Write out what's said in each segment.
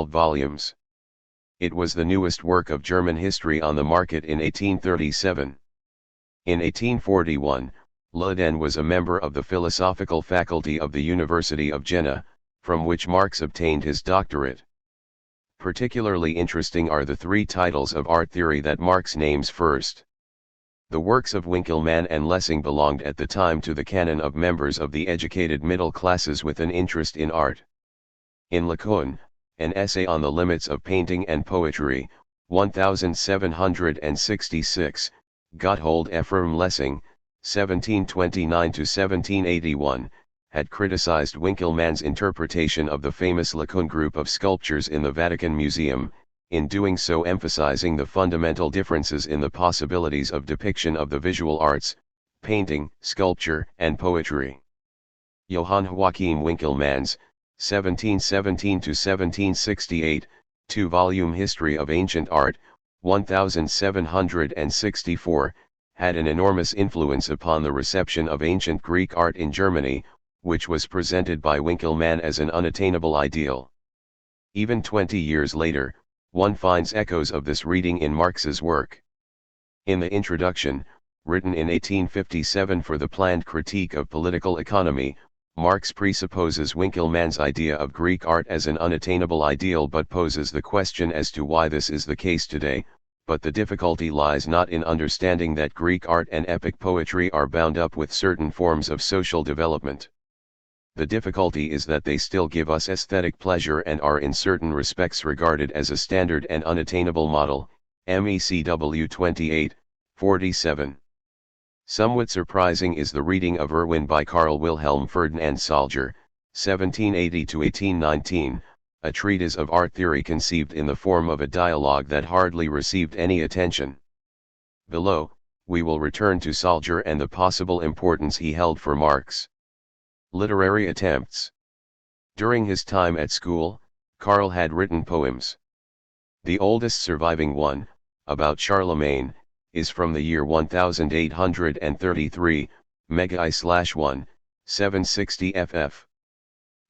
volumes. It was the newest work of German history on the market in 1837. In 1841, Leuden was a member of the philosophical faculty of the University of Jena, from which Marx obtained his doctorate. Particularly interesting are the three titles of art theory that Marx names first. The works of Winckelmann and Lessing belonged at the time to the canon of members of the educated middle classes with an interest in art. In Lacan, an essay on the limits of painting and poetry, 1766, Gotthold Ephraim Lessing, 1729–1781, had criticized Winckelmann's interpretation of the famous Lacan group of sculptures in the Vatican Museum, in doing so emphasizing the fundamental differences in the possibilities of depiction of the visual arts, painting, sculpture, and poetry. Johann Joachim Winckelmann's, 1717–1768, two-volume History of Ancient Art, 1764, had an enormous influence upon the reception of ancient Greek art in Germany, which was presented by Winckelmann as an unattainable ideal. Even 20 years later, one finds echoes of this reading in Marx's work. In the introduction, written in 1857 for the planned critique of political economy, Marx presupposes Winckelmann's idea of Greek art as an unattainable ideal but poses the question as to why this is the case today, but the difficulty lies not in understanding that Greek art and epic poetry are bound up with certain forms of social development. The difficulty is that they still give us aesthetic pleasure and are in certain respects regarded as a standard and unattainable model, MECW 28, 47. Somewhat surprising is the reading of Erwin by Karl Wilhelm Ferdinand Salger, 1780–1819, a treatise of art theory conceived in the form of a dialogue that hardly received any attention. Below, we will return to Salger and the possible importance he held for Marx. Literary attempts. During his time at school, Karl had written poems. The oldest surviving one, about Charlemagne, is from the year 1833, Megi/1, 760 ff.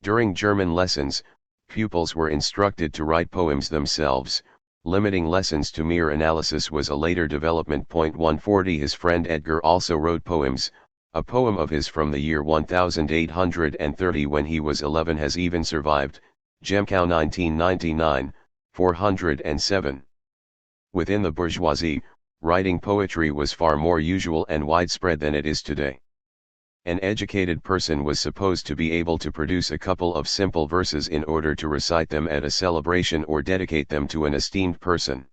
During German lessons, pupils were instructed to write poems themselves. Limiting lessons to mere analysis was a later development. 140 His friend Edgar also wrote poems. A poem of his from the year 1830 when he was 11 has even survived, Gemkow 1999, 407. Within the bourgeoisie, writing poetry was far more usual and widespread than it is today. An educated person was supposed to be able to produce a couple of simple verses in order to recite them at a celebration or dedicate them to an esteemed person.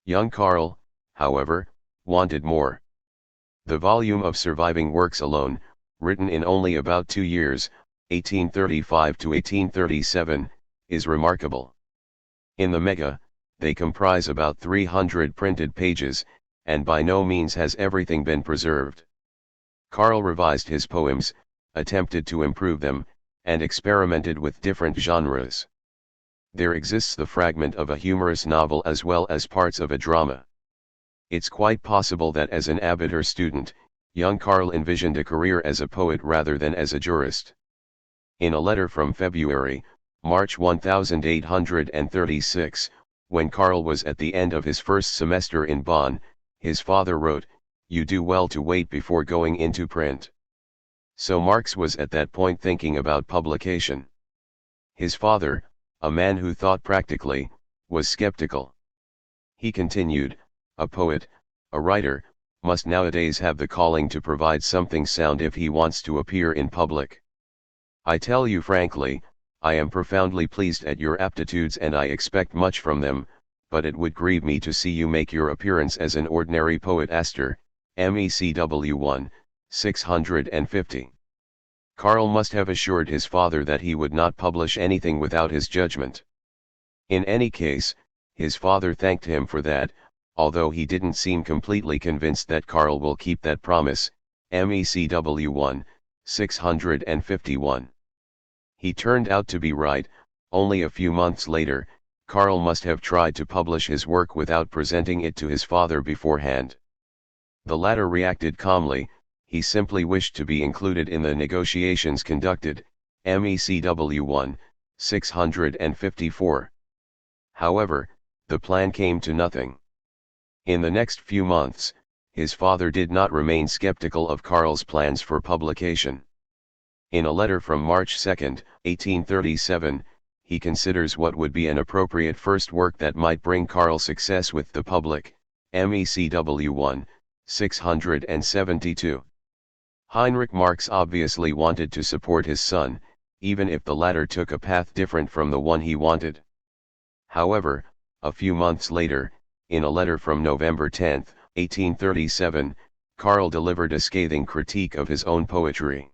Young Karl, however, wanted more. The volume of surviving works alone, written in only about 2 years, 1835–1837, is remarkable. In the Mega, they comprise about 300 printed pages, and by no means has everything been preserved. Karl revised his poems, attempted to improve them, and experimented with different genres. There exists the fragment of a humorous novel as well as parts of a drama. It's quite possible that as an abitur student, young Karl envisioned a career as a poet rather than as a jurist. In a letter from February, March 1836, when Karl was at the end of his first semester in Bonn, his father wrote, "You do well to wait before going into print." So Marx was at that point thinking about publication. His father, a man who thought practically, was skeptical. He continued, "A poet, a writer, must nowadays have the calling to provide something sound if he wants to appear in public. I tell you frankly, I am profoundly pleased at your aptitudes and I expect much from them, but it would grieve me to see you make your appearance as an ordinary poet." Astor, MECW 1, 650. Karl must have assured his father that he would not publish anything without his judgment. In any case, his father thanked him for that, although he didn't seem completely convinced that Karl will keep that promise, MECW 1, 651. He turned out to be right. Only a few months later, Karl must have tried to publish his work without presenting it to his father beforehand. The latter reacted calmly, he simply wished to be included in the negotiations conducted, MECW 1, 654. However, the plan came to nothing. In the next few months, his father did not remain skeptical of Karl's plans for publication. In a letter from March 2, 1837, he considers what would be an appropriate first work that might bring Karl success with the public, MECW 1, 672. Heinrich Marx obviously wanted to support his son, even if the latter took a path different from the one he wanted. However, a few months later, in a letter from November 10, 1837, Karl delivered a scathing critique of his own poetry.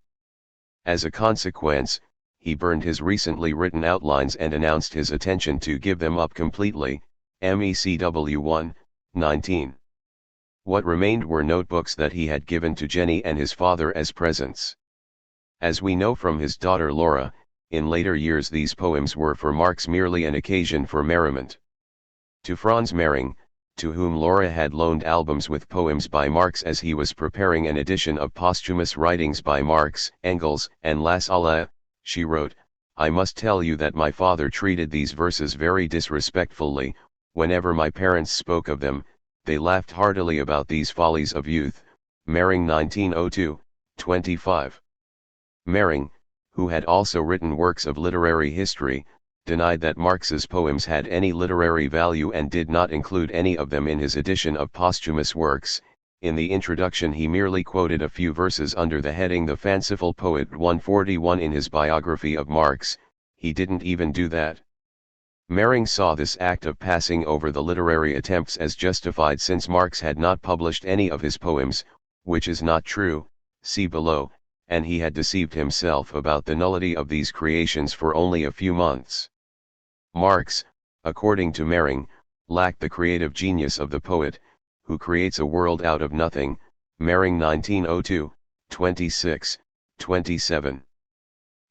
As a consequence, he burned his recently written outlines and announced his intention to give them up completely, MECW 1, 19. What remained were notebooks that he had given to Jenny and his father as presents. As we know from his daughter Laura, in later years these poems were for Marx merely an occasion for merriment. To Franz Mehring, to whom Laura had loaned albums with poems by Marx as he was preparing an edition of posthumous writings by Marx, Engels, and Lassalle, she wrote, "I must tell you that my father treated these verses very disrespectfully. Whenever my parents spoke of them, they laughed heartily about these follies of youth." Mehring 1902, 25. Mehring, who had also written works of literary history, denied that Marx's poems had any literary value and did not include any of them in his edition of posthumous works. In the introduction he merely quoted a few verses under the heading "The Fanciful Poet" 141 in his biography of Marx. He didn't even do that. Mehring saw this act of passing over the literary attempts as justified since Marx had not published any of his poems, which is not true, see below, and he had deceived himself about the nullity of these creations for only a few months. Marx, according to Mehring, lacked the creative genius of the poet, who creates a world out of nothing. Mehring 1902, 26, 27.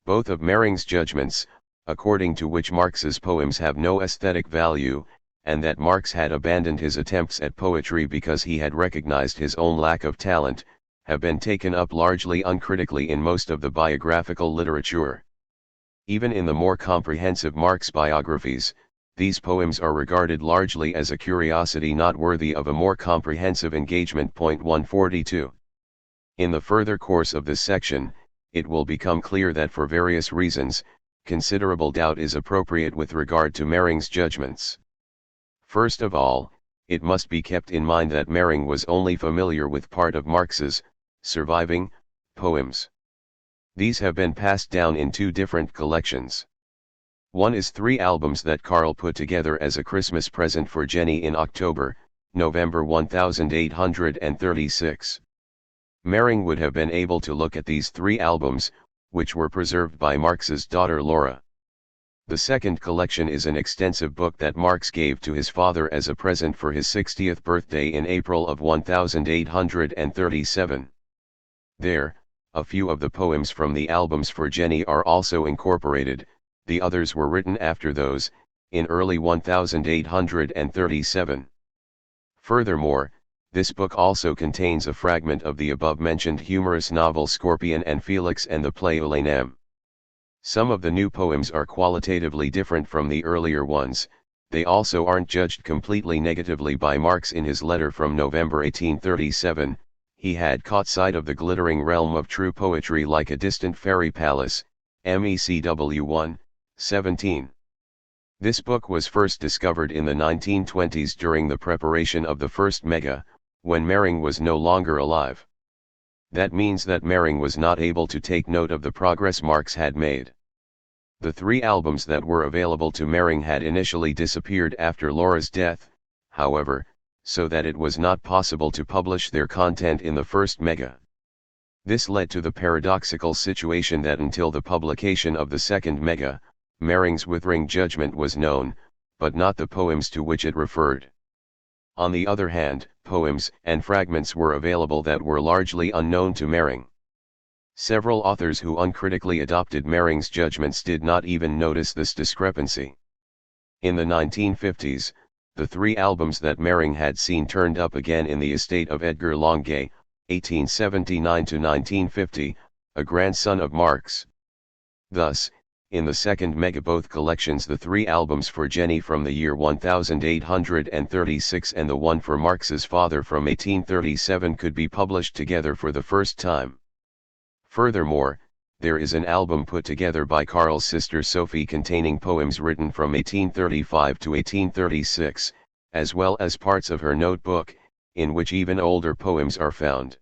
Both of Mehring's judgments, according to which Marx's poems have no aesthetic value, and that Marx had abandoned his attempts at poetry because he had recognized his own lack of talent, have been taken up largely uncritically in most of the biographical literature. Even in the more comprehensive Marx biographies, these poems are regarded largely as a curiosity not worthy of a more comprehensive engagement. 142. In the further course of this section, it will become clear that for various reasons, considerable doubt is appropriate with regard to Mehring's judgments. First of all, it must be kept in mind that Mehring was only familiar with part of Marx's surviving poems. These have been passed down in two different collections. One is 3 albums that Karl put together as a Christmas present for Jenny in November 1836. Mehring would have been able to look at these 3 albums, which were preserved by Marx's daughter Laura. The second collection is an extensive book that Marx gave to his father as a present for his 60th birthday in April of 1837. There, a few of the poems from the albums for Jenny are also incorporated. The others were written after those, in early 1837. Furthermore, this book also contains a fragment of the above-mentioned humorous novel Scorpion and Felix and the play Ulanem. Some of the new poems are qualitatively different from the earlier ones. They also aren't judged completely negatively by Marx. In his letter from November 1837, he had caught sight of the glittering realm of true poetry like a distant fairy palace, MECW 1, 17. This book was first discovered in the 1920s during the preparation of the first mega, when Mehring was no longer alive. That means that Mehring was not able to take note of the progress Marx had made. The 3 albums that were available to Mehring had initially disappeared after Laura's death, however, so that it was not possible to publish their content in the first mega. This led to the paradoxical situation that until the publication of the second mega, Mehring's withering judgment was known, but not the poems to which it referred. On the other hand, poems and fragments were available that were largely unknown to Mehring. Several authors who uncritically adopted Mehring's judgments did not even notice this discrepancy. In the 1950s, the 3 albums that Mehring had seen turned up again in the estate of Edgar Longuet, 1879 to 1950, a grandson of Marx. Thus, in the second Megaboth collections, the 3 albums for Jenny from the year 1836 and the one for Marx's father from 1837 could be published together for the first time. Furthermore, there is an album put together by Karl's sister Sophie containing poems written from 1835 to 1836, as well as parts of her notebook, in which even older poems are found.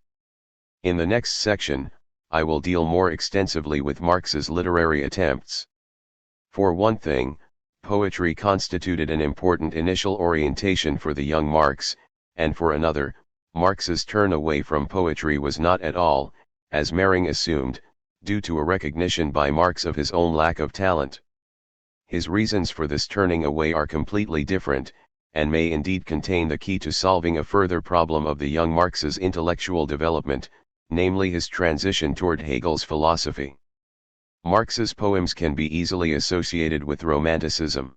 In the next section, I will deal more extensively with Marx's literary attempts. For one thing, poetry constituted an important initial orientation for the young Marx, and for another, Marx's turn away from poetry was not at all, as Mering assumed, due to a recognition by Marx of his own lack of talent. His reasons for this turning away are completely different, and may indeed contain the key to solving a further problem of the young Marx's intellectual development, namely his transition toward Hegel's philosophy. Marx's poems can be easily associated with Romanticism.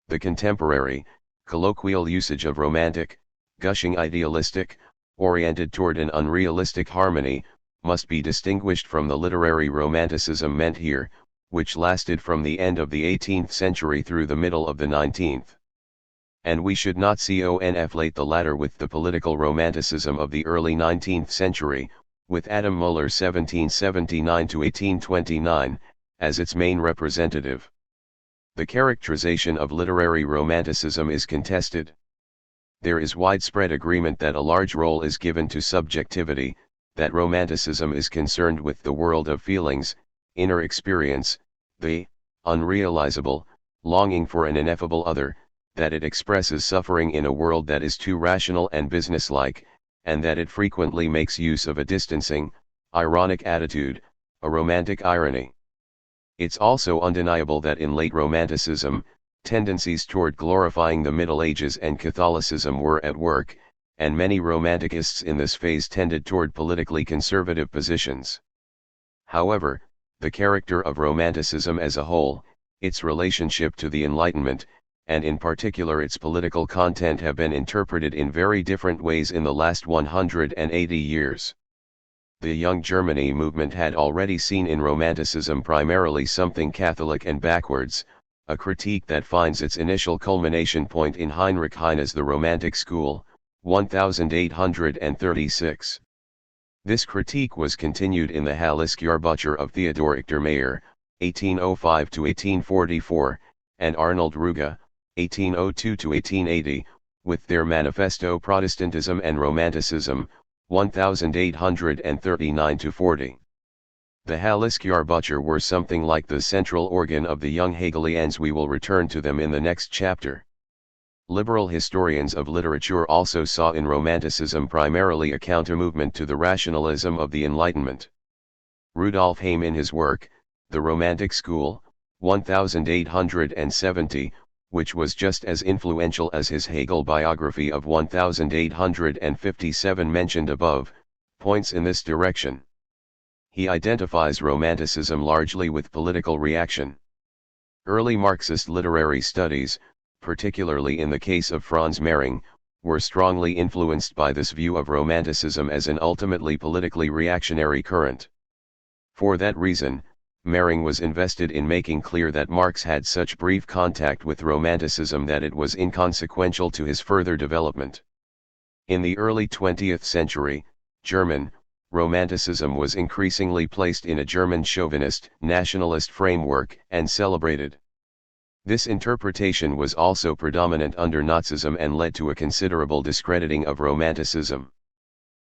The contemporary, colloquial usage of romantic, gushing idealistic, oriented toward an unrealistic harmony, must be distinguished from the literary Romanticism meant here, which lasted from the end of the 18th century through the middle of the 19th. And we should not conflate the latter with the political Romanticism of the early 19th century, with Adam Muller 1779 to 1829, as its main representative. The characterization of literary Romanticism is contested. There is widespread agreement that a large role is given to subjectivity, that Romanticism is concerned with the world of feelings, inner experience, the unrealizable, longing for an ineffable other, that it expresses suffering in a world that is too rational and businesslike, and that it frequently makes use of a distancing, ironic attitude, a romantic irony. It's also undeniable that in late Romanticism, tendencies toward glorifying the Middle Ages and Catholicism were at work, and many Romanticists in this phase tended toward politically conservative positions. However, the character of Romanticism as a whole, its relationship to the Enlightenment, and in particular its political content have been interpreted in very different ways in the last 180 years. The Young Germany movement had already seen in Romanticism primarily something Catholic and backwards, a critique that finds its initial culmination point in Heinrich Heine's The Romantic School, 1836. This critique was continued in the Halsjahrbucher of Theodor Ichtermayer, 1805 to 1844, and Arnold Ruge, 1802 to 1880, with their Manifesto Protestantism and Romanticism, 1839 to 40. The Halsjahrbucher were something like the central organ of the young Hegelians. We will return to them in the next chapter. Liberal historians of literature also saw in Romanticism primarily a counter-movement to the rationalism of the Enlightenment. Rudolf Heim in his work, The Romantic School, 1870, which was just as influential as his Hegel biography of 1857 mentioned above, points in this direction. He identifies Romanticism largely with political reaction. Early Marxist literary studies, particularly in the case of Franz Mering, were strongly influenced by this view of Romanticism as an ultimately politically reactionary current. For that reason, Mering was invested in making clear that Marx had such brief contact with Romanticism that it was inconsequential to his further development. In the early 20th century, German Romanticism was increasingly placed in a German chauvinist, nationalist framework and celebrated. This interpretation was also predominant under Nazism and led to a considerable discrediting of Romanticism.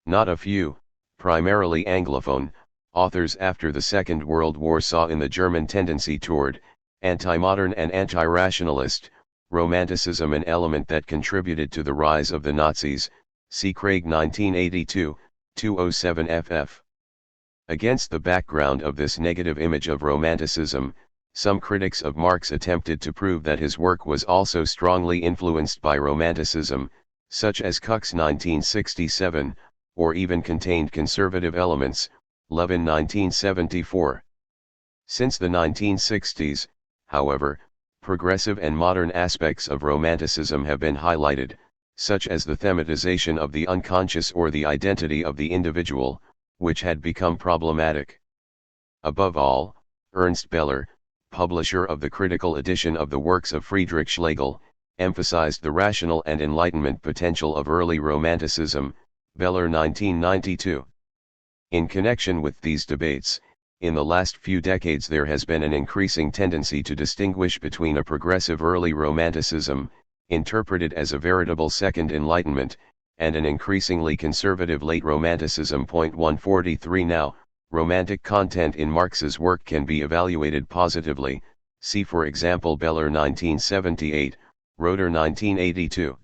Not a few, primarily Anglophone, authors after the Second World War saw in the German tendency toward anti-modern and anti-rationalist Romanticism an element that contributed to the rise of the Nazis. See Craig 1982, 207 ff. Against the background of this negative image of Romanticism, some critics of Marx attempted to prove that his work was also strongly influenced by Romanticism, such as Cook's 1967, or even contained conservative elements, Levin 1974. Since the 1960s, however, progressive and modern aspects of Romanticism have been highlighted, such as the thematization of the unconscious or the identity of the individual, which had become problematic. Above all, Ernst Beller, publisher of the critical edition of the works of Friedrich Schlegel, emphasized the rational and enlightenment potential of early Romanticism, Beller 1992. In connection with these debates, in the last few decades there has been an increasing tendency to distinguish between a progressive early Romanticism, interpreted as a veritable Second Enlightenment, and an increasingly conservative late Romanticism. 143 Now, Romantic content in Marx's work can be evaluated positively, see for example Beller 1978, Roeder 1982.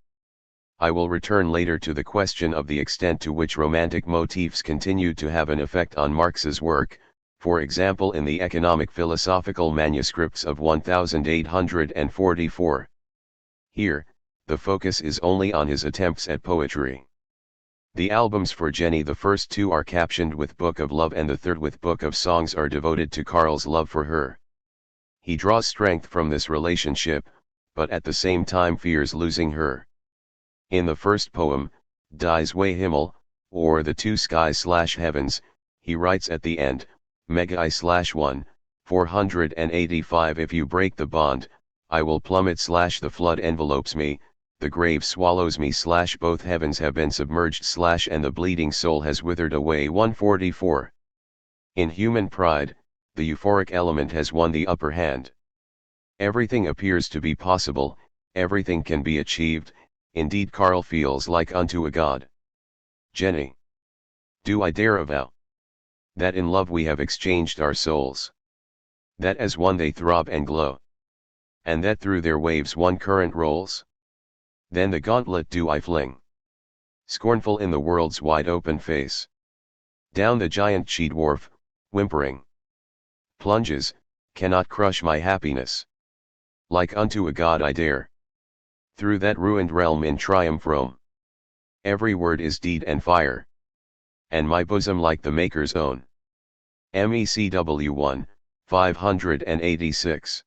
I will return later to the question of the extent to which Romantic motifs continued to have an effect on Marx's work, for example in the economic philosophical manuscripts of 1844. Here, the focus is only on his attempts at poetry. The albums for Jenny, the first two are captioned with Book of Love and the third with Book of Songs, are devoted to Karl's love for her. He draws strength from this relationship, but at the same time fears losing her. In the first poem, Die zwei Himmel, or the two skies/heavens, he writes at the end, Megi/1, 485 If you break the bond, I will plummet/the flood envelopes me, the grave swallows me/both heavens have been submerged/and the bleeding soul has withered away 144. In human pride, the euphoric element has won the upper hand. Everything appears to be possible, everything can be achieved, indeed Karl feels like unto a god. Jenny. Do I dare avow that in love we have exchanged our souls? That as one they throb and glow? And that through their waves one current rolls? Then the gauntlet do I fling, scornful in the world's wide open face. Down the giant she-dwarf, whimpering, plunges, cannot crush my happiness. Like unto a god I dare, through that ruined realm in triumph roam. Every word is deed and fire, and my bosom like the Maker's own. MECW 1, 586.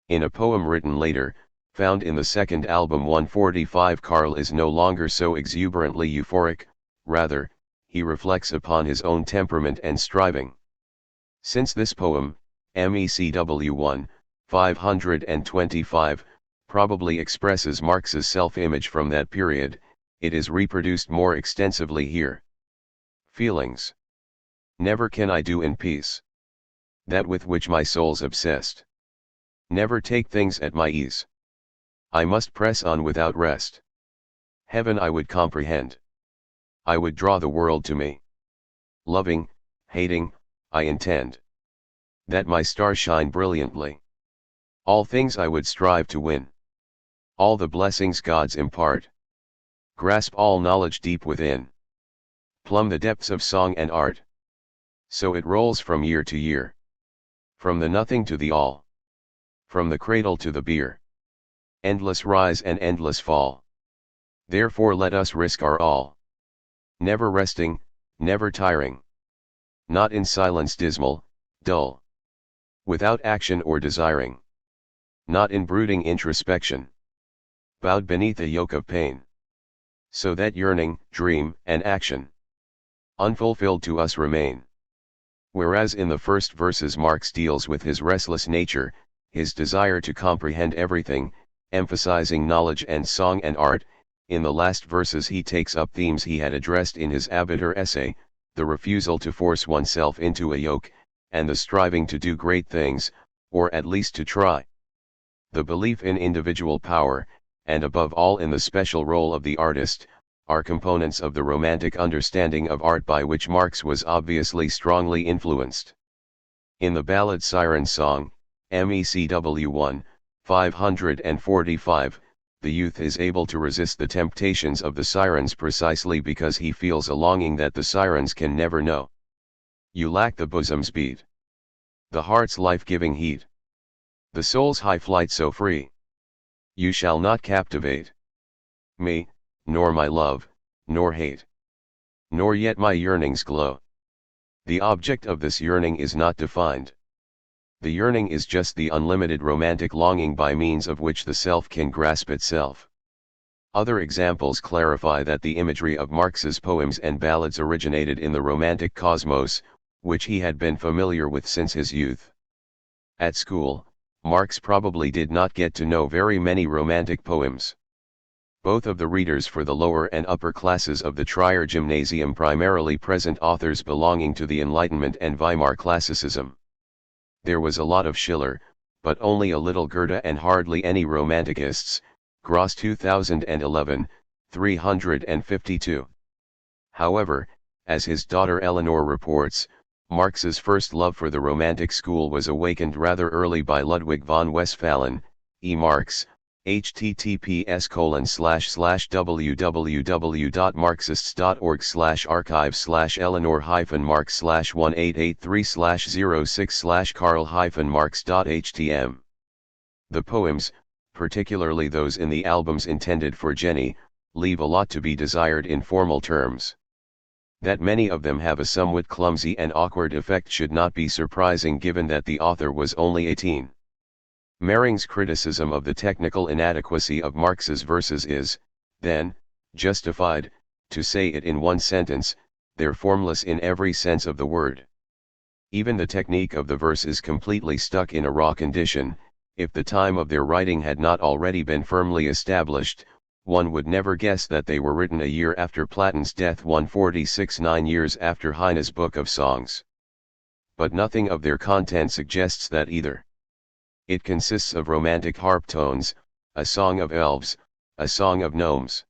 In a poem written later, found in the second album 145, Karl is no longer so exuberantly euphoric, rather, he reflects upon his own temperament and striving. Since this poem, MECW 1, 525, probably expresses Marx's self-image from that period, it is reproduced more extensively here. Feelings. Never can I do in peace that with which my soul's obsessed. Never take things at my ease. I must press on without rest. Heaven I would comprehend. I would draw the world to me. Loving, hating, I intend that my star shine brilliantly. All things I would strive to win. All the blessings gods impart. Grasp all knowledge deep within. Plumb the depths of song and art. So it rolls from year to year. From the nothing to the all. From the cradle to the bier. Endless rise and endless fall. Therefore let us risk our all. Never resting, never tiring. Not in silence dismal, dull. Without action or desiring. Not in brooding introspection. Bowed beneath a yoke of pain. So that yearning, dream, and action unfulfilled to us remain. Whereas in the first verses Marx deals with his restless nature, his desire to comprehend everything, emphasizing knowledge and song and art, in the last verses he takes up themes he had addressed in his Arbeiter essay, the refusal to force oneself into a yoke, and the striving to do great things, or at least to try. The belief in individual power, and above all in the special role of the artist, are components of the Romantic understanding of art by which Marx was obviously strongly influenced. In the ballad Siren Song, MECW 1, 545, the youth is able to resist the temptations of the sirens precisely because he feels a longing that the sirens can never know. You lack the bosom's beat, the heart's life-giving heat, the soul's high flight so free. You shall not captivate me, nor my love, nor hate, nor yet my yearning's glow. The object of this yearning is not defined. The yearning is just the unlimited romantic longing by means of which the self can grasp itself. Other examples clarify that the imagery of Marx's poems and ballads originated in the romantic cosmos, which he had been familiar with since his youth. At school, Marx probably did not get to know very many romantic poems. Both of the readers for the lower and upper classes of the Trier Gymnasium primarily present authors belonging to the Enlightenment and Weimar Classicism. There was a lot of Schiller, but only a little Goethe and hardly any Romanticists, Gross 2011, 352. However, as his daughter Eleanor reports, Marx's first love for the Romantic school was awakened rather early by Ludwig von Westphalen, E. Marx, https://www.marxist.org/archive/eleanor-marx/1883/06/karl-marx.htm. The poems, particularly those in the albums intended for Jenny, leave a lot to be desired in formal terms. That many of them have a somewhat clumsy and awkward effect should not be surprising given that the author was only 18. Mehring's criticism of the technical inadequacy of Marx's verses is, then, justified. To say it in one sentence, they're formless in every sense of the word. Even the technique of the verse is completely stuck in a raw condition. If the time of their writing had not already been firmly established, one would never guess that they were written a year after Platon's death, 146, 9 years after Heine's Book of Songs. But nothing of their content suggests that either. It consists of romantic harp tones, a song of elves, a song of gnomes.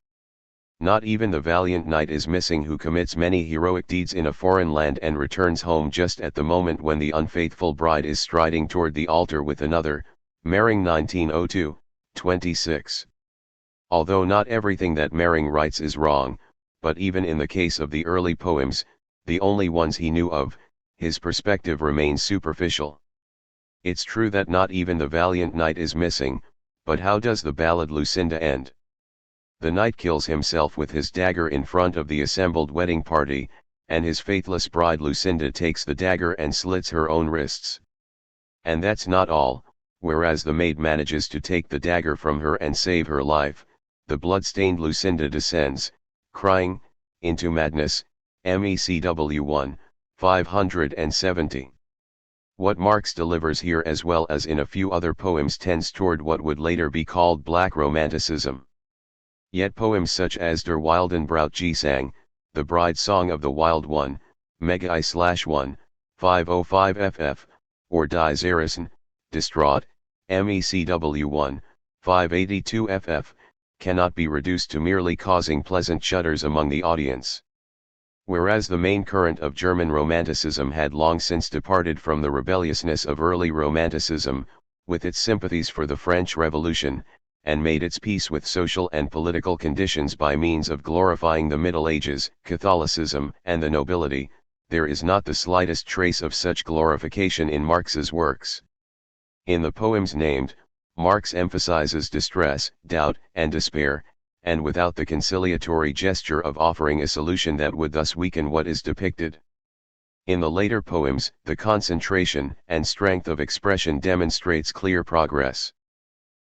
Not even the valiant knight is missing who commits many heroic deeds in a foreign land and returns home just at the moment when the unfaithful bride is striding toward the altar with another. Mehring 1902, 26. Although not everything that Mehring writes is wrong, but even in the case of the early poems, the only ones he knew of, his perspective remains superficial. It's true that not even the valiant knight is missing, but how does the ballad Lucinda end? The knight kills himself with his dagger in front of the assembled wedding party, and his faithless bride Lucinda takes the dagger and slits her own wrists. And that's not all. Whereas the maid manages to take the dagger from her and save her life, the blood-stained Lucinda descends, crying, into madness. MECW 1, 570. What Marx delivers here as well as in a few other poems tends toward what would later be called Black Romanticism. Yet poems such as Der Wilden Braut Gesang, The Bride Song of the Wild One, Mega I/1, 505 ff, or Die Zerrissen, Distraught, MECW 1, 582 ff, cannot be reduced to merely causing pleasant shudders among the audience. Whereas the main current of German Romanticism had long since departed from the rebelliousness of early Romanticism, with its sympathies for the French Revolution, and made its peace with social and political conditions by means of glorifying the Middle Ages, Catholicism, and the nobility, there is not the slightest trace of such glorification in Marx's works. In the poems named, Marx emphasizes distress, doubt, and despair, and without the conciliatory gesture of offering a solution that would thus weaken what is depicted. In the later poems, the concentration and strength of expression demonstrates clear progress.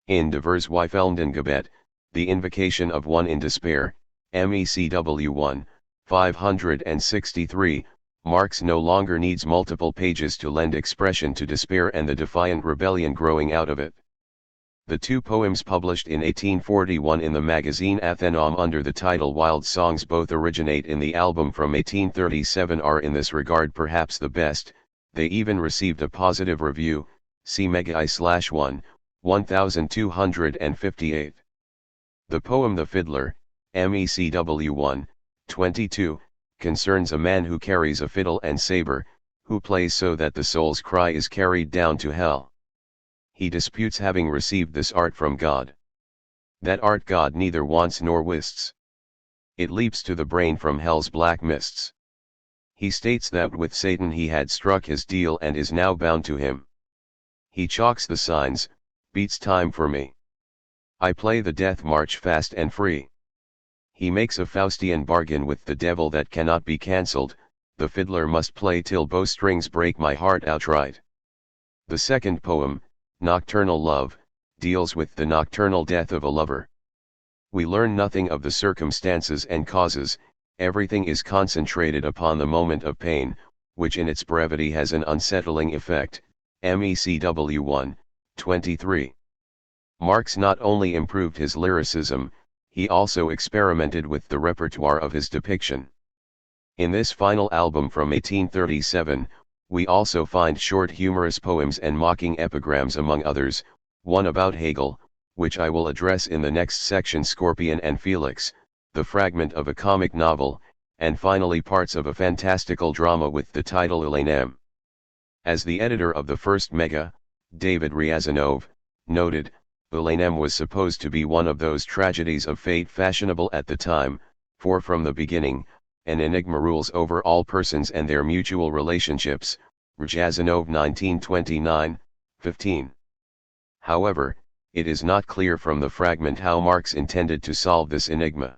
In De Verzweifelnden Gebet, the invocation of one in despair, MECW 1, 563, Marx no longer needs multiple pages to lend expression to despair and the defiant rebellion growing out of it. The two poems published in 1841 in the magazine Athenam under the title Wild Songs both originate in the album from 1837 are in this regard perhaps the best. They even received a positive review, see Mega I/1, 1258. The poem The Fiddler, MECW 1, 22, concerns a man who carries a fiddle and saber, who plays so that the soul's cry is carried down to hell. He disputes having received this art from God. That art God neither wants nor wists. It leaps to the brain from hell's black mists. He states that with Satan he had struck his deal and is now bound to him. He chalks the signs, beats time for me. I play the death march fast and free. He makes a Faustian bargain with the devil that cannot be cancelled. The fiddler must play till bowstrings break my heart outright. The second poem, Nocturnal Love, deals with the nocturnal death of a lover. We learn nothing of the circumstances and causes, everything is concentrated upon the moment of pain, which in its brevity has an unsettling effect. MECW 1, 23. Marx not only improved his lyricism, he also experimented with the repertoire of his depiction. In this final album from 1837, we also find short humorous poems and mocking epigrams among others, one about Hegel, which I will address in the next section, Scorpion and Felix, the fragment of a comic novel, and finally parts of a fantastical drama with the title Ulanem. As the editor of the first Mega, David Ryazanov, noted, Ulanem was supposed to be one of those tragedies of fate fashionable at the time, for from the beginning, an enigma rules over all persons and their mutual relationships, Ryazanov 1929, 15. However, it is not clear from the fragment how Marx intended to solve this enigma.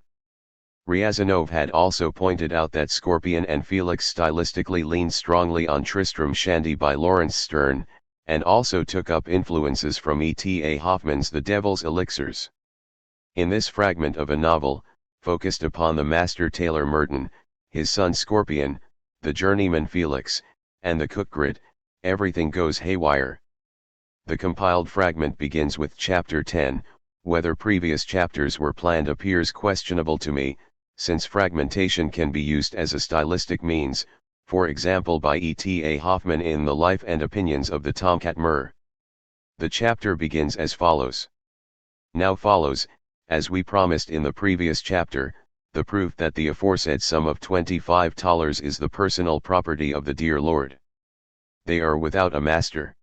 Ryazanov had also pointed out that Scorpion and Felix stylistically leaned strongly on Tristram Shandy by Lawrence Sterne, and also took up influences from E.T.A. Hoffmann's The Devil's Elixirs. In this fragment of a novel, focused upon the master tailor Merton, his son Scorpion, the journeyman Felix, and the cook Grit, everything goes haywire. The compiled fragment begins with Chapter 10, whether previous chapters were planned appears questionable to me, since fragmentation can be used as a stylistic means, for example by E.T.A. Hoffmann in The Life and Opinions of the Tomcat Mur. The chapter begins as follows. Now follows, as we promised in the previous chapter, the proof that the aforesaid sum of $25 is the personal property of the dear Lord. They are without a master.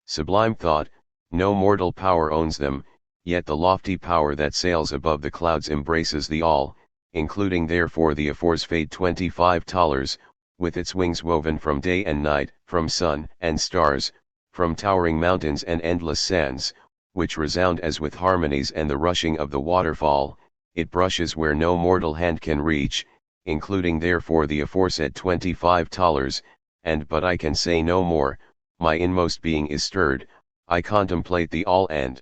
Sublime thought, no mortal power owns them, yet the lofty power that sails above the clouds embraces the all, including therefore the aforesaid $25, with its wings woven from day and night, from sun and stars, from towering mountains and endless sands, which resound as with harmonies and the rushing of the waterfall, it brushes where no mortal hand can reach, including therefore the aforesaid $25, and but I can say no more, my inmost being is stirred, I contemplate the all and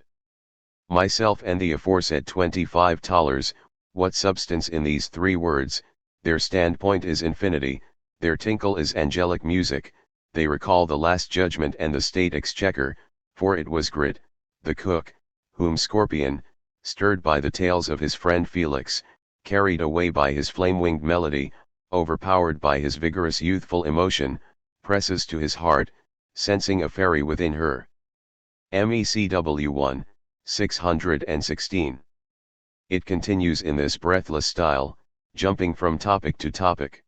myself and the aforesaid $25, what substance in these three words, their standpoint is infinity, their tinkle is angelic music, they recall the Last Judgment and the State Exchequer, for it was Grit, the cook, whom Scorpion, stirred by the tales of his friend Felix, carried away by his flame-winged melody, overpowered by his vigorous youthful emotion, presses to his heart, sensing a fairy within her. MECW 1, 616. It continues in this breathless style, jumping from topic to topic.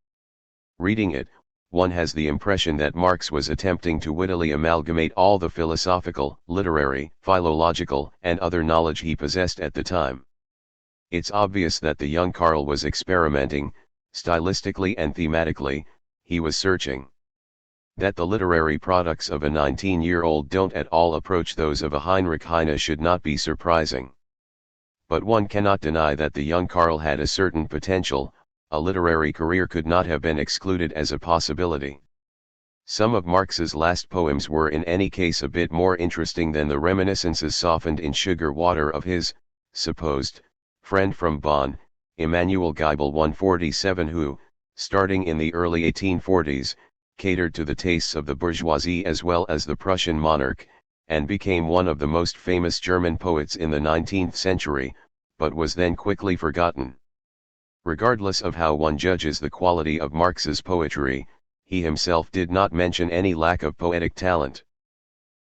Reading it, one has the impression that Marx was attempting to wittily amalgamate all the philosophical, literary, philological, and other knowledge he possessed at the time. It's obvious that the young Karl was experimenting, stylistically and thematically, he was searching. That the literary products of a 19-year-old don't at all approach those of a Heinrich Heine should not be surprising. But one cannot deny that the young Karl had a certain potential, a literary career could not have been excluded as a possibility. Some of Marx's last poems were in any case a bit more interesting than the reminiscences softened in sugar water of his, supposed, friend from Bonn, Emanuel Geibel 147, who, starting in the early 1840s, catered to the tastes of the bourgeoisie as well as the Prussian monarch, and became one of the most famous German poets in the 19th century, but was then quickly forgotten. Regardless of how one judges the quality of Marx's poetry, he himself did not mention any lack of poetic talent.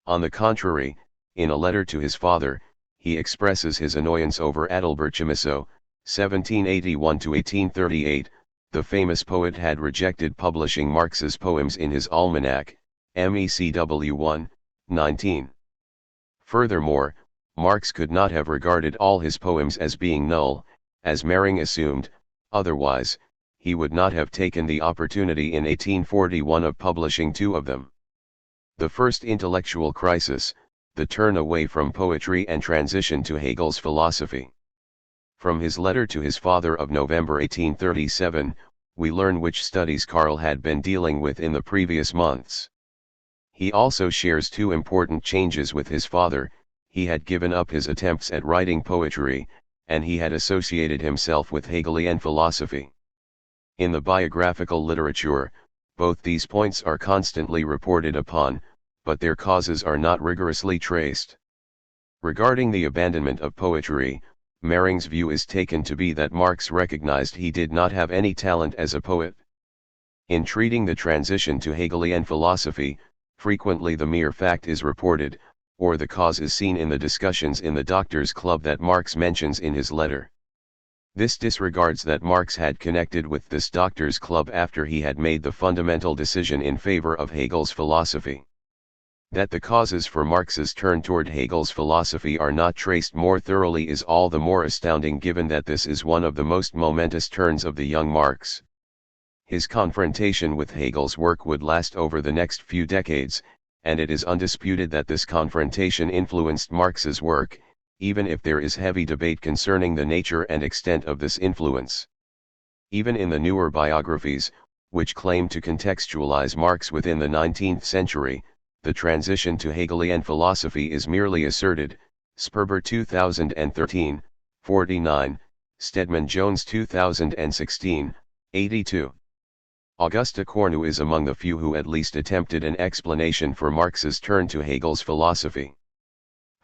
On the contrary, in a letter to his father, he expresses his annoyance over Adalbert Chamisso, 1781–1838, the famous poet had rejected publishing Marx's poems in his almanac, MECW 1, 19. Furthermore, Marx could not have regarded all his poems as being null, as Mering assumed, otherwise, he would not have taken the opportunity in 1841 of publishing two of them. The first intellectual crisis, the turn away from poetry and transition to Hegel's philosophy. From his letter to his father of November 1837, we learn which studies Karl had been dealing with in the previous months. He also shares two important changes with his father: he had given up his attempts at writing poetry, and he had associated himself with Hegelian philosophy. In the biographical literature, both these points are constantly reported upon, but their causes are not rigorously traced. Regarding the abandonment of poetry, Mering's view is taken to be that Marx recognized he did not have any talent as a poet. In treating the transition to Hegelian philosophy, frequently the mere fact is reported, or the cause is seen in the discussions in the Doctors' Club that Marx mentions in his letter. This disregards that Marx had connected with this Doctors' Club after he had made the fundamental decision in favor of Hegel's philosophy. That the causes for Marx's turn toward Hegel's philosophy are not traced more thoroughly is all the more astounding given that this is one of the most momentous turns of the young Marx. His confrontation with Hegel's work would last over the next few decades, and it is undisputed that this confrontation influenced Marx's work, even if there is heavy debate concerning the nature and extent of this influence. Even in the newer biographies, which claim to contextualize Marx within the 19th century, the transition to Hegelian philosophy is merely asserted. Sperber 2013, 49, Stedman Jones 2016, 82. Augusta Cornu is among the few who at least attempted an explanation for Marx's turn to Hegel's philosophy.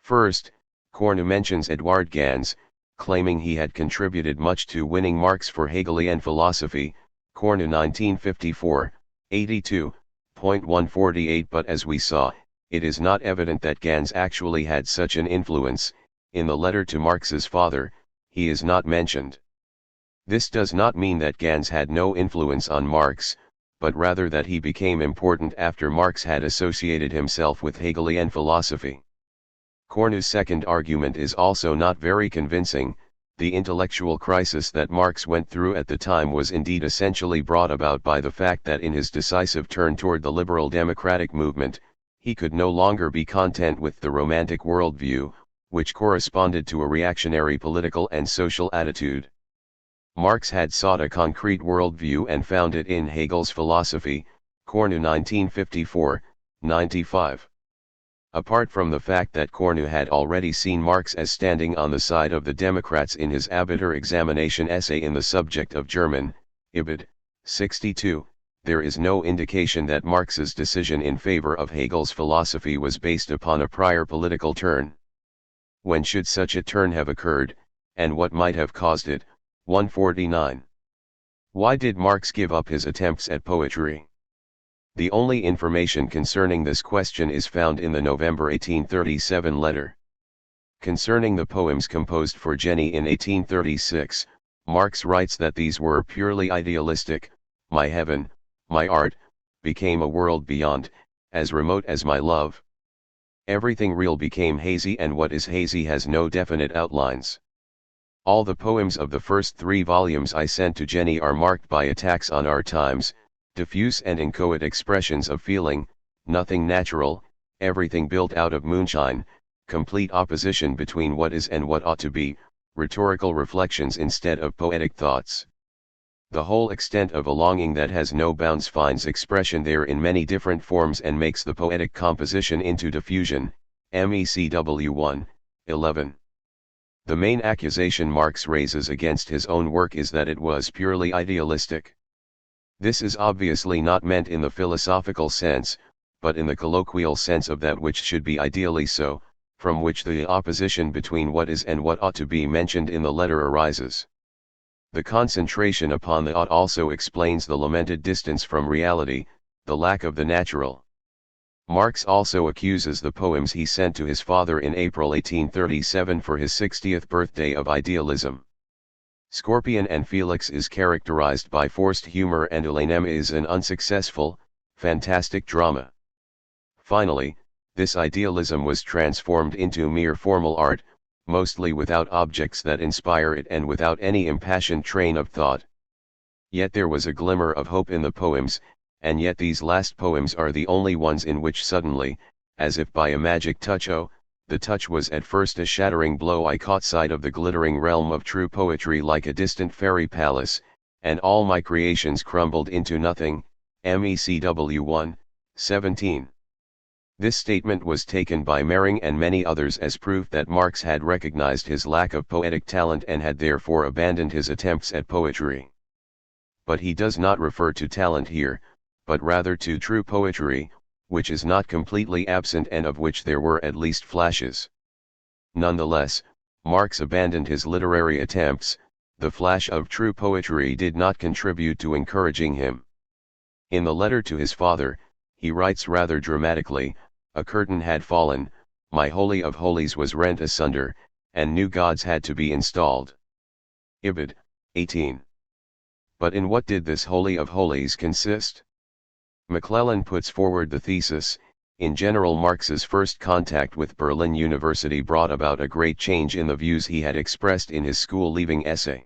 First, Cornu mentions Eduard Gans, claiming he had contributed much to winning Marx for Hegelian philosophy, Cornu 1954, 82.148. But as we saw, it is not evident that Gans actually had such an influence. In the letter to Marx's father, he is not mentioned. This does not mean that Gans had no influence on Marx, but rather that he became important after Marx had associated himself with Hegelian philosophy. Cornu's second argument is also not very convincing. The intellectual crisis that Marx went through at the time was indeed essentially brought about by the fact that in his decisive turn toward the liberal democratic movement, he could no longer be content with the romantic worldview, which corresponded to a reactionary political and social attitude. Marx had sought a concrete worldview and found it in Hegel's philosophy, Cornu 1954, 95. Apart from the fact that Cornu had already seen Marx as standing on the side of the Democrats in his Abitur examination essay in the subject of German, Ibid. 62, there is no indication that Marx's decision in favor of Hegel's philosophy was based upon a prior political turn. When should such a turn have occurred, and what might have caused it? 149. Why did Marx give up his attempts at poetry? The only information concerning this question is found in the November 1837 letter. Concerning the poems composed for Jenny in 1836, Marx writes that these were purely idealistic. My heaven, my art, became a world beyond, as remote as my love. Everything real became hazy, and what is hazy has no definite outlines. All the poems of the first 3 volumes I sent to Jenny are marked by attacks on our times, diffuse and inchoate expressions of feeling, nothing natural, everything built out of moonshine, complete opposition between what is and what ought to be, rhetorical reflections instead of poetic thoughts. The whole extent of a longing that has no bounds finds expression there in many different forms and makes the poetic composition into diffusion. MECW 1, 11. The main accusation Marx raises against his own work is that it was purely idealistic. This is obviously not meant in the philosophical sense, but in the colloquial sense of that which should be ideally so, from which the opposition between what is and what ought to be mentioned in the letter arises. The concentration upon the ought also explains the lamented distance from reality, the lack of the natural. Marx also accuses the poems he sent to his father in April 1837 for his 60th birthday of idealism. Scorpion and Felix is characterized by forced humor, and Elainem is an unsuccessful, fantastic drama. Finally, this idealism was transformed into mere formal art, mostly without objects that inspire it and without any impassioned train of thought. Yet there was a glimmer of hope in the poems, and yet these last poems are the only ones in which suddenly, as if by a magic touch, the touch was at first a shattering blow, I caught sight of the glittering realm of true poetry like a distant fairy palace, and all my creations crumbled into nothing. MECW 1, 17. This statement was taken by Mering and many others as proof that Marx had recognized his lack of poetic talent and had therefore abandoned his attempts at poetry. But he does not refer to talent here, but rather to true poetry, which is not completely absent and of which there were at least flashes. Nonetheless, Marx abandoned his literary attempts. The flash of true poetry did not contribute to encouraging him. In the letter to his father, he writes rather dramatically, "A curtain had fallen, my holy of holies was rent asunder, and new gods had to be installed." Ibid. 18. But in what did this holy of holies consist? McClellan puts forward the thesis, in general Marx's first contact with Berlin University brought about a great change in the views he had expressed in his school-leaving essay.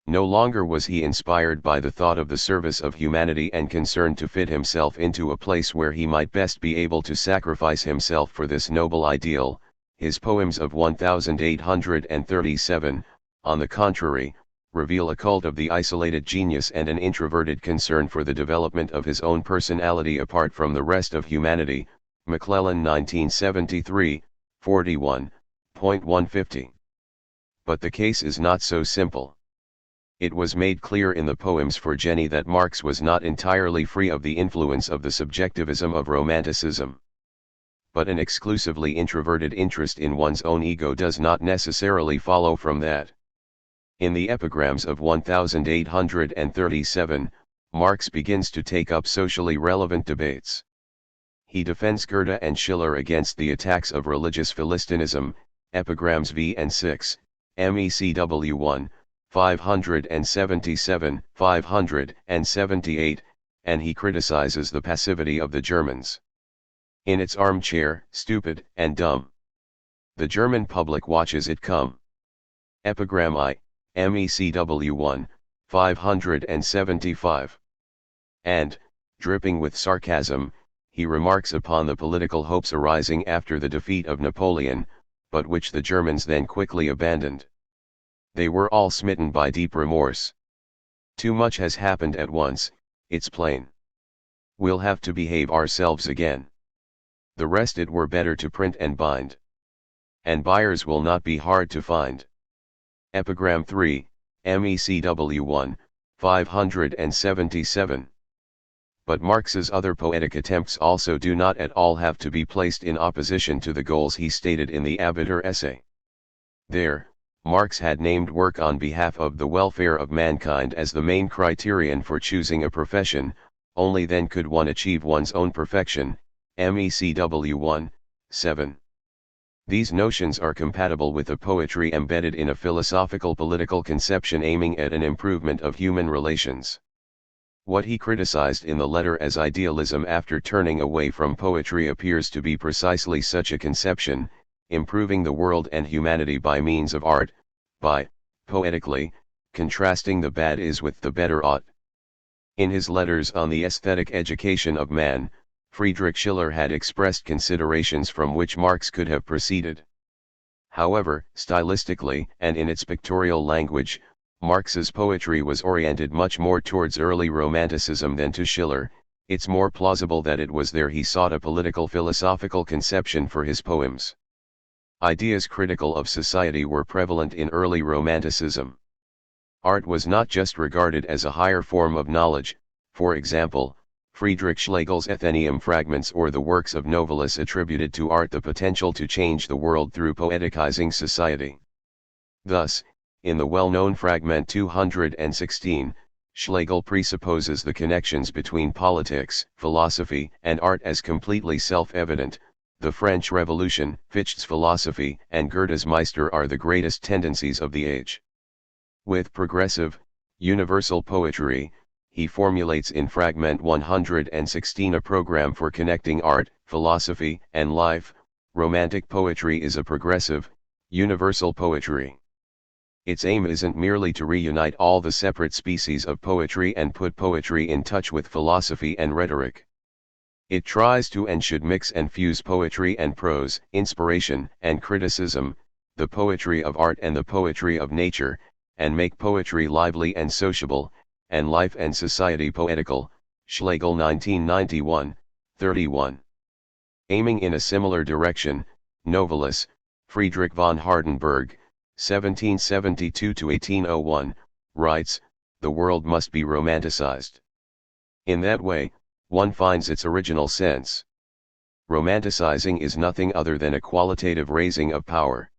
No longer was he inspired by the thought of the service of humanity and concerned to fit himself into a place where he might best be able to sacrifice himself for this noble ideal. His poems of 1837, on the contrary, reveal a cult of the isolated genius and an introverted concern for the development of his own personality apart from the rest of humanity. McClellan 1973, 41.150. But the case is not so simple. It was made clear in the poems for Jenny that Marx was not entirely free of the influence of the subjectivism of Romanticism. But an exclusively introverted interest in one's own ego does not necessarily follow from that. In the epigrams of 1837, Marx begins to take up socially relevant debates. He defends Goethe and Schiller against the attacks of religious Philistinism, epigrams V and 6, MECW 1, 577, 578, and he criticizes the passivity of the Germans. In its armchair, stupid and dumb. The German public watches it come. Epigram I, MECW 1, 575. And, dripping with sarcasm, he remarks upon the political hopes arising after the defeat of Napoleon, but which the Germans then quickly abandoned. They were all smitten by deep remorse. Too much has happened at once, it's plain. We'll have to behave ourselves again. The rest it were better to print and bind. And buyers will not be hard to find. Epigram 3, MECW 1, 577. But Marx's other poetic attempts also do not at all have to be placed in opposition to the goals he stated in the Arbiter essay. There, Marx had named work on behalf of the welfare of mankind as the main criterion for choosing a profession. Only then could one achieve one's own perfection. MECW 1, 7. These notions are compatible with a poetry embedded in a philosophical political conception aiming at an improvement of human relations. What he criticized in the letter as idealism after turning away from poetry appears to be precisely such a conception, improving the world and humanity by means of art, by, poetically, contrasting the bad is with the better ought. In his letters on the aesthetic education of man, Friedrich Schiller had expressed considerations from which Marx could have proceeded. However, stylistically and in its pictorial language, Marx's poetry was oriented much more towards early Romanticism than to Schiller. It's more plausible that it was there he sought a political philosophical conception for his poems. Ideas critical of society were prevalent in early Romanticism. Art was not just regarded as a higher form of knowledge. For example, Friedrich Schlegel's Athenaeum fragments or the works of Novalis attributed to art the potential to change the world through poeticizing society. Thus, in the well-known fragment 216, Schlegel presupposes the connections between politics, philosophy, and art as completely self-evident. The French Revolution, Fichte's philosophy, and Goethe's Meister are the greatest tendencies of the age. With progressive, universal poetry, he formulates in fragment 116 a program for connecting art, philosophy, and life. Romantic poetry is a progressive, universal poetry. Its aim isn't merely to reunite all the separate species of poetry and put poetry in touch with philosophy and rhetoric. It tries to and should mix and fuse poetry and prose, inspiration and criticism, the poetry of art and the poetry of nature, and make poetry lively and sociable, and life and society poetical. Schlegel 1991, 31. Aiming in a similar direction, Novalis, Friedrich von Hardenberg, 1772-1801, writes, "The world must be romanticized. In that way, one finds its original sense. romanticizing is nothing other than a qualitative raising of power.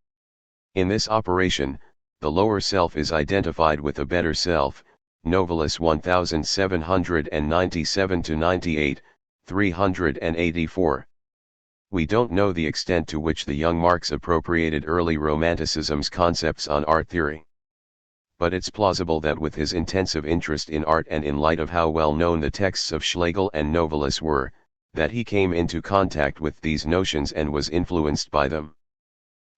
In this operation, the lower self is identified with a better self, Novalis 1797-98, 384. We don't know the extent to which the young Marx appropriated early Romanticism's concepts on art theory. But it's plausible that with his intensive interest in art and in light of how well known the texts of Schlegel and Novalis were, that he came into contact with these notions and was influenced by them.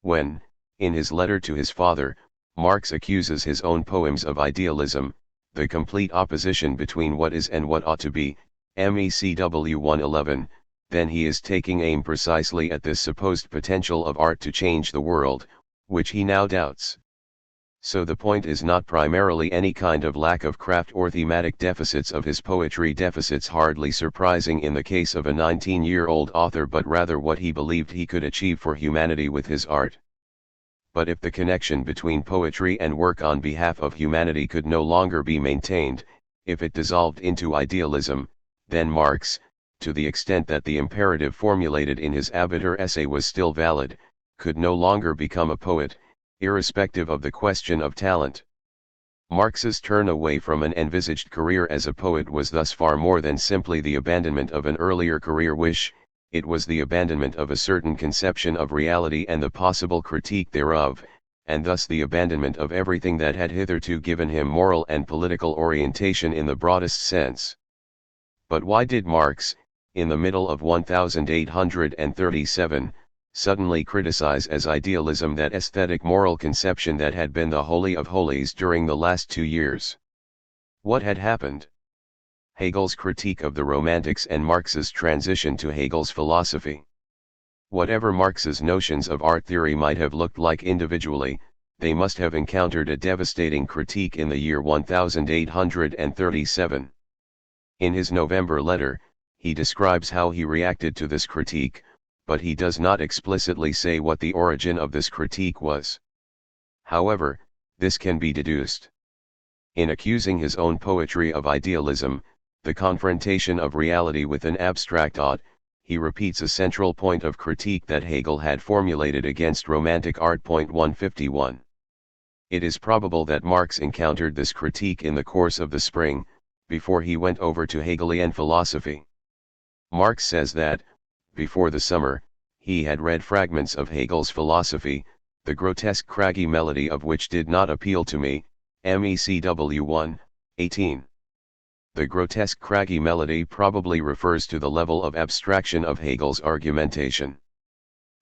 When, in his letter to his father, Marx accuses his own poems of idealism, the complete opposition between what is and what ought to be, MECW 111, then he is taking aim precisely at this supposed potential of art to change the world, which he now doubts. So the point is not primarily any kind of lack of craft or thematic deficits of his poetry, deficits hardly surprising in the case of a 19-year-old author, but rather what he believed he could achieve for humanity with his art. But if the connection between poetry and work on behalf of humanity could no longer be maintained, if it dissolved into idealism, then Marx, to the extent that the imperative formulated in his Abitur essay was still valid, could no longer become a poet, irrespective of the question of talent. Marx's turn away from an envisaged career as a poet was thus far more than simply the abandonment of an earlier career wish, it was the abandonment of a certain conception of reality and the possible critique thereof, and thus the abandonment of everything that had hitherto given him moral and political orientation in the broadest sense. But why did Marx, in the middle of 1837, suddenly criticize as idealism that aesthetic moral conception that had been the holy of holies during the last 2 years? What had happened? Hegel's critique of the Romantics and Marx's transition to Hegel's philosophy. Whatever Marx's notions of art theory might have looked like individually, they must have encountered a devastating critique in the year 1837. In his November letter, he describes how he reacted to this critique, but he does not explicitly say what the origin of this critique was. However, this can be deduced. In accusing his own poetry of idealism, the confrontation of reality with an abstract ought, he repeats a central point of critique that Hegel had formulated against Romantic art. 151. It is probable that Marx encountered this critique in the course of the spring, before he went over to Hegelian philosophy. Marx says that, before the summer, he had read fragments of Hegel's philosophy, the grotesque craggy melody of which did not appeal to me, MECW 1, 18. The grotesque craggy melody probably refers to the level of abstraction of Hegel's argumentation.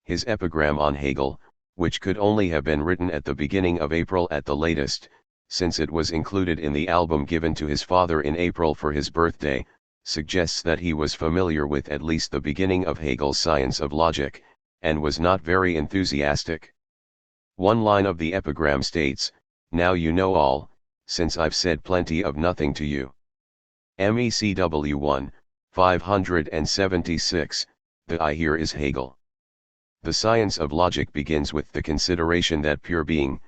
His epigram on Hegel, which could only have been written at the beginning of April at the latest, since it was included in the album given to his father in April for his birthday, suggests that he was familiar with at least the beginning of Hegel's Science of Logic, and was not very enthusiastic. One line of the epigram states, "Now you know all, since I've said plenty of nothing to you." MECW 1, 576, the I here is Hegel. The Science of Logic begins with the consideration that pure being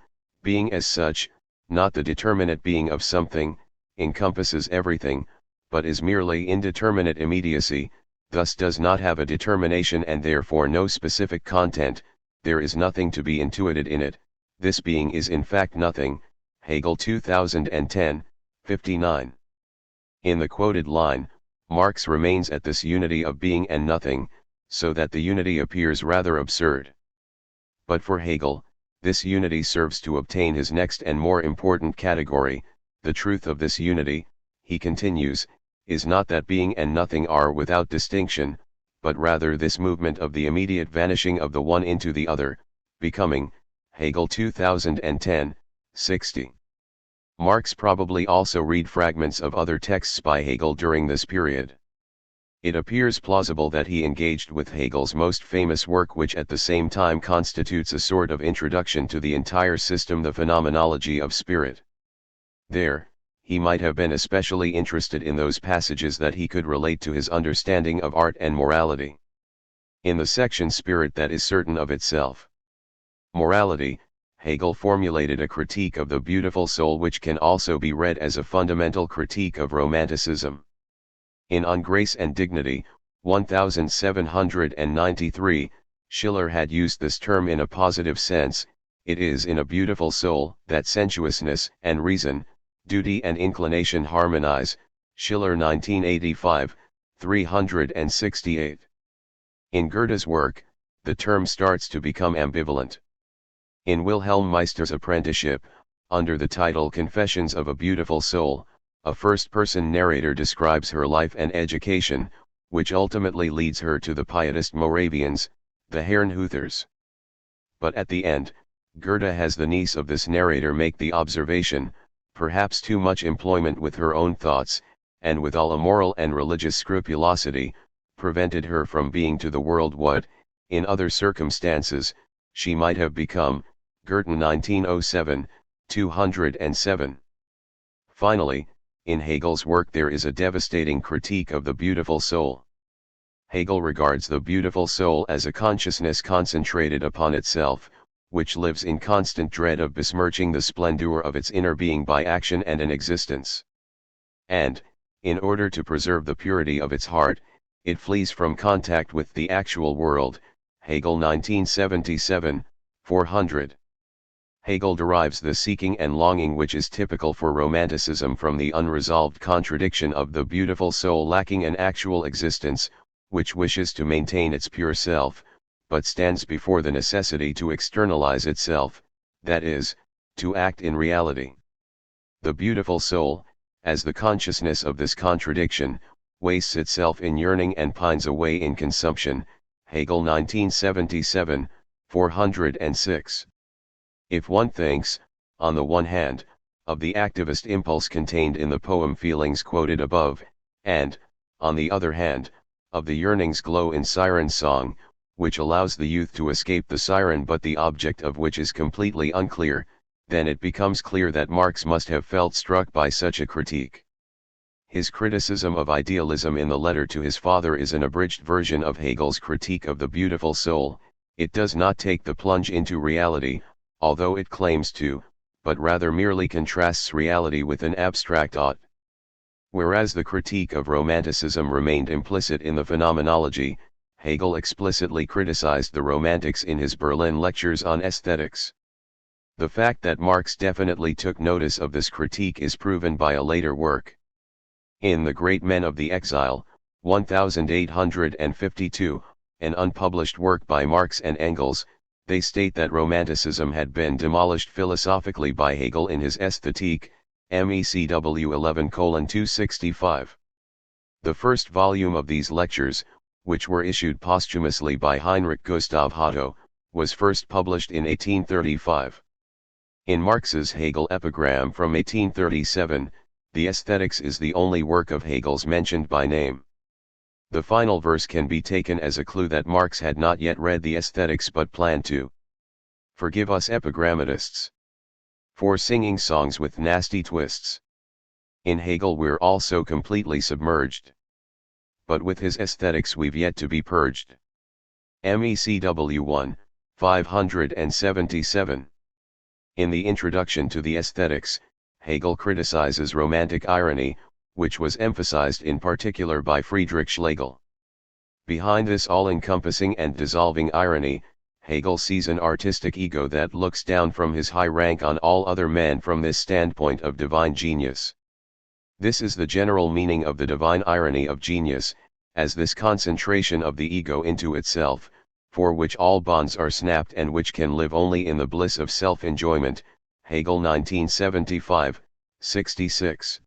as such, not the determinate being of something, encompasses everything, but is merely indeterminate immediacy, thus does not have a determination and therefore no specific content, there is nothing to be intuited in it, this being is in fact nothing, Hegel 2010, 59. In the quoted line, Marx remains at this unity of being and nothing, so that the unity appears rather absurd. But for Hegel, this unity serves to obtain his next and more important category. The truth of this unity, he continues, is not that being and nothing are without distinction, but rather this movement of the immediate vanishing of the one into the other, becoming, Hegel 2010, 60. Marx probably also read fragments of other texts by Hegel during this period. It appears plausible that he engaged with Hegel's most famous work, which at the same time constitutes a sort of introduction to the entire system, the Phenomenology of Spirit. There, he might have been especially interested in those passages that he could relate to his understanding of art and morality. In the section Spirit that is certain of itself. Morality, Hegel formulated a critique of the beautiful soul which can also be read as a fundamental critique of Romanticism. In On Grace and Dignity, 1793, Schiller had used this term in a positive sense. It is in a beautiful soul that sensuousness and reason, duty and inclination harmonize. Schiller 1985, 368. In Goethe's work, the term starts to become ambivalent. In Wilhelm Meister's Apprenticeship, under the title Confessions of a Beautiful Soul, a first-person narrator describes her life and education, which ultimately leads her to the pietist Moravians, the Herrnhuters. But at the end, Goethe has the niece of this narrator make the observation, perhaps too much employment with her own thoughts, and with all a moral and religious scrupulosity, prevented her from being to the world what, in other circumstances, she might have become. Goethe 1907, 207. Finally, in Hegel's work there is a devastating critique of the beautiful soul. Hegel regards the beautiful soul as a consciousness concentrated upon itself, which lives in constant dread of besmirching the splendor of its inner being by action and an existence. And, in order to preserve the purity of its heart, it flees from contact with the actual world. Hegel 1977, 400. Hegel derives the seeking and longing which is typical for Romanticism from the unresolved contradiction of the beautiful soul lacking an actual existence, which wishes to maintain its pure self, but stands before the necessity to externalize itself, that is, to act in reality. The beautiful soul, as the consciousness of this contradiction, wastes itself in yearning and pines away in consumption. Hegel 1977, 406. If one thinks, on the one hand, of the activist impulse contained in the poem Feelings quoted above, and, on the other hand, of the yearning's glow in Siren Song, which allows the youth to escape the siren but the object of which is completely unclear, then it becomes clear that Marx must have felt struck by such a critique. His criticism of idealism in the letter to his father is an abridged version of Hegel's critique of the beautiful soul. It does not take the plunge into reality, although it claims to, but rather merely contrasts reality with an abstract ought. Whereas the critique of Romanticism remained implicit in the phenomenology, Hegel explicitly criticized the Romantics in his Berlin lectures on aesthetics. The fact that Marx definitely took notice of this critique is proven by a later work. In The Great Men of the Exile, 1852, an unpublished work by Marx and Engels, they state that Romanticism had been demolished philosophically by Hegel in his Ästhetik, MECW 11:265. The first volume of these lectures, which were issued posthumously by Heinrich Gustav Otto, was first published in 1835. In Marx's Hegel epigram from 1837, the Aesthetics is the only work of Hegel's mentioned by name. The final verse can be taken as a clue that Marx had not yet read the Aesthetics but planned to. Forgive us epigrammatists for singing songs with nasty twists. In Hegel we're also completely submerged. But with his Aesthetics we've yet to be purged. MECW 1, 577. In the introduction to the Aesthetics, Hegel criticizes romantic irony, which was emphasized in particular by Friedrich Schlegel. Behind this all-encompassing and dissolving irony, Hegel sees an artistic ego that looks down from his high rank on all other men from this standpoint of divine genius. This is the general meaning of the divine irony of genius, as this concentration of the ego into itself, for which all bonds are snapped and which can live only in the bliss of self-enjoyment. Hegel 1975, 66.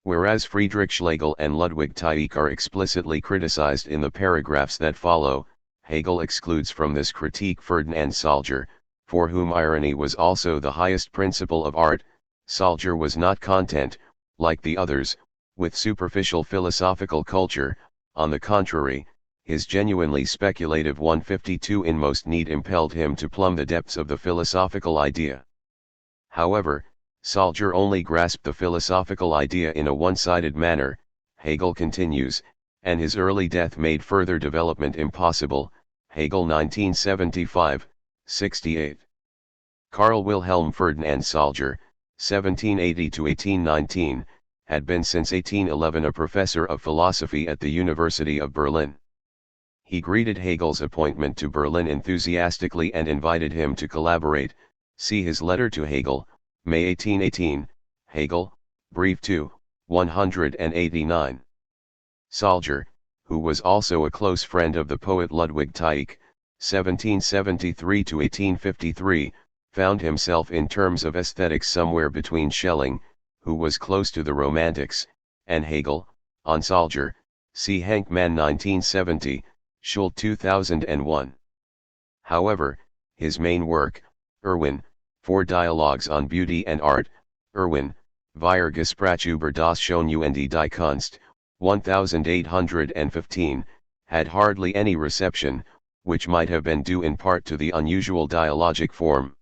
Whereas Friedrich Schlegel and Ludwig Tieck are explicitly criticized in the paragraphs that follow, Hegel excludes from this critique Ferdinand Salger, for whom irony was also the highest principle of art. Salger was not content, like the others, with superficial philosophical culture. On the contrary, his genuinely speculative 152 inmost need impelled him to plumb the depths of the philosophical idea. However, Salger only grasped the philosophical idea in a one-sided manner, Hegel continues, and his early death made further development impossible. Hegel 1975, 68. Carl Wilhelm Ferdinand Salger, 1780–1819, had been since 1811 a professor of philosophy at the University of Berlin. He greeted Hegel's appointment to Berlin enthusiastically and invited him to collaborate. See his letter to Hegel, May 1818, Hegel, Brief 2, 189. Salger, who was also a close friend of the poet Ludwig Tieck, 1773–1853, found himself in terms of aesthetics somewhere between Schelling, who was close to the Romantics, and Hegel. On Salger, see Henkman 1970, Schul 2001. However, his main work, Erwin, 4 Dialogues on Beauty and Art, Erwin, Wir Gespräch über das Schöne und die Kunst, 1815, had hardly any reception, which might have been due in part to the unusual dialogic form.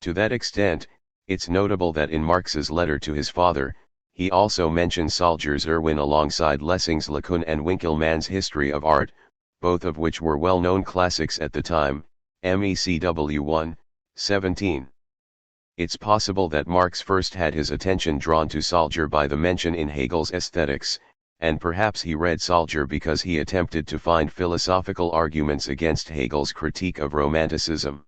To that extent, it's notable that in Marx's letter to his father, he also mentions Salger's Erwin alongside Lessing's Lacan and Winckelmann's History of Art, both of which were well-known classics at the time, MECW 1, 17. It's possible that Marx first had his attention drawn to Salger by the mention in Hegel's Aesthetics, and perhaps he read Salger because he attempted to find philosophical arguments against Hegel's critique of Romanticism.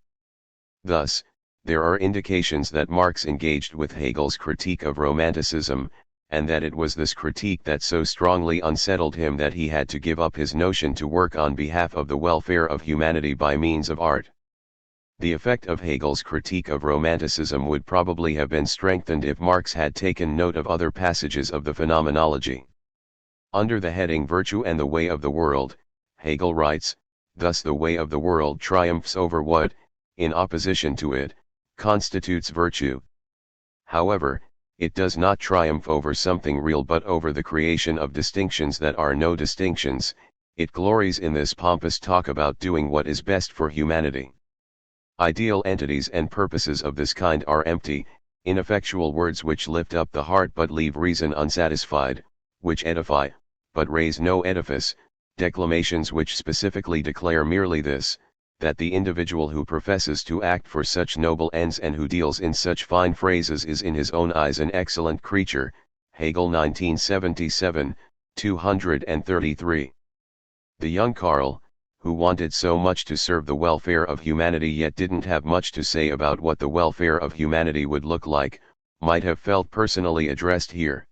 Thus, there are indications that Marx engaged with Hegel's critique of Romanticism, and that it was this critique that so strongly unsettled him that he had to give up his notion to work on behalf of the welfare of humanity by means of art. The effect of Hegel's critique of Romanticism would probably have been strengthened if Marx had taken note of other passages of the Phenomenology. Under the heading Virtue and the Way of the World, Hegel writes, "Thus the way of the world triumphs over what, in opposition to it, constitutes virtue. However, it does not triumph over something real but over the creation of distinctions that are no distinctions. It glories in this pompous talk about doing what is best for humanity. Ideal entities and purposes of this kind are empty, ineffectual words which lift up the heart but leave reason unsatisfied, which edify, but raise no edifice, declamations which specifically declare merely this, that the individual who professes to act for such noble ends and who deals in such fine phrases is in his own eyes an excellent creature." Hegel 1977, 233. The young Karl, who wanted so much to serve the welfare of humanity yet didn't have much to say about what the welfare of humanity would look like, might have felt personally addressed here.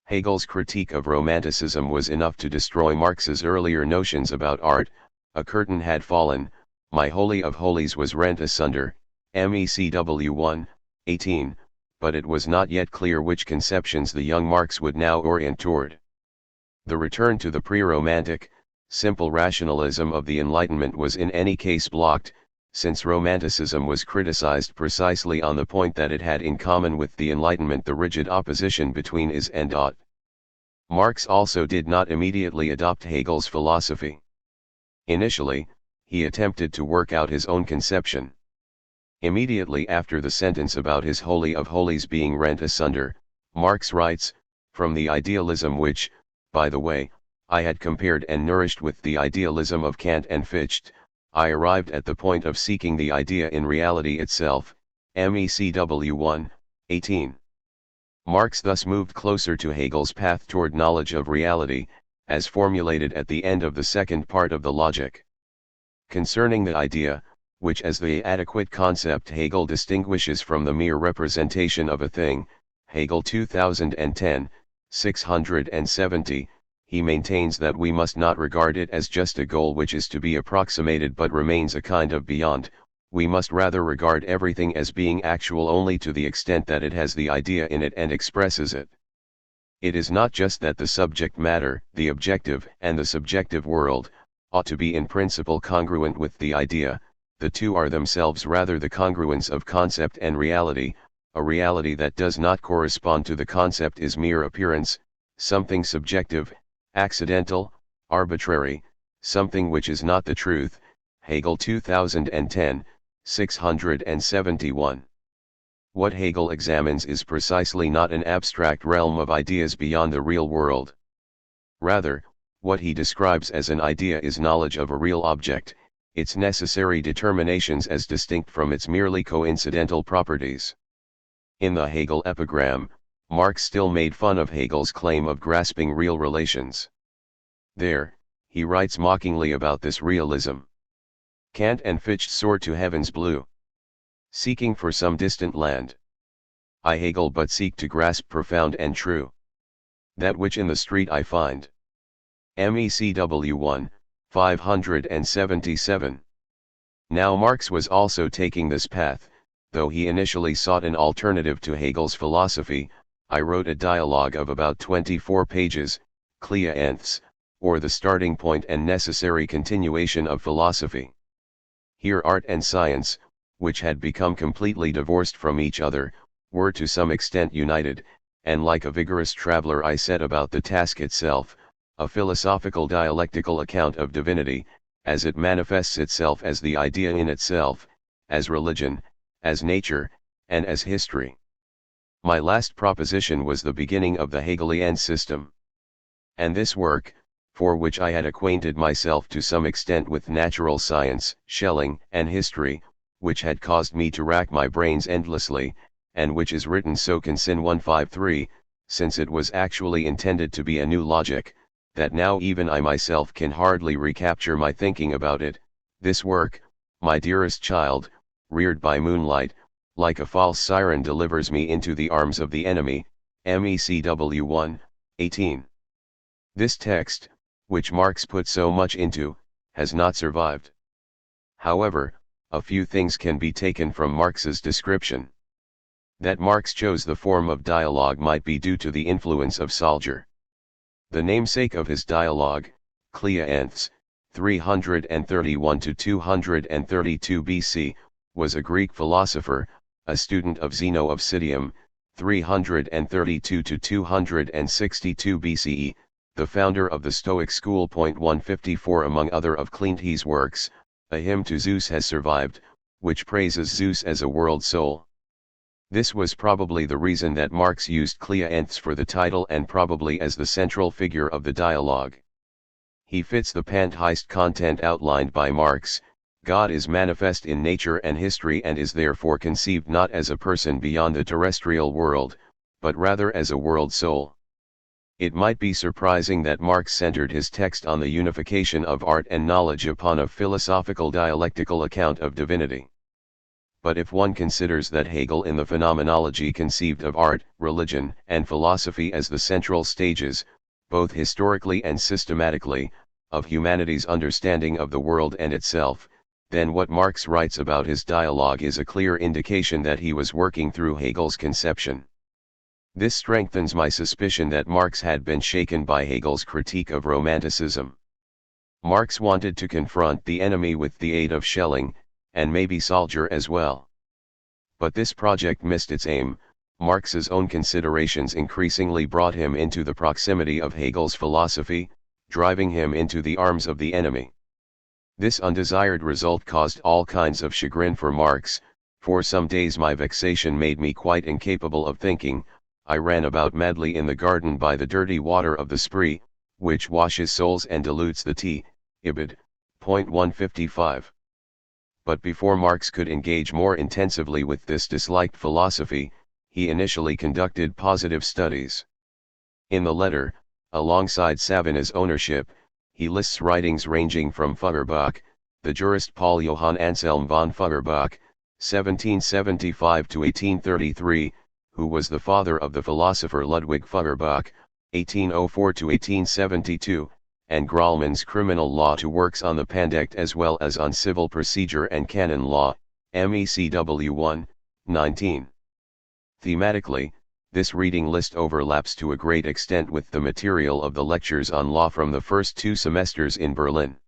Hegel's critique of Romanticism was enough to destroy Marx's earlier notions about art. A curtain had fallen, my Holy of Holies was rent asunder, MECW 1, 18, but it was not yet clear which conceptions the young Marx would now orient toward. The return to the pre-Romantic, simple rationalism of the Enlightenment was in any case blocked, since Romanticism was criticized precisely on the point that it had in common with the Enlightenment the rigid opposition between is and ought. Marx also did not immediately adopt Hegel's philosophy. Initially, he attempted to work out his own conception. Immediately after the sentence about his Holy of Holies being rent asunder, Marx writes, "From the idealism which, by the way, I had compared and nourished with the idealism of Kant and Fichte, I arrived at the point of seeking the idea in reality itself." MECW 1, 18. Marx thus moved closer to Hegel's path toward knowledge of reality, as formulated at the end of the second part of the Logic. Concerning the idea, which as the adequate concept Hegel distinguishes from the mere representation of a thing, Hegel 2010, 670, he maintains that we must not regard it as just a goal which is to be approximated but remains a kind of beyond. We must rather regard everything as being actual only to the extent that it has the idea in it and expresses it. It is not just that the subject matter, the objective and the subjective world, ought to be in principle congruent with the idea, the two are themselves rather the congruence of concept and reality. A reality that does not correspond to the concept is mere appearance, something subjective, accidental, arbitrary, something which is not the truth. Hegel 2010, 671. What Hegel examines is precisely not an abstract realm of ideas beyond the real world. Rather, what he describes as an idea is knowledge of a real object, its necessary determinations as distinct from its merely coincidental properties. In the Hegel epigram, Marx still made fun of Hegel's claim of grasping real relations. There, he writes mockingly about this realism. Kant and Fichte soar to heaven's blue, seeking for some distant land. I Hegel but seek to grasp profound and true that which in the street I find. MECW 1, 577. Now Marx was also taking this path, though he initially sought an alternative to Hegel's philosophy. I wrote a dialogue of about 24 pages, Clea Nths, or the starting point and necessary continuation of philosophy. Here art and science, which had become completely divorced from each other, were to some extent united, and like a vigorous traveler I set about the task itself, a philosophical dialectical account of divinity, as it manifests itself as the idea in itself, as religion, as nature, and as history. My last proposition was the beginning of the Hegelian system. And this work, for which I had acquainted myself to some extent with natural science, Schelling, and history, which had caused me to rack my brains endlessly, and which is written so consin 153, since it was actually intended to be a new logic, that now even I myself can hardly recapture my thinking about it. This work, my dearest child, reared by moonlight, like a false siren delivers me into the arms of the enemy. MECW 1, 18. This text, which Marx put so much into, has not survived. However, a few things can be taken from Marx's description. That Marx chose the form of dialogue might be due to the influence of Salger. The namesake of his dialogue, Clea Nths, 331 to 232 BC, was a Greek philosopher, a student of Zeno of Citium, 332 to 262 BCE, the founder of the Stoic school. 154 Among other of Cleanthes' works, a hymn to Zeus has survived, which praises Zeus as a world soul. This was probably the reason that Marx used Clea Nths for the title and probably as the central figure of the dialogue. He fits the pantheist content outlined by Marx. God is manifest in nature and history and is therefore conceived not as a person beyond the terrestrial world, but rather as a world soul. It might be surprising that Marx centered his text on the unification of art and knowledge upon a philosophical dialectical account of divinity. But if one considers that Hegel in the Phenomenology conceived of art, religion, and philosophy as the central stages, both historically and systematically, of humanity's understanding of the world and itself, then what Marx writes about his dialogue is a clear indication that he was working through Hegel's conception. This strengthens my suspicion that Marx had been shaken by Hegel's critique of Romanticism. Marx wanted to confront the enemy with the aid of Schelling, and maybe Salger as well. But this project missed its aim. Marx's own considerations increasingly brought him into the proximity of Hegel's philosophy, driving him into the arms of the enemy. This undesired result caused all kinds of chagrin for Marx. For some days my vexation made me quite incapable of thinking. I ran about madly in the garden by the dirty water of the Spree, which washes souls and dilutes the tea, Ibid. 155. But before Marx could engage more intensively with this disliked philosophy, he initially conducted positive studies. In the letter, alongside Savanna's ownership, he lists writings ranging from Feuerbach, the jurist Paul Johann Anselm von Feuerbach, 1775 to 1833, who was the father of the philosopher Ludwig Feuerbach, 1804 to 1872, and Grallman's criminal law to works on the Pandect as well as on civil procedure and canon law, MECW 1, 19. Thematically, this reading list overlaps to a great extent with the material of the lectures on law from the first 2 semesters in Berlin.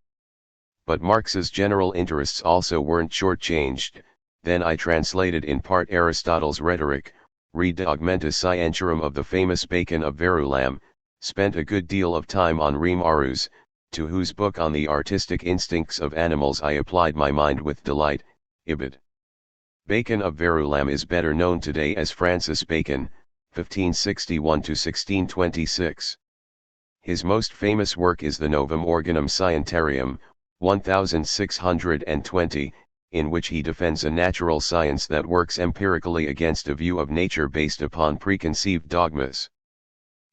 But Marx's general interests also weren't shortchanged. Then I translated in part Aristotle's Rhetoric, read De Augmenta Scientiarum of the famous Bacon of Verulam, spent a good deal of time on Riem Arus, to whose book on the artistic instincts of animals I applied my mind with delight, Ibid. Bacon of Verulam is better known today as Francis Bacon, 1561 to 1626. His most famous work is the Novum Organum Scientiarum, 1620, in which he defends a natural science that works empirically against a view of nature based upon preconceived dogmas.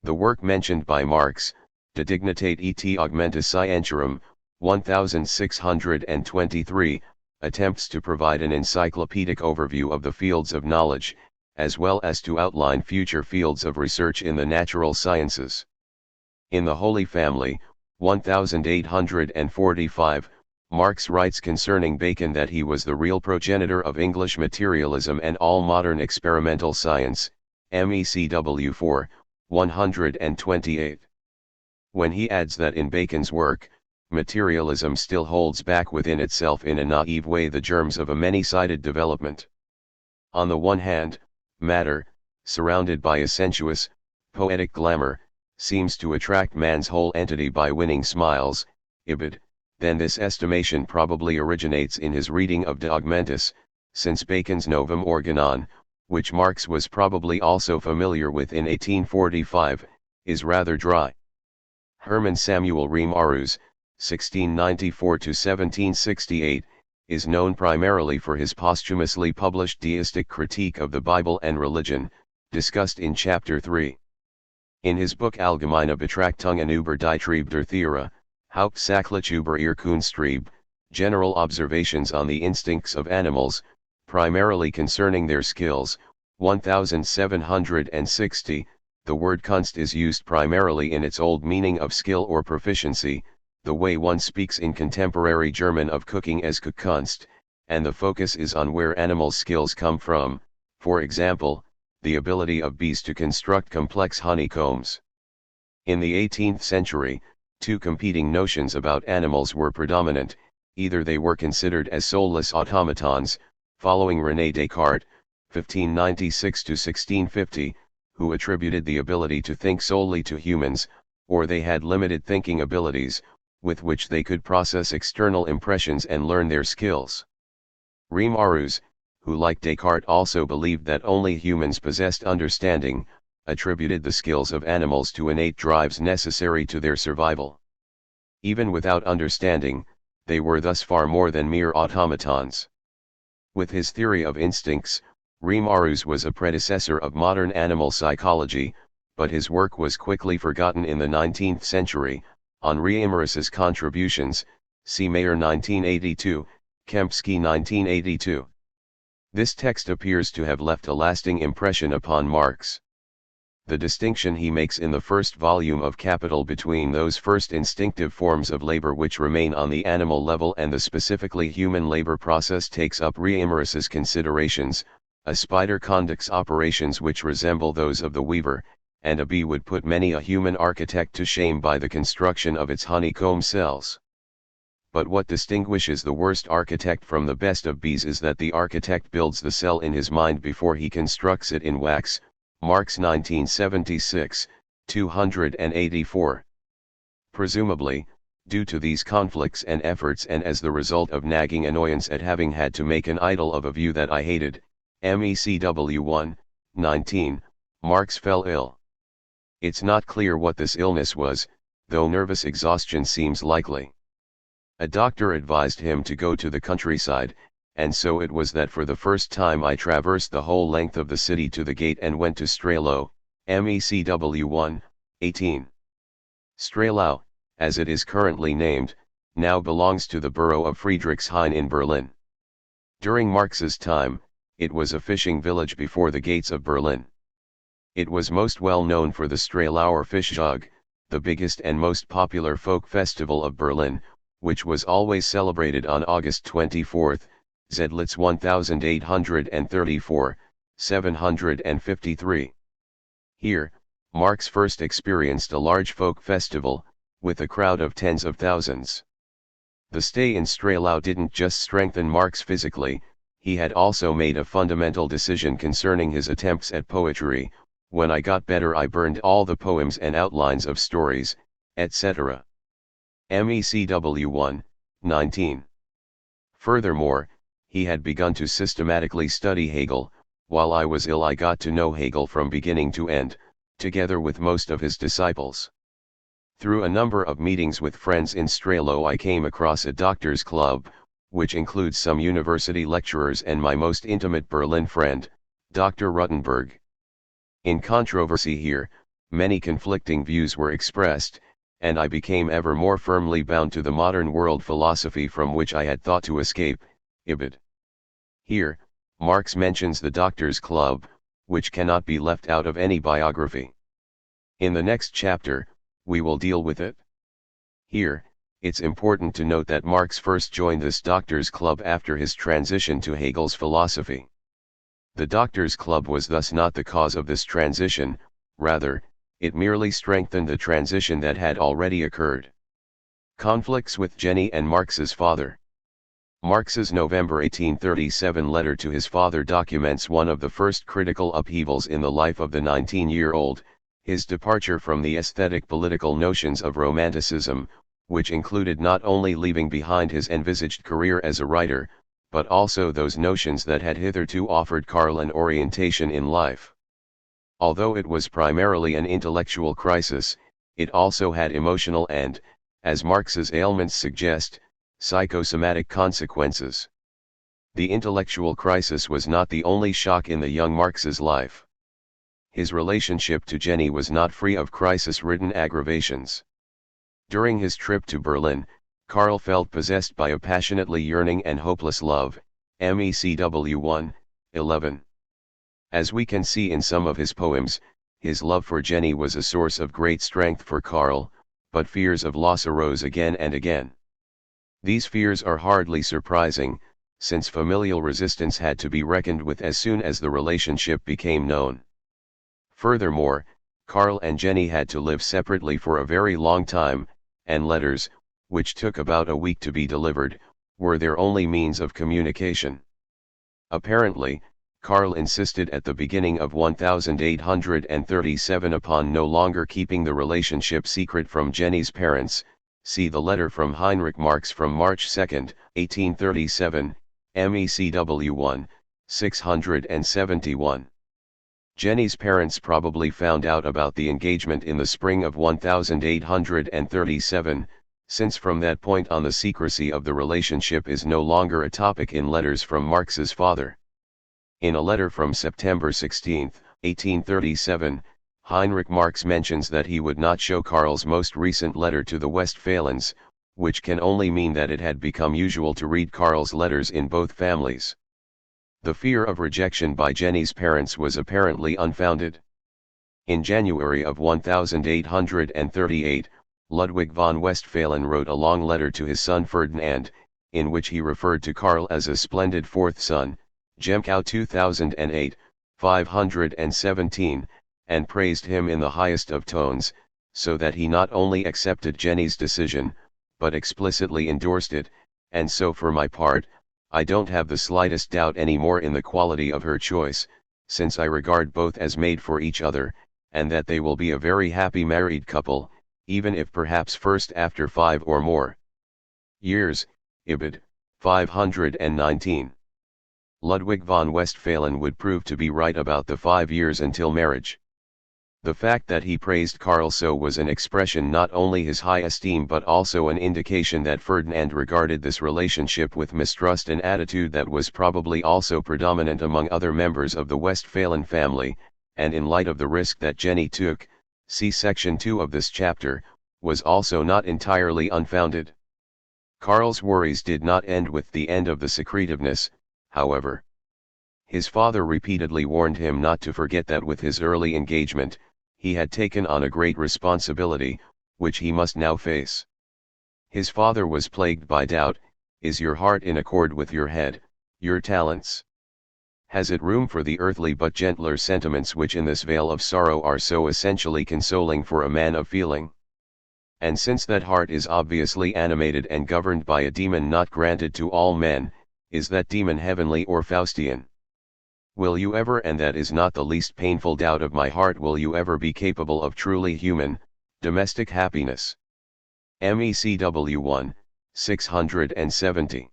The work mentioned by Marx, De Dignitate et Augmenta Scientiarum, 1623, attempts to provide an encyclopedic overview of the fields of knowledge, as well as to outline future fields of research in the natural sciences. In the Holy Family, 1845, Marx writes concerning Bacon that he was the real progenitor of English materialism and all modern experimental science, MECW 4, 128. When he adds that in Bacon's work, materialism still holds back within itself in a naive way the germs of a many-sided development. On the one hand, matter, surrounded by a sensuous, poetic glamour, seems to attract man's whole entity by winning smiles, ibid, then this estimation probably originates in his reading of De Augmentis, since Bacon's Novum Organon, which Marx was probably also familiar with in 1845, is rather dry. Hermann Samuel Riemarus, 1694–1768, is known primarily for his posthumously published deistic critique of the Bible and religion, discussed in Chapter 3. In his book Allgemeine Betrachtungen über die Trieb der Tiere, Hauptsächlich über ihr Kunsttrieb, General Observations on the Instincts of Animals, primarily concerning their skills, 1760, the word Kunst is used primarily in its old meaning of skill or proficiency, the way one speaks in contemporary German of cooking as Kochkunst, and the focus is on where animals' skills come from, for example, the ability of bees to construct complex honeycombs. In the 18th century, two competing notions about animals were predominant: either they were considered as soulless automatons, following René Descartes, 1596–1650, who attributed the ability to think solely to humans, or they had limited thinking abilities, with which they could process external impressions and learn their skills. Riemarus, who like Descartes also believed that only humans possessed understanding, attributed the skills of animals to innate drives necessary to their survival. Even without understanding, they were thus far more than mere automatons. With his theory of instincts, Riemarus was a predecessor of modern animal psychology, but his work was quickly forgotten in the 19th century. On Riemarus's contributions, see Mayer 1982, Kempsky 1982. This text appears to have left a lasting impression upon Marx. The distinction he makes in the first volume of Capital between those first instinctive forms of labor which remain on the animal level and the specifically human labor process takes up Riemarus's considerations: a spider conducts operations which resemble those of the weaver, and a bee would put many a human architect to shame by the construction of its honeycomb cells. But what distinguishes the worst architect from the best of bees is that the architect builds the cell in his mind before he constructs it in wax. Marx 1976, 284. Presumably, due to these conflicts and efforts and as the result of nagging annoyance at having had to make an idol of a view that I hated, MECW 1, 19, Marx fell ill. It's not clear what this illness was, though nervous exhaustion seems likely. A doctor advised him to go to the countryside, and so it was that for the first time I traversed the whole length of the city to the gate and went to Strehlau, MECW 1, 18. Strehlau, as it is currently named, now belongs to the borough of Friedrichshain in Berlin. During Marx's time, it was a fishing village before the gates of Berlin. It was most well known for the Strehlauer Fischjag, the biggest and most popular folk festival of Berlin, which was always celebrated on August 24, Zedlitz 1834, 753. Here, Marx first experienced a large folk festival, with a crowd of tens of thousands. The stay in Strehlau didn't just strengthen Marx physically, he had also made a fundamental decision concerning his attempts at poetry. When I got better I burned all the poems and outlines of stories, etc. MECW 1, 19. Furthermore, he had begun to systematically study Hegel. While I was ill I got to know Hegel from beginning to end, together with most of his disciples. Through a number of meetings with friends in Strehlau I came across a doctors' club, which includes some university lecturers and my most intimate Berlin friend, Dr. Ruttenberg. In controversy here, many conflicting views were expressed, and I became ever more firmly bound to the modern world philosophy from which I had thought to escape, Ibid. Here, Marx mentions the Doctors' Club, which cannot be left out of any biography. In the next chapter, we will deal with it. Here, it's important to note that Marx first joined this Doctors' Club after his transition to Hegel's philosophy. The Doctors' Club was thus not the cause of this transition, rather, it merely strengthened the transition that had already occurred. Conflicts with Jenny and Marx's father. Marx's November 1837 letter to his father documents one of the first critical upheavals in the life of the 19-year-old, his departure from the aesthetic political notions of Romanticism, which included not only leaving behind his envisaged career as a writer, but also those notions that had hitherto offered Karl an orientation in life. Although it was primarily an intellectual crisis, it also had emotional and, as Marx's ailments suggest, psychosomatic consequences. The intellectual crisis was not the only shock in the young Marx's life. His relationship to Jenny was not free of crisis-ridden aggravations. During his trip to Berlin, Karl felt possessed by a passionately yearning and hopeless love, MECW 1:11. As we can see in some of his poems, his love for Jenny was a source of great strength for Karl, but fears of loss arose again and again. These fears are hardly surprising, since familial resistance had to be reckoned with as soon as the relationship became known. Furthermore, Karl and Jenny had to live separately for a very long time, and letters, which took about a week to be delivered, were their only means of communication. Apparently, Karl insisted at the beginning of 1837 upon no longer keeping the relationship secret from Jenny's parents. See the letter from Heinrich Marx from March 2, 1837, MECW 1:671. Jenny's parents probably found out about the engagement in the spring of 1837, since from that point on the secrecy of the relationship is no longer a topic in letters from Marx's father. In a letter from September 16, 1837, Heinrich Marx mentions that he would not show Karl's most recent letter to the Westphalians, which can only mean that it had become usual to read Karl's letters in both families. The fear of rejection by Jenny's parents was apparently unfounded. In January of 1838, Ludwig von Westphalen wrote a long letter to his son Ferdinand, in which he referred to Karl as a splendid fourth son, Gemkau 2008, 517, and praised him in the highest of tones, so that he not only accepted Jenny's decision, but explicitly endorsed it, and so for my part, I don't have the slightest doubt anymore in the quality of her choice, since I regard both as made for each other, and that they will be a very happy married couple, even if perhaps first after 5 or more years, Ibid. 519. Ludwig von Westphalen would prove to be right about the 5 years until marriage. The fact that he praised Karl so was an expression not only his high esteem but also an indication that Ferdinand regarded this relationship with mistrust, an attitude that was probably also predominant among other members of the Westphalen family, and in light of the risk that Jenny took, see section 2 of this chapter, was also not entirely unfounded. Karl's worries did not end with the end of the secretiveness, however. His father repeatedly warned him not to forget that with his early engagement, he had taken on a great responsibility, which he must now face. His father was plagued by doubt: is your heart in accord with your head, your talents? Has it room for the earthly but gentler sentiments which in this vale of sorrow are so essentially consoling for a man of feeling? And since that heart is obviously animated and governed by a demon not granted to all men, is that demon heavenly or Faustian? Will you ever, and that is not the least painful doubt of my heart, will you ever be capable of truly human, domestic happiness? MECW 1:670.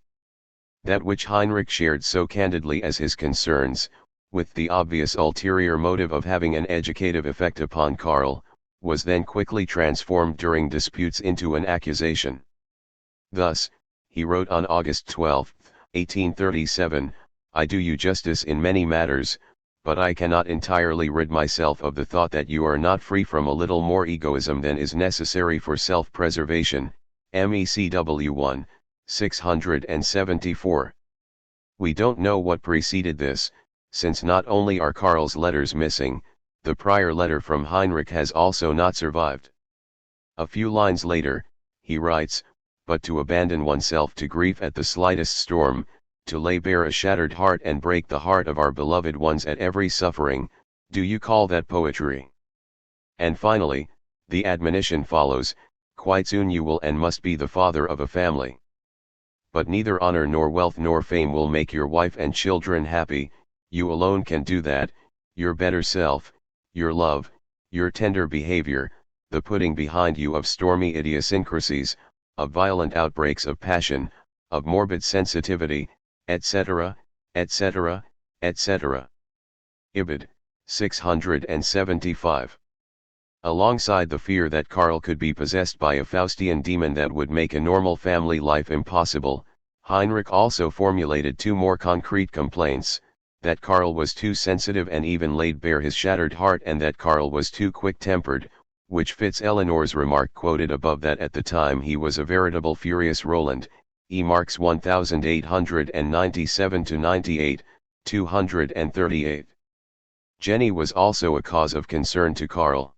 That which Heinrich shared so candidly as his concerns, with the obvious ulterior motive of having an educative effect upon Karl, was then quickly transformed during disputes into an accusation. Thus, he wrote on August 12, 1837, I do you justice in many matters, but I cannot entirely rid myself of the thought that you are not free from a little more egoism than is necessary for self-preservation. MECW 1, 674. We don't know what preceded this, since not only are Karl's letters missing, the prior letter from Heinrich has also not survived. A few lines later, he writes, but to abandon oneself to grief at the slightest storm, to lay bare a shattered heart and break the heart of our beloved ones at every suffering, do you call that poetry? And finally, the admonition follows, quite soon you will and must be the father of a family. But neither honor nor wealth nor fame will make your wife and children happy, you alone can do that, your better self, your love, your tender behavior, the putting behind you of stormy idiosyncrasies, of violent outbreaks of passion, of morbid sensitivity, etc., etc., etc. Ibid. 675. Alongside the fear that Karl could be possessed by a Faustian demon that would make a normal family life impossible, Heinrich also formulated two more concrete complaints, that Karl was too sensitive and even laid bare his shattered heart, and that Karl was too quick-tempered, which fits Eleanor's remark quoted above that at the time he was a veritable furious Roland, E. Marx 1897-98, 238. Jenny was also a cause of concern to Karl.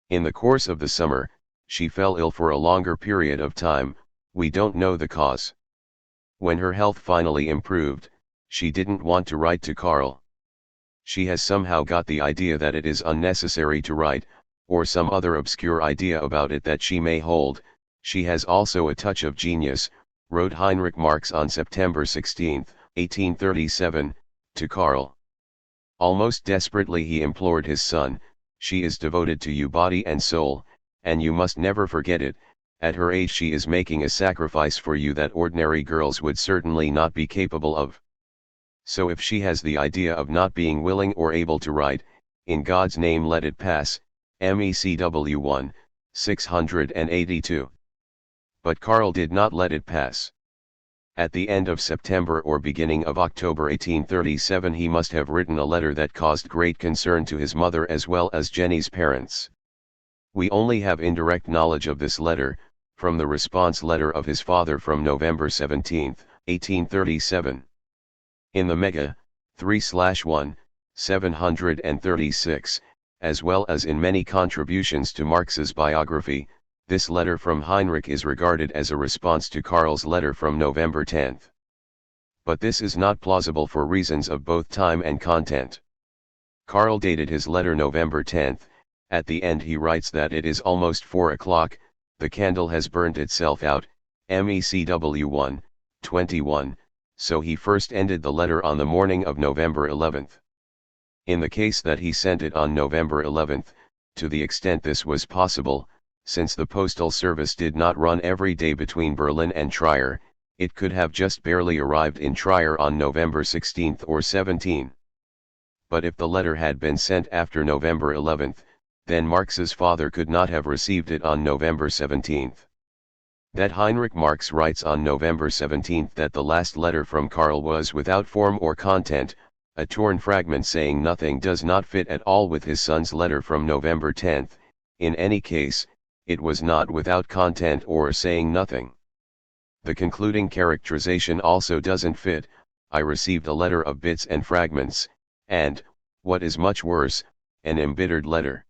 In the course of the summer, she fell ill for a longer period of time, we don't know the cause. When her health finally improved, she didn't want to write to Karl. She has somehow got the idea that it is unnecessary to write, or some other obscure idea about it that she may hold. She has also a touch of genius, wrote Heinrich Marx on September 16, 1837, to Karl. Almost desperately he implored his son, she is devoted to you body and soul, and you must never forget it. At her age she is making a sacrifice for you that ordinary girls would certainly not be capable of. So if she has the idea of not being willing or able to write, in God's name let it pass. MECW 1, 682. But Karl did not let it pass. At the end of September or beginning of October 1837 he must have written a letter that caused great concern to his mother as well as Jenny's parents. We only have indirect knowledge of this letter, from the response letter of his father from November 17, 1837. In the Mega, 3/1, 736, as well as in many contributions to Marx's biography, this letter from Heinrich is regarded as a response to Karl's letter from November 10. But this is not plausible for reasons of both time and content. Karl dated his letter November 10, at the end he writes that it is almost 4 o'clock, the candle has burnt itself out, MECW 1, 21, so he first ended the letter on the morning of November 11. In the case that he sent it on November 11, to the extent this was possible, since the postal service did not run every day between Berlin and Trier, it could have just barely arrived in Trier on November 16 or 17. But if the letter had been sent after November 11, then Marx's father could not have received it on November 17. That Heinrich Marx writes on November 17 that the last letter from Karl was without form or content, a torn fragment saying nothing, does not fit at all with his son's letter from November 10, in any case, it was not without content or saying nothing. The concluding characterization also doesn't fit, I received a letter of bits and fragments, and, what is much worse, an embittered letter.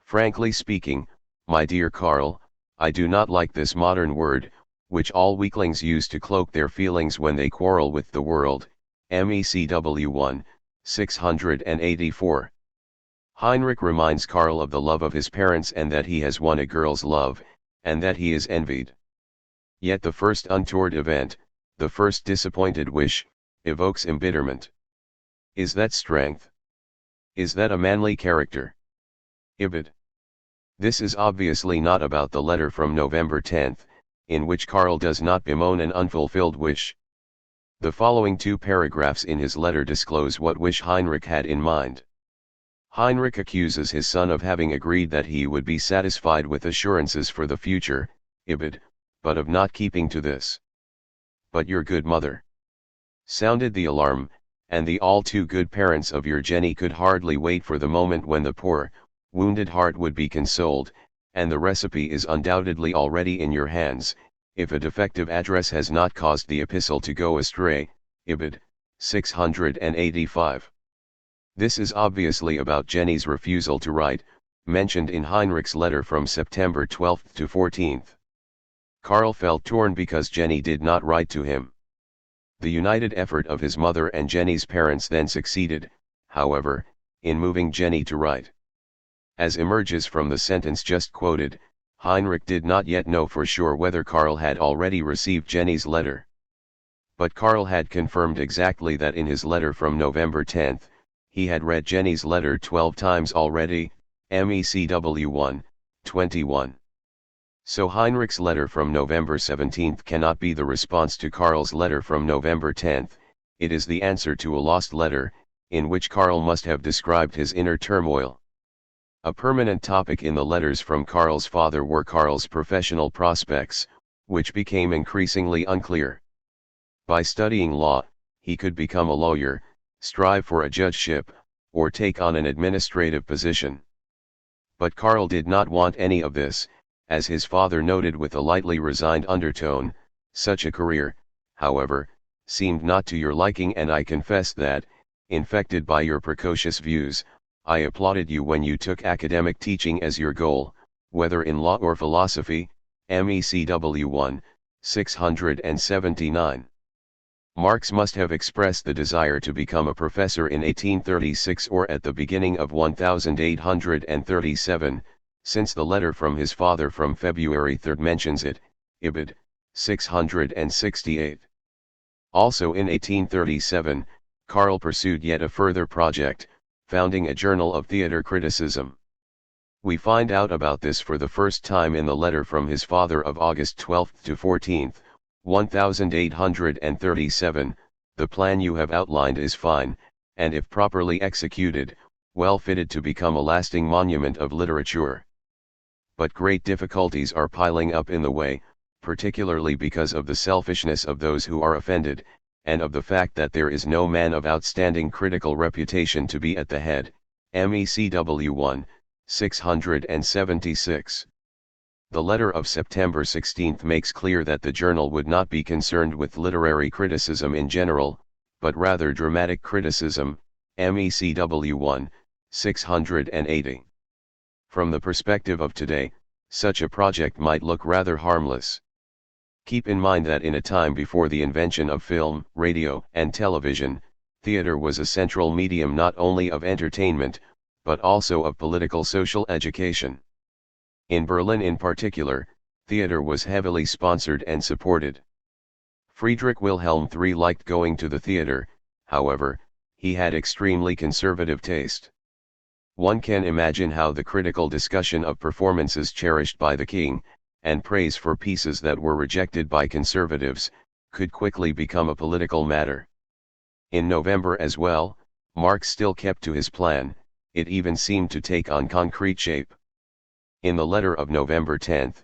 Frankly speaking, my dear Karl, I do not like this modern word, which all weaklings use to cloak their feelings when they quarrel with the world, MECW 1, 684. Heinrich reminds Karl of the love of his parents and that he has won a girl's love, and that he is envied. Yet the first untoward event, the first disappointed wish, evokes embitterment. Is that strength? Is that a manly character? Ibid. This is obviously not about the letter from November 10, in which Karl does not bemoan an unfulfilled wish. The following two paragraphs in his letter disclose what wish Heinrich had in mind. Heinrich accuses his son of having agreed that he would be satisfied with assurances for the future, Ibid, but of not keeping to this. but your good mother sounded the alarm, and the all too good parents of your Jenny could hardly wait for the moment when the poor, wounded heart would be consoled, and the recipe is undoubtedly already in your hands, if a defective address has not caused the epistle to go astray. Ibid. 685. This is obviously about Jenny's refusal to write, mentioned in Heinrich's letter from September 12 to 14. Karl felt torn because Jenny did not write to him. The united effort of his mother and Jenny's parents then succeeded, however, in moving Jenny to write. As emerges from the sentence just quoted, Heinrich did not yet know for sure whether Karl had already received Jenny's letter. But Karl had confirmed exactly that in his letter from November 10, he had read Jenny's letter 12 times already, MECW 1, 21. So Heinrich's letter from November 17 cannot be the response to Karl's letter from November 10, it is the answer to a lost letter, in which Karl must have described his inner turmoil. A permanent topic in the letters from Karl's father were Karl's professional prospects, which became increasingly unclear. By studying law, he could become a lawyer, strive for a judgeship, or take on an administrative position. But Karl did not want any of this, as his father noted with a lightly resigned undertone. Such a career, however, seemed not to your liking, and I confess that, infected by your precocious views, I applauded you when you took academic teaching as your goal, whether in law or philosophy. MECW 1, 679. Marx must have expressed the desire to become a professor in 1836 or at the beginning of 1837, since the letter from his father from February 3 mentions it. Ibid. 668. Also in 1837, Karl pursued yet a further project, founding a journal of theater criticism. We find out about this for the first time in the letter from his father of August 12 to 14, 1837. The plan you have outlined is fine, and if properly executed, well fitted to become a lasting monument of literature. But great difficulties are piling up in the way, particularly because of the selfishness of those who are offended, and of the fact that there is no man of outstanding critical reputation to be at the head. MECW 1, 676. The letter of September 16 makes clear that the journal would not be concerned with literary criticism in general, but rather dramatic criticism. MECW 1, 680. From the perspective of today, such a project might look rather harmless. Keep in mind that in a time before the invention of film, radio, and television, theater was a central medium not only of entertainment, but also of political social education. In Berlin in particular, theater was heavily sponsored and supported. Friedrich Wilhelm III liked going to the theater, however, he had extremely conservative taste. One can imagine how the critical discussion of performances cherished by the king, and praise for pieces that were rejected by conservatives, could quickly become a political matter. In November as well, Marx still kept to his plan, it even seemed to take on concrete shape. In the letter of November 10,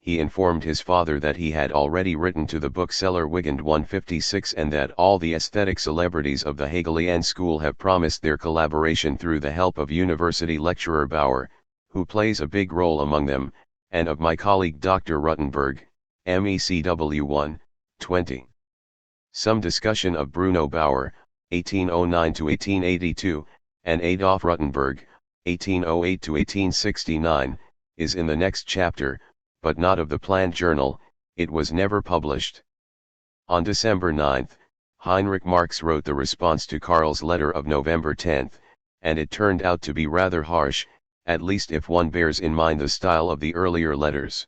he informed his father that he had already written to the bookseller Wigand 156 and that all the aesthetic celebrities of the Hegelian school have promised their collaboration through the help of university lecturer Bauer, who plays a big role among them, and of my colleague Dr. Ruttenberg, MECW 1, 20. Some discussion of Bruno Bauer, 1809–1882, and Adolf Ruttenberg, 1808–1869, is in the next chapter, but not of the planned journal. It was never published. On December 9, Heinrich Marx wrote the response to Karl's letter of November 10, and it turned out to be rather harsh, at least if one bears in mind the style of the earlier letters.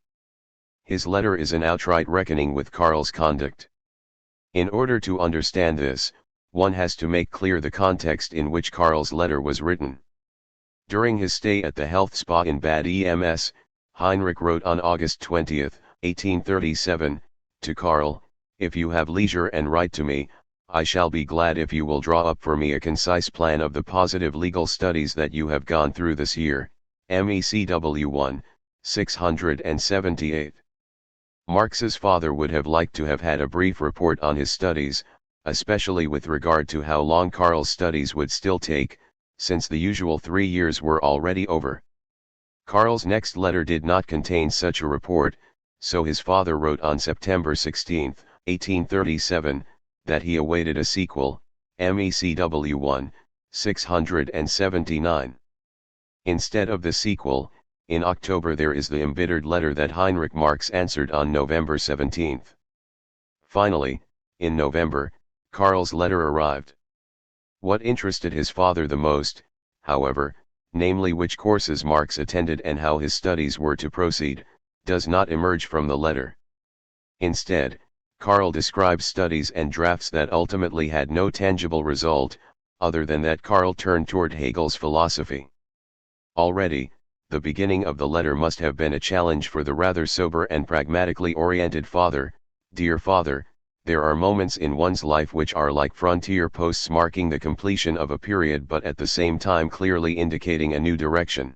His letter is an outright reckoning with Karl's conduct. In order to understand this, one has to make clear the context in which Karl's letter was written. During his stay at the health spa in Bad Ems, Heinrich wrote on August 20, 1837, to Karl, "If you have leisure and write to me, I shall be glad if you will draw up for me a concise plan of the positive legal studies that you have gone through this year." MECW 1, 678. Marx's father would have liked to have had a brief report on his studies, especially with regard to how long Karl's studies would still take, since the usual 3 years were already over. Karl's next letter did not contain such a report, so his father wrote on September 16, 1837, that he awaited a sequel, MECW 1, 679. Instead of the sequel, in October there is the embittered letter that Heinrich Marx answered on November 17. Finally, in November, Karl's letter arrived. What interested his father the most, however, namely which courses Marx attended and how his studies were to proceed, does not emerge from the letter. Instead, Karl describes studies and drafts that ultimately had no tangible result, other than that Karl turned toward Hegel's philosophy. Already, the beginning of the letter must have been a challenge for the rather sober and pragmatically oriented father. Dear father, there are moments in one's life which are like frontier posts marking the completion of a period but at the same time clearly indicating a new direction.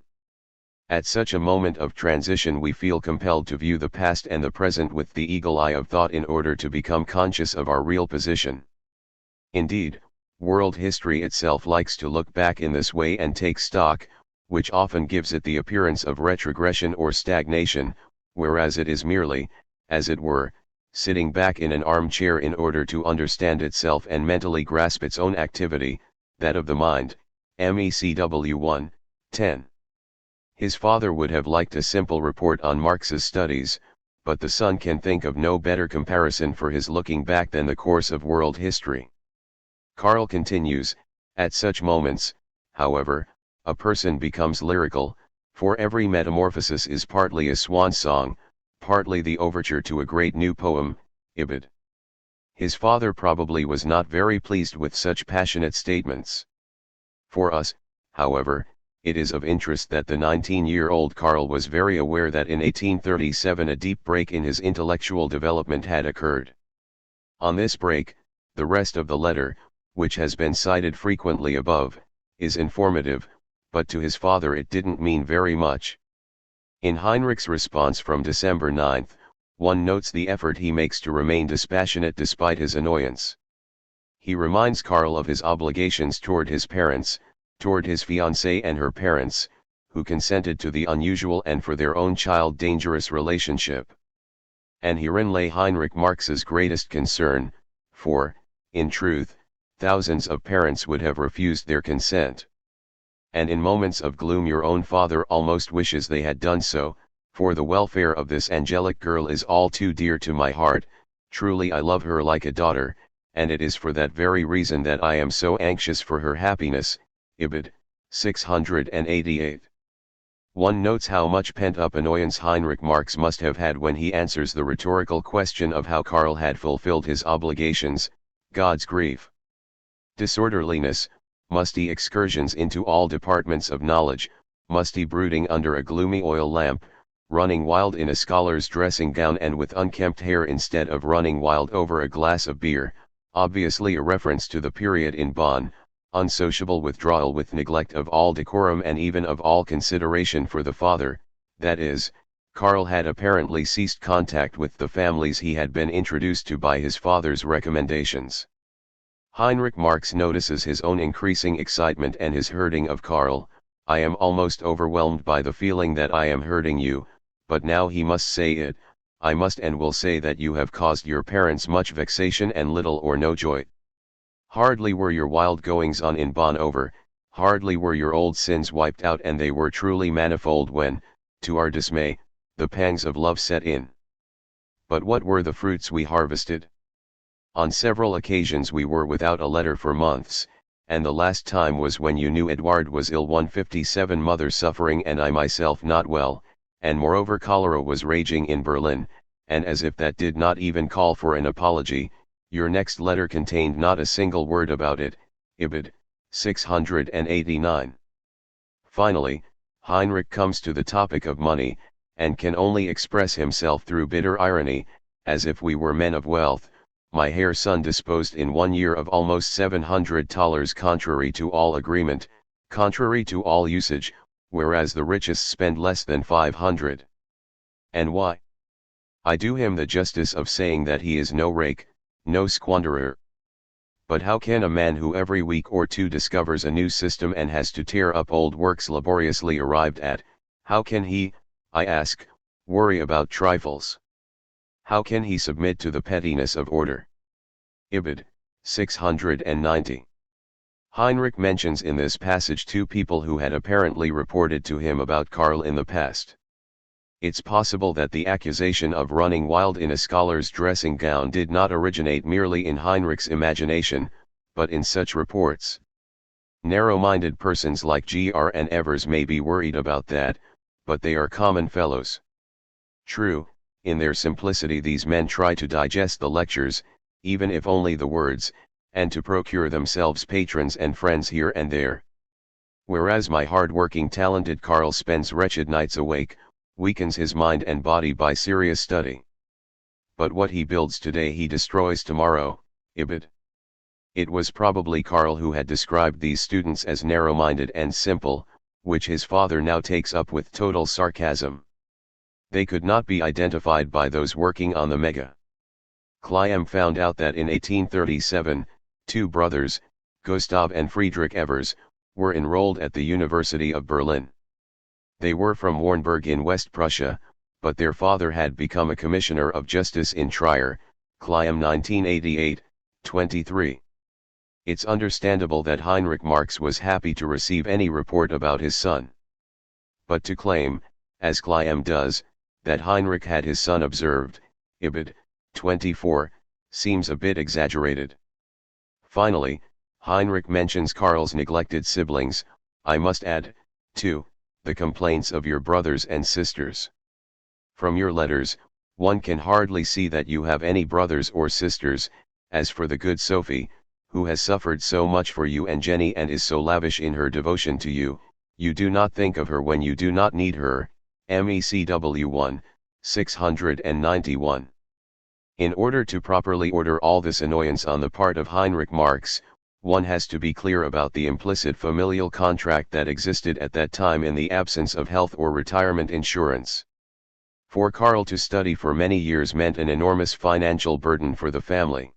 At such a moment of transition we feel compelled to view the past and the present with the eagle eye of thought in order to become conscious of our real position. Indeed, world history itself likes to look back in this way and take stock, which often gives it the appearance of retrogression or stagnation, whereas it is merely, as it were, sitting back in an armchair in order to understand itself and mentally grasp its own activity, that of the mind. MECW 1, 10. His father would have liked a simple report on Marx's studies, but the son can think of no better comparison for his looking back than the course of world history. Karl continues, at such moments, however, a person becomes lyrical, for every metamorphosis is partly a swan song, partly the overture to a great new poem, Ibid. His father probably was not very pleased with such passionate statements. For us, however, it is of interest that the 19-year-old Karl was very aware that in 1837 a deep break in his intellectual development had occurred. On this break, the rest of the letter, which has been cited frequently above, is informative, but to his father it didn't mean very much. In Heinrich's response from December 9, one notes the effort he makes to remain dispassionate despite his annoyance. He reminds Karl of his obligations toward his parents, toward his fiancée and her parents, who consented to the unusual and for their own child dangerous relationship. And herein lay Heinrich Marx's greatest concern, for, in truth, thousands of parents would have refused their consent. And in moments of gloom your own father almost wishes they had done so, for the welfare of this angelic girl is all too dear to my heart, truly I love her like a daughter, and it is for that very reason that I am so anxious for her happiness. Ibid. 688. One notes how much pent-up annoyance Heinrich Marx must have had when he answers the rhetorical question of how Karl had fulfilled his obligations, God's grief. Disorderliness, musty excursions into all departments of knowledge, musty brooding under a gloomy oil lamp, running wild in a scholar's dressing gown and with unkempt hair instead of running wild over a glass of beer, obviously a reference to the period in Bonn, unsociable withdrawal with neglect of all decorum and even of all consideration for the father, that is, Karl had apparently ceased contact with the families he had been introduced to by his father's recommendations. Heinrich Marx notices his own increasing excitement and his hurting of Karl. I am almost overwhelmed by the feeling that I am hurting you, but now he must say it, I must and will say that you have caused your parents much vexation and little or no joy. Hardly were your wild goings on in Bonn over, hardly were your old sins wiped out, and they were truly manifold when, to our dismay, the pangs of love set in. But what were the fruits we harvested? On several occasions we were without a letter for months, and the last time was when you knew Edward was ill, 157, mother suffering and I myself not well, and moreover cholera was raging in Berlin, and as if that did not even call for an apology, your next letter contained not a single word about it. Ibid. 689. Finally, Heinrich comes to the topic of money, and can only express himself through bitter irony, as if we were men of wealth. My Herr son disposed in 1 year of almost $700 contrary to all agreement, contrary to all usage, whereas the richest spend less than 500. And why? I do him the justice of saying that he is no rake, no squanderer. But how can a man who every week or two discovers a new system and has to tear up old works laboriously arrived at, how can he, I ask, worry about trifles? How can he submit to the pettiness of order? Ibid. 690. Heinrich mentions in this passage two people who had apparently reported to him about Karl in the past. It's possible that the accusation of running wild in a scholar's dressing gown did not originate merely in Heinrich's imagination, but in such reports. Narrow-minded persons like Gr. and Evers may be worried about that, but they are common fellows. True, in their simplicity these men try to digest the lectures, even if only the words, and to procure themselves patrons and friends here and there. Whereas my hard-working talented Karl spends wretched nights awake, weakens his mind and body by serious study. But what he builds today he destroys tomorrow. Ibid. It was probably Karl who had described these students as narrow-minded and simple, which his father now takes up with total sarcasm. They could not be identified by those working on the mega. Kleim found out that in 1837, two brothers, Gustav and Friedrich Evers, were enrolled at the University of Berlin. They were from Warnberg in West Prussia, but their father had become a commissioner of justice in Trier, Kleim 1988, 23. It's understandable that Heinrich Marx was happy to receive any report about his son. But to claim, as Kleim does, that Heinrich had his son observed, Ibid. 24, seems a bit exaggerated. Finally, Heinrich mentions Karl's neglected siblings. I must add, too, the complaints of your brothers and sisters. From your letters, one can hardly see that you have any brothers or sisters. As for the good Sophie, who has suffered so much for you and Jenny and is so lavish in her devotion to you, you do not think of her when you do not need her. MECW 1, 691. In order to properly order all this annoyance on the part of Heinrich Marx, one has to be clear about the implicit familial contract that existed at that time in the absence of health or retirement insurance. For Karl to study for many years meant an enormous financial burden for the family.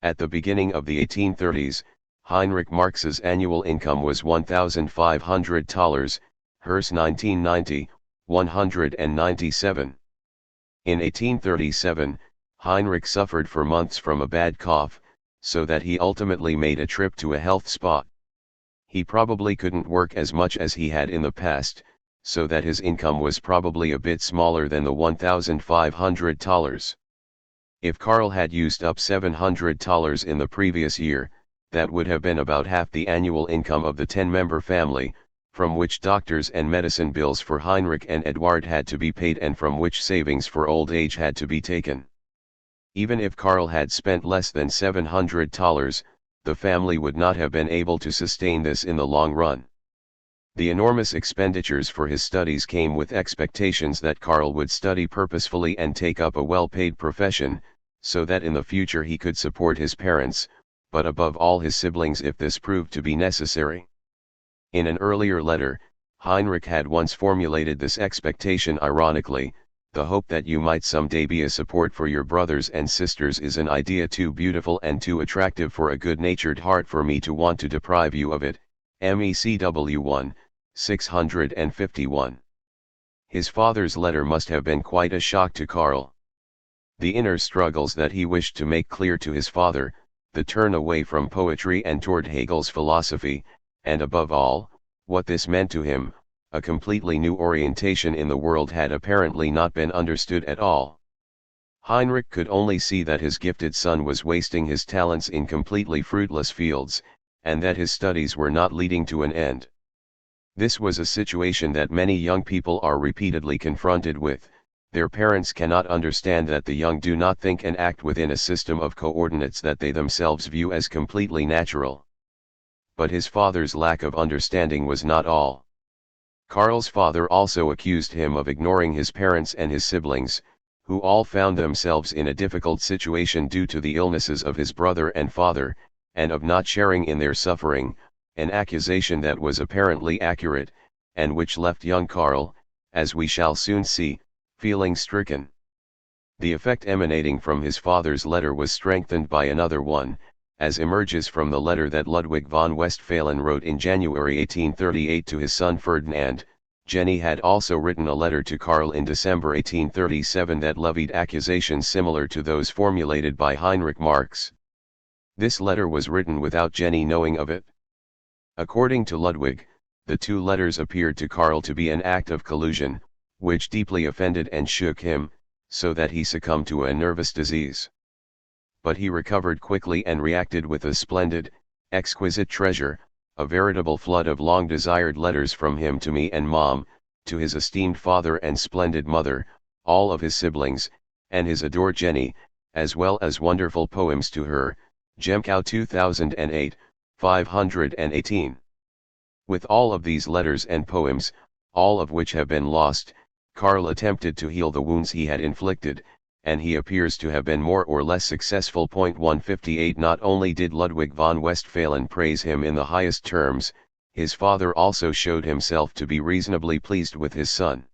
At the beginning of the 1830s, Heinrich Marx's annual income was $1,500, Hearst 1990, 197. In 1837, Heinrich suffered for months from a bad cough, so that he ultimately made a trip to a health spa. He probably couldn't work as much as he had in the past, so that his income was probably a bit smaller than the $1,500. If Karl had used up $700 in the previous year, that would have been about half the annual income of the 10-member family, from which doctors and medicine bills for Heinrich and Eduard had to be paid and from which savings for old age had to be taken. Even if Karl had spent less than $700, the family would not have been able to sustain this in the long run. The enormous expenditures for his studies came with expectations that Karl would study purposefully and take up a well-paid profession, so that in the future he could support his parents, but above all his siblings if this proved to be necessary. In an earlier letter, Heinrich had once formulated this expectation ironically: the hope that you might someday be a support for your brothers and sisters is an idea too beautiful and too attractive for a good-natured heart for me to want to deprive you of it. MECW 1, 651. His father's letter must have been quite a shock to Karl. The inner struggles that he wished to make clear to his father, the turn away from poetry and toward Hegel's philosophy, and above all, what this meant to him, a completely new orientation in the world, had apparently not been understood at all. Heinrich could only see that his gifted son was wasting his talents in completely fruitless fields, and that his studies were not leading to an end. This was a situation that many young people are repeatedly confronted with. Their parents cannot understand that the young do not think and act within a system of coordinates that they themselves view as completely natural. But his father's lack of understanding was not all. Karl's father also accused him of ignoring his parents and his siblings, who all found themselves in a difficult situation due to the illnesses of his brother and father, and of not sharing in their suffering, an accusation that was apparently accurate, and which left young Karl, as we shall soon see, feeling stricken. The effect emanating from his father's letter was strengthened by another one, as emerges from the letter that Ludwig von Westphalen wrote in January 1838 to his son Ferdinand. Jenny had also written a letter to Karl in December 1837 that levied accusations similar to those formulated by Heinrich Marx. This letter was written without Jenny knowing of it. According to Ludwig, the two letters appeared to Karl to be an act of collusion, which deeply offended and shook him, so that he succumbed to a nervous disease. But he recovered quickly and reacted with a splendid, exquisite treasure, a veritable flood of long-desired letters from him to me and Mom, to his esteemed father and splendid mother, all of his siblings, and his adored Jenny, as well as wonderful poems to her. Gemkow 2008, 518. With all of these letters and poems, all of which have been lost, Karl attempted to heal the wounds he had inflicted, and he appears to have been more or less successful. 158 Not only did Ludwig von Westphalen praise him in the highest terms, his father also showed himself to be reasonably pleased with his son.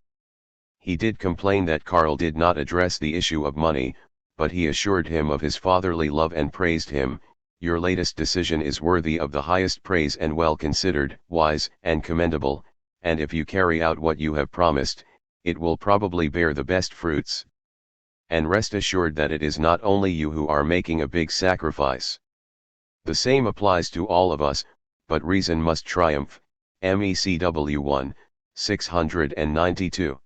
He did complain that Karl did not address the issue of money, but he assured him of his fatherly love and praised him. Your latest decision is worthy of the highest praise and well considered, wise, and commendable, and if you carry out what you have promised, it will probably bear the best fruits. And rest assured that it is not only you who are making a big sacrifice. The same applies to all of us, but reason must triumph. MECW 1, 692.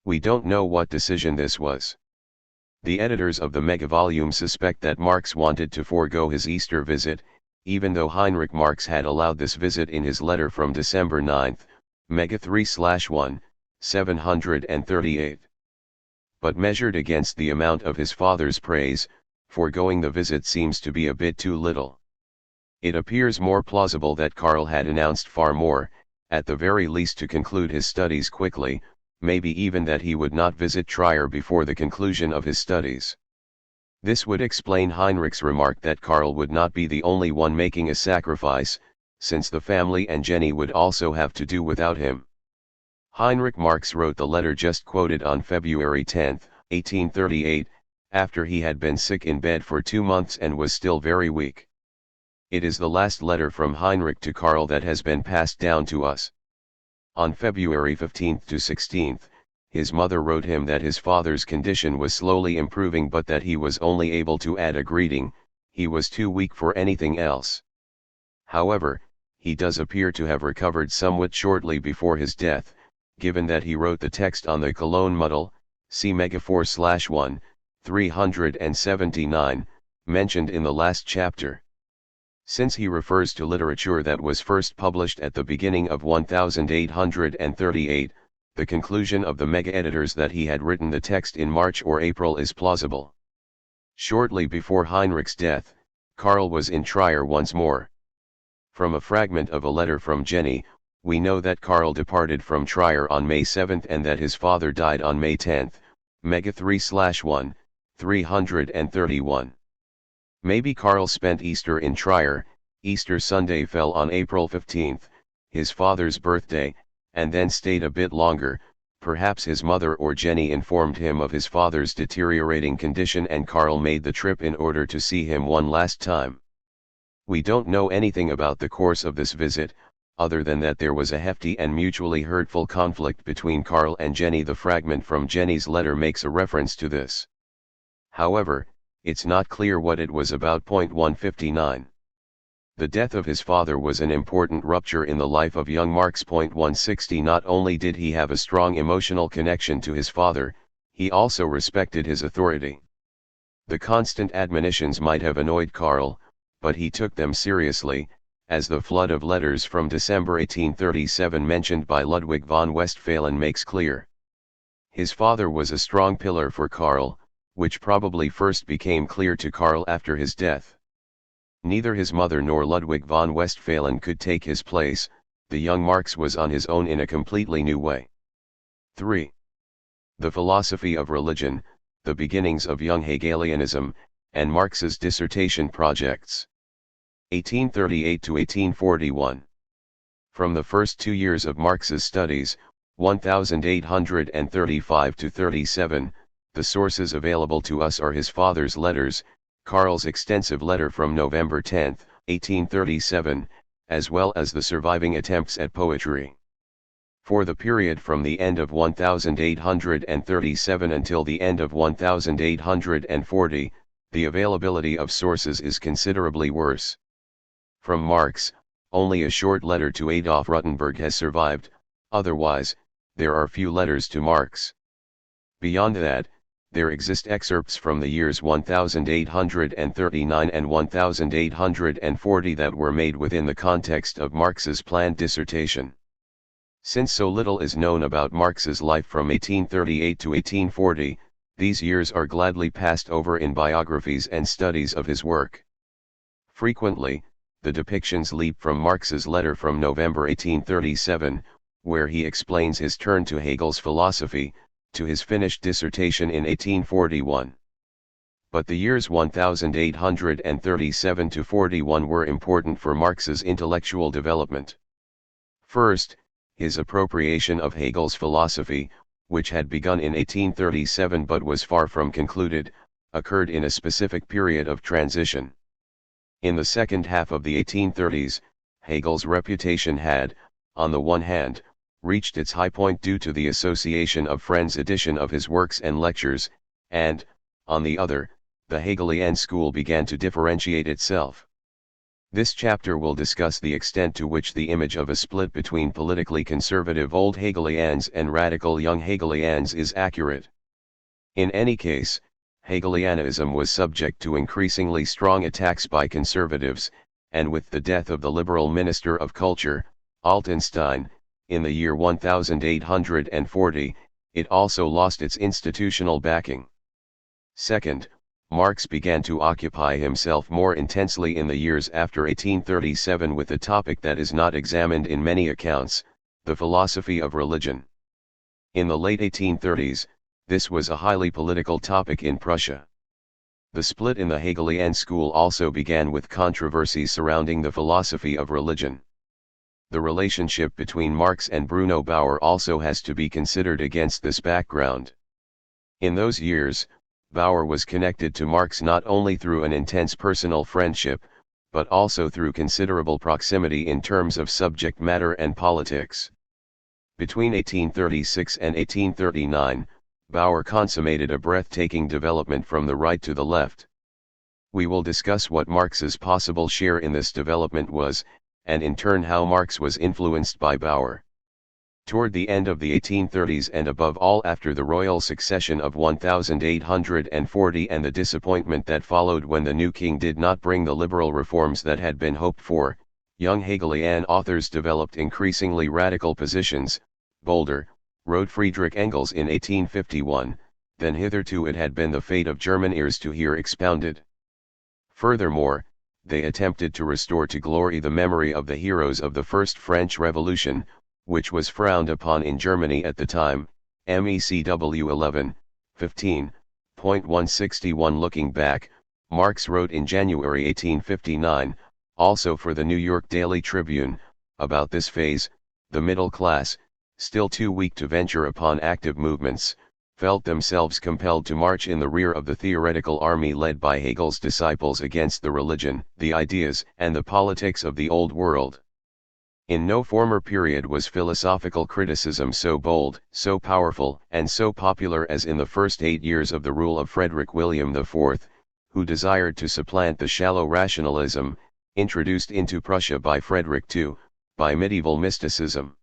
We don't know what decision this was. The editors of the mega-volume suspect that Marx wanted to forego his Easter visit, even though Heinrich Marx had allowed this visit in his letter from December 9, Mega 3/1, 738. But measured against the amount of his father's praise, foregoing the visit seems to be a bit too little. It appears more plausible that Karl had announced far more, at the very least to conclude his studies quickly, maybe even that he would not visit Trier before the conclusion of his studies. This would explain Heinrich's remark that Karl would not be the only one making a sacrifice, since the family and Jenny would also have to do without him. Heinrich Marx wrote the letter just quoted on February 10, 1838, after he had been sick in bed for 2 months and was still very weak. It is the last letter from Heinrich to Karl that has been passed down to us. On February 15 to 16, his mother wrote him that his father's condition was slowly improving but that he was only able to add a greeting, he was too weak for anything else. However, he does appear to have recovered somewhat shortly before his death, given that he wrote the text on the Cologne Muddle, see Mega 4/1, 379, mentioned in the last chapter. Since he refers to literature that was first published at the beginning of 1838, the conclusion of the mega-editors that he had written the text in March or April is plausible. Shortly before Heinrich's death, Karl was in Trier once more. From a fragment of a letter from Jenny, we know that Karl departed from Trier on May 7 and that his father died on May 10, Mega 3/1, 331. Maybe Karl spent Easter in Trier. Easter Sunday fell on April 15, his father's birthday, and then stayed a bit longer. Perhaps his mother or Jenny informed him of his father's deteriorating condition and Karl made the trip in order to see him one last time. We don't know anything about the course of this visit, other than that there was a hefty and mutually hurtful conflict between Karl and Jenny. The fragment from Jenny's letter makes a reference to this. However, it's not clear what it was about. 159. The death of his father was an important rupture in the life of young Marx. 160. Not only did he have a strong emotional connection to his father, he also respected his authority. The constant admonitions might have annoyed Karl, but he took them seriously, as the flood of letters from December 1837 mentioned by Ludwig von Westphalen makes clear. His father was a strong pillar for Karl, which probably first became clear to Karl after his death. Neither his mother nor Ludwig von Westphalen could take his place. The young Marx was on his own in a completely new way. 3. The philosophy of religion, the beginnings of young Hegelianism, and Marx's dissertation projects. 1838 to 1841. From the first 2 years of Marx's studies, 1835 to 37, The sources available to us are his father's letters, Karl's extensive letter from November 10, 1837, as well as the surviving attempts at poetry. For the period from the end of 1837 until the end of 1840, the availability of sources is considerably worse. From Marx, only a short letter to Adolf Rutenberg has survived, otherwise, there are few letters to Marx. Beyond that, there exist excerpts from the years 1839 and 1840 that were made within the context of Marx's planned dissertation. Since so little is known about Marx's life from 1838 to 1840, these years are gladly passed over in biographies and studies of his work. Frequently, the depictions leap from Marx's letter from November 1837, where he explains his turn to Hegel's philosophy, to his finished dissertation in 1841. But the years 1837 to 41 were important for Marx's intellectual development. First, his appropriation of Hegel's philosophy, which had begun in 1837 but was far from concluded, occurred in a specific period of transition. In the second half of the 1830s, Hegel's reputation had, on the one hand, reached its high point due to the Association of Friends edition of his works and lectures, and, on the other, the Hegelian school began to differentiate itself. This chapter will discuss the extent to which the image of a split between politically conservative old Hegelians and radical young Hegelians is accurate. In any case, Hegelianism was subject to increasingly strong attacks by conservatives, and with the death of the liberal Minister of Culture, Altenstein, in the year 1840, it also lost its institutional backing. Second, Marx began to occupy himself more intensely in the years after 1837 with a topic that is not examined in many accounts, the philosophy of religion. In the late 1830s, this was a highly political topic in Prussia. The split in the Hegelian school also began with controversies surrounding the philosophy of religion. The relationship between Marx and Bruno Bauer also has to be considered against this background. In those years, Bauer was connected to Marx not only through an intense personal friendship, but also through considerable proximity in terms of subject matter and politics. Between 1836 and 1839, Bauer consummated a breathtaking development from the right to the left. We will discuss what Marx's possible share in this development was, and in turn how Marx was influenced by Bauer. Toward the end of the 1830s and above all after the royal succession of 1840 and the disappointment that followed when the new king did not bring the liberal reforms that had been hoped for, young Hegelian authors developed increasingly radical positions, bolder, wrote Friedrich Engels in 1851, than hitherto it had been the fate of German ears to hear expounded. Furthermore, they attempted to restore to glory the memory of the heroes of the First French Revolution, which was frowned upon in Germany at the time, MECW 11, 15.161. Looking back, Marx wrote in January 1859, also for the New York Daily Tribune, about this phase: the middle class, still too weak to venture upon active movements, felt themselves compelled to march in the rear of the theoretical army led by Hegel's disciples against the religion, the ideas, and the politics of the Old World. In no former period was philosophical criticism so bold, so powerful, and so popular as in the first 8 years of the rule of Frederick William IV, who desired to supplant the shallow rationalism, introduced into Prussia by Frederick II, by medieval mysticism.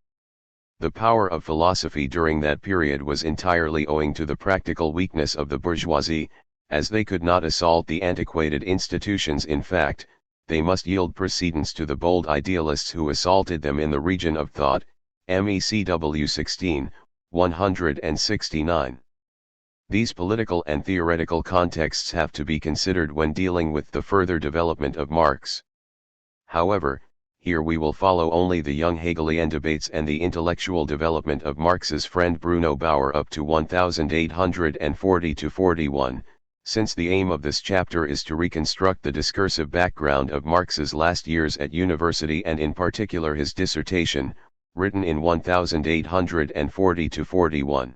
The power of philosophy during that period was entirely owing to the practical weakness of the bourgeoisie, as they could not assault the antiquated institutions. In fact, they must yield precedence to the bold idealists who assaulted them in the region of thought, MECW 16, 169. These political and theoretical contexts have to be considered when dealing with the further development of Marx. However, here we will follow only the young Hegelian debates and the intellectual development of Marx's friend Bruno Bauer up to 1840–41, since the aim of this chapter is to reconstruct the discursive background of Marx's last years at university and in particular his dissertation, written in 1840–41.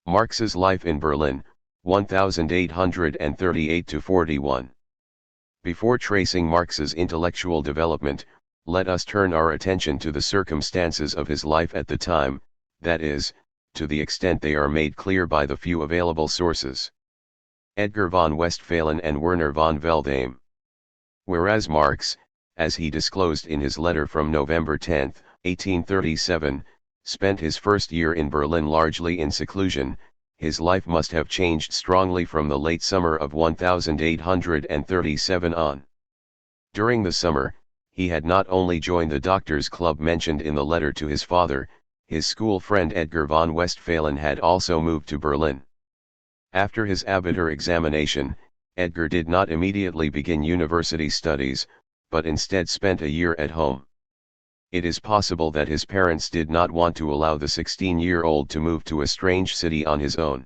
Marx's life in Berlin, 1838–41. Before tracing Marx's intellectual development, let us turn our attention to the circumstances of his life at the time, that is, to the extent they are made clear by the few available sources. Edgar von Westphalen and Werner von Veldheim. Whereas Marx, as he disclosed in his letter from November 10, 1837, spent his first year in Berlin largely in seclusion, his life must have changed strongly from the late summer of 1837 on. During the summer, he had not only joined the Doctors' Club mentioned in the letter to his father, his school friend Edgar von Westphalen had also moved to Berlin. After his Abitur examination, Edgar did not immediately begin university studies, but instead spent a year at home. It is possible that his parents did not want to allow the 16-year-old to move to a strange city on his own.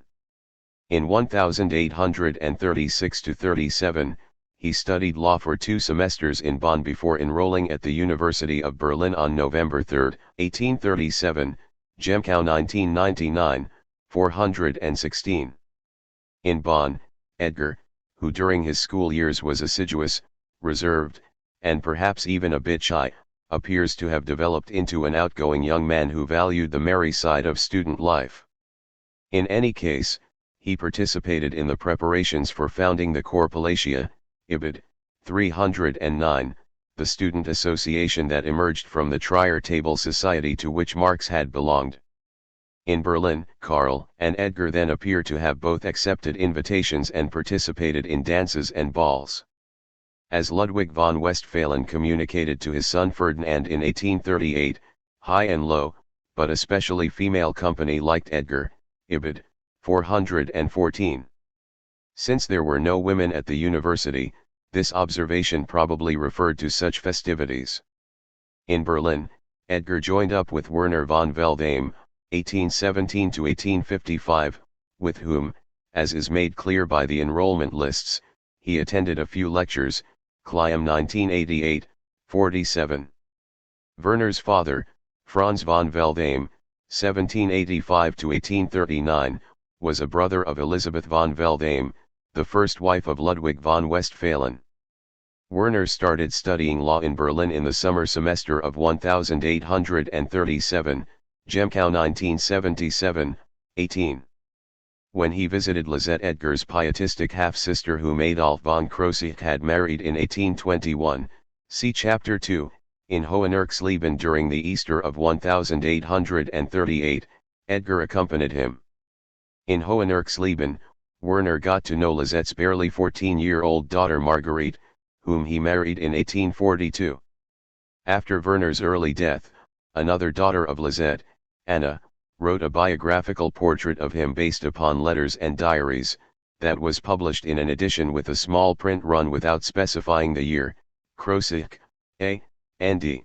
In 1836–37, he studied law for 2 semesters in Bonn before enrolling at the University of Berlin on November 3, 1837, Gemkau 1999, 416. In Bonn, Edgar, who during his school years was assiduous, reserved, and perhaps even a bit shy, appears to have developed into an outgoing young man who valued the merry side of student life. In any case, he participated in the preparations for founding the Corporatia, Ibid. 309, the student association that emerged from the Trier Table Society to which Marx had belonged. In Berlin, Karl and Edgar then appear to have both accepted invitations and participated in dances and balls. As Ludwig von Westphalen communicated to his son Ferdinand in 1838, high and low, but especially female company liked Edgar, Ibid. 414. Since there were no women at the university, this observation probably referred to such festivities. In Berlin, Edgar joined up with Werner von Veldheim, 1817–1855, with whom, as is made clear by the enrollment lists, he attended a few lectures, Kleim 1988, 47. Werner's father, Franz von Veldheim, 1785–1839, was a brother of Elisabeth von Veldheim, the first wife of Ludwig von Westphalen. Werner started studying law in Berlin in the summer semester of 1837, Gemkau 1977, 18. When he visited Lisette Edgar's pietistic half-sister whom Adolf von Krosigk had married in 1821, see Chapter 2, in Hohenerksleben during the Easter of 1838, Edgar accompanied him. In Hohenerksleben, Werner got to know Lisette's barely 14-year-old daughter Marguerite, whom he married in 1842. After Werner's early death, another daughter of Lisette, Anna, wrote a biographical portrait of him based upon letters and diaries, that was published in an edition with a small print run without specifying the year, Krosigk, A. and D.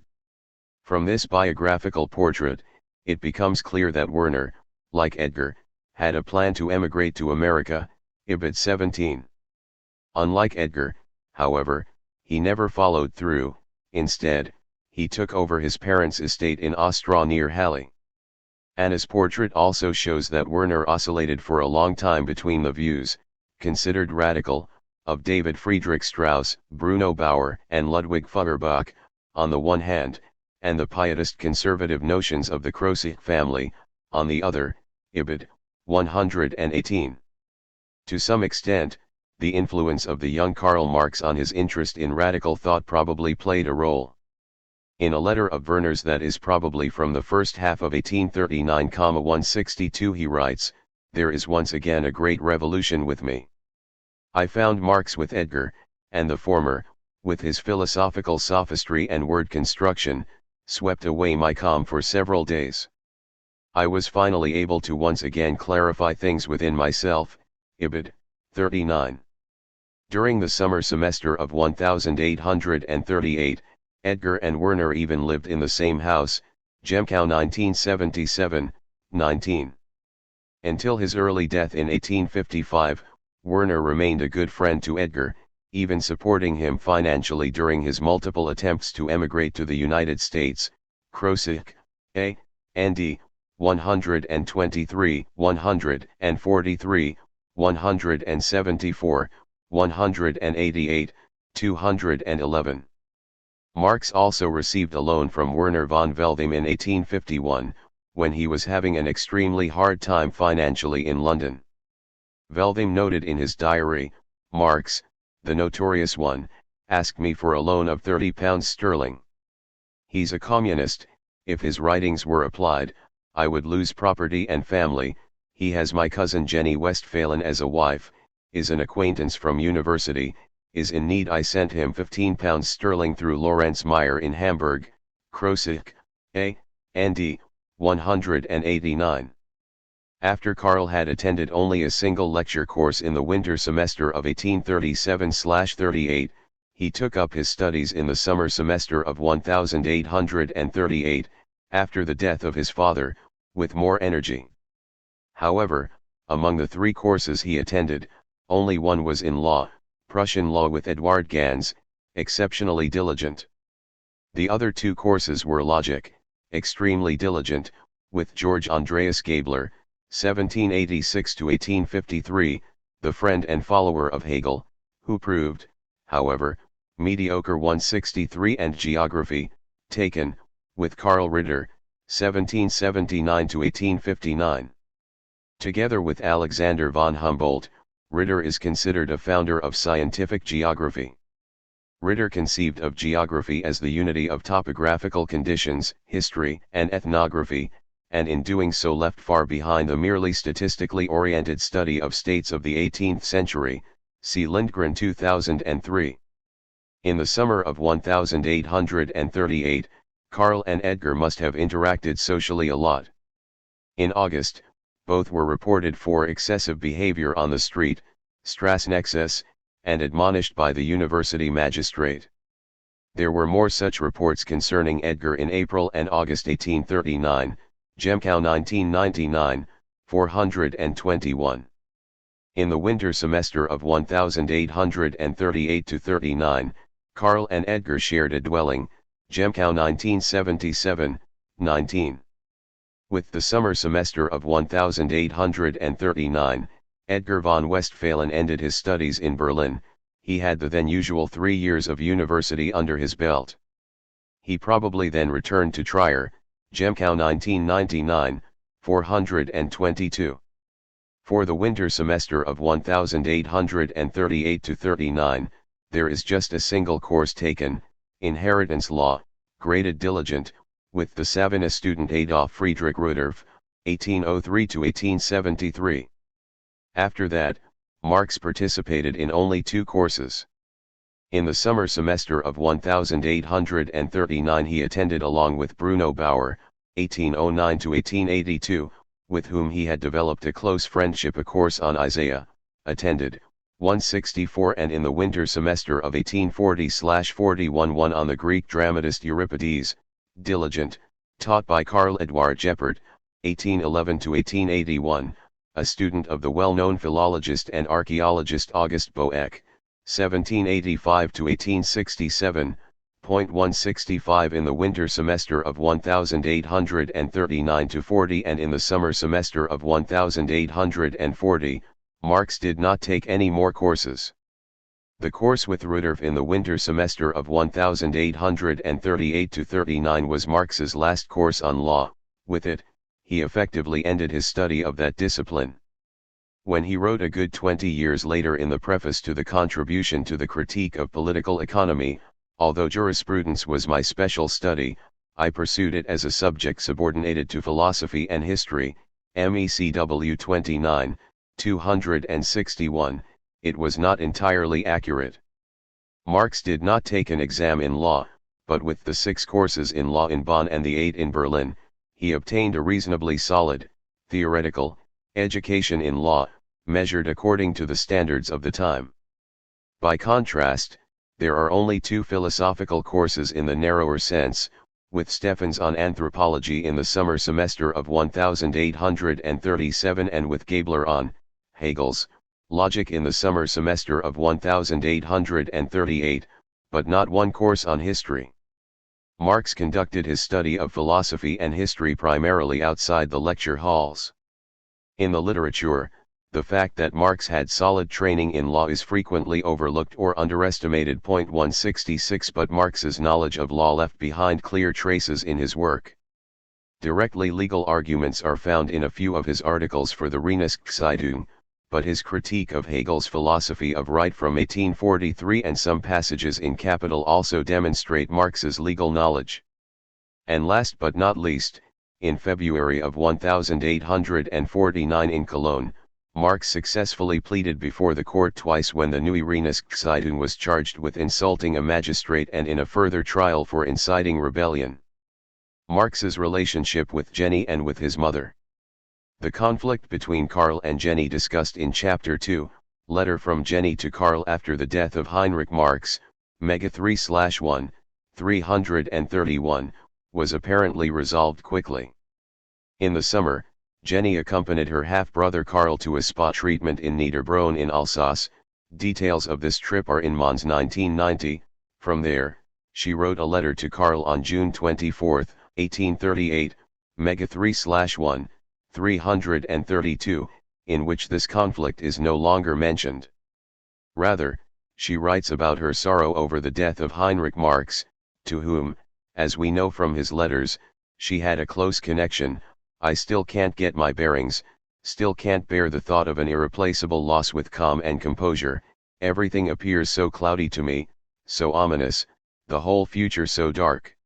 From this biographical portrait, it becomes clear that Werner, like Edgar, had a plan to emigrate to America, Ibid 17. Unlike Edgar, however, he never followed through. Instead, he took over his parents' estate in Ostrau near Halle. Anna's portrait also shows that Werner oscillated for a long time between the views, considered radical, of David Friedrich Strauss, Bruno Bauer and Ludwig Feuerbach, on the one hand, and the pietist conservative notions of the Krosigk family, on the other, Ibid. 118. To some extent, the influence of the young Karl Marx on his interest in radical thought probably played a role. In a letter of Werner's that is probably from the first half of 1839–162 he writes, "There is once again a great revolution with me. I found Marx with Edgar, and the former, with his philosophical sophistry and word construction, swept away my calm for several days. I was finally able to once again clarify things within myself." Ibid. 39. During the summer semester of 1838, Edgar and Werner even lived in the same house, Gemkau 1977, 19. Until his early death in 1855, Werner remained a good friend to Edgar, even supporting him financially during his multiple attempts to emigrate to the United States, Krosigk, A. and D. 123, 143, 174, 188, 211. Marx also received a loan from Werner von Veltheim in 1851, when he was having an extremely hard time financially in London. Veltheim noted in his diary, "Marx, the notorious one, asked me for a loan of £30. He's a communist. If his writings were applied, I would lose property and family. He has my cousin Jenny Westphalen as a wife, is an acquaintance from university, is in need. I sent him £15 through Lorenz Meyer in Hamburg, Krosigk, A.N.D., 189. After Karl had attended only a single lecture course in the winter semester of 1837-38, he took up his studies in the summer semester of 1838, after the death of his father, with more energy. However, among the 3 courses he attended, only one was in law, Prussian law with Eduard Ganz, exceptionally diligent. The other 2 courses were logic, extremely diligent, with George Andreas Gabler, 1786-1853, the friend and follower of Hegel, who proved, however, mediocre. 163, and geography, taken, with Karl Ritter, 1779-1859. Together with Alexander von Humboldt, Ritter is considered a founder of scientific geography. Ritter conceived of geography as the unity of topographical conditions, history, and ethnography, and in doing so left far behind the merely statistically oriented study of states of the 18th century, see Lindgren 2003. In the summer of 1838, Karl and Edgar must have interacted socially a lot. In August, both were reported for excessive behavior on the street, Straßenexzess, and admonished by the university magistrate. There were more such reports concerning Edgar in April and August 1839, Gemkow 1999, 421. In the winter semester of 1838-39, Karl and Edgar shared a dwelling, Gemkow 1977, 19. With the summer semester of 1839, Edgar von Westphalen ended his studies in Berlin. He had the then usual 3 years of university under his belt. He probably then returned to Trier, Gemkow 1999, 422. For the winter semester of 1838-39, there is just a single course taken, Inheritance Law, graded diligent, with the Savannah student Adolf Friedrich Rudolph, 1803-1873. After that, Marx participated in only 2 courses. In the summer semester of 1839 he attended along with Bruno Bauer, 1809-1882, with whom he had developed a close friendship, a course on Isaiah, attended, 164, and in the winter semester of 1840-41 one on the Greek dramatist Euripides, diligent, taught by Karl Eduard Geppert, 1811-1881, a student of the well-known philologist and archaeologist August Boeck, 1785-1867, 165 in the winter semester of 1839-40 and in the summer semester of 1840, Marx did not take any more courses. The course with Rudolph in the winter semester of 1838-39 was Marx's last course on law. With it, he effectively ended his study of that discipline. When he wrote a good 20 years later in the preface to the contribution to the critique of political economy, although jurisprudence was my special study, I pursued it as a subject subordinated to philosophy and history, MECW 29, 261, it was not entirely accurate. Marx did not take an exam in law, but with the 6 courses in law in Bonn and the 8 in Berlin, he obtained a reasonably solid, theoretical, education in law, measured according to the standards of the time. By contrast, there are only 2 philosophical courses in the narrower sense, with Steffens on anthropology in the summer semester of 1837 and with Gabler on Hegel's logic in the summer semester of 1838, but not 1 course on history. Marx conducted his study of philosophy and history primarily outside the lecture halls. In the literature, The fact that Marx had solid training in law is frequently overlooked or underestimated. 166 But Marx's knowledge of law left behind clear traces in his work. Directly legal arguments are found in a few of his articles for the Reinigungszeitung, but his critique of Hegel's philosophy of right from 1843 and some passages in Capital also demonstrate Marx's legal knowledge. And last but not least, in February of 1849 in Cologne, Marx successfully pleaded before the court twice when the Neue Reinigungszeitung was charged with insulting a magistrate and in a further trial for inciting rebellion. Marx's relationship with Jenny and with his mother. The conflict between Karl and Jenny discussed in Chapter 2, Letter from Jenny to Karl after the death of Heinrich Marx, Mega 3/1, 331, was apparently resolved quickly. In the summer, Jenny accompanied her half-brother Karl to a spa treatment in Niederbronn in Alsace. Details of this trip are in Mons 1990. From there, she wrote a letter to Karl on June 24, 1838, Mega 3/1, 332, in which this conflict is no longer mentioned. Rather, she writes about her sorrow over the death of Heinrich Marx, to whom, as we know from his letters, she had a close connection. I still can't get my bearings, still can't bear the thought of an irreplaceable loss with calm and composure. Everything appears so cloudy to me, so ominous, the whole future so dark.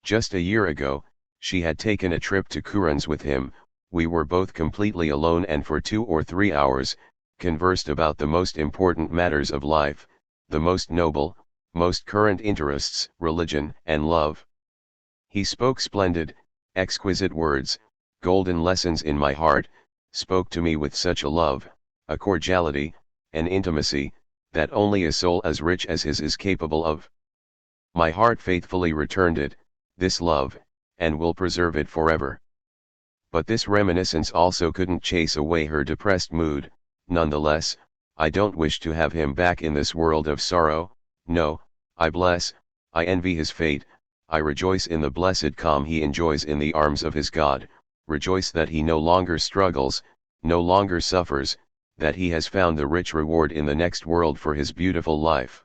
Just a year ago, she had taken a trip to Kurans with him. We were both completely alone and for 2 or 3 hours, conversed about the most important matters of life, the most noble, most current interests, religion and love. He spoke splendid, exquisite words, golden lessons in my heart, spoke to me with such a love, a cordiality, an intimacy, that only a soul as rich as his is capable of. My heart faithfully returned it, this love, and will preserve it forever. But this reminiscence also couldn't chase away her depressed mood. Nonetheless, I don't wish to have him back in this world of sorrow. No, I envy his fate. I rejoice in the blessed calm he enjoys in the arms of his God, rejoice that he no longer struggles, no longer suffers, that he has found the rich reward in the next world for his beautiful life.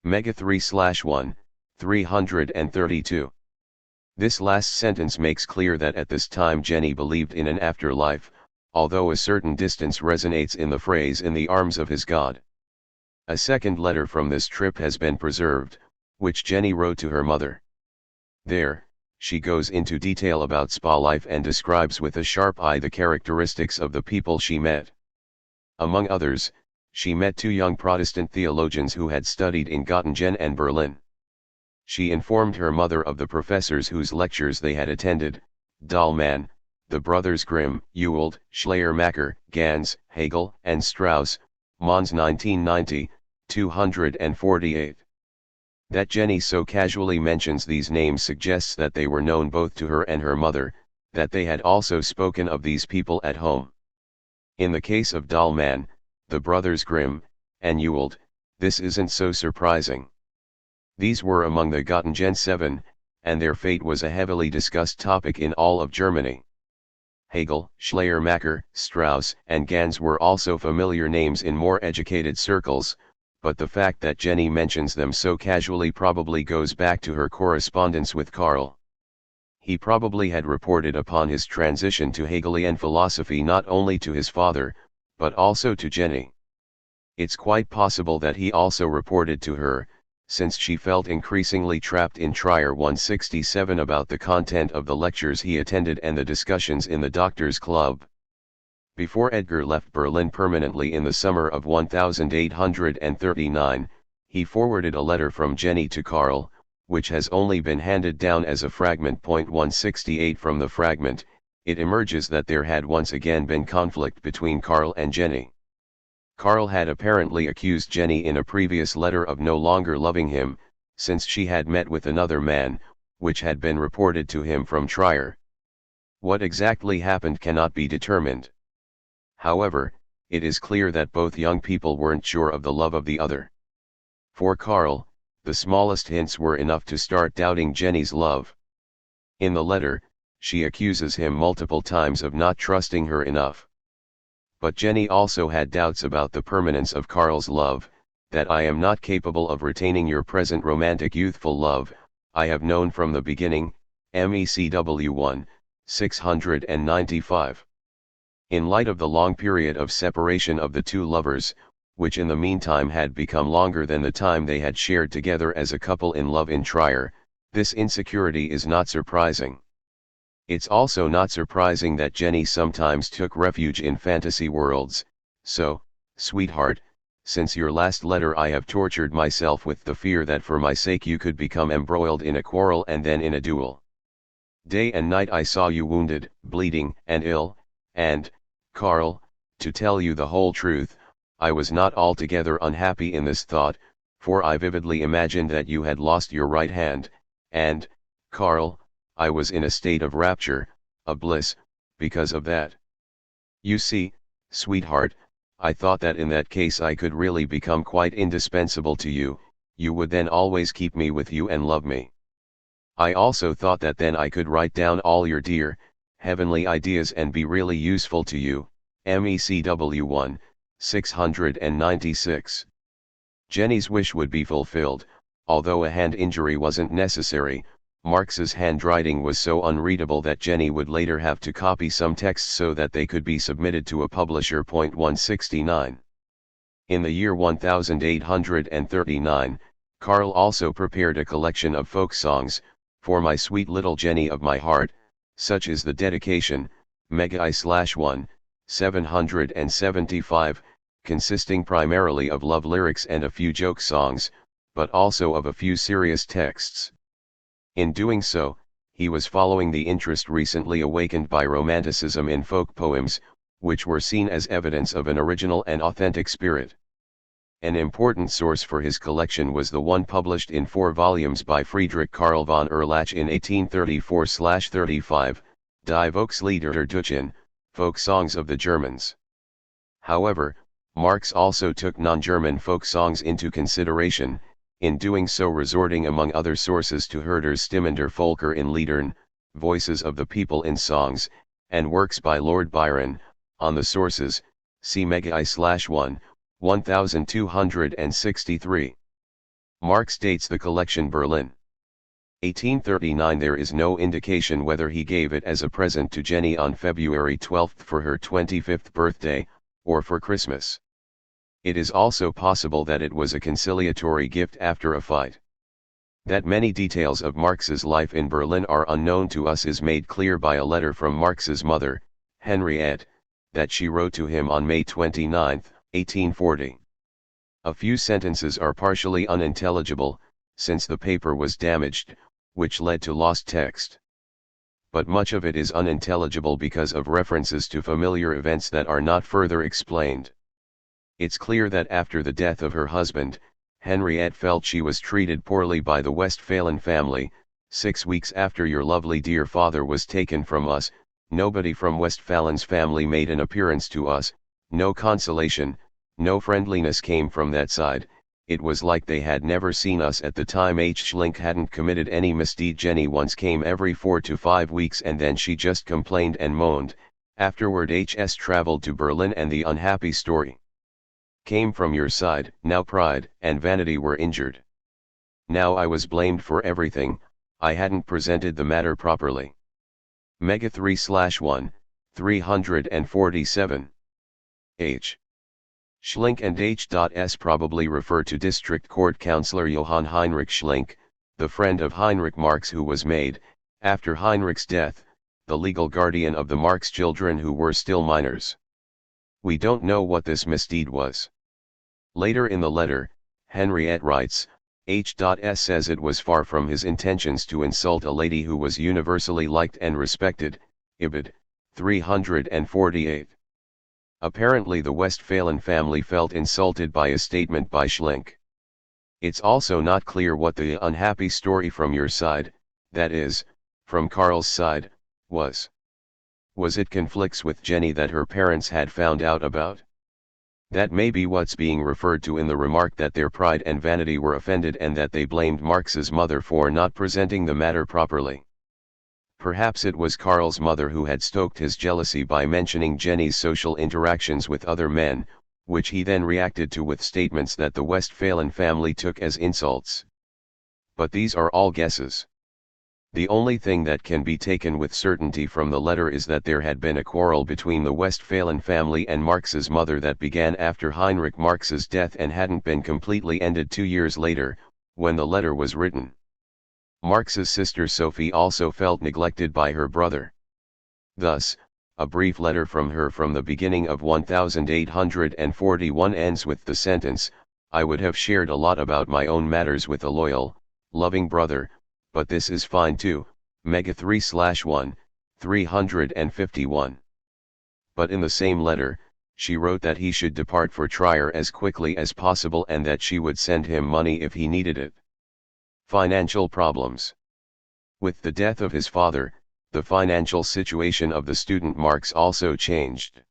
Mega 3/1, 332. This last sentence makes clear that at this time Jenny believed in an afterlife, although a certain distance resonates in the phrase "in the arms of his God." A second letter from this trip has been preserved, which Jenny wrote to her mother. There, she goes into detail about spa life and describes with a sharp eye the characteristics of the people she met. Among others, she met 2 young Protestant theologians who had studied in Göttingen and Berlin. She informed her mother of the professors whose lectures they had attended: Dahlmann, the brothers Grimm, Ewald, Schleiermacher, Gans, Hegel, and Strauss, Mons 1990, 248. That Jenny so casually mentions these names suggests that they were known both to her and her mother, that they had also spoken of these people at home. In the case of Dahlmann, the brothers Grimm, and Ewald, this isn't so surprising. These were among the Göttingen 7, and their fate was a heavily discussed topic in all of Germany. Hegel, Schleiermacher, Strauss, and Gans were also familiar names in more educated circles, but the fact that Jenny mentions them so casually probably goes back to her correspondence with Karl. He probably had reported upon his transition to Hegelian philosophy not only to his father, but also to Jenny. It's quite possible that he also reported to her, since she felt increasingly trapped in Trier 167 about the content of the lectures he attended and the discussions in the Doctors' Club. Before Edgar left Berlin permanently in the summer of 1839, he forwarded a letter from Jenny to Karl, which has only been handed down as a fragment. 168 From the fragment, it emerges that there had once again been conflict between Karl and Jenny. Karl had apparently accused Jenny in a previous letter of no longer loving him, since she had met with another man, which had been reported to him from Trier. What exactly happened cannot be determined. However, it is clear that both young people weren't sure of the love of the other. For Karl, the smallest hints were enough to start doubting Jenny's love. In the letter, she accuses him multiple times of not trusting her enough. But Jenny also had doubts about the permanence of Karl's love, that I am not capable of retaining your present romantic youthful love, I have known from the beginning, MECW 1, 695. In light of the long period of separation of the two lovers, which in the meantime had become longer than the time they had shared together as a couple in love in Trier, this insecurity is not surprising. It's also not surprising that Jenny sometimes took refuge in fantasy worlds. So, sweetheart, since your last letter I have tortured myself with the fear that for my sake you could become embroiled in a quarrel and then in a duel. Day and night I saw you wounded, bleeding, and ill, and, Karl, to tell you the whole truth, I was not altogether unhappy in this thought, for I vividly imagined that you had lost your right hand, and, Karl, I was in a state of rapture, of bliss, because of that. You see, sweetheart, I thought that in that case I could really become quite indispensable to you, you would then always keep me with you and love me. I also thought that then I could write down all your dear, heavenly ideas and be really useful to you, MECW 1, 696. Jenny's wish would be fulfilled, although a hand injury wasn't necessary. Marx's handwriting was so unreadable that Jenny would later have to copy some texts so that they could be submitted to a publisher. 169. In the year 1839, Karl also prepared a collection of folk songs, For My Sweet Little Jenny of My Heart, such as the dedication, Mega-I/1, 775, consisting primarily of love lyrics and a few joke songs, but also of a few serious texts. In doing so, he was following the interest recently awakened by Romanticism in folk poems, which were seen as evidence of an original and authentic spirit. An important source for his collection was the one published in 4 volumes by Friedrich Karl von Erlach in 1834-35, Die Volkslieder der Deutschen, Folk Songs of the Germans. However, Marx also took non-German folk songs into consideration, in doing so resorting among other sources to Herder's Stimmen der Völker in Liedern, Voices of the People in Songs, and works by Lord Byron. On the sources, see Mega-I/1, 1263. Marx dates the collection Berlin, 1839. There is no indication whether he gave it as a present to Jenny on February 12 for her 25th birthday, or for Christmas. It is also possible that it was a conciliatory gift after a fight. That many details of Marx's life in Berlin are unknown to us is made clear by a letter from Marx's mother, Henriette, that she wrote to him on May 29, 1840. A few sentences are partially unintelligible, since the paper was damaged, which led to lost text. But much of it is unintelligible because of references to familiar events that are not further explained. It's clear that after the death of her husband, Henriette felt she was treated poorly by the Westphalen family. 6 weeks after your lovely dear father was taken from us, nobody from Westphalen's family made an appearance to us, no consolation, no friendliness came from that side. It was like they had never seen us at the time. Schlink hadn't committed any misdeed. Jenny once came every 4 to 5 weeks and then she just complained and moaned. Afterward HS traveled to Berlin and the unhappy story came from your side. Now pride and vanity were injured. Now I was blamed for everything, I hadn't presented the matter properly. Mega 3/1, 347. H. Schlink and H.S. probably refer to District Court Councillor Johann Heinrich Schlink, the friend of Heinrich Marx, who was made, after Heinrich's death, the legal guardian of the Marx children who were still minors. We don't know what this misdeed was. Later in the letter, Henriette writes, H.S. says it was far from his intentions to insult a lady who was universally liked and respected. Ibid. 348. Apparently the Westphalen family felt insulted by a statement by Schlink. It's also not clear what the unhappy story from your side, that is, from Karl's side, was. Was it conflicts with Jenny that her parents had found out about? That may be what's being referred to in the remark that their pride and vanity were offended and that they blamed Marx's mother for not presenting the matter properly. Perhaps it was Karl's mother who had stoked his jealousy by mentioning Jenny's social interactions with other men, which he then reacted to with statements that the Westphalen family took as insults. But these are all guesses. The only thing that can be taken with certainty from the letter is that there had been a quarrel between the Westphalen family and Marx's mother that began after Heinrich Marx's death and hadn't been completely ended 2 years later, when the letter was written. Marx's sister Sophie also felt neglected by her brother. Thus, a brief letter from her from the beginning of 1841 ends with the sentence, "I would have shared a lot about my own matters with a loyal, loving brother, but this is fine too, Mega 3/1, 351. But in the same letter, she wrote that he should depart for Trier as quickly as possible and that she would send him money if he needed it. Financial problems. With the death of his father, the financial situation of the student Marx also changed.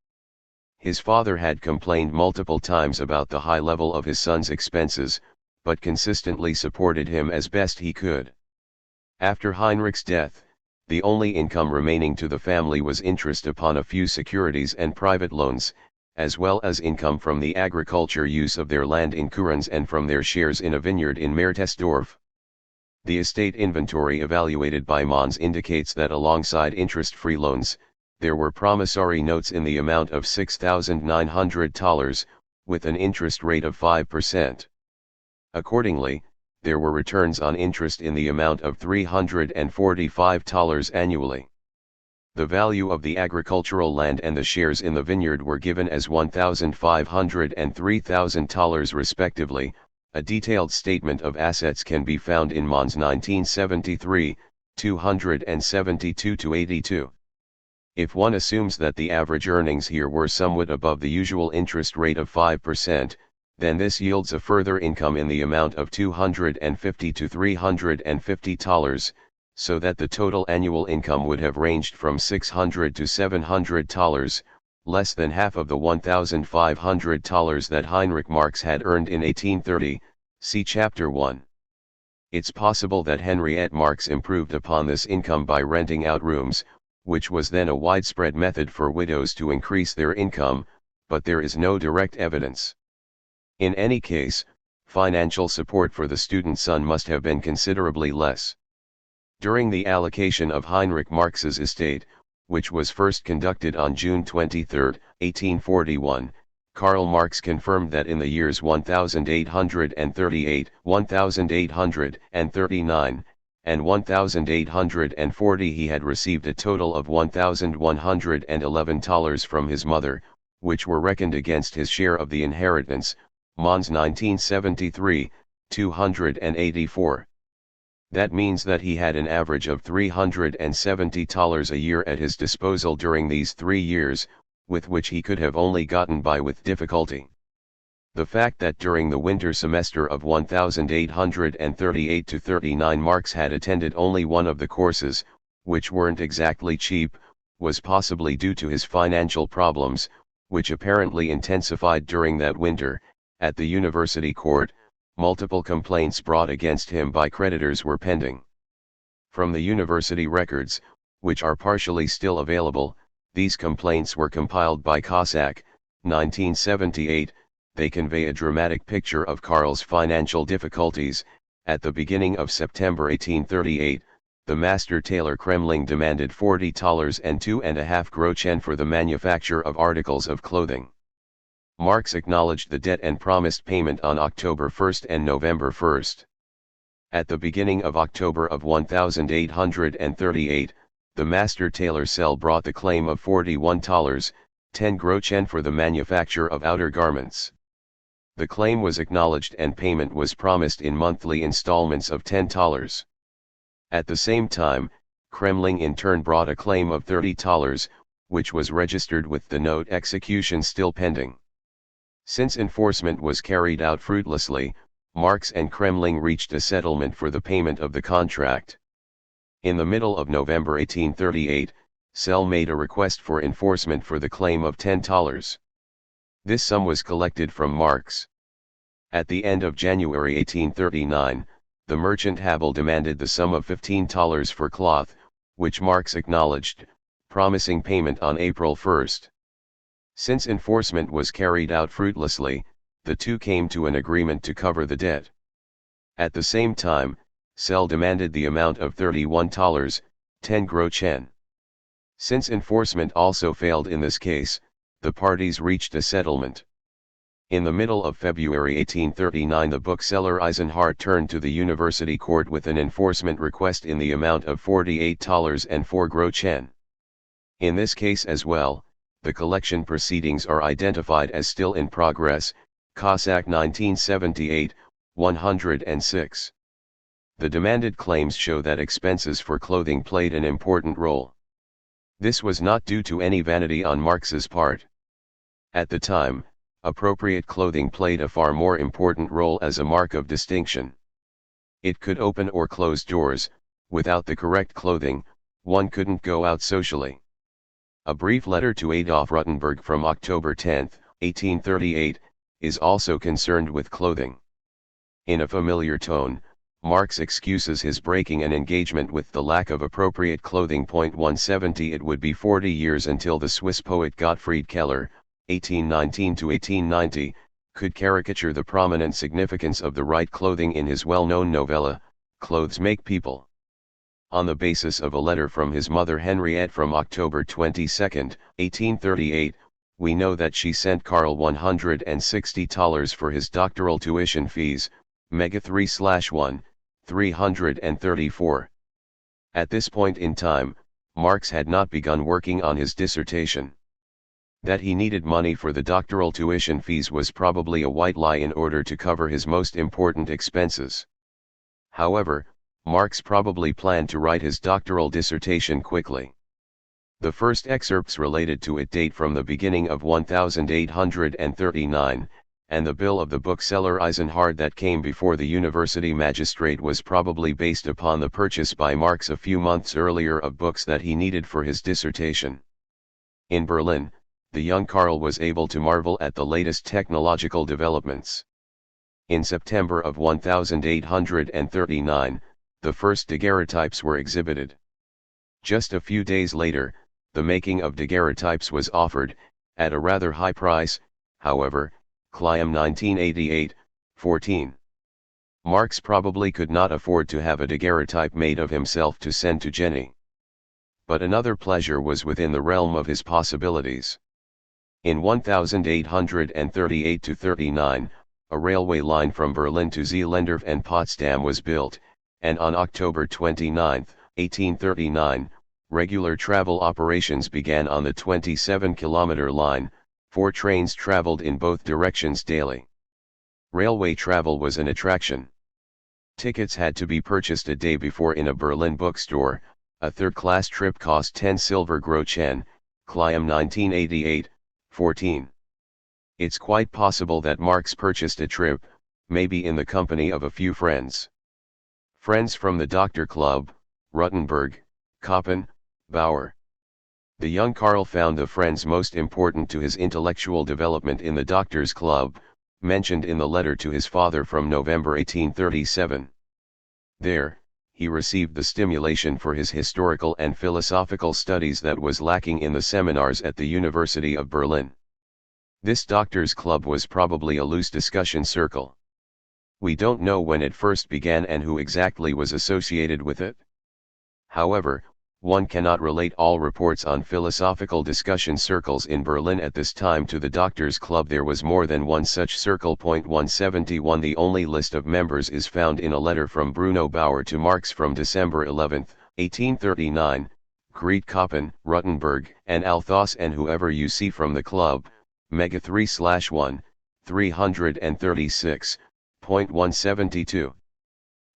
His father had complained multiple times about the high level of his son's expenses, but consistently supported him as best he could. After Heinrich's death, the only income remaining to the family was interest upon a few securities and private loans, as well as income from the agriculture use of their land in Kurens and from their shares in a vineyard in Mertesdorf. The estate inventory evaluated by Mons indicates that alongside interest-free loans, there were promissory notes in the amount of $6,900, with an interest rate of 5%. Accordingly, there were returns on interest in the amount of $345 annually. The value of the agricultural land and the shares in the vineyard were given as $1,500 and $3,000 respectively. A detailed statement of assets can be found in Mons 1973, 272-82. If one assumes that the average earnings here were somewhat above the usual interest rate of 5%, then this yields a further income in the amount of $250 to $350, so that the total annual income would have ranged from $600 to $700, less than half of the $1,500 that Heinrich Marx had earned in 1830, see Chapter 1. It's possible that Henriette Marx improved upon this income by renting out rooms, which was then a widespread method for widows to increase their income, but there is no direct evidence. In any case, financial support for the student son must have been considerably less. During the allocation of Heinrich Marx's estate, which was first conducted on June 23, 1841, Karl Marx confirmed that in the years 1838, 1839, and 1840 he had received a total of $1,111 from his mother, which were reckoned against his share of the inheritance, Mons 1973, 284. That means that he had an average of $370 a year at his disposal during these 3 years, with which he could have only gotten by with difficulty. The fact that during the winter semester of 1838-39 Marx had attended only one of the courses, which weren't exactly cheap, was possibly due to his financial problems, which apparently intensified during that winter. At the university court, multiple complaints brought against him by creditors were pending. From the university records, which are partially still available, these complaints were compiled by Cossack, 1978. They convey a dramatic picture of Karl's financial difficulties. At the beginning of September 1838, the master tailor Kremling demanded $40 and 2.5 groschen for the manufacture of articles of clothing. Marx acknowledged the debt and promised payment on October 1 and November 1. At the beginning of October of 1838, the master tailor cell brought the claim of $41, 10 groschen for the manufacture of outer garments. The claim was acknowledged and payment was promised in monthly installments of $10. At the same time, Kremling in turn brought a claim of $30, which was registered with the note execution still pending. Since enforcement was carried out fruitlessly, Marx and Kremling reached a settlement for the payment of the contract. In the middle of November 1838, Sell made a request for enforcement for the claim of $10. This sum was collected from Marx. At the end of January 1839, the merchant Habel demanded the sum of $15 for cloth, which Marx acknowledged, promising payment on April 1. Since enforcement was carried out fruitlessly, the two came to an agreement to cover the debt. At the same time, Sell demanded the amount of $31, 10 groschen. Since enforcement also failed in this case, the parties reached a settlement. In the middle of February 1839, the bookseller Eisenhardt turned to the university court with an enforcement request in the amount of $48.04. In this case as well, the collection proceedings are identified as still in progress, Cossack 1978, 106. The demanded claims show that expenses for clothing played an important role. This was not due to any vanity on Marx's part. At the time, appropriate clothing played a far more important role as a mark of distinction. It could open or close doors. Without the correct clothing, one couldn't go out socially. A brief letter to Adolf Ruttenberg from October 10, 1838, is also concerned with clothing. In a familiar tone, Marx excuses his breaking an engagement with the lack of appropriate clothing. 170 It would be 40 years until the Swiss poet Gottfried Keller, 1819–1890, could caricature the prominent significance of the right clothing in his well-known novella, Clothes Make People. On the basis of a letter from his mother Henriette from October 22, 1838, we know that she sent Karl $160 for his doctoral tuition fees, Mega 3/1, 334. At this point in time, Marx had not begun working on his dissertation. That he needed money for the doctoral tuition fees was probably a white lie in order to cover his most important expenses. However, Marx probably planned to write his doctoral dissertation quickly. The first excerpts related to it date from the beginning of 1839, and the bill of the bookseller Eisenhardt that came before the university magistrate was probably based upon the purchase by Marx a few months earlier of books that he needed for his dissertation. In Berlin, the young Karl was able to marvel at the latest technological developments. In September of 1839, the first daguerreotypes were exhibited. Just a few days later, the making of daguerreotypes was offered, at a rather high price, however, Cliam 1988, 14. Marx probably could not afford to have a daguerreotype made of himself to send to Jenny. But another pleasure was within the realm of his possibilities. In 1838–39, a railway line from Berlin to Zeelendorf and Potsdam was built, and on October 29, 1839, regular travel operations began on the 27-kilometer line. 4 trains traveled in both directions daily. Railway travel was an attraction. Tickets had to be purchased a day before in a Berlin bookstore. A third-class trip cost 10 silver groschen, Cliam 1988, 14. It's quite possible that Marx purchased a trip, maybe in the company of a few friends. Friends from the Doctor Club, Ruttenberg, Koppen, Bauer. The young Karl found the friends most important to his intellectual development in the Doctors Club, mentioned in the letter to his father from November 1837. There, he received the stimulation for his historical and philosophical studies that was lacking in the seminars at the University of Berlin. This Doctors Club was probably a loose discussion circle. We don't know when it first began and who exactly was associated with it. However, one cannot relate all reports on philosophical discussion circles in Berlin at this time to the Doctors Club. There was more than one such circle. 171 The only list of members is found in a letter from Bruno Bauer to Marx from December 11, 1839, Greet Koppen, Ruttenberg, and Althaus and whoever you see from the club, Mega 3/1, 336, 172.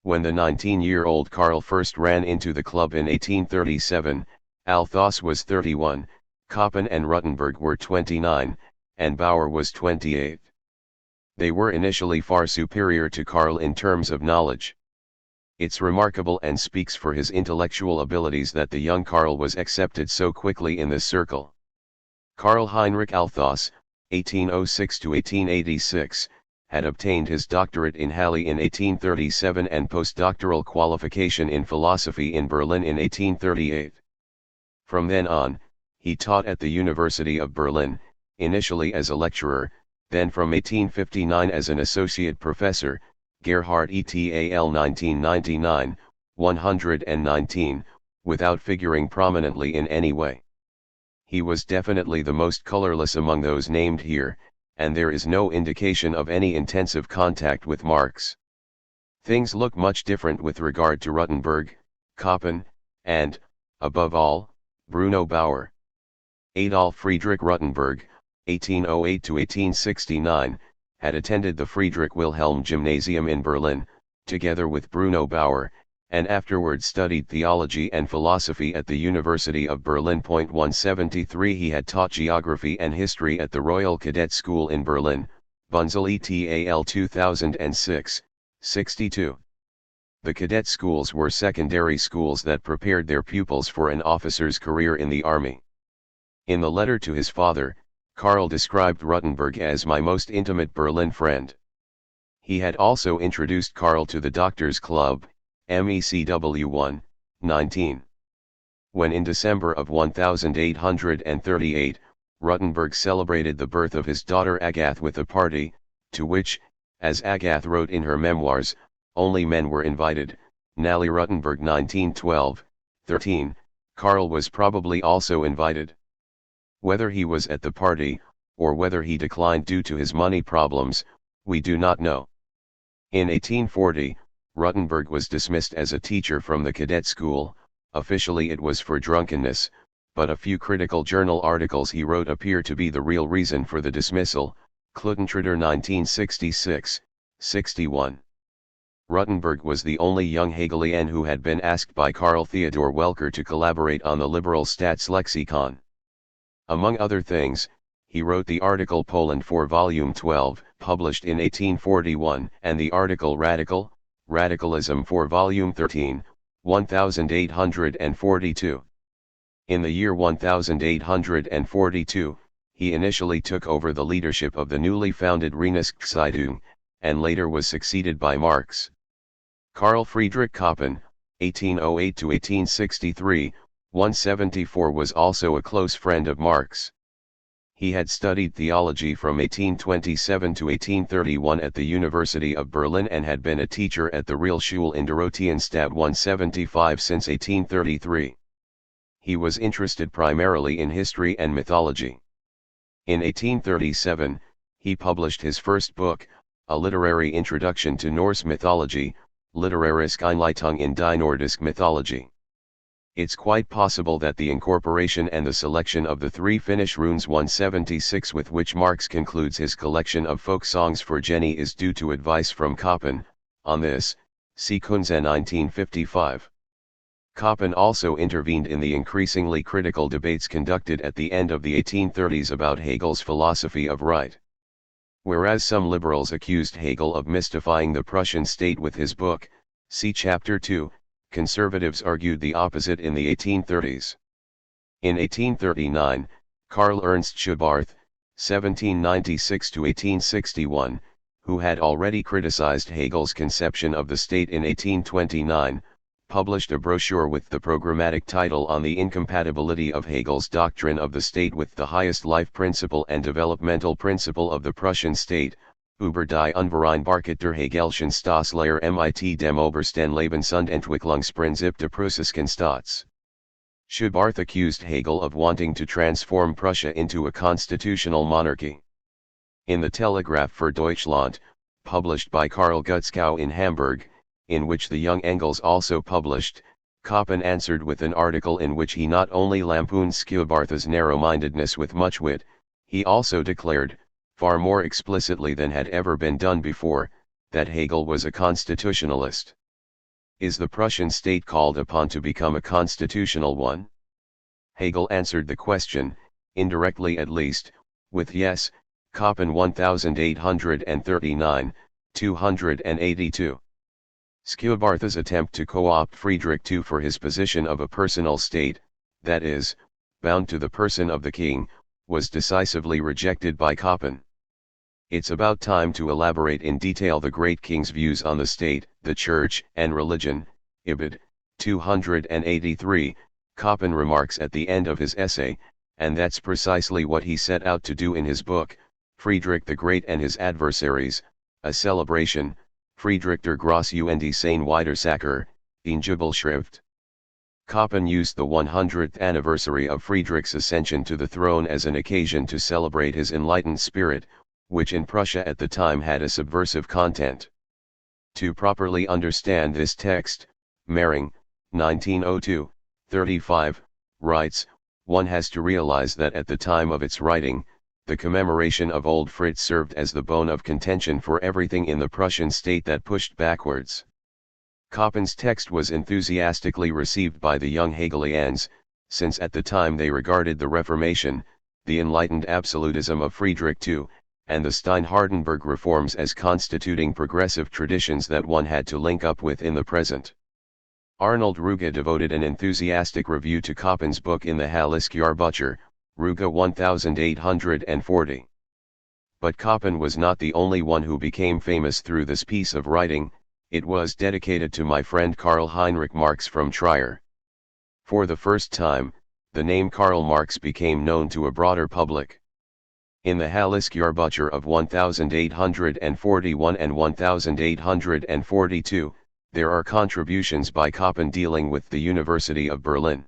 When the 19-year-old Karl first ran into the club in 1837, Althaus was 31, Koppen and Ruttenberg were 29, and Bauer was 28. They were initially far superior to Karl in terms of knowledge. It's remarkable and speaks for his intellectual abilities that the young Karl was accepted so quickly in this circle. Karl Heinrich Althaus, 1806–1886, had obtained his doctorate in Halle in 1837 and postdoctoral qualification in philosophy in Berlin in 1838. From then on, he taught at the University of Berlin, initially as a lecturer, then from 1859 as an associate professor, Gerhard et al. 1999, 119, without figuring prominently in any way. He was definitely the most colorless among those named here, and there is no indication of any intensive contact with Marx. Things look much different with regard to Rutenberg, Koppen, and, above all, Bruno Bauer. Adolf Friedrich Rutenberg, 1808–1869, had attended the Friedrich Wilhelm Gymnasium in Berlin, together with Bruno Bauer, and afterwards studied theology and philosophy at the University of Berlin. 173 He had taught geography and history at the Royal Cadet School in Berlin, Bunzel et al. 2006, 62. The cadet schools were secondary schools that prepared their pupils for an officer's career in the army. In the letter to his father, Karl described Rutenberg as my most intimate Berlin friend. He had also introduced Karl to the Doctors' Club, MECW 1, 19. When in December of 1838, Rutenberg celebrated the birth of his daughter Agath with a party, to which, as Agath wrote in her memoirs, only men were invited, Nally Rutenberg 1912, 13, Karl was probably also invited. Whether he was at the party, or whether he declined due to his money problems, we do not know. In 1840, Rutenberg was dismissed as a teacher from the cadet school. Officially it was for drunkenness, but a few critical journal articles he wrote appear to be the real reason for the dismissal. Klutentritter 1966, 61. Rutenberg was the only young Hegelian who had been asked by Karl Theodor Welcker to collaborate on the liberal Staatslexikon. Among other things, he wrote the article Poland for Volume 12, published in 1841, and the article Radicalism for Volume 13, 1842. In the year 1842, he initially took over the leadership of the newly founded Reinigungszeitung, and later was succeeded by Marx. Carl Friedrich Koppen, 1808–1863, 174 was also a close friend of Marx. He had studied theology from 1827 to 1831 at the University of Berlin and had been a teacher at the Realschule in Dorotheenstadt 175 since 1833. He was interested primarily in history and mythology. In 1837, he published his first book, A Literary Introduction to Norse Mythology, Litterarisk Einleitung in die Nordisk Mythology. It's quite possible that the incorporation and the selection of the three Finnish runes 176 with which Marx concludes his collection of folk songs for Jenny is due to advice from Koppen. On this, see Kunze 1955. Koppen also intervened in the increasingly critical debates conducted at the end of the 1830s about Hegel's philosophy of right. Whereas some liberals accused Hegel of mystifying the Prussian state with his book, see Chapter 2, conservatives argued the opposite in the 1830s. In 1839, Karl Ernst Schubarth, 1796–1861, who had already criticized Hegel's conception of the state in 1829, published a brochure with the programmatic title on the incompatibility of Hegel's doctrine of the state with the highest life principle and developmental principle of the Prussian state, Über die Unvereinbarkeit der Hegelschen Staatslehre mit dem obersten Lebens- und Entwicklungsprinzip des Prussischen Staats. Schubarth accused Hegel of wanting to transform Prussia into a constitutional monarchy. In the Telegraph für Deutschland, published by Karl Gutzkow in Hamburg, in which the young Engels also published, Koppen answered with an article in which he not only lampooned Schubarth's narrow-mindedness with much wit, he also declared, far more explicitly than had ever been done before, that Hegel was a constitutionalist. Is the Prussian state called upon to become a constitutional one? Hegel answered the question, indirectly at least, with yes. Koppen 1839, 282. Schubarth's attempt to co-opt Friedrich II for his position of a personal state, that is, bound to the person of the king, was decisively rejected by Koppen. It's about time to elaborate in detail the great king's views on the state, the church, and religion. Ibid. 283, Koppen remarks at the end of his essay, and that's precisely what he set out to do in his book, Friedrich the Great and His Adversaries, a celebration, Friedrich der Grosse und seine Widersacher, in Jubelschrift. Koppen used the 100th anniversary of Friedrich's ascension to the throne as an occasion to celebrate his enlightened spirit, which in Prussia at the time had a subversive content. To properly understand this text, Mering, 1902, 35, writes, one has to realize that at the time of its writing, the commemoration of Old Fritz served as the bone of contention for everything in the Prussian state that pushed backwards. Koppen's text was enthusiastically received by the young Hegelians, since at the time they regarded the Reformation, the enlightened absolutism of Friedrich II, and the Stein-Hardenberg reforms as constituting progressive traditions that one had to link up with in the present. Arnold Ruge devoted an enthusiastic review to Koppen's book in the Hallisjahrbucher, Ruge 1840. But Koppen was not the only one who became famous through this piece of writing. It was dedicated to my friend Karl Heinrich Marx from Trier. For the first time, the name Karl Marx became known to a broader public. In the Hallisjahrbucher of 1841 and 1842, there are contributions by Koppen dealing with the University of Berlin.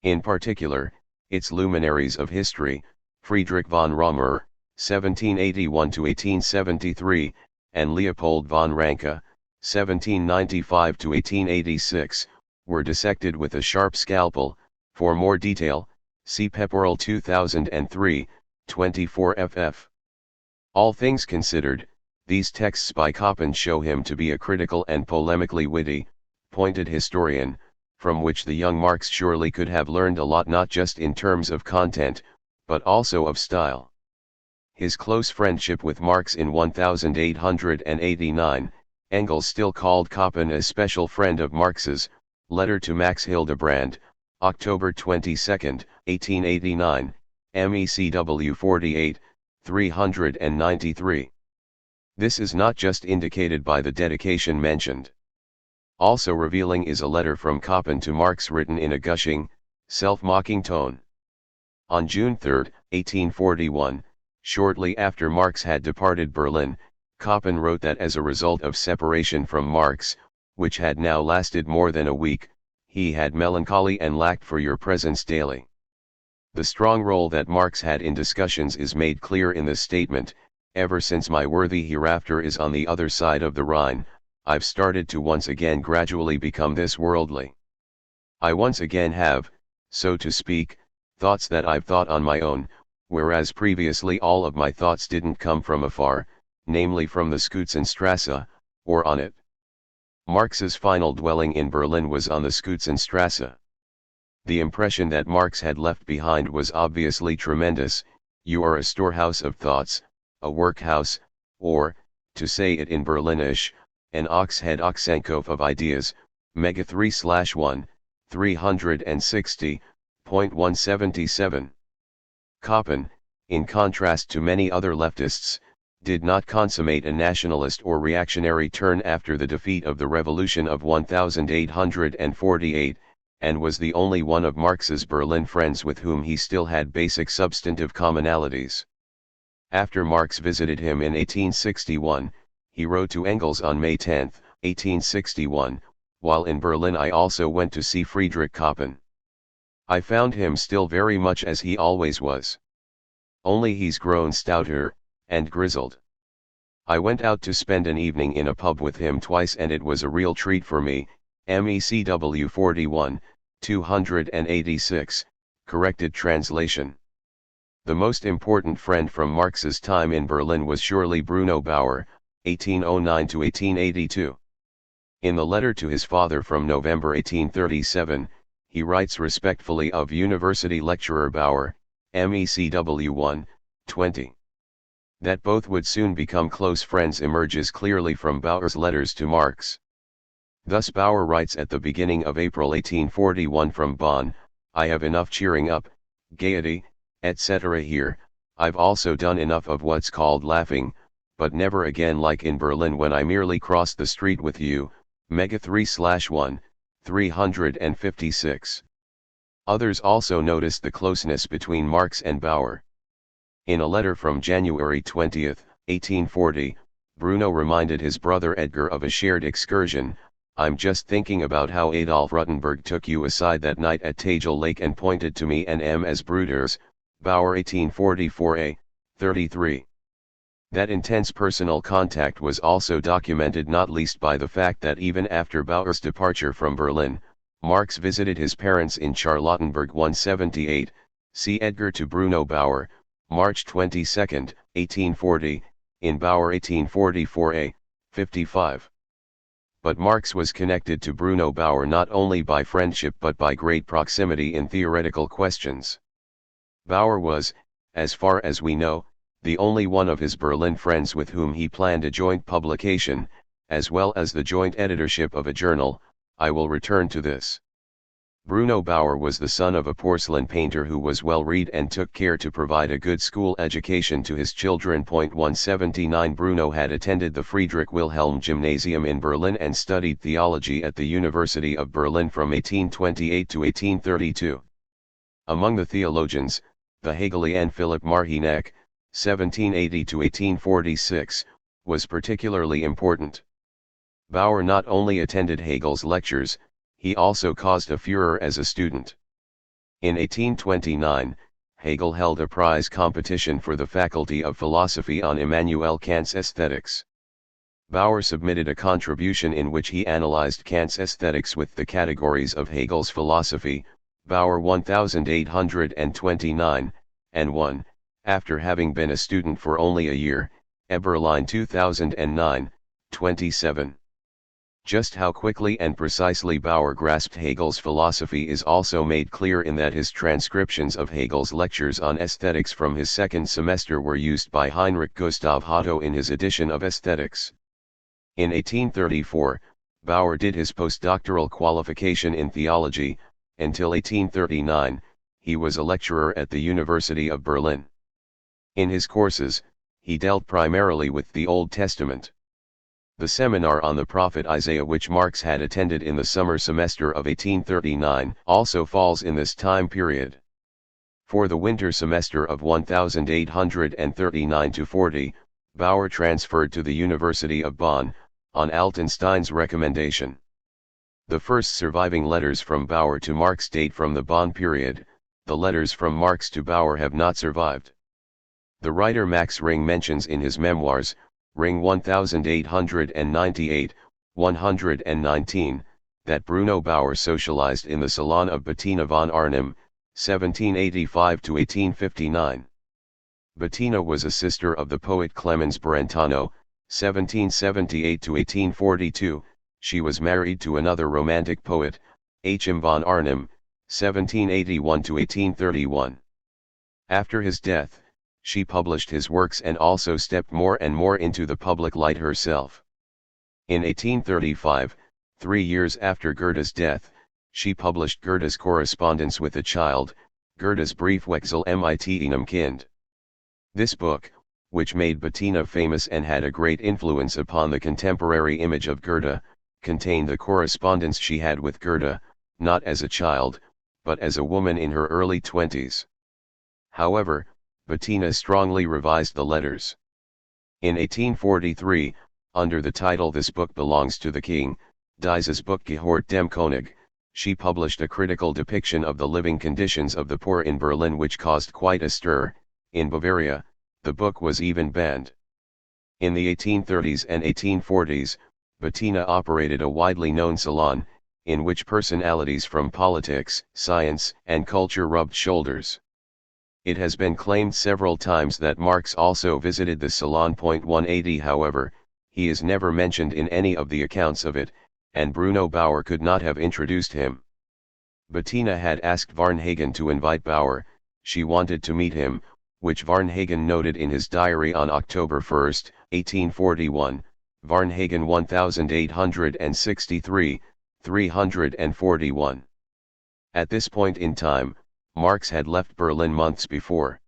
In particular, its luminaries of history, Friedrich von Romer, 1781–1873, and Leopold von Ranke, 1795–1886, were dissected with a sharp scalpel. For more detail, see Pepperell 2003, 24 ff. All things considered, these texts by Koppen show him to be a critical and polemically witty, pointed historian, from which the young Marx surely could have learned a lot not just in terms of content, but also of style. His close friendship with Marx in 1889, Engels still called Koppen a special friend of Marx's, letter to Max Hildebrand, October 22, 1889, MECW 48, 393. This is not just indicated by the dedication mentioned. Also revealing is a letter from Koppen to Marx written in a gushing, self-mocking tone. On June 3, 1841, shortly after Marx had departed Berlin, Koppen wrote that as a result of separation from Marx, which had now lasted more than a week, he had melancholy and lacked for your presence daily. The strong role that Marx had in discussions is made clear in this statement. Ever since my worthy hereafter is on the other side of the Rhine, I've started to once again gradually become this worldly. I once again have, so to speak, thoughts that I've thought on my own, whereas previously all of my thoughts didn't come from afar, namely from the Schützenstrasse, or on it. Marx's final dwelling in Berlin was on the Schützenstrasse. The impression that Marx had left behind was obviously tremendous. You are a storehouse of thoughts, a workhouse, or, to say it in Berlinish, an ox-head Ochsenkopf of ideas, Mega 3/1, 360.177. Koppen, in contrast to many other leftists, did not consummate a nationalist or reactionary turn after the defeat of the Revolution of 1848, and was the only one of Marx's Berlin friends with whom he still had basic substantive commonalities. After Marx visited him in 1861, he wrote to Engels on May 10, 1861, while in Berlin I also went to see Friedrich Koppen. I found him still very much as he always was. Only he's grown stouter, and grizzled. I went out to spend an evening in a pub with him twice and it was a real treat for me. MECW 41, 286, corrected translation. The most important friend from Marx's time in Berlin was surely Bruno Bauer, 1809–1882. In the letter to his father from November 1837, he writes respectfully of university lecturer Bauer, MECW 1, 20. That both would soon become close friends emerges clearly from Bauer's letters to Marx. Thus Bauer writes at the beginning of April 1841 from Bonn, I have enough cheering up, gaiety, etc. here, I've also done enough of what's called laughing, but never again like in Berlin when I merely crossed the street with you, Mega 3/1, 356. Others also noticed the closeness between Marx and Bauer. In a letter from January 20, 1840, Bruno reminded his brother Edgar of a shared excursion. I'm just thinking about how Adolf Ruttenberg took you aside that night at Tegel Lake and pointed to me and M as Bruders, Bauer 1844a, 33. That intense personal contact was also documented not least by the fact that even after Bauer's departure from Berlin, Marx visited his parents in Charlottenburg 178, see Edgar to Bruno Bauer, March 22, 1840, in Bauer 1844a, 55. But Marx was connected to Bruno Bauer not only by friendship but by great proximity in theoretical questions. Bauer was, as far as we know, the only one of his Berlin friends with whom he planned a joint publication, as well as the joint editorship of a journal. I will return to this. Bruno Bauer was the son of a porcelain painter who was well read and took care to provide a good school education to his children. 179 Bruno had attended the Friedrich Wilhelm Gymnasium in Berlin and studied theology at the University of Berlin from 1828 to 1832. Among the theologians, the Hegelian Philipp Marhynek, 1780 to 1846, was particularly important. Bauer not only attended Hegel's lectures, he also caused a furor as a student. In 1829, Hegel held a prize competition for the Faculty of Philosophy on Immanuel Kant's Aesthetics. Bauer submitted a contribution in which he analyzed Kant's aesthetics with the categories of Hegel's philosophy, Bauer 1829, and won, after having been a student for only a year, Eberlein 2009, 27. Just how quickly and precisely Bauer grasped Hegel's philosophy is also made clear in that his transcriptions of Hegel's lectures on aesthetics from his second semester were used by Heinrich Gustav Hotto in his edition of Aesthetics. In 1834, Bauer did his postdoctoral qualification in theology. Until 1839, he was a lecturer at the University of Berlin. In his courses, he dealt primarily with the Old Testament. The seminar on the prophet Isaiah, which Marx had attended in the summer semester of 1839, also falls in this time period. For the winter semester of 1839-40, Bauer transferred to the University of Bonn, on Altenstein's recommendation. The first surviving letters from Bauer to Marx date from the Bonn period. The letters from Marx to Bauer have not survived. The writer Max Ring mentions in his memoirs, Ring 1898, 119, that Bruno Bauer socialized in the salon of Bettina von Arnim, 1785 to 1859. Bettina was a sister of the poet Clemens Brentano, 1778 to 1842. She was married to another romantic poet, H. M. von Arnim, 1781 to 1831. After his death, she published his works and also stepped more and more into the public light herself. In 1835, 3 years after Goethe's death, she published Goethe's correspondence with a child, Goethe's Briefwechsel mit einem Kind. This book, which made Bettina famous and had a great influence upon the contemporary image of Goethe, contained the correspondence she had with Goethe, not as a child, but as a woman in her early 20s. However, Bettina strongly revised the letters. In 1843, under the title This Book Belongs to the King, Dieses Buch gehört dem König, she published a critical depiction of the living conditions of the poor in Berlin, which caused quite a stir. In Bavaria, the book was even banned. In the 1830s and 1840s, Bettina operated a widely known salon, in which personalities from politics, science, and culture rubbed shoulders. It has been claimed several times that Marx also visited the salon. 180 However, he is never mentioned in any of the accounts of it, and Bruno Bauer could not have introduced him. Bettina had asked Varnhagen to invite Bauer. She wanted to meet him, which Varnhagen noted in his diary on October 1, 1841, Varnhagen 1863, 341. At this point in time, Marx had left Berlin months before.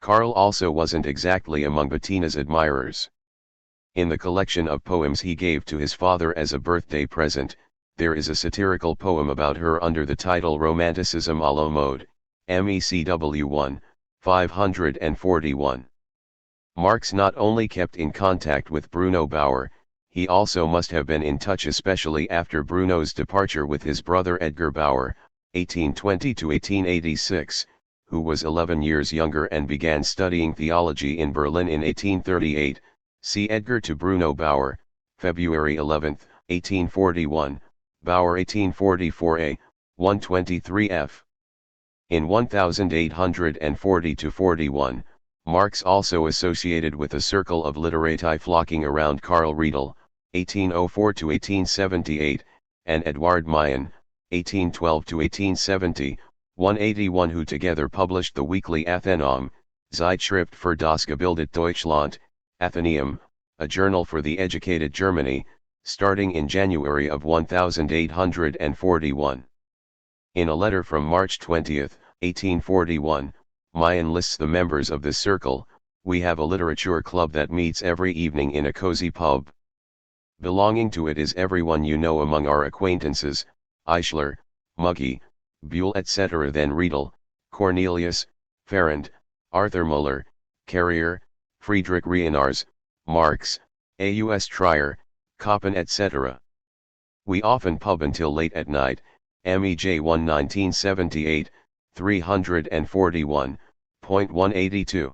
Karl also wasn't exactly among Bettina's admirers. In the collection of poems he gave to his father as a birthday present, there is a satirical poem about her under the title Romanticism à la mode, MECW 1, 541. Marx not only kept in contact with Bruno Bauer, he also must have been in touch especially after Bruno's departure with his brother Edgar Bauer, 1820–1886, who was 11 years younger and began studying theology in Berlin in 1838, see Edgar to Bruno Bauer, February 11, 1841, Bauer 1844a, 123f. In 1840–41, Marx also associated with a circle of literati flocking around Karl Riedel, 1804–1878, and Eduard Meyen, 1812–1870, 181, who together published the weekly Athenaeum, Zeitschrift für das gebildete Deutschland, Athenaeum, a journal for the educated Germany, starting in January of 1841. In a letter from March 20, 1841, Meyen lists the members of this circle. We have a literature club that meets every evening in a cozy pub. Belonging to it is everyone you know among our acquaintances, Eichler, Mugge, Buell etc. Then Riedel, Cornelius, Ferrand, Arthur Muller, Carrier, Friedrich Reinars, Marx, A.U.S. Trier, Koppen etc. We often pub until late at night, MEJ 1 1978, 341.182.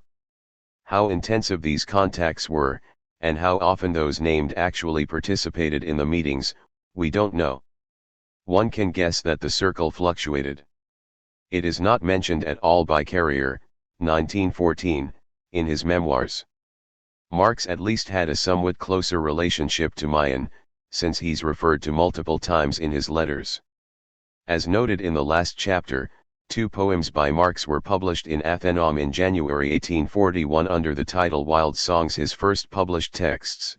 How intensive these contacts were, and how often those named actually participated in the meetings, we don't know. One can guess that the circle fluctuated. It is not mentioned at all by Carrier, 1914, in his memoirs. Marx at least had a somewhat closer relationship to Meyen, since he's referred to multiple times in his letters. As noted in the last chapter, 2 poems by Marx were published in Athenaeum in January 1841 under the title Wild Songs, his first published texts.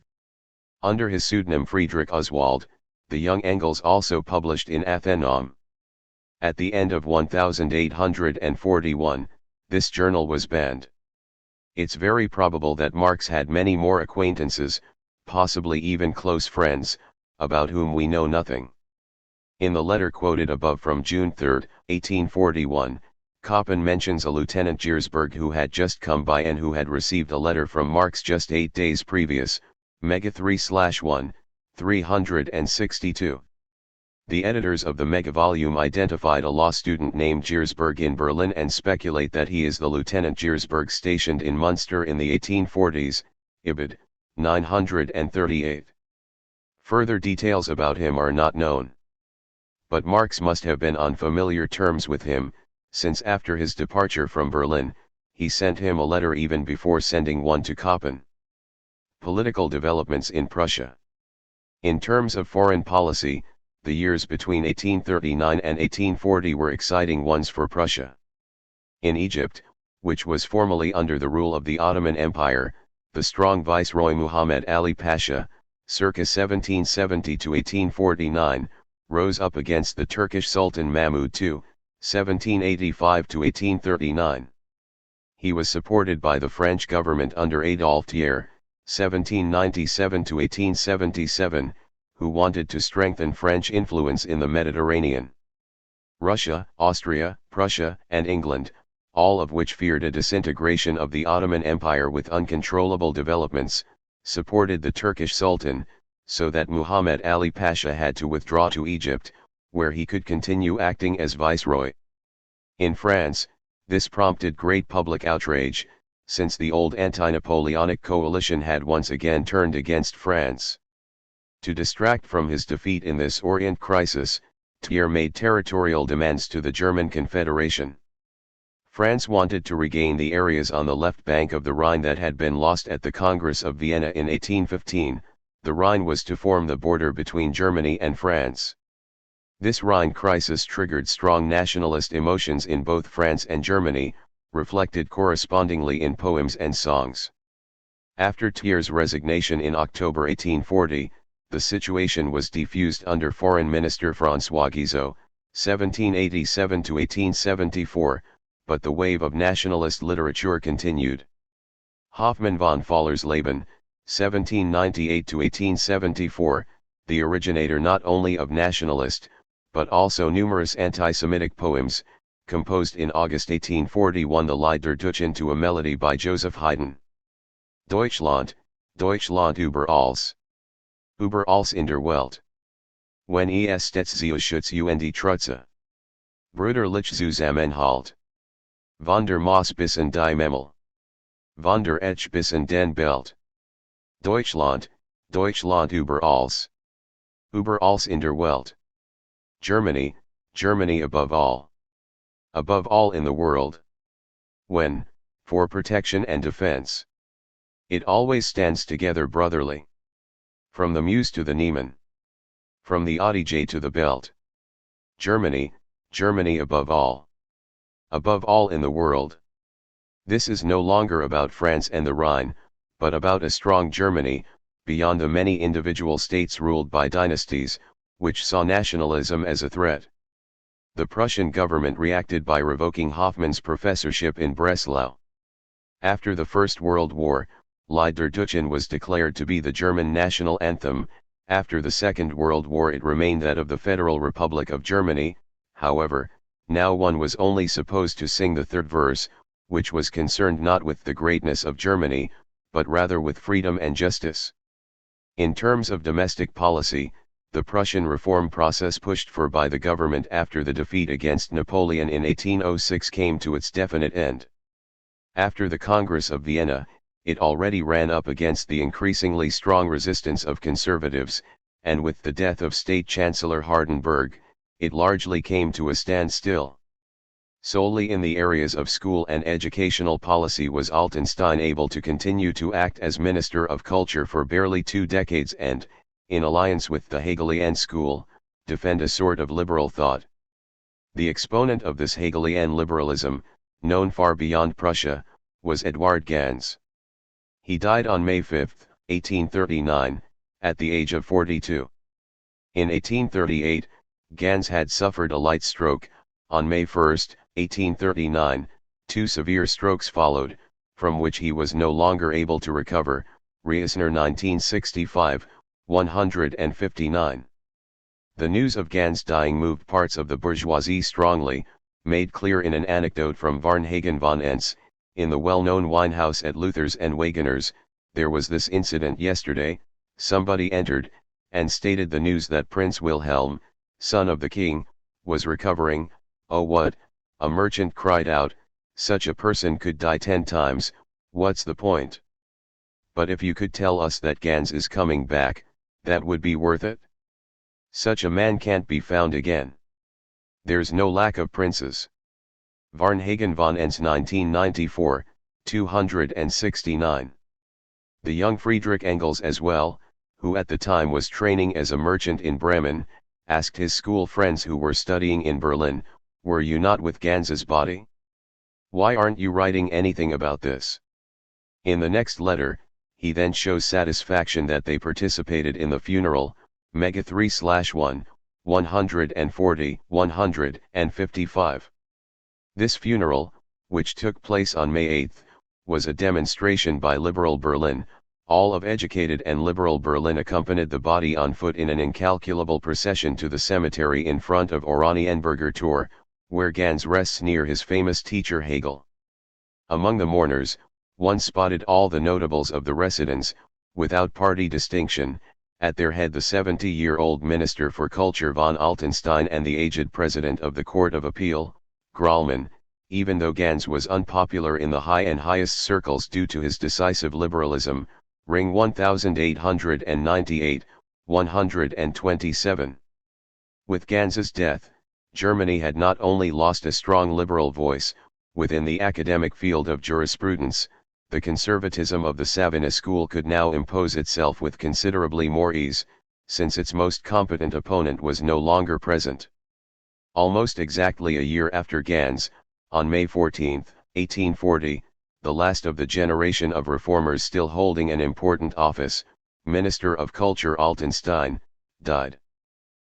Under his pseudonym Friedrich Oswald, the young Engels also published in Athenaeum. At the end of 1841, this journal was banned. It's very probable that Marx had many more acquaintances, possibly even close friends, about whom we know nothing. In the letter quoted above from June 3, 1841, Koppen mentions a Lieutenant Giersberg who had just come by and who had received a letter from Marx just 8 days previous, Mega 3/1, 362. The editors of the mega volume identified a law student named Giersberg in Berlin and speculate that he is the Lieutenant Giersberg stationed in Munster in the 1840s, Ibid, 938. Further details about him are not known. But Marx must have been on familiar terms with him, since after his departure from Berlin, he sent him a letter even before sending one to Koppen. Political developments in Prussia. In terms of foreign policy, the years between 1839 and 1840 were exciting ones for Prussia. In Egypt, which was formerly under the rule of the Ottoman Empire, the strong viceroy Muhammad Ali Pasha, circa 1770 to 1849, rose up against the Turkish Sultan Mahmud II, 1785 to 1839. He was supported by the French government under Adolphe Thiers, 1797 to 1877, who wanted to strengthen French influence in the Mediterranean. Russia, Austria, Prussia, and England, all of which feared a disintegration of the Ottoman Empire with uncontrollable developments, supported the Turkish Sultan, so that Muhammad Ali Pasha had to withdraw to Egypt, where he could continue acting as viceroy. In France, this prompted great public outrage, since the old anti-Napoleonic coalition had once again turned against France. To distract from his defeat in this Orient crisis, Thiers made territorial demands to the German Confederation. France wanted to regain the areas on the left bank of the Rhine that had been lost at the Congress of Vienna in 1815. The Rhine was to form the border between Germany and France. This Rhine crisis triggered strong nationalist emotions in both France and Germany, reflected correspondingly in poems and songs. After Thiers' resignation in October 1840, the situation was diffused under Foreign Minister François Guizot, 1787 to 1874, but the wave of nationalist literature continued. Hoffmann von Fallersleben, 1798–1874, the originator not only of nationalist, but also numerous anti-Semitic poems, composed in August 1841 the Lied der Deutschen to a melody by Joseph Haydn. Deutschland, Deutschland über alles. Über alles in der Welt. Wenn es stets zu Schutz und Trutze. Brüderlich Zusammenhalt. Von der Maas bis in die Memel. Von der Ech bis in den Belt. Deutschland, Deutschland über alles. Über alles in der Welt. Germany, Germany above all. Above all in the world. When, for protection and defense. It always stands together brotherly. From the Meuse to the Niemen. From the Adige to the Belt. Germany, Germany above all. Above all in the world. This is no longer about France and the Rhine, but about a strong Germany, beyond the many individual states ruled by dynasties, which saw nationalism as a threat. The Prussian government reacted by revoking Hoffmann's professorship in Breslau. After the First World War, Lied der Deutschen was declared to be the German national anthem. After the Second World War it remained that of the Federal Republic of Germany. However, now one was only supposed to sing the third verse, which was concerned not with the greatness of Germany, but rather with freedom and justice. In terms of domestic policy, the Prussian reform process pushed for by the government after the defeat against Napoleon in 1806 came to its definite end. After the Congress of Vienna, it already ran up against the increasingly strong resistance of conservatives, and with the death of State Chancellor Hardenberg, it largely came to a standstill. Solely in the areas of school and educational policy was Altenstein able to continue to act as Minister of Culture for barely 2 decades and, in alliance with the Hegelian school, defend a sort of liberal thought. The exponent of this Hegelian liberalism, known far beyond Prussia, was Eduard Ganz. He died on May 5, 1839, at the age of 42. In 1838, Ganz had suffered a light stroke. On May 1, 1839, 2 severe strokes followed, from which he was no longer able to recover. Reisner 1965, 159. The news of Ganz dying moved parts of the bourgeoisie strongly, made clear in an anecdote from Varnhagen von Entz. In the well-known winehouse at Luther's and Wagener's, there was this incident yesterday. Somebody entered, and stated the news that Prince Wilhelm, son of the king, was recovering. Oh what, a merchant cried out, such a person could die 10 times, what's the point? But if you could tell us that Ganz is coming back, that would be worth it. Such a man can't be found again. There's no lack of princes. Varnhagen von Entz 1994, 269. The young Friedrich Engels as well, who at the time was training as a merchant in Bremen, asked his school friends who were studying in Berlin, were you not with Ganz's body? Why aren't you writing anything about this? In the next letter, he then shows satisfaction that they participated in the funeral, Mega 3/1, 140, 155. This funeral, which took place on May 8, was a demonstration by Liberal Berlin. All of educated and liberal Berlin accompanied the body on foot in an incalculable procession to the cemetery in front of Oranienburger Tor, where Ganz rests near his famous teacher Hegel. Among the mourners, one spotted all the notables of the residence, without party distinction, at their head the 70-year-old Minister for Culture von Altenstein and the aged President of the Court of Appeal, Grallmann. Even though Ganz was unpopular in the high and highest circles due to his decisive liberalism, Ring 1898, 127. With Ganz's death, Germany had not only lost a strong liberal voice, within the academic field of jurisprudence, the conservatism of the Savannah school could now impose itself with considerably more ease, since its most competent opponent was no longer present. Almost exactly a year after Ganz, on May 14, 1840, the last of the generation of reformers still holding an important office, Minister of Culture Altenstein, died.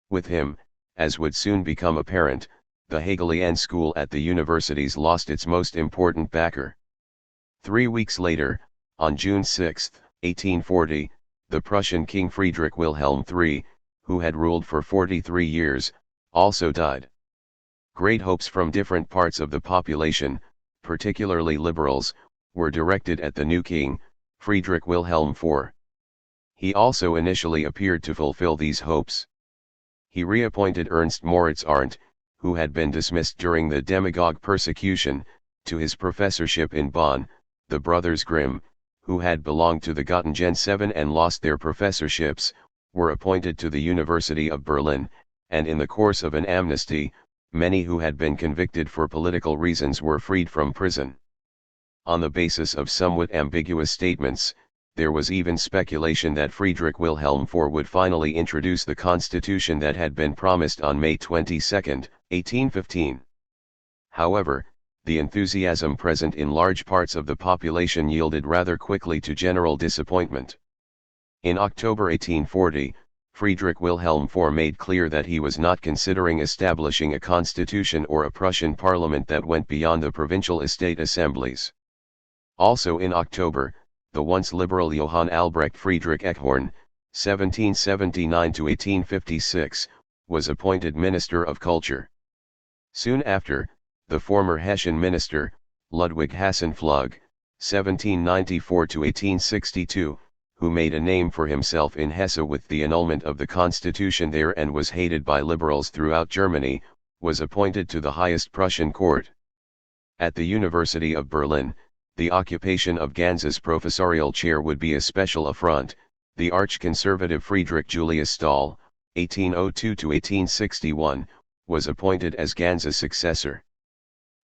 With him, as would soon become apparent, the Hegelian school at the universities lost its most important backer. 3 weeks later, on June 6, 1840, the Prussian King Friedrich Wilhelm III, who had ruled for 43 years, also died. Great hopes from different parts of the population, particularly liberals, were directed at the new king, Friedrich Wilhelm IV. He also initially appeared to fulfill these hopes. He reappointed Ernst Moritz Arndt, who had been dismissed during the demagogue persecution, to his professorship in Bonn. The brothers Grimm, who had belonged to the Göttingen Seven and lost their professorships, were appointed to the University of Berlin, and in the course of an amnesty, many who had been convicted for political reasons were freed from prison. On the basis of somewhat ambiguous statements, there was even speculation that Friedrich Wilhelm IV would finally introduce the constitution that had been promised on May 22, 1815. However, the enthusiasm present in large parts of the population yielded rather quickly to general disappointment. In October 1840, Friedrich Wilhelm IV made clear that he was not considering establishing a constitution or a Prussian parliament that went beyond the provincial estate assemblies. Also in October, the once liberal Johann Albrecht Friedrich Eckhorn, 1779–1856, was appointed Minister of Culture. Soon after, the former Hessian minister, Ludwig Hassenpflug, 1794–1862, who made a name for himself in Hesse with the annulment of the constitution there and was hated by liberals throughout Germany, was appointed to the highest Prussian court. At the University of Berlin, the occupation of Ganz's professorial chair would be a special affront. The arch-conservative Friedrich Julius Stahl, 1802–1861, was appointed as Ganz's successor.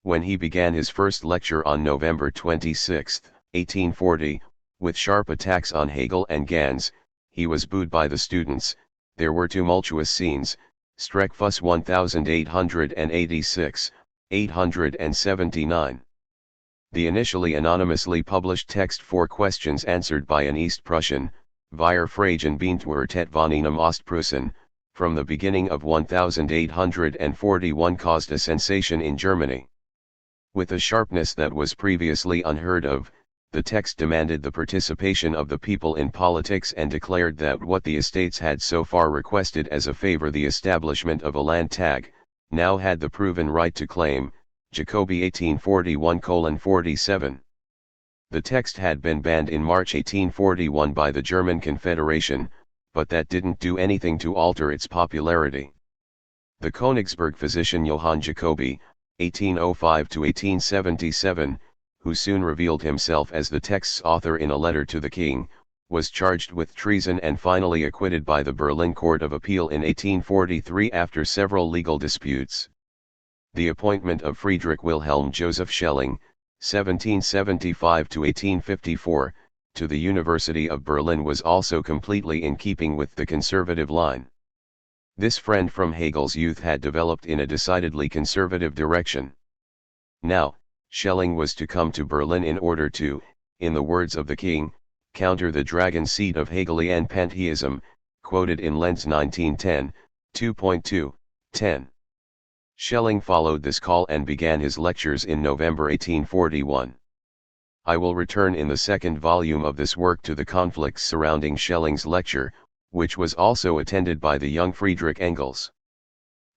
When he began his first lecture on November 26, 1840, with sharp attacks on Hegel and Ganz, he was booed by the students. There were tumultuous scenes. Streckfuss 1886, 879. The initially anonymously published text 4 questions answered by an East Prussian, Wir Fragen beantwortet von einem Ostprussen, from the beginning of 1841 caused a sensation in Germany. With a sharpness that was previously unheard of, the text demanded the participation of the people in politics and declared that what the estates had so far requested as a favor, the establishment of a Landtag, now had the proven right to claim. Jacobi 1841:47. The text had been banned in March 1841 by the German Confederation, but that didn't do anything to alter its popularity. The Königsberg physician Johann Jacobi, 1805–1877, who soon revealed himself as the text's author in a letter to the king, was charged with treason and finally acquitted by the Berlin Court of Appeal in 1843 after several legal disputes. The appointment of Friedrich Wilhelm Joseph Schelling, 1775–1854, to the University of Berlin was also completely in keeping with the conservative line. This friend from Hegel's youth had developed in a decidedly conservative direction. Now, Schelling was to come to Berlin in order to, in the words of the king, counter the dragon seed of Hegelian pantheism, quoted in Lenz 1910, 2.2:10. Schelling followed this call and began his lectures in November 1841. I will return in the second volume of this work to the conflicts surrounding Schelling's lecture, which was also attended by the young Friedrich Engels.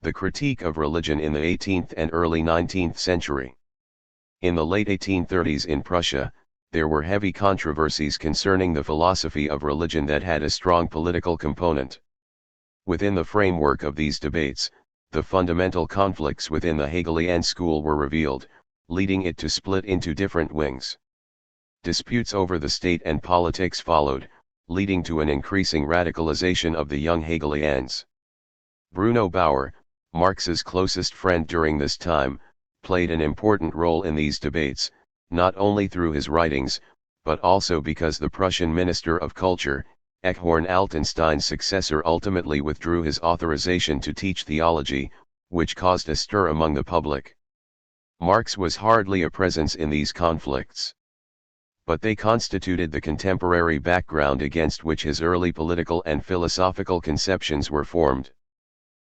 The critique of religion in the 18th and early 19th century. In the late 1830s in Prussia, there were heavy controversies concerning the philosophy of religion that had a strong political component. Within the framework of these debates, the fundamental conflicts within the Hegelian school were revealed, leading it to split into different wings. Disputes over the state and politics followed, leading to an increasing radicalization of the young Hegelians. Bruno Bauer, Marx's closest friend during this time, played an important role in these debates, not only through his writings, but also because the Prussian Minister of Culture, Eckhorn Altenstein's successor, ultimately withdrew his authorization to teach theology, which caused a stir among the public. Marx was hardly a presence in these conflicts. But they constituted the contemporary background against which his early political and philosophical conceptions were formed.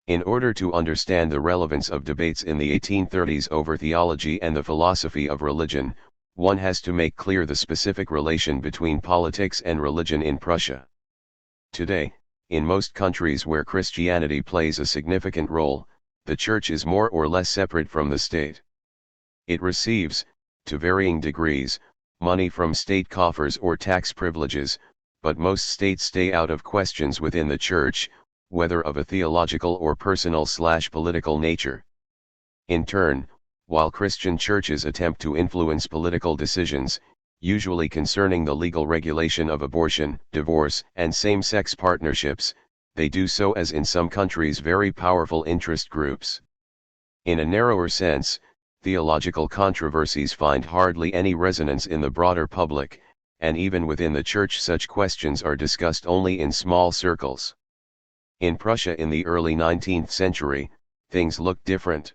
In order to understand the relevance of debates in the 1830s over theology and the philosophy of religion, one has to make clear the specific relation between politics and religion in Prussia. Today, in most countries where Christianity plays a significant role, the church is more or less separate from the state. It receives, to varying degrees, money from state coffers or tax privileges, but most states stay out of questions within the church, whether of a theological or personal/political nature. In turn, while Christian churches attempt to influence political decisions, usually concerning the legal regulation of abortion, divorce, and same-sex partnerships, they do so as in some countries very powerful interest groups. In a narrower sense, theological controversies find hardly any resonance in the broader public, and even within the church such questions are discussed only in small circles. In Prussia in the early 19th century, things looked different.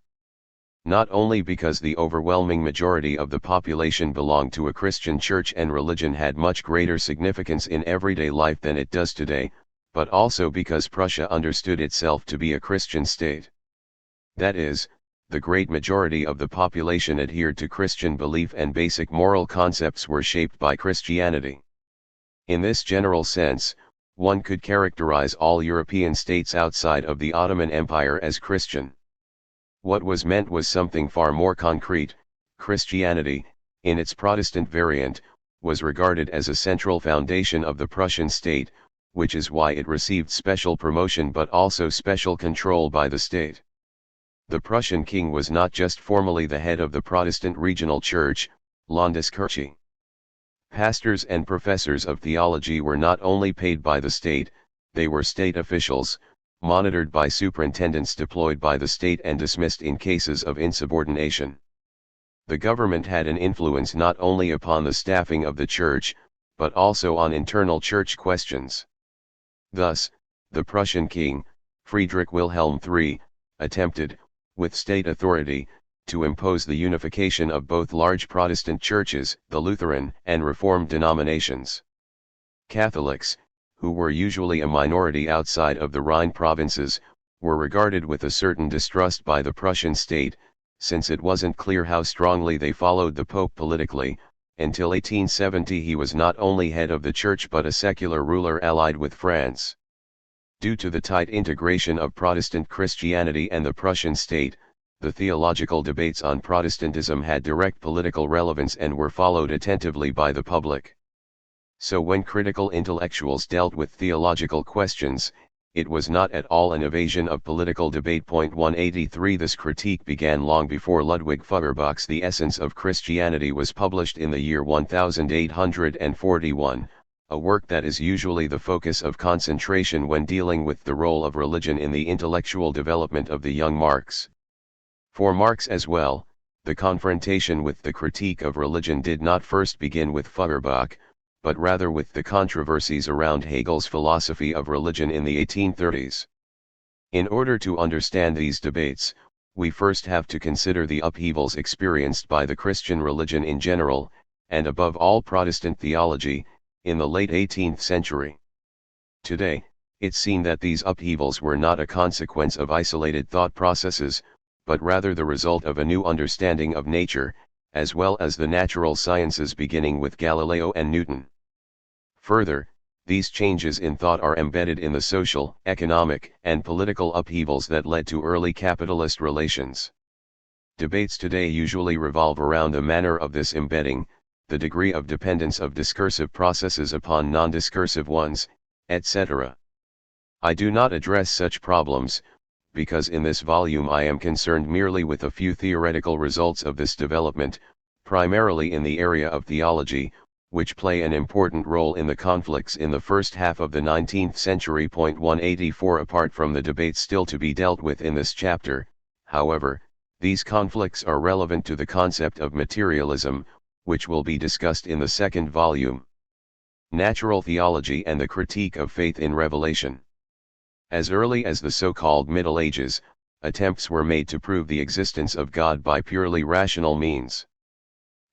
Not only because the overwhelming majority of the population belonged to a Christian church and religion had much greater significance in everyday life than it does today, but also because Prussia understood itself to be a Christian state. That is, the great majority of the population adhered to Christian belief and basic moral concepts were shaped by Christianity. In this general sense, one could characterize all European states outside of the Ottoman Empire as Christian. What was meant was something far more concrete. Christianity, in its Protestant variant, was regarded as a central foundation of the Prussian state, which is why it received special promotion but also special control by the state. The Prussian king was not just formally the head of the Protestant regional church, Landeskirche. Pastors and professors of theology were not only paid by the state, they were state officials, monitored by superintendents deployed by the state and dismissed in cases of insubordination. The government had an influence not only upon the staffing of the church, but also on internal church questions. Thus, the Prussian king, Friedrich Wilhelm III, attempted, with state authority, to impose the unification of both large Protestant churches, the Lutheran and Reformed denominations. Catholics, who were usually a minority outside of the Rhine provinces, were regarded with a certain distrust by the Prussian state, since it wasn't clear how strongly they followed the Pope politically. Until 1870 he was not only head of the church but a secular ruler allied with France. Due to the tight integration of Protestant Christianity and the Prussian state, the theological debates on Protestantism had direct political relevance and were followed attentively by the public. So when critical intellectuals dealt with theological questions, it was not at all an evasion of political debate. 183 This critique began long before Ludwig Feuerbach's The Essence of Christianity was published in the year 1841, a work that is usually the focus of concentration when dealing with the role of religion in the intellectual development of the young Marx. For Marx as well, the confrontation with the critique of religion did not first begin with Feuerbach, but rather with the controversies around Hegel's philosophy of religion in the 1830s. In order to understand these debates, we first have to consider the upheavals experienced by the Christian religion in general, and above all Protestant theology, in the late 18th century. Today, it's seen that these upheavals were not a consequence of isolated thought processes, but rather the result of a new understanding of nature, as well as the natural sciences beginning with Galileo and Newton. Further, these changes in thought are embedded in the social, economic, and political upheavals that led to early capitalist relations. Debates today usually revolve around the manner of this embedding, the degree of dependence of discursive processes upon non-discursive ones, etc. I do not address such problems, because in this volume I am concerned merely with a few theoretical results of this development, primarily in the area of theology, which play an important role in the conflicts in the first half of the 19th century. 184 Apart from the debates still to be dealt with in this chapter, however, these conflicts are relevant to the concept of materialism, which will be discussed in the second volume. Natural theology and the critique of faith in revelation. As early as the so-called Middle Ages, attempts were made to prove the existence of God by purely rational means.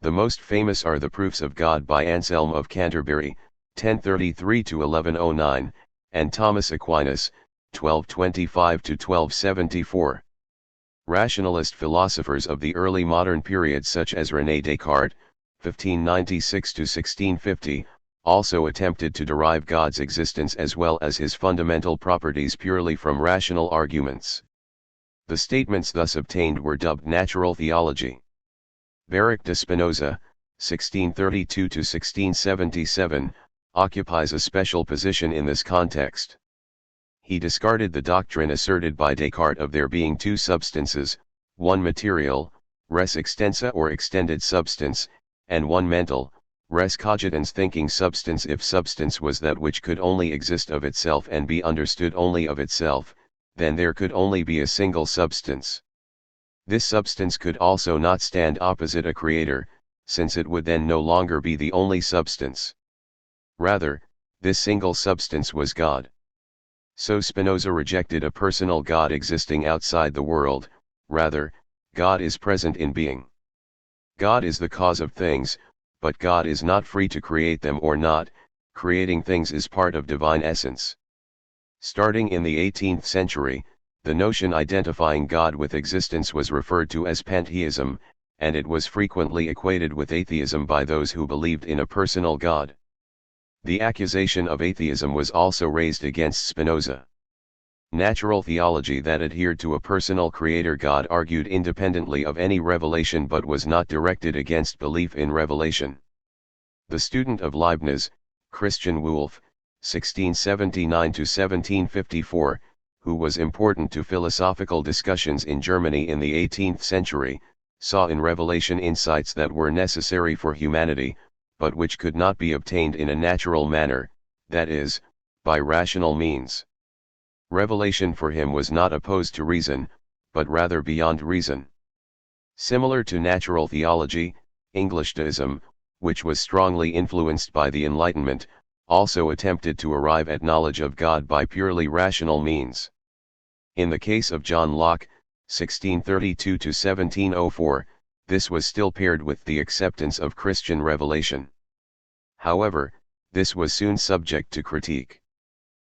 The most famous are the Proofs of God by Anselm of Canterbury, 1033–1109, and Thomas Aquinas, 1225 to 1274. Rationalist philosophers of the early modern period such as René Descartes, 1596 to 1650, also attempted to derive God's existence as well as his fundamental properties purely from rational arguments. The statements thus obtained were dubbed natural theology. Baruch de Spinoza, 1632 to 1677, occupies a special position in this context. He discarded the doctrine asserted by Descartes of there being two substances, one material, res extensa or extended substance, and one mental, res cogitans thinking substance. If substance was that which could only exist of itself and be understood only of itself, then there could only be a single substance. This substance could also not stand opposite a creator, since it would then no longer be the only substance. Rather, this single substance was God. So Spinoza rejected a personal God existing outside the world. Rather, God is present in being. God is the cause of things, but God is not free to create them or not. Creating things is part of divine essence. Starting in the 18th century, the notion identifying God with existence was referred to as pantheism, and it was frequently equated with atheism by those who believed in a personal God. The accusation of atheism was also raised against Spinoza. Natural theology that adhered to a personal creator God argued independently of any revelation but was not directed against belief in revelation. The student of Leibniz, Christian Wolff, 1679 to 1754, who was important to philosophical discussions in Germany in the 18th century, saw in revelation insights that were necessary for humanity, but which could not be obtained in a natural manner, that is, by rational means. Revelation for him was not opposed to reason, but rather beyond reason. Similar to natural theology, English deism, which was strongly influenced by the Enlightenment, also attempted to arrive at knowledge of God by purely rational means. In the case of John Locke, 1632 to 1704, this was still paired with the acceptance of Christian revelation. However, this was soon subject to critique.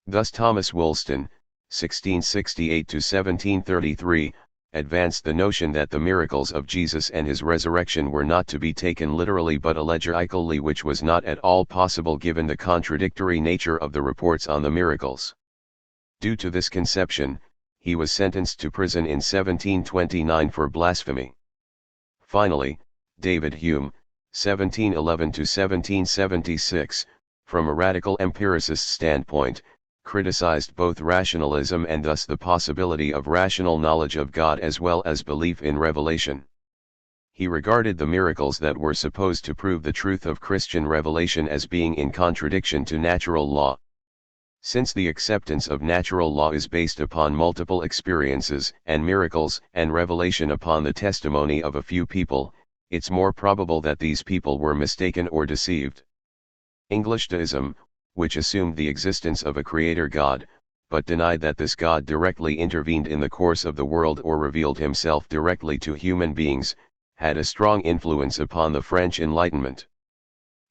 Thus Thomas Woolston, 1668 to 1733, advanced the notion that the miracles of Jesus and his resurrection were not to be taken literally but allegorically, which was not at all possible given the contradictory nature of the reports on the miracles. Due to this conception, he was sentenced to prison in 1729 for blasphemy. Finally, David Hume, 1711 to 1776, from a radical empiricist standpoint, criticized both rationalism and thus the possibility of rational knowledge of God as well as belief in revelation. He regarded the miracles that were supposed to prove the truth of Christian revelation as being in contradiction to natural law. Since the acceptance of natural law is based upon multiple experiences and miracles and revelation upon the testimony of a few people, it's more probable that these people were mistaken or deceived. English deism, which assumed the existence of a creator God, but denied that this God directly intervened in the course of the world or revealed himself directly to human beings, had a strong influence upon the French Enlightenment.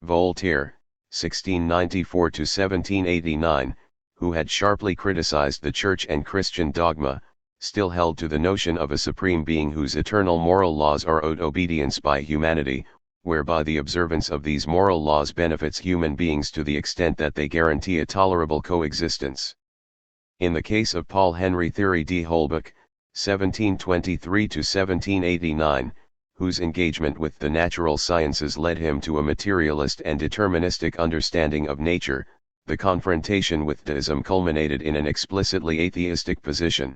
Voltaire, 1694 to 1789, who had sharply criticized the Church and Christian dogma, still held to the notion of a supreme being whose eternal moral laws are owed obedience by humanity, whereby the observance of these moral laws benefits human beings to the extent that they guarantee a tolerable coexistence. In the case of Paul Henry Thierry d'Holbach, 1723 to 1789, whose engagement with the natural sciences led him to a materialist and deterministic understanding of nature, the confrontation with deism culminated in an explicitly atheistic position.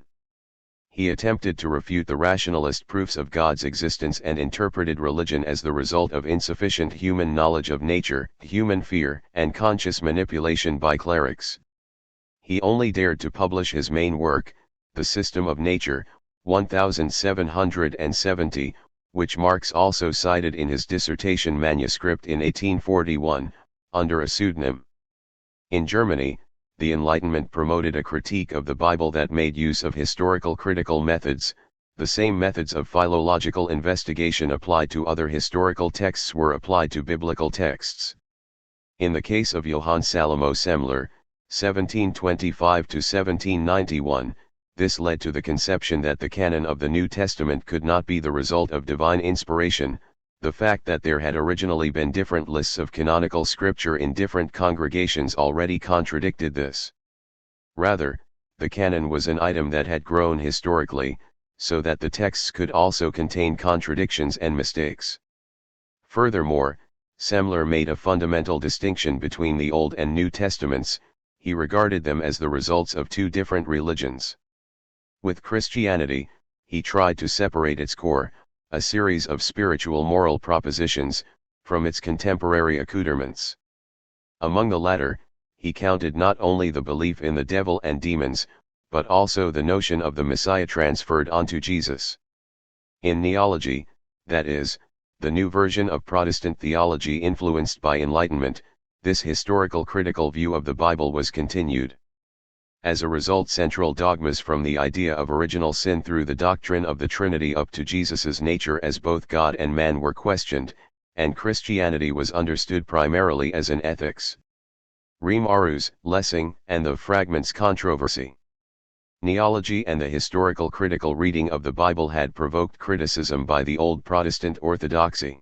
He attempted to refute the rationalist proofs of God's existence and interpreted religion as the result of insufficient human knowledge of nature, human fear, and conscious manipulation by clerics. He only dared to publish his main work, The System of Nature, 1770, which Marx also cited in his dissertation manuscript in 1841, under a pseudonym. In Germany, the Enlightenment promoted a critique of the Bible that made use of historical critical methods. The same methods of philological investigation applied to other historical texts were applied to biblical texts. In the case of Johann Salomo Semler, 1725 to 1791, this led to the conception that the canon of the New Testament could not be the result of divine inspiration. The fact that there had originally been different lists of canonical scripture in different congregations already contradicted this. Rather, the canon was an item that had grown historically, so that the texts could also contain contradictions and mistakes. Furthermore, Semler made a fundamental distinction between the Old and New Testaments. He regarded them as the results of two different religions. With Christianity, he tried to separate its core, a series of spiritual moral propositions, from its contemporary accoutrements. Among the latter, he counted not only the belief in the devil and demons, but also the notion of the Messiah transferred onto Jesus. In neology, that is, the new version of Protestant theology influenced by Enlightenment, this historical critical view of the Bible was continued. As a result, central dogmas from the idea of original sin through the doctrine of the Trinity up to Jesus's nature as both God and man were questioned, and Christianity was understood primarily as an ethics. Riem Aru's Lessing and the Fragments controversy. Neology and the historical critical reading of the Bible had provoked criticism by the old Protestant orthodoxy.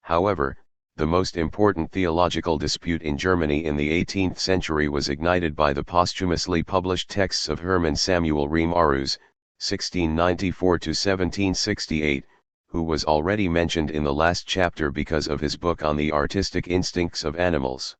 However, the most important theological dispute in Germany in the 18th century was ignited by the posthumously published texts of Hermann Samuel Riem Aru's, 1694 to 1768, who was already mentioned in the last chapter because of his book on the artistic instincts of animals.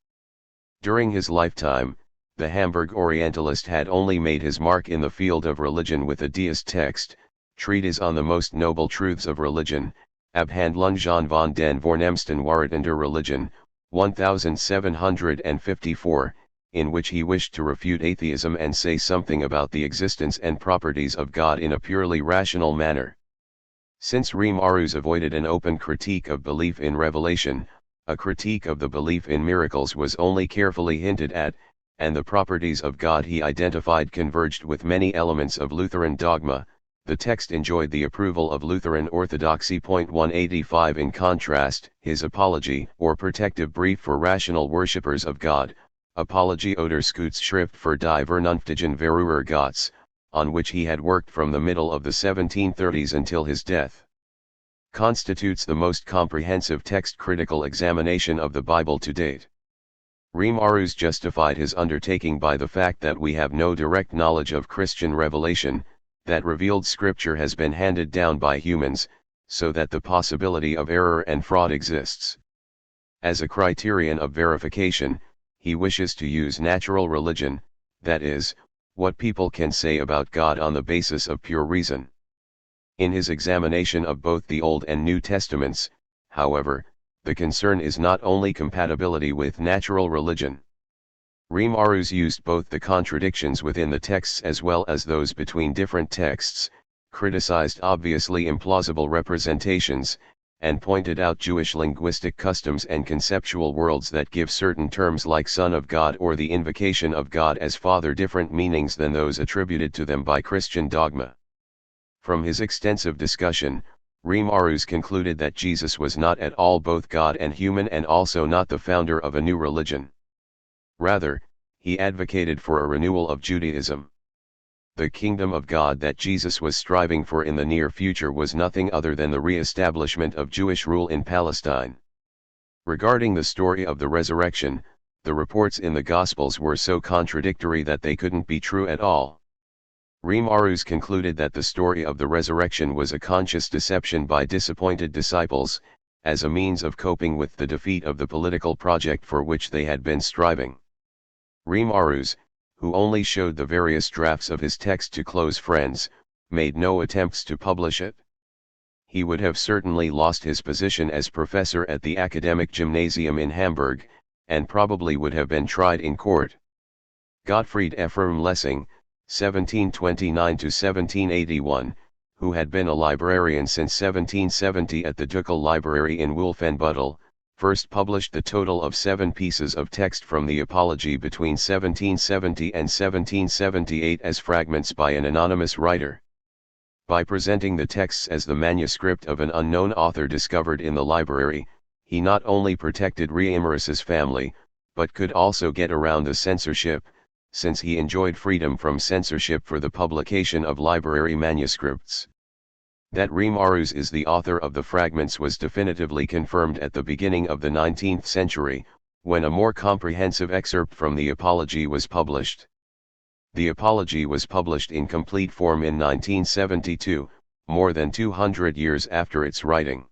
During his lifetime, the Hamburg Orientalist had only made his mark in the field of religion with a deist text, Treatise on the Most Noble Truths of Religion, Abhandlung von den vornehmsten Wahrheiten der Religion, 1754, in which he wished to refute atheism and say something about the existence and properties of God in a purely rational manner. Since Riem Aru's avoided an open critique of belief in revelation, a critique of the belief in miracles was only carefully hinted at, and the properties of God he identified converged with many elements of Lutheran dogma. The text enjoyed the approval of Lutheran Orthodoxy. 185. In contrast, his Apology, or protective brief for rational worshippers of God, Apologie oder Schutzschrift für die vernünftigen Verurteilungen Gottes, on which he had worked from the middle of the 1730s until his death, constitutes the most comprehensive text-critical examination of the Bible to date. Riem Aru's justified his undertaking by the fact that we have no direct knowledge of Christian revelation, that revealed scripture has been handed down by humans, so that the possibility of error and fraud exists. As a criterion of verification, he wishes to use natural religion, that is, what people can say about God on the basis of pure reason. In his examination of both the Old and New Testaments, however, the concern is not only compatibility with natural religion. Riem Aru's used both the contradictions within the texts as well as those between different texts, criticized obviously implausible representations, and pointed out Jewish linguistic customs and conceptual worlds that give certain terms like Son of God or the invocation of God as Father different meanings than those attributed to them by Christian dogma. From his extensive discussion, Riem Aru's concluded that Jesus was not at all both God and human and also not the founder of a new religion. Rather, he advocated for a renewal of Judaism. The kingdom of God that Jesus was striving for in the near future was nothing other than the re-establishment of Jewish rule in Palestine. Regarding the story of the resurrection, the reports in the Gospels were so contradictory that they couldn't be true at all. Riem Aru's concluded that the story of the resurrection was a conscious deception by disappointed disciples, as a means of coping with the defeat of the political project for which they had been striving. Riem Aru's, who only showed the various drafts of his text to close friends, made no attempts to publish it. He would have certainly lost his position as professor at the academic gymnasium in Hamburg, and probably would have been tried in court. Gottfried Ephraim Lessing, 1729 to 1781, who had been a librarian since 1770 at the Ducal Library in Wolfenbüttel, first published the total of 7 pieces of text from the Apology between 1770 and 1778 as fragments by an anonymous writer. By presenting the texts as the manuscript of an unknown author discovered in the library, he not only protected Reimarus's family, but could also get around the censorship, since he enjoyed freedom from censorship for the publication of library manuscripts. That Reimarus is the author of the fragments was definitively confirmed at the beginning of the 19th century, when a more comprehensive excerpt from the Apology was published. The Apology was published in complete form in 1972, more than 200 years after its writing.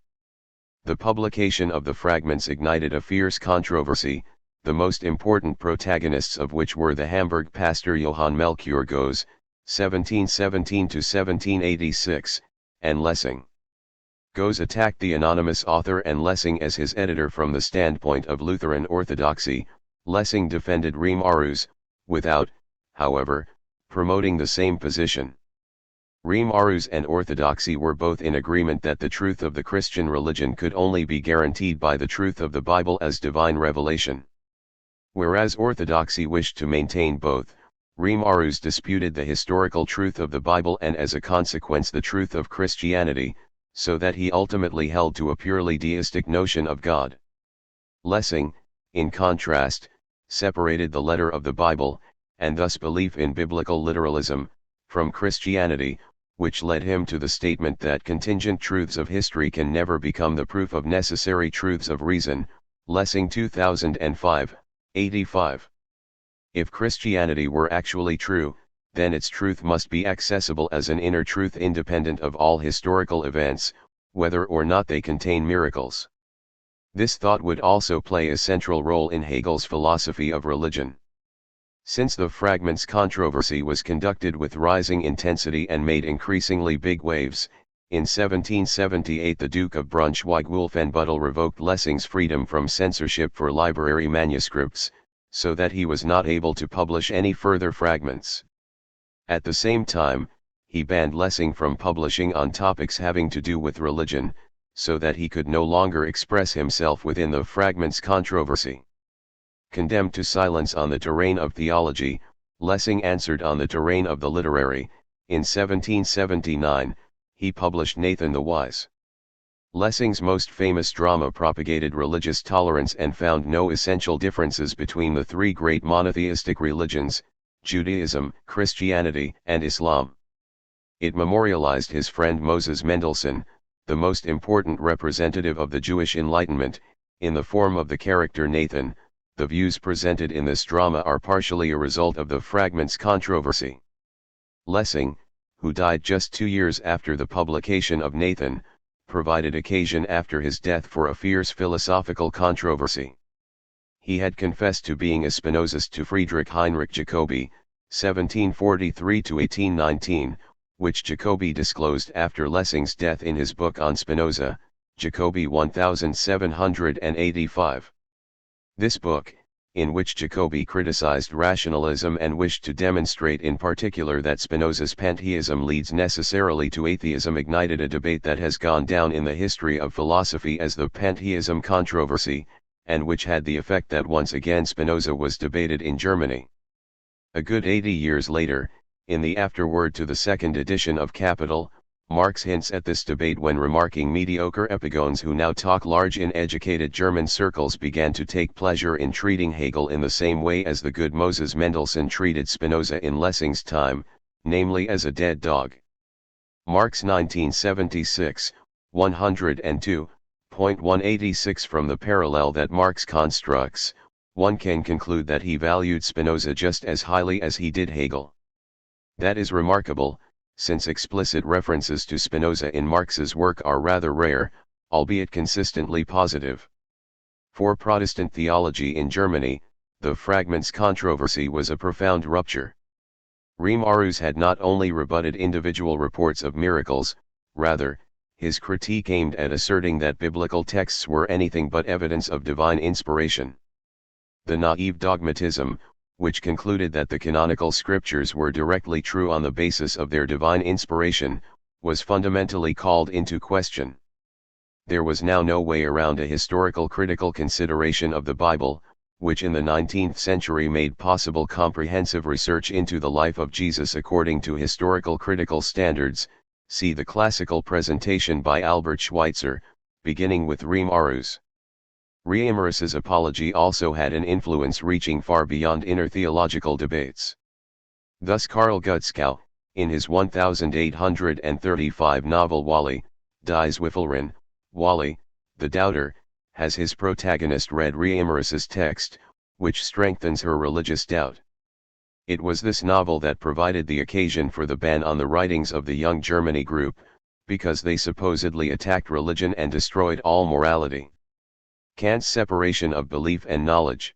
The publication of the fragments ignited a fierce controversy, the most important protagonists of which were the Hamburg pastor Johann Melchior Goes, 1717–1786, and Lessing. Goes attacked the anonymous author and Lessing as his editor from the standpoint of Lutheran orthodoxy. Lessing defended Reimarus, without, however, promoting the same position. Reimarus and orthodoxy were both in agreement that the truth of the Christian religion could only be guaranteed by the truth of the Bible as divine revelation. Whereas orthodoxy wished to maintain both, Reimarus disputed the historical truth of the Bible and as a consequence the truth of Christianity, so that he ultimately held to a purely deistic notion of God. Lessing, in contrast, separated the letter of the Bible, and thus belief in biblical literalism, from Christianity, which led him to the statement that contingent truths of history can never become the proof of necessary truths of reason. Lessing 2005, 85. If Christianity were actually true, then its truth must be accessible as an inner truth independent of all historical events, whether or not they contain miracles. This thought would also play a central role in Hegel's philosophy of religion. Since the fragments controversy was conducted with rising intensity and made increasingly big waves, in 1778 the Duke of Braunschweig-Wolfenbüttel revoked Lessing's freedom from censorship for library manuscripts, so that he was not able to publish any further fragments. At the same time, he banned Lessing from publishing on topics having to do with religion, so that he could no longer express himself within the fragments controversy. Condemned to silence on the terrain of theology, Lessing answered on the terrain of the literary. In 1779, he published Nathan the Wise. Lessing's most famous drama propagated religious tolerance and found no essential differences between the three great monotheistic religions, Judaism, Christianity, and Islam. It memorialized his friend Moses Mendelssohn, the most important representative of the Jewish Enlightenment, in the form of the character Nathan. The views presented in this drama are partially a result of the fragments controversy. Lessing, who died just 2 years after the publication of Nathan, provided occasion after his death for a fierce philosophical controversy. He had confessed to being a Spinozist to Friedrich Heinrich Jacobi, 1743–1819, which Jacobi disclosed after Lessing's death in his book on Spinoza, Jacobi 1785. This book, in which Jacobi criticized rationalism and wished to demonstrate in particular that Spinoza's pantheism leads necessarily to atheism, ignited a debate that has gone down in the history of philosophy as the pantheism controversy, and which had the effect that once again Spinoza was debated in Germany. A good 80 years later, in the afterword to the second edition of Capital, Marx hints at this debate when remarking mediocre epigones who now talk large in educated German circles began to take pleasure in treating Hegel in the same way as the good Moses Mendelssohn treated Spinoza in Lessing's time, namely as a dead dog. Marx 1976, 102, 186. From the parallel that Marx constructs, one can conclude that he valued Spinoza just as highly as he did Hegel. That is remarkable, since explicit references to Spinoza in Marx's work are rather rare, albeit consistently positive. For Protestant theology in Germany, the fragments controversy was a profound rupture. Reimarus had not only rebutted individual reports of miracles, rather, his critique aimed at asserting that biblical texts were anything but evidence of divine inspiration. The naive dogmatism, which concluded that the canonical scriptures were directly true on the basis of their divine inspiration, was fundamentally called into question. There was now no way around a historical critical consideration of the Bible, which in the 19th century made possible comprehensive research into the life of Jesus according to historical critical standards. See the classical presentation by Albert Schweitzer, beginning with Reimarus. Reimarus's apology also had an influence reaching far beyond inner theological debates. Thus Karl Gutzkow, in his 1835 novel Wally, Die Zweifelerin, Wally, the Doubter, has his protagonist read Reimarus's text, which strengthens her religious doubt. It was this novel that provided the occasion for the ban on the writings of the Young Germany group, because they supposedly attacked religion and destroyed all morality. Kant's separation of belief and knowledge.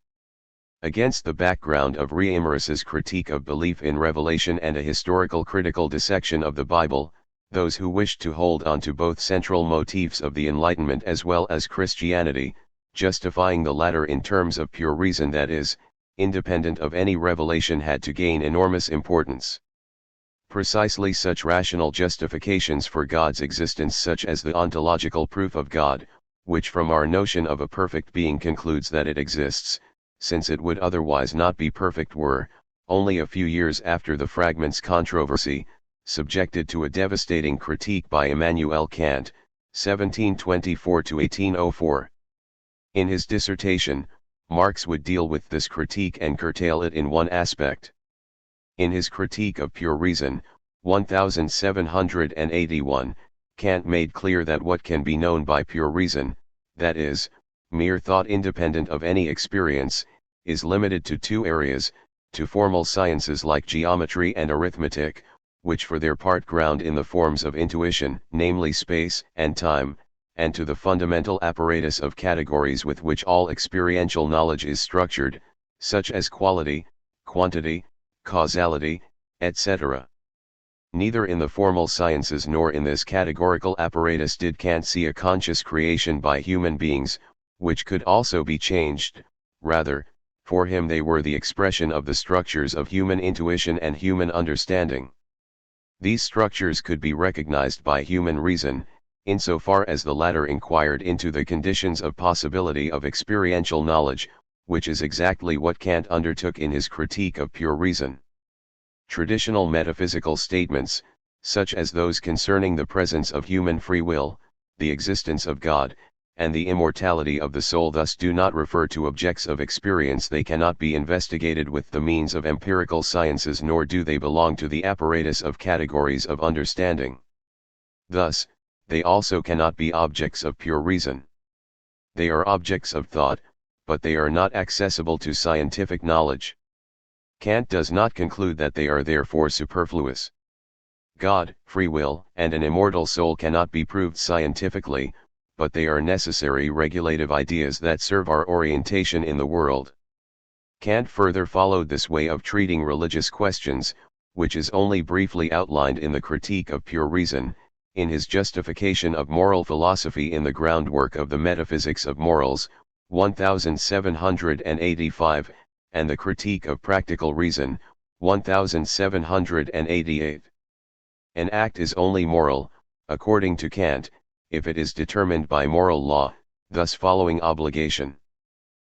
Against the background of Reimarus's critique of belief in revelation and a historical critical dissection of the Bible, those who wished to hold on to both central motifs of the Enlightenment as well as Christianity, justifying the latter in terms of pure reason, that is, independent of any revelation, had to gain enormous importance. Precisely such rational justifications for God's existence, such as the ontological proof of God, which from our notion of a perfect being concludes that it exists, since it would otherwise not be perfect, were, only a few years after the fragments controversy, subjected to a devastating critique by Immanuel Kant, 1724–1804. In his dissertation, Marx would deal with this critique and curtail it in one aspect. In his Critique of Pure Reason, 1781, Kant made clear that what can be known by pure reason, that is, mere thought independent of any experience, is limited to two areas, to formal sciences like geometry and arithmetic, which for their part ground in the forms of intuition, namely space and time, and to the fundamental apparatus of categories with which all experiential knowledge is structured, such as quality, quantity, causality, etc. Neither in the formal sciences nor in this categorical apparatus did Kant see a conscious creation by human beings, which could also be changed. Rather, for him they were the expression of the structures of human intuition and human understanding. These structures could be recognized by human reason, insofar as the latter inquired into the conditions of possibility of experiential knowledge, which is exactly what Kant undertook in his Critique of Pure Reason. Traditional metaphysical statements, such as those concerning the presence of human free will, the existence of God, and the immortality of the soul, thus do not refer to objects of experience. They cannot be investigated with the means of empirical sciences, nor do they belong to the apparatus of categories of understanding. Thus, they also cannot be objects of pure reason. They are objects of thought, but they are not accessible to scientific knowledge. Kant does not conclude that they are therefore superfluous. God, free will, and an immortal soul cannot be proved scientifically, but they are necessary regulative ideas that serve our orientation in the world. Kant further followed this way of treating religious questions, which is only briefly outlined in the Critique of Pure Reason, in his justification of moral philosophy in the groundwork of the Metaphysics of Morals, 1785, and the Critique of Practical Reason, 1788. An act is only moral, according to Kant, if it is determined by moral law, thus following obligation.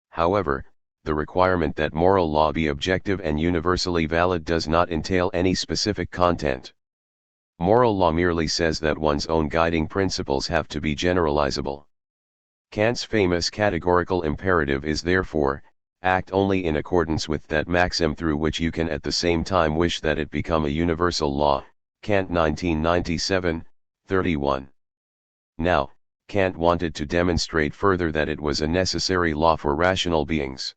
However, the requirement that moral law be objective and universally valid does not entail any specific content. Moral law merely says that one's own guiding principles have to be generalizable. Kant's famous categorical imperative is therefore, act only in accordance with that maxim, through which you can at the same time wish that it become a universal law, Kant 1997, 31. Now, Kant wanted to demonstrate further that it was a necessary law for rational beings.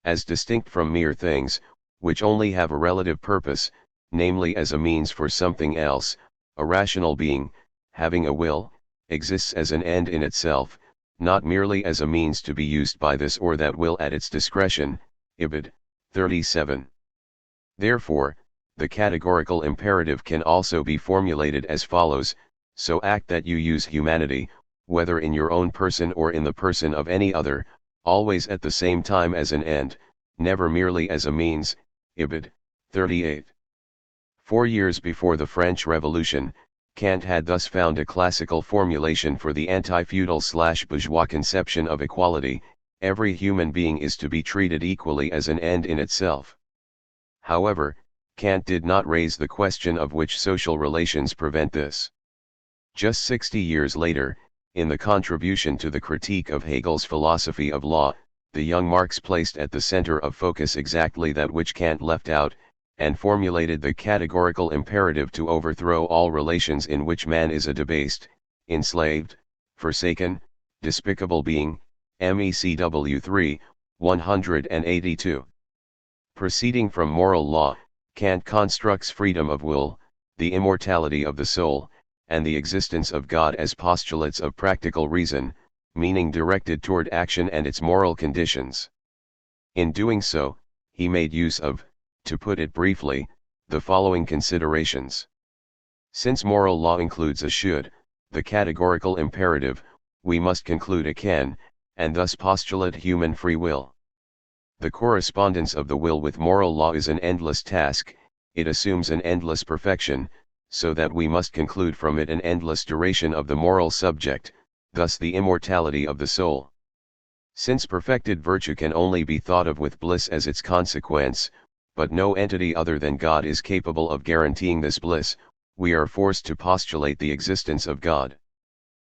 As distinct from mere things, which only have a relative purpose, namely as a means for something else, a rational being, having a will, exists as an end in itself, not merely as a means to be used by this or that will at its discretion. Ibid. 37. Therefore, the categorical imperative can also be formulated as follows: so act that you use humanity, whether in your own person or in the person of any other, always at the same time as an end, never merely as a means. Ibid. 38. 4 years before the French Revolution, Kant had thus found a classical formulation for the anti-feudal/bourgeois conception of equality: every human being is to be treated equally as an end in itself. However, Kant did not raise the question of which social relations prevent this. Just 60 years later, In the contribution to the critique of Hegel's philosophy of law, the young Marx placed at the center of focus exactly that which Kant left out, and formulated the categorical imperative to overthrow all relations in which man is a debased, enslaved, forsaken, despicable being, MECW 3, 182. Proceeding from moral law, Kant constructs freedom of will, the immortality of the soul, and the existence of God as postulates of practical reason, meaning directed toward action and its moral conditions. In doing so, he made use of, to put it briefly, the following considerations. Since moral law includes a should, the categorical imperative, we must conclude a can, and thus postulate human free will. The correspondence of the will with moral law is an endless task, it assumes an endless perfection, so that we must conclude from it an endless duration of the moral subject, thus the immortality of the soul. Since perfected virtue can only be thought of with bliss as its consequence, but no entity other than God is capable of guaranteeing this bliss, we are forced to postulate the existence of God.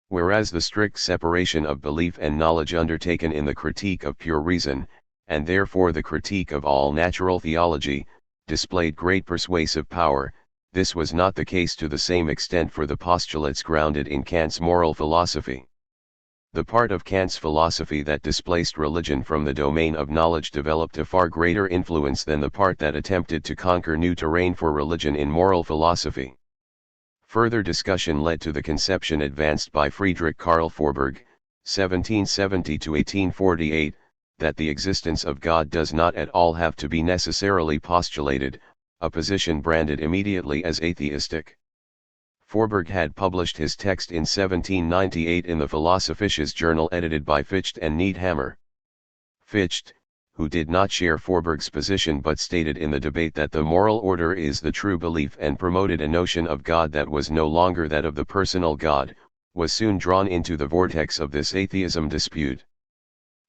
Whereas the strict separation of belief and knowledge undertaken in the critique of pure reason, and therefore the critique of all natural theology, displayed great persuasive power, this was not the case to the same extent for the postulates grounded in Kant's moral philosophy. The part of Kant's philosophy that displaced religion from the domain of knowledge developed a far greater influence than the part that attempted to conquer new terrain for religion in moral philosophy. Further discussion led to the conception advanced by Friedrich Karl Forberg, 1770–1848, that the existence of God does not at all have to be necessarily postulated, a position branded immediately as atheistic. Forberg had published his text in 1798 in the Philosophisches Journal edited by Fichte and Needhammer. Fichte, who did not share Forberg's position but stated in the debate that the moral order is the true belief and promoted a notion of God that was no longer that of the personal God, was soon drawn into the vortex of this atheism dispute.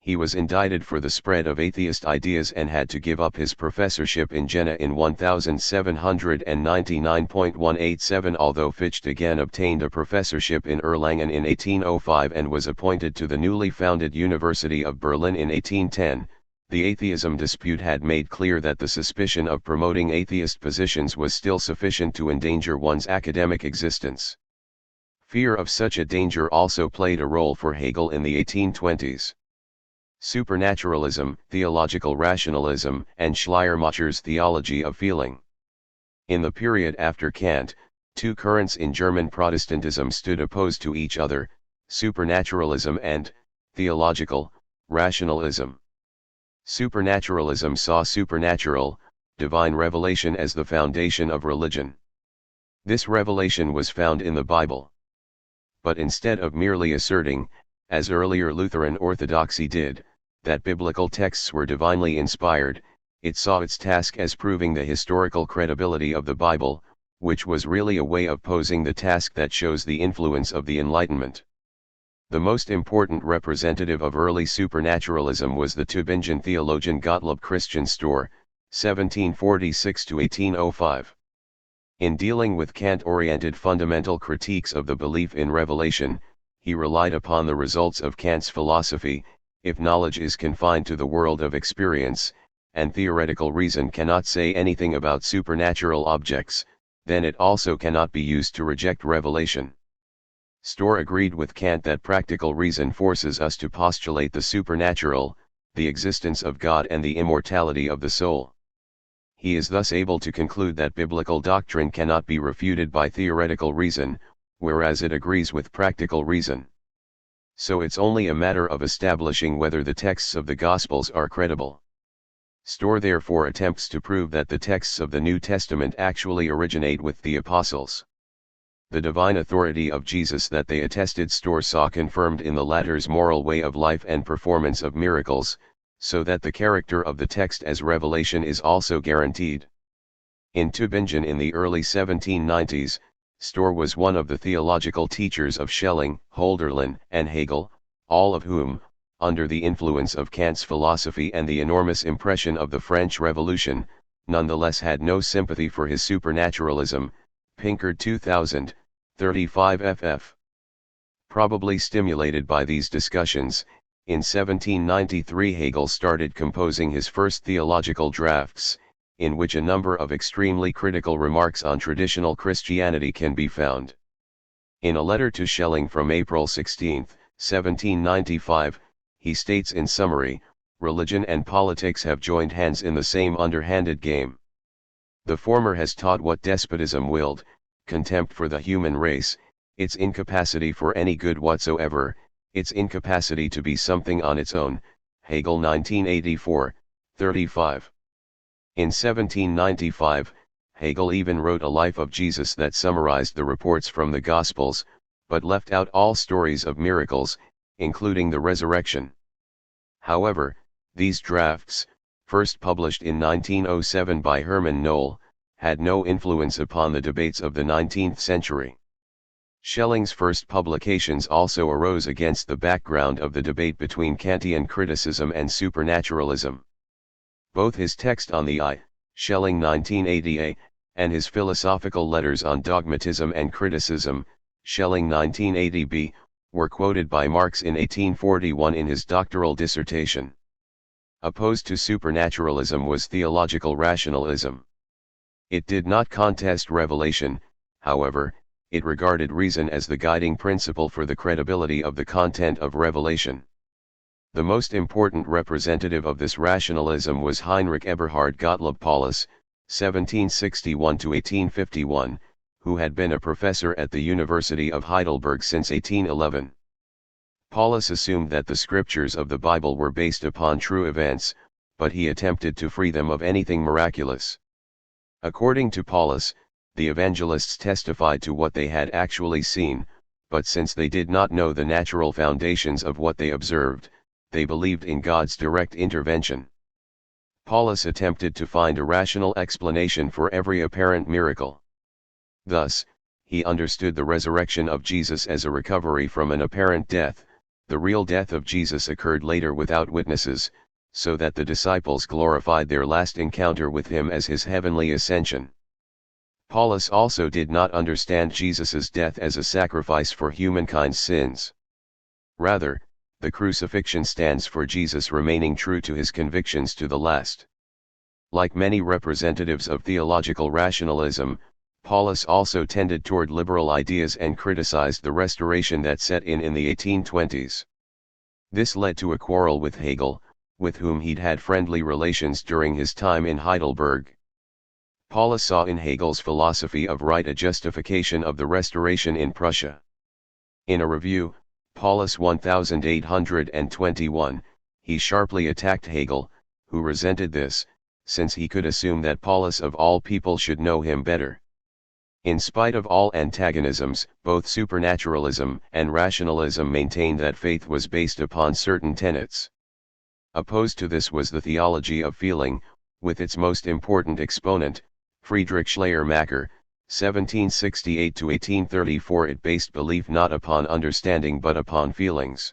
He was indicted for the spread of atheist ideas and had to give up his professorship in Jena in 1799.187, although Fichte again obtained a professorship in Erlangen in 1805 and was appointed to the newly founded University of Berlin in 1810. The atheism dispute had made clear that the suspicion of promoting atheist positions was still sufficient to endanger one's academic existence. Fear of such a danger also played a role for Hegel in the 1820s. Supernaturalism, theological rationalism, and Schleiermacher's theology of feeling. In the period after Kant, two currents in German Protestantism stood opposed to each other, supernaturalism and theological rationalism. Supernaturalism saw supernatural, divine revelation as the foundation of religion. This revelation was found in the Bible. But instead of merely asserting, as earlier Lutheran orthodoxy did, that biblical texts were divinely inspired, it saw its task as proving the historical credibility of the Bible, which was really a way of posing the task that shows the influence of the Enlightenment. The most important representative of early supernaturalism was the Tübingen theologian Gottlob Christian Stor, 1746–1805. In dealing with Kant-oriented fundamental critiques of the belief in revelation, he relied upon the results of Kant's philosophy. If knowledge is confined to the world of experience, and theoretical reason cannot say anything about supernatural objects, then it also cannot be used to reject revelation. Stor agreed with Kant that practical reason forces us to postulate the supernatural, the existence of God and the immortality of the soul. He is thus able to conclude that biblical doctrine cannot be refuted by theoretical reason, whereas it agrees with practical reason. So it's only a matter of establishing whether the texts of the Gospels are credible. Stor therefore attempts to prove that the texts of the New Testament actually originate with the apostles. The divine authority of Jesus that they attested Stor saw confirmed in the latter's moral way of life and performance of miracles, so that the character of the text as revelation is also guaranteed. In Tübingen in the early 1790s, Stor was one of the theological teachers of Schelling, Hölderlin, and Hegel, all of whom, under the influence of Kant's philosophy and the enormous impression of the French Revolution, nonetheless had no sympathy for his supernaturalism. Pinkard 2000, 35 ff. Probably stimulated by these discussions, in 1793 Hegel started composing his first theological drafts, in which a number of extremely critical remarks on traditional Christianity can be found. In a letter to Schelling from April 16, 1795, he states in summary, "Religion and politics have joined hands in the same underhanded game. The former has taught what despotism willed, contempt for the human race, its incapacity for any good whatsoever, its incapacity to be something on its own." Hegel 1984, 35. In 1795, Hegel even wrote a life of Jesus that summarized the reports from the Gospels, but left out all stories of miracles, including the resurrection. However, these drafts, first published in 1907 by Hermann Nohl, had no influence upon the debates of the 19th century. Schelling's first publications also arose against the background of the debate between Kantian criticism and supernaturalism. Both his text on the I, Schelling 1980a, and his philosophical letters on dogmatism and criticism, Schelling 1980b, were quoted by Marx in 1841 in his doctoral dissertation. Opposed to supernaturalism was theological rationalism. It did not contest revelation, however, it regarded reason as the guiding principle for the credibility of the content of revelation. The most important representative of this rationalism was Heinrich Eberhard Gottlob Paulus, 1761–1851, who had been a professor at the University of Heidelberg since 1811. Paulus assumed that the scriptures of the Bible were based upon true events, but he attempted to free them of anything miraculous. According to Paulus, the evangelists testified to what they had actually seen, but since they did not know the natural foundations of what they observed, they believed in God's direct intervention. Paulus attempted to find a rational explanation for every apparent miracle. Thus, he understood the resurrection of Jesus as a recovery from an apparent death. The real death of Jesus occurred later without witnesses, so that the disciples glorified their last encounter with him as his heavenly ascension. Paulus also did not understand Jesus' death as a sacrifice for humankind's sins. Rather, the crucifixion stands for Jesus remaining true to his convictions to the last. Like many representatives of theological rationalism, Paulus also tended toward liberal ideas and criticized the Restoration that set in the 1820s. This led to a quarrel with Hegel, with whom he'd had friendly relations during his time in Heidelberg. Paulus saw in Hegel's philosophy of right a justification of the Restoration in Prussia. In a review, Paulus 1821, he sharply attacked Hegel, who resented this, since he could assume that Paulus of all people should know him better. In spite of all antagonisms, both supernaturalism and rationalism maintained that faith was based upon certain tenets. Opposed to this was the theology of feeling, with its most important exponent, Friedrich Schleiermacher, 1768–1834. It based belief not upon understanding but upon feelings.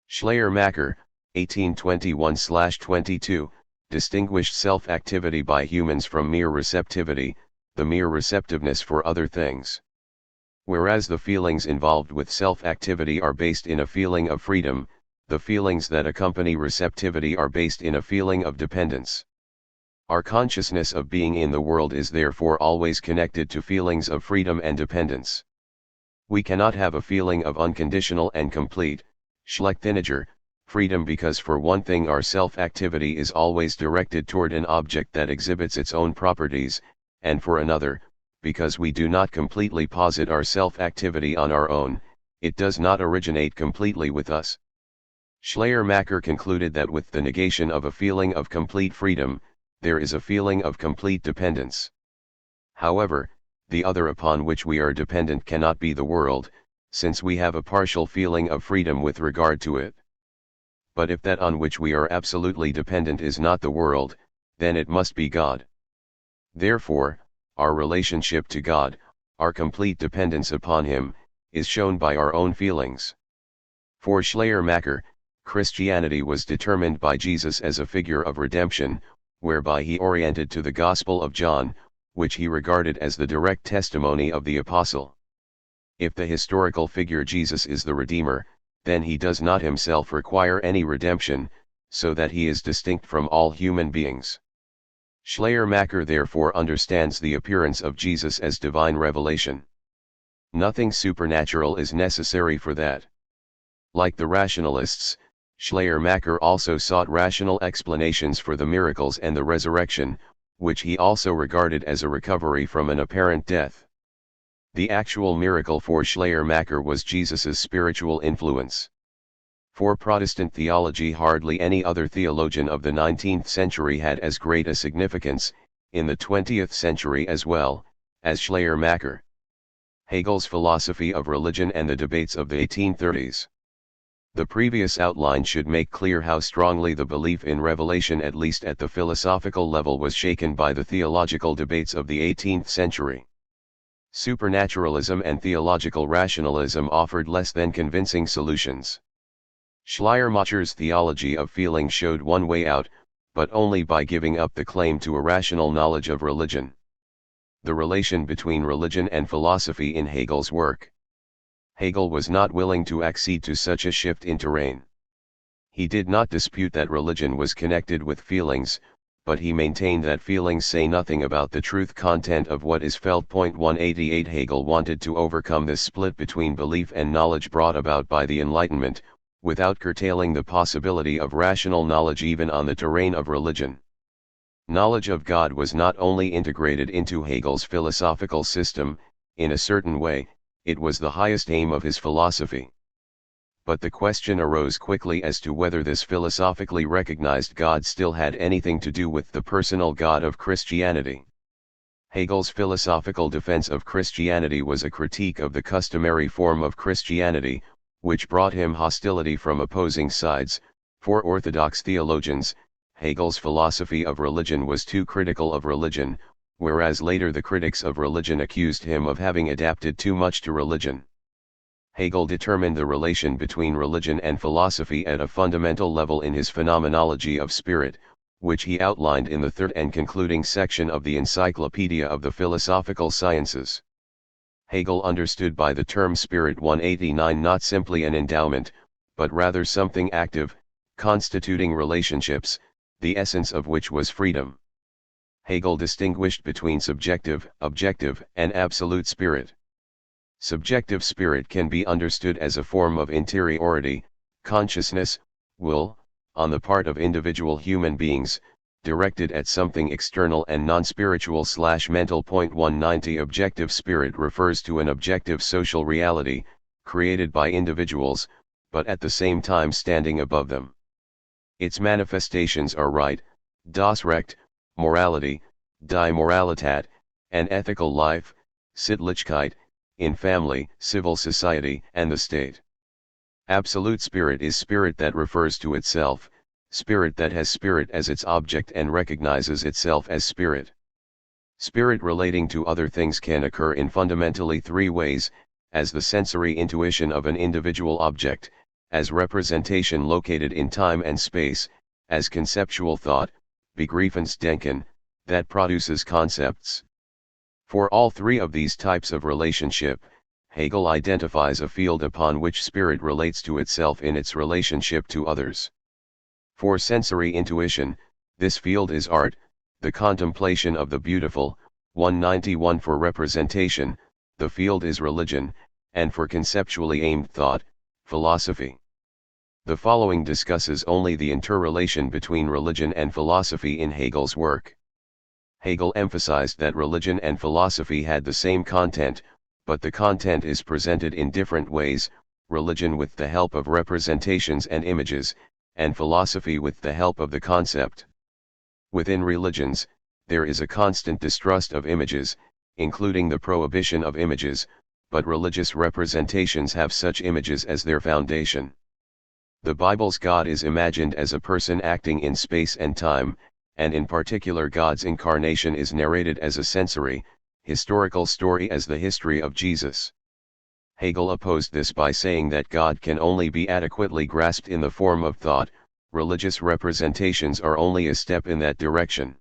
Schleiermacher, 1821–22, distinguished self-activity by humans from mere receptivity, the mere receptiveness for other things. Whereas the feelings involved with self-activity are based in a feeling of freedom, the feelings that accompany receptivity are based in a feeling of dependence. Our consciousness of being in the world is therefore always connected to feelings of freedom and dependence. We cannot have a feeling of unconditional and complete, Schlechtiger, freedom because for one thing our self-activity is always directed toward an object that exhibits its own properties, and for another, because we do not completely posit our self-activity on our own, it does not originate completely with us. Schleiermacher concluded that with the negation of a feeling of complete freedom, there is a feeling of complete dependence. However, the other upon which we are dependent cannot be the world, since we have a partial feeling of freedom with regard to it. But if that on which we are absolutely dependent is not the world, then it must be God. Therefore, our relationship to God, our complete dependence upon Him, is shown by our own feelings. For Schleiermacher, Christianity was determined by Jesus as a figure of redemption, whereby he oriented to the Gospel of John, which he regarded as the direct testimony of the apostle. If the historical figure Jesus is the Redeemer, then he does not himself require any redemption, so that he is distinct from all human beings. Schleiermacher therefore understands the appearance of Jesus as divine revelation. Nothing supernatural is necessary for that. Like the rationalists, Schleiermacher also sought rational explanations for the miracles and the resurrection, which he also regarded as a recovery from an apparent death. The actual miracle for Schleiermacher was Jesus's spiritual influence. For Protestant theology, hardly any other theologian of the 19th century had as great a significance, in the 20th century as well, as Schleiermacher. Hegel's philosophy of religion and the debates of the 1830s. The previous outline should make clear how strongly the belief in revelation, at least at the philosophical level, was shaken by the theological debates of the 18th century. Supernaturalism and theological rationalism offered less than convincing solutions. Schleiermacher's theology of feeling showed one way out, but only by giving up the claim to a rational knowledge of religion. The relation between religion and philosophy in Hegel's work. Hegel was not willing to accede to such a shift in terrain. He did not dispute that religion was connected with feelings, but he maintained that feelings say nothing about the truth content of what is felt. 188 Hegel wanted to overcome this split between belief and knowledge brought about by the Enlightenment, without curtailing the possibility of rational knowledge even on the terrain of religion. Knowledge of God was not only integrated into Hegel's philosophical system, in a certain way, it was the highest aim of his philosophy. But the question arose quickly as to whether this philosophically recognized God still had anything to do with the personal God of Christianity. Hegel's philosophical defense of Christianity was a critique of the customary form of Christianity, which brought him hostility from opposing sides. For Orthodox theologians, Hegel's philosophy of religion was too critical of religion, whereas later the critics of religion accused him of having adapted too much to religion. Hegel determined the relation between religion and philosophy at a fundamental level in his Phenomenology of Spirit, which he outlined in the third and concluding section of the Encyclopedia of the Philosophical Sciences. Hegel understood by the term spirit 189 not simply an endowment, but rather something active, constituting relationships, the essence of which was freedom. Hegel distinguished between subjective, objective, and absolute spirit. Subjective spirit can be understood as a form of interiority, consciousness, will, on the part of individual human beings, directed at something external and non-spiritual/mental. 190 Objective spirit refers to an objective social reality, created by individuals, but at the same time standing above them. Its manifestations are right, das Recht, morality, die Moralität, and ethical life, Sittlichkeit, in family, civil society, and the state. Absolute spirit is spirit that refers to itself, spirit that has spirit as its object and recognizes itself as spirit. Spirit relating to other things can occur in fundamentally three ways: as the sensory intuition of an individual object, as representation located in time and space, as conceptual thought, Begriffsdenken, that produces concepts. For all three of these types of relationship, Hegel identifies a field upon which spirit relates to itself in its relationship to others. For sensory intuition, this field is art, the contemplation of the beautiful. 191 For representation, the field is religion, and for conceptually aimed thought, philosophy. The following discusses only the interrelation between religion and philosophy in Hegel's work. Hegel emphasized that religion and philosophy had the same content, but the content is presented in different ways, religion with the help of representations and images, and philosophy with the help of the concept. Within religions, there is a constant distrust of images, including the prohibition of images, but religious representations have such images as their foundation. The Bible's God is imagined as a person acting in space and time, and in particular God's incarnation is narrated as a sensory, historical story, as the history of Jesus. Hegel opposed this by saying that God can only be adequately grasped in the form of thought. Religious representations are only a step in that direction.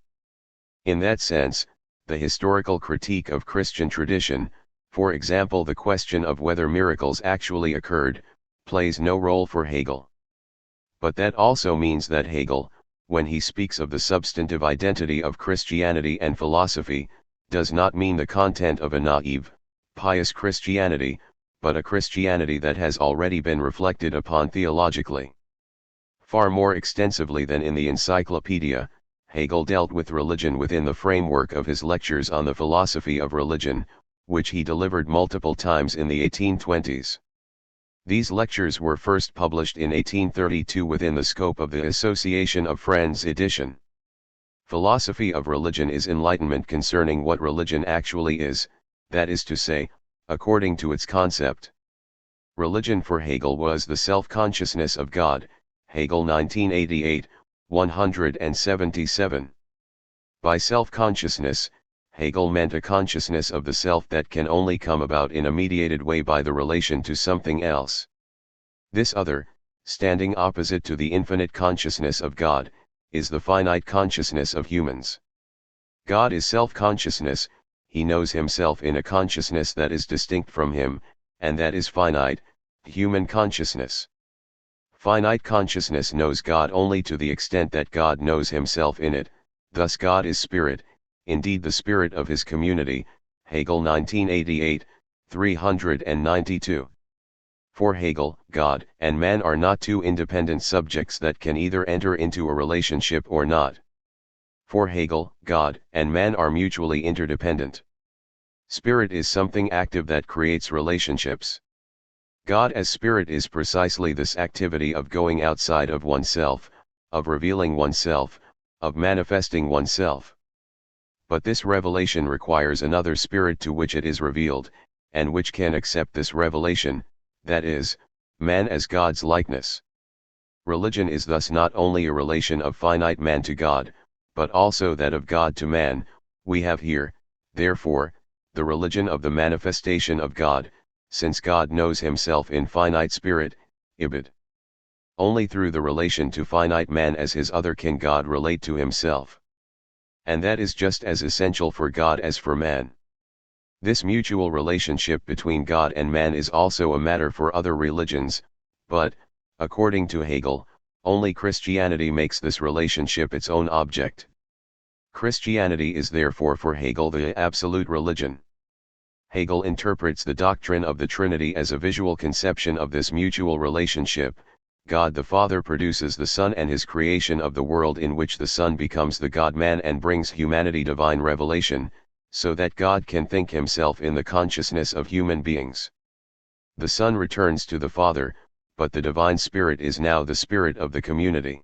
In that sense, the historical critique of Christian tradition, For example, the question of whether miracles actually occurred, plays no role for Hegel. But that also means that Hegel, when he speaks of the substantive identity of Christianity and philosophy, does not mean the content of a naive, pious Christianity, but a Christianity that has already been reflected upon theologically. Far more extensively than in the Encyclopedia, Hegel dealt with religion within the framework of his lectures on the philosophy of religion, which he delivered multiple times in the 1820s. These lectures were first published in 1832 within the scope of the Association of Friends edition. Philosophy of religion is enlightenment concerning what religion actually is, that is to say, according to its concept. Religion for Hegel was the self-consciousness of God, Hegel 1988, 177. By self-consciousness, Hegel meant a consciousness of the self that can only come about in a mediated way by the relation to something else. This other, standing opposite to the infinite consciousness of God, is the finite consciousness of humans. God is self-consciousness, he knows himself in a consciousness that is distinct from him, and that is finite, human consciousness. Finite consciousness knows God only to the extent that God knows himself in it, thus God is spirit, indeed the spirit of his community, Hegel 1988, 392. For Hegel, God and man are not two independent subjects that can either enter into a relationship or not. For Hegel, God and man are mutually interdependent. Spirit is something active that creates relationships. God as spirit is precisely this activity of going outside of oneself, of revealing oneself, of manifesting oneself. But this revelation requires another spirit to which it is revealed, and which can accept this revelation, that is, man as God's likeness. Religion is thus not only a relation of finite man to God, but also that of God to man. We have here, therefore, the religion of the manifestation of God, since God knows himself in finite spirit, ibid. Only through the relation to finite man as his other can God relate to himself. And that is just as essential for God as for man. This mutual relationship between God and man is also a matter for other religions, but, according to Hegel, only Christianity makes this relationship its own object. Christianity is therefore for Hegel the absolute religion. Hegel interprets the doctrine of the Trinity as a visual conception of this mutual relationship. God the Father produces the Son and his creation of the world in which the Son becomes the God-man and brings humanity divine revelation, so that God can think himself in the consciousness of human beings. The Son returns to the Father, but the divine Spirit is now the Spirit of the community.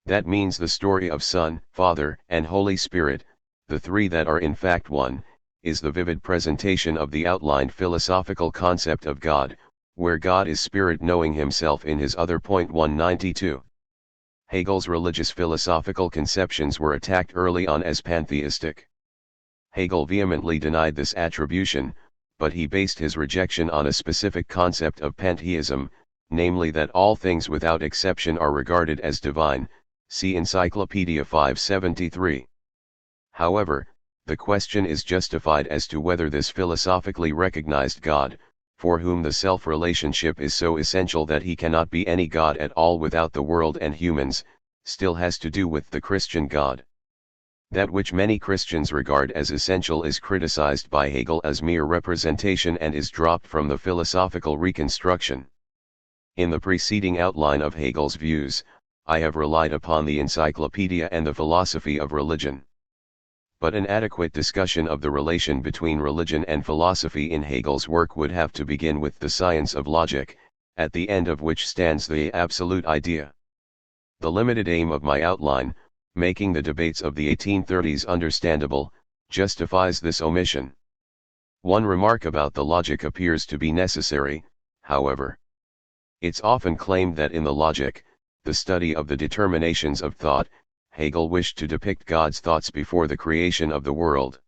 That means the story of Son, Father, and Holy Spirit, the three that are in fact one, is the vivid presentation of the outlined philosophical concept of God, where God is spirit knowing himself in his other. 192. Hegel's religious philosophical conceptions were attacked early on as pantheistic. Hegel vehemently denied this attribution, but he based his rejection on a specific concept of pantheism, namely that all things without exception are regarded as divine, see Encyclopedia 573. However, the question is justified as to whether this philosophically recognized God, for whom the self-relationship is so essential that he cannot be any God at all without the world and humans, still has to do with the Christian God. That which many Christians regard as essential is criticized by Hegel as mere representation and is dropped from the philosophical reconstruction. In the preceding outline of Hegel's views, I have relied upon the Encyclopedia and the philosophy of religion. But an adequate discussion of the relation between religion and philosophy in Hegel's work would have to begin with the science of logic, at the end of which stands the absolute idea. The limited aim of my outline, making the debates of the 1830s understandable, justifies this omission. One remark about the logic appears to be necessary, however. It's often claimed that in the logic, the study of the determinations of thought, Hegel wished to depict God's thoughts before the creation of the world.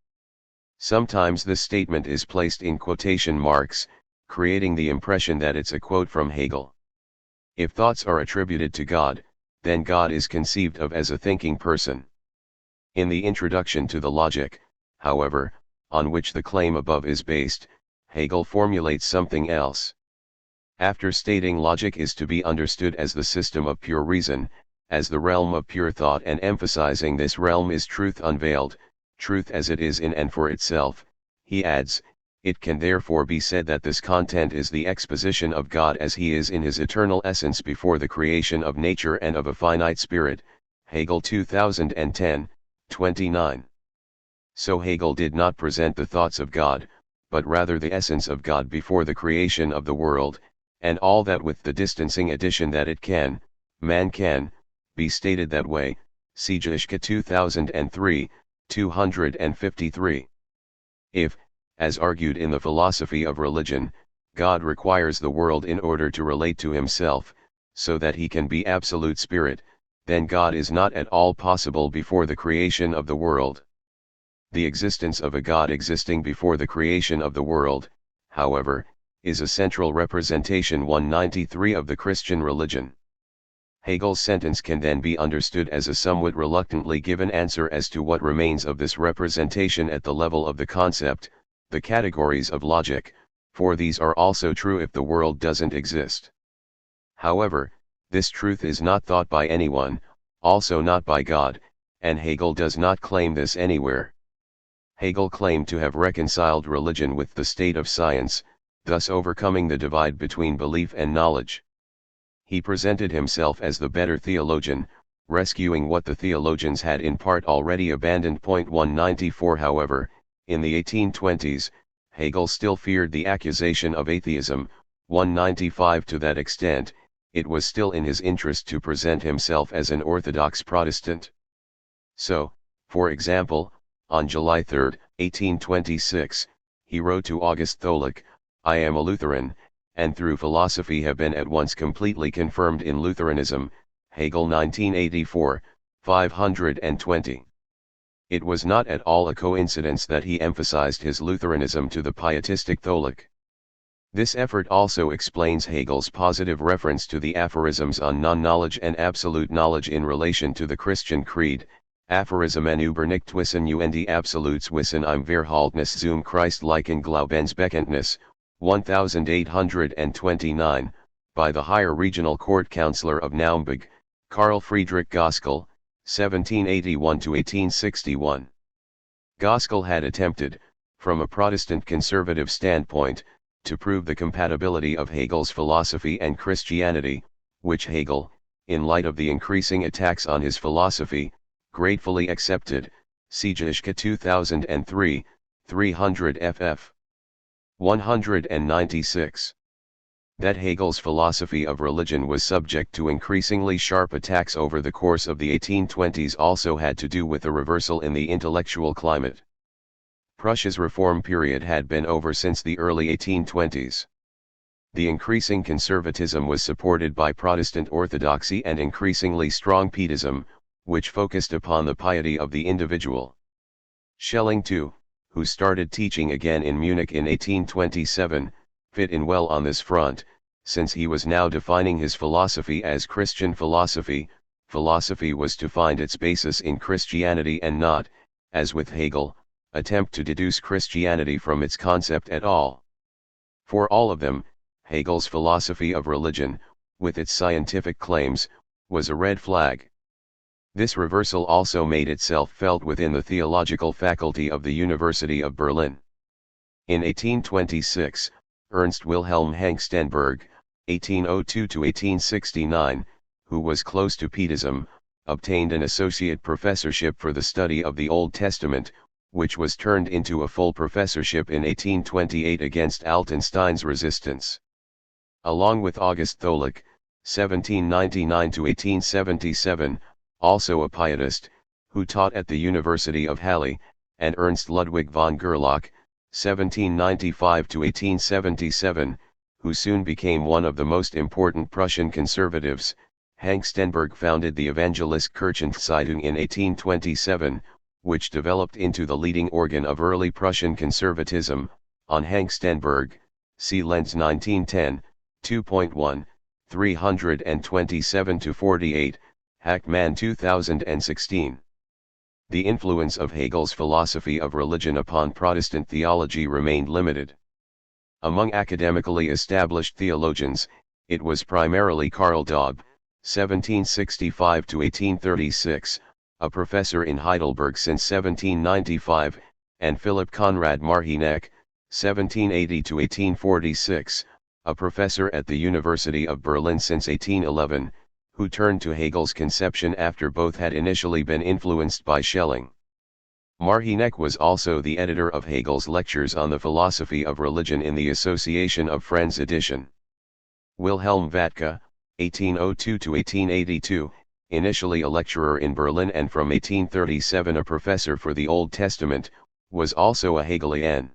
Sometimes this statement is placed in quotation marks, creating the impression that it's a quote from Hegel. If thoughts are attributed to God, then God is conceived of as a thinking person. In the introduction to the logic, however, on which the claim above is based, Hegel formulates something else. After stating logic is to be understood as the system of pure reason, as the realm of pure thought, and emphasizing this realm is truth unveiled, truth as it is in and for itself, he adds, it can therefore be said that this content is the exposition of God as he is in his eternal essence before the creation of nature and of a finite spirit, Hegel 2010, 29. So Hegel did not present the thoughts of God, but rather the essence of God before the creation of the world, and all that with the distancing addition that it can, man can, be stated that way, see Geschke 2003, 253. If, as argued in the philosophy of religion, God requires the world in order to relate to himself, so that he can be absolute spirit, then God is not at all possible before the creation of the world. The existence of a God existing before the creation of the world, however, is a central representation 193 of the Christian religion. Hegel's sentence can then be understood as a somewhat reluctantly given answer as to what remains of this representation at the level of the concept, the categories of logic, for these are also true if the world doesn't exist. However, this truth is not thought by anyone, also not by God, and Hegel does not claim this anywhere. Hegel claimed to have reconciled religion with the state of science, thus overcoming the divide between belief and knowledge. He presented himself as the better theologian, rescuing what the theologians had in part already abandoned. 194. However, in the 1820s, Hegel still feared the accusation of atheism. 195. To that extent, it was still in his interest to present himself as an orthodox Protestant. So, for example, on July 3, 1826, he wrote to August Tholick, I am a Lutheran, and through philosophy have been at once completely confirmed in Lutheranism, Hegel 1984, 520. It was not at all a coincidence that he emphasized his Lutheranism to the pietistic Tholick. This effort also explains Hegel's positive reference to the aphorisms on non-knowledge and absolute knowledge in relation to the Christian creed, Aphorism en Übernichtwissen und die Absolutswissen im Verhältnis zum Christlichen Glaubensbekenntnis, 1829, by the Higher Regional Court Councillor of Naumburg, Karl Friedrich Gaskell, 1781–1861. Gaskell had attempted, from a Protestant conservative standpoint, to prove the compatibility of Hegel's philosophy and Christianity, which Hegel, in light of the increasing attacks on his philosophy, gratefully accepted, see Geschke 2003, 300 ff. 196. That Hegel's philosophy of religion was subject to increasingly sharp attacks over the course of the 1820s also had to do with a reversal in the intellectual climate. Prussia's reform period had been over since the early 1820s. The increasing conservatism was supported by Protestant orthodoxy and increasingly strong pietism, which focused upon the piety of the individual. Schelling too, who started teaching again in Munich in 1827, fit in well on this front, since he was now defining his philosophy as Christian philosophy. Philosophy was to find its basis in Christianity and not, as with Hegel, attempt to deduce Christianity from its concept at all. For all of them, Hegel's philosophy of religion, with its scientific claims, was a red flag. This reversal also made itself felt within the theological faculty of the University of Berlin. In 1826, Ernst Wilhelm Hengstenberg, 1802–1869, who was close to Pietism, obtained an associate professorship for the study of the Old Testament, which was turned into a full professorship in 1828 against Altenstein's resistance. Along with August Tholick, 1799–1877, also a pietist, who taught at the University of Halle, and Ernst Ludwig von Gerlach, 1795–1877, who soon became one of the most important Prussian conservatives. Hengstenberg founded the Evangelische Kirchenzeitung in 1827, which developed into the leading organ of early Prussian conservatism. On Hengstenberg, see Lenz 1910, 2.1, 327–48, Hackman 2016. The influence of Hegel's philosophy of religion upon Protestant theology remained limited. Among academically established theologians, it was primarily Karl Daub, 1765 to 1836, a professor in Heidelberg since 1795, and Philipp Conrad Marhinek, 1780 to 1846, a professor at the University of Berlin since 1811, who turned to Hegel's conception after both had initially been influenced by Schelling. Marhinek was also the editor of Hegel's lectures on the philosophy of religion in the Association of Friends edition. Wilhelm Vatka, 1802 to 1882, initially a lecturer in Berlin and from 1837 a professor for the Old Testament, was also a Hegelian.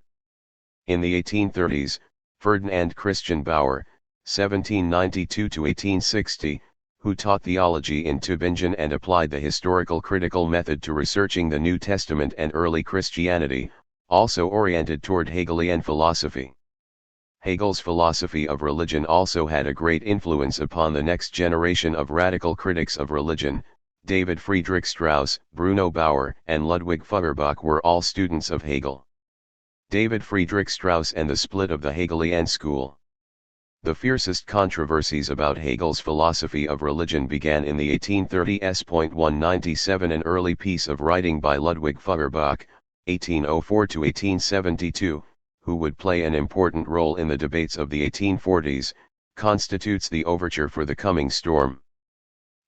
In the 1830s, Ferdinand Christian Bauer, 1792 to 1860, who taught theology in Tübingen and applied the historical critical method to researching the New Testament and early Christianity, also oriented toward Hegelian philosophy. Hegel's philosophy of religion also had a great influence upon the next generation of radical critics of religion. David Friedrich Strauss, Bruno Bauer, and Ludwig Feuerbach were all students of Hegel. David Friedrich Strauss and the split of the Hegelian school. The fiercest controversies about Hegel's philosophy of religion began in the 1830s. 197, an early piece of writing by Ludwig Feuerbach, 1804 to 1872, who would play an important role in the debates of the 1840s, constitutes the overture for the coming storm.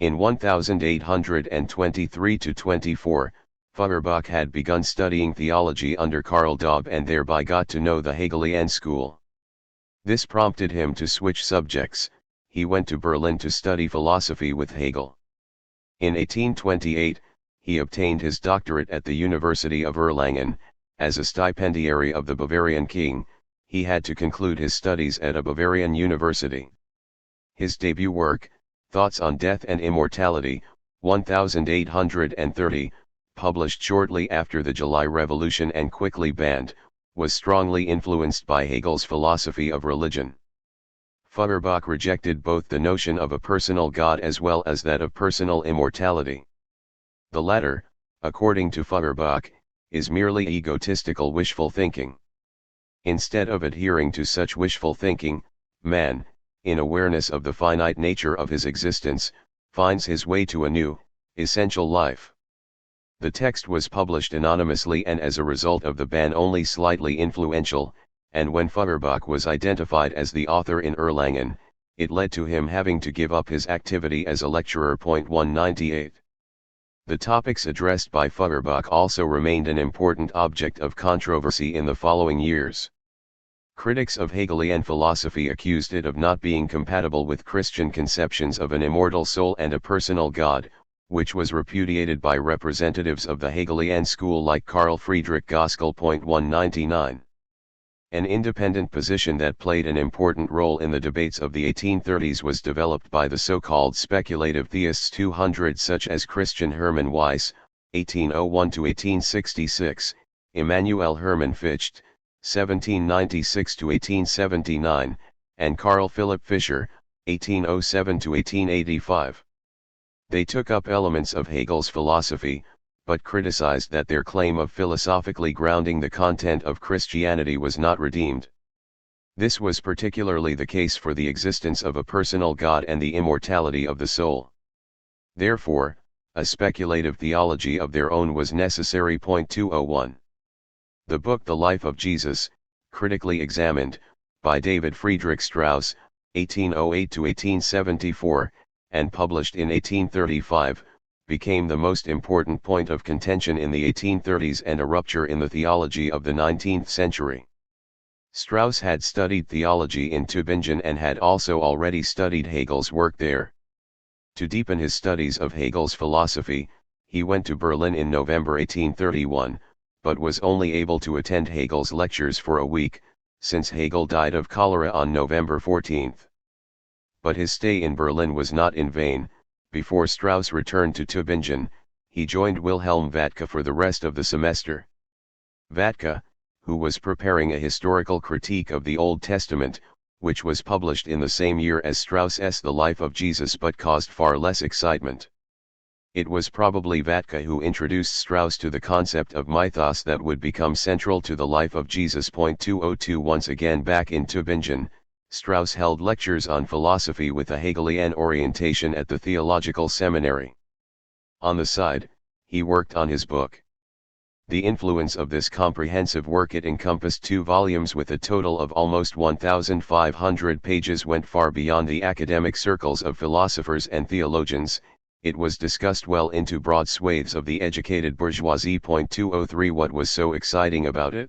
In 1823-24, Feuerbach had begun studying theology under Karl Daub and thereby got to know the Hegelian school. This prompted him to switch subjects. He went to Berlin to study philosophy with Hegel. In 1828, he obtained his doctorate at the University of Erlangen. As a stipendiary of the Bavarian king, he had to conclude his studies at a Bavarian university. His debut work, Thoughts on Death and Immortality, 1830, published shortly after the July Revolution and quickly banned, was strongly influenced by Hegel's philosophy of religion. Feuerbach rejected both the notion of a personal God as well as that of personal immortality. The latter, according to Feuerbach, is merely egotistical wishful thinking. Instead of adhering to such wishful thinking, man, in awareness of the finite nature of his existence, finds his way to a new, essential life. The text was published anonymously and as a result of the ban only slightly influential, and when Feuerbach was identified as the author in Erlangen, it led to him having to give up his activity as a lecturer. 198. The topics addressed by Feuerbach also remained an important object of controversy in the following years. Critics of Hegelian philosophy accused it of not being compatible with Christian conceptions of an immortal soul and a personal God, which was repudiated by representatives of the Hegelian school like Carl Friedrich Goskal. 199. An independent position that played an important role in the debates of the 1830s was developed by the so-called speculative theists 200 such as Christian Hermann Weiss, 1801-1866, Emanuel Hermann Fichte, 1796-1879, and Carl Philipp Fischer, 1807-1885. They took up elements of Hegel's philosophy, but criticized that their claim of philosophically grounding the content of Christianity was not redeemed. This was particularly the case for the existence of a personal God and the immortality of the soul. Therefore, a speculative theology of their own was necessary. 201. The book The Life of Jesus, critically examined, by David Friedrich Strauss, 1808-1874, and published in 1835, became the most important point of contention in the 1830s and a rupture in the theology of the 19th century. Strauss had studied theology in Tübingen and had also already studied Hegel's work there. To deepen his studies of Hegel's philosophy, he went to Berlin in November 1831, but was only able to attend Hegel's lectures for a week, since Hegel died of cholera on November 14. But his stay in Berlin was not in vain. Before Strauss returned to Tübingen, he joined Wilhelm Vatka for the rest of the semester. Vatka, who was preparing a historical critique of the Old Testament, which was published in the same year as Strauss's The Life of Jesus but caused far less excitement. It was probably Vatka who introduced Strauss to the concept of mythos that would become central to the life of Jesus. 202 Once again back in Tübingen, Strauss held lectures on philosophy with a Hegelian orientation at the theological seminary. On the side, he worked on his book. The influence of this comprehensive work, it encompassed 2 volumes with a total of almost 1,500 pages, went far beyond the academic circles of philosophers and theologians. It was discussed well into broad swathes of the educated bourgeoisie. 203 What was so exciting about it?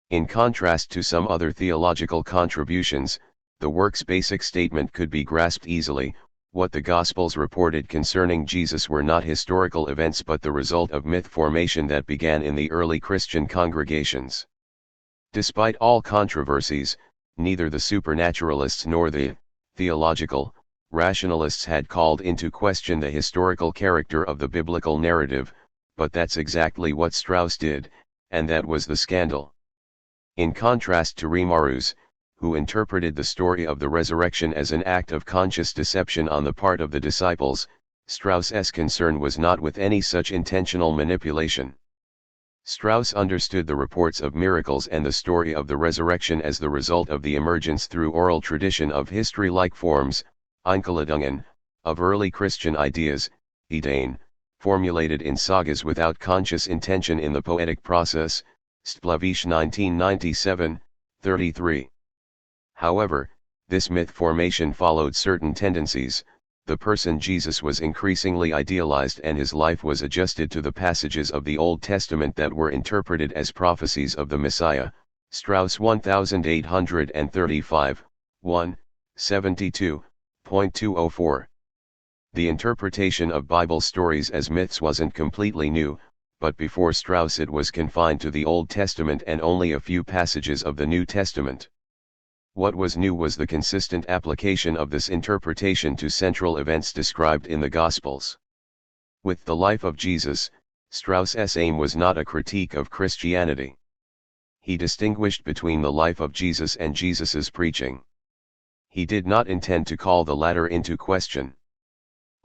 In contrast to some other theological contributions, the work's basic statement could be grasped easily: what the Gospels reported concerning Jesus were not historical events but the result of myth formation that began in the early Christian congregations. Despite all controversies, neither the supernaturalists nor the theological rationalists had called into question the historical character of the biblical narrative, but that's exactly what Strauss did, and that was the scandal. In contrast to Reimarus, who interpreted the story of the resurrection as an act of conscious deception on the part of the disciples, Strauss's concern was not with any such intentional manipulation. Strauss understood the reports of miracles and the story of the resurrection as the result of the emergence through oral tradition of history-like forms, Einkeledungen, of early Christian ideas, Ideen, formulated in sagas without conscious intention in the poetic process, Stplavish 1997, 33. However, this myth formation followed certain tendencies. The person Jesus was increasingly idealized and his life was adjusted to the passages of the Old Testament that were interpreted as prophecies of the Messiah. Strauss 1835, 1, 72.204. The interpretation of Bible stories as myths wasn't completely new, but before Strauss it was confined to the Old Testament and only a few passages of the New Testament. What was new was the consistent application of this interpretation to central events described in the Gospels. With the life of Jesus, Strauss's aim was not a critique of Christianity. He distinguished between the life of Jesus and Jesus's preaching. He did not intend to call the latter into question.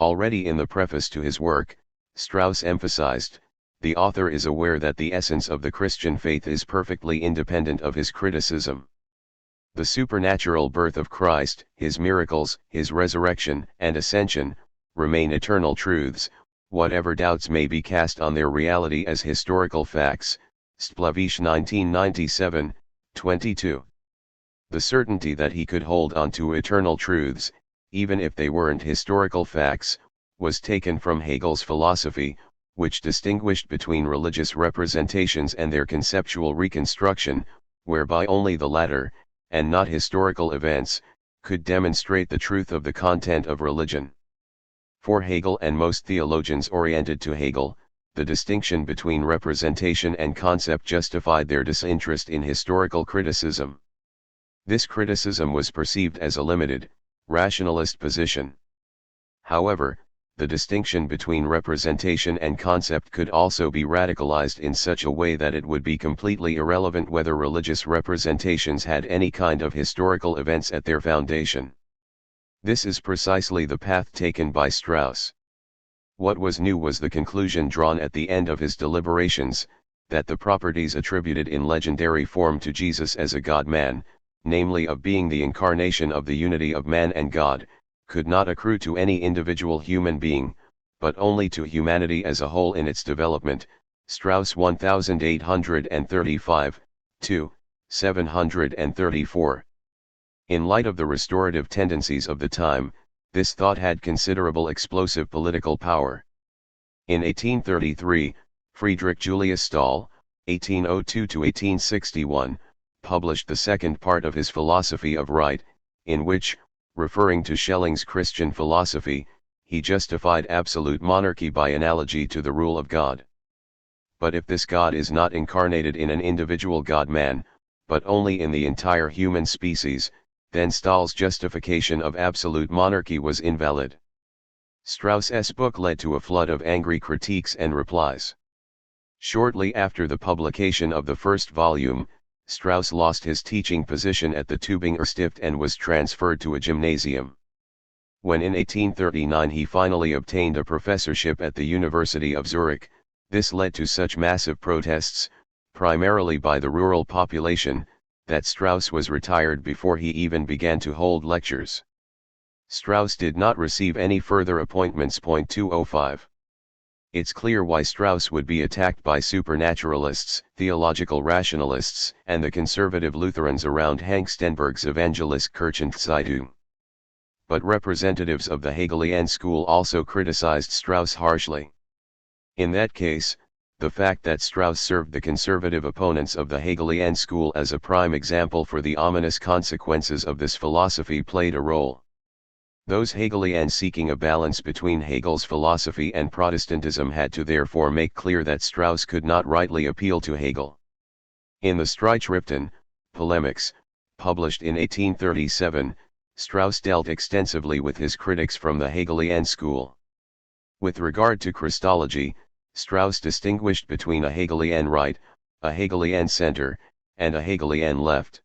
Already in the preface to his work, Strauss emphasized, "The author is aware that the essence of the Christian faith is perfectly independent of his criticism. The supernatural birth of Christ, his miracles, his resurrection and ascension, remain eternal truths, whatever doubts may be cast on their reality as historical facts." Stplavish 1997, 22. The certainty that he could hold on to eternal truths, even if they weren't historical facts, was taken from Hegel's philosophy, which distinguished between religious representations and their conceptual reconstruction, whereby only the latter, and not historical events, could demonstrate the truth of the content of religion. For Hegel and most theologians oriented to Hegel, the distinction between representation and concept justified their disinterest in historical criticism. This criticism was perceived as a limited, rationalist position. However, the distinction between representation and concept could also be radicalized in such a way that it would be completely irrelevant whether religious representations had any kind of historical events at their foundation. This is precisely the path taken by Strauss. What was new was the conclusion drawn at the end of his deliberations, that the properties attributed in legendary form to Jesus as a God-man, namely of being the incarnation of the unity of man and God, could not accrue to any individual human being, but only to humanity as a whole in its development. Strauss 1835, 2, 734. In light of the restorative tendencies of the time, this thought had considerable explosive political power. In 1833, Friedrich Julius Stahl, 1802-1861, published the second part of his Philosophy of Right, in which, referring to Schelling's Christian philosophy, he justified absolute monarchy by analogy to the rule of God. But if this God is not incarnated in an individual God-man, but only in the entire human species, then Stahl's justification of absolute monarchy was invalid. Strauss's book led to a flood of angry critiques and replies. Shortly after the publication of the first volume, Strauss lost his teaching position at the Tübinger Stift and was transferred to a gymnasium. When in 1839 he finally obtained a professorship at the University of Zurich, this led to such massive protests, primarily by the rural population, that Strauss was retired before he even began to hold lectures. Strauss did not receive any further appointments. 205. It's clear why Strauss would be attacked by supernaturalists, theological rationalists, and the conservative Lutherans around Hank Stenberg's Evangelische Kirchenzeitung. But representatives of the Hegelian school also criticized Strauss harshly. In that case, the fact that Strauss served the conservative opponents of the Hegelian school as a prime example for the ominous consequences of this philosophy played a role. Those Hegelians seeking a balance between Hegel's philosophy and Protestantism had to therefore make clear that Strauss could not rightly appeal to Hegel. In the Streitschriften, Polemics, published in 1837, Strauss dealt extensively with his critics from the Hegelian school. With regard to Christology, Strauss distinguished between a Hegelian right, a Hegelian center, and a Hegelian left.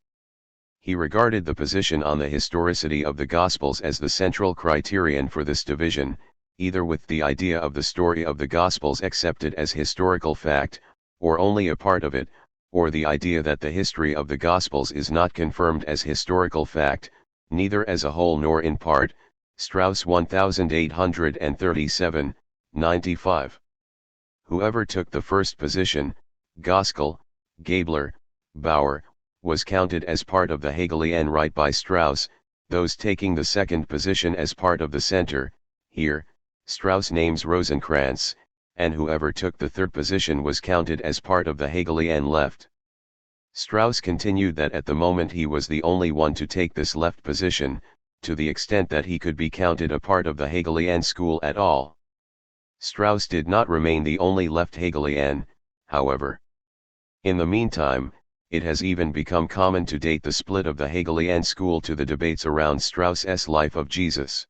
He regarded the position on the historicity of the Gospels as the central criterion for this division, either with the idea of the story of the Gospels accepted as historical fact, or only a part of it, or the idea that the history of the Gospels is not confirmed as historical fact, neither as a whole nor in part. Strauss 1837, 95. Whoever took the first position, Gaskell, Gabler, Bauer, was counted as part of the Hegelian right by Strauss, those taking the second position as part of the center. Here, Strauss names Rosenkranz, and whoever took the third position was counted as part of the Hegelian left. Strauss continued that at the moment he was the only one to take this left position, to the extent that he could be counted a part of the Hegelian school at all. Strauss did not remain the only left Hegelian, however. In the meantime, it has even become common to date the split of the Hegelian school to the debates around Strauss's Life of Jesus.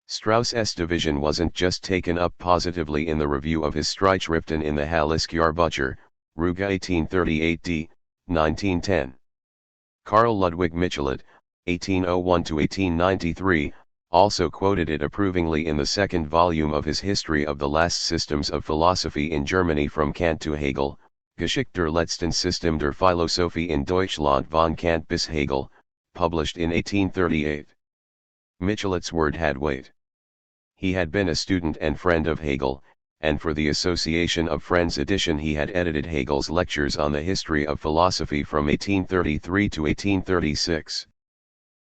Strauss's division wasn't just taken up positively in the review of his Streitschriften in the Hallesjahrbucher, Ruge 1838d, 1910. Karl Ludwig Michelet, 1801–1893, also quoted it approvingly in the second volume of his History of the Last Systems of Philosophy in Germany from Kant to Hegel, Geschichte der letzten System der Philosophie in Deutschland von Kant bis Hegel, published in 1838. Michelet's word had weight. He had been a student and friend of Hegel, and for the Association of Friends edition he had edited Hegel's lectures on the history of philosophy from 1833 to 1836.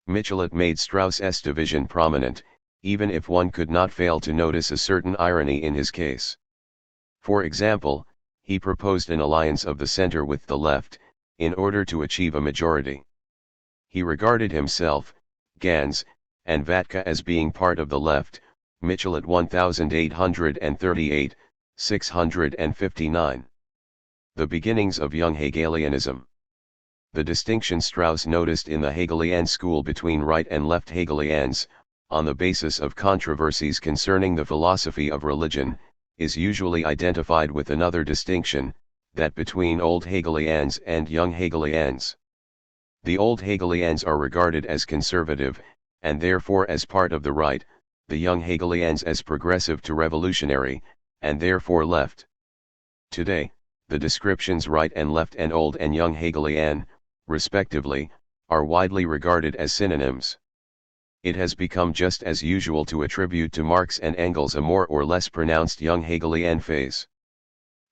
Michelet made Strauss's division prominent, even if one could not fail to notice a certain irony in his case. For example, he proposed an alliance of the center with the left, in order to achieve a majority. He regarded himself, Gans, and Vatka as being part of the left. Michelet 1838, 659. The beginnings of young Hegelianism. The distinction Strauss noticed in the Hegelian school between right and left Hegelians, on the basis of controversies concerning the philosophy of religion, is usually identified with another distinction, that between old Hegelians and young Hegelians. The old Hegelians are regarded as conservative, and therefore as part of the right, the young Hegelians as progressive to revolutionary, and therefore left. Today, the descriptions right and left and old and young Hegelian, respectively, are widely regarded as synonyms. It has become just as usual to attribute to Marx and Engels a more or less pronounced young Hegelian phase.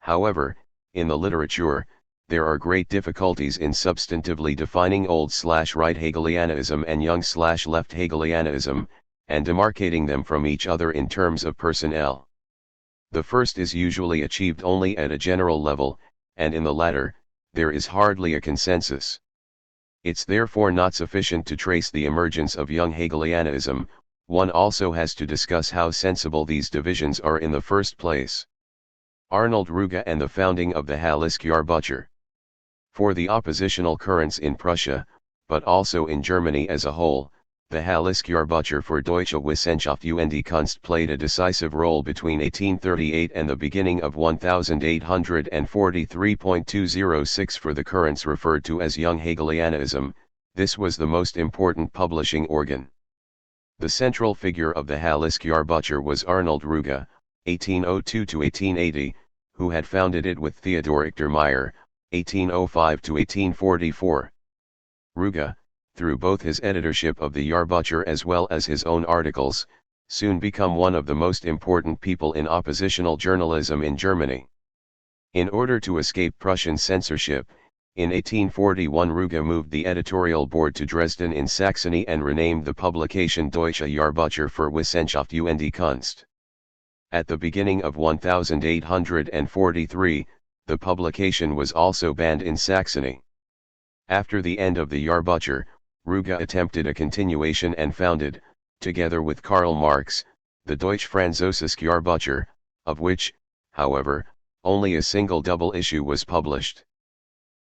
However, in the literature, there are great difficulties in substantively defining old/right Hegelianism and young/left Hegelianism, and demarcating them from each other in terms of personnel. The first is usually achieved only at a general level, and in the latter, there is hardly a consensus. It's therefore not sufficient to trace the emergence of young Hegelianism, one also has to discuss how sensible these divisions are in the first place. Arnold Ruge and the founding of the Hallesjahrbucher. For the oppositional currents in Prussia, but also in Germany as a whole, the Hallesjahrbucher for Deutsche Wissenschaft und die Kunst played a decisive role between 1838 and the beginning of 1843.206 for the currents referred to as young Hegelianism. This was the most important publishing organ. The central figure of the Halle's Jahrbucher was Arnold Ruge, 1802–1880, who had founded it with Theodor Meyer, 1805–1844. Ruge, through both his editorship of the Jahrbucher as well as his own articles, soon become one of the most important people in oppositional journalism in Germany. In order to escape Prussian censorship, in 1841 Ruge moved the editorial board to Dresden in Saxony and renamed the publication Deutsche Jahrbucher für Wissenschaft und Kunst. At the beginning of 1843, the publication was also banned in Saxony. After the end of the Jahrbucher, Ruge attempted a continuation and founded, together with Karl Marx, the Deutsch-Französische Jahrbucher, of which, however, only a single double issue was published.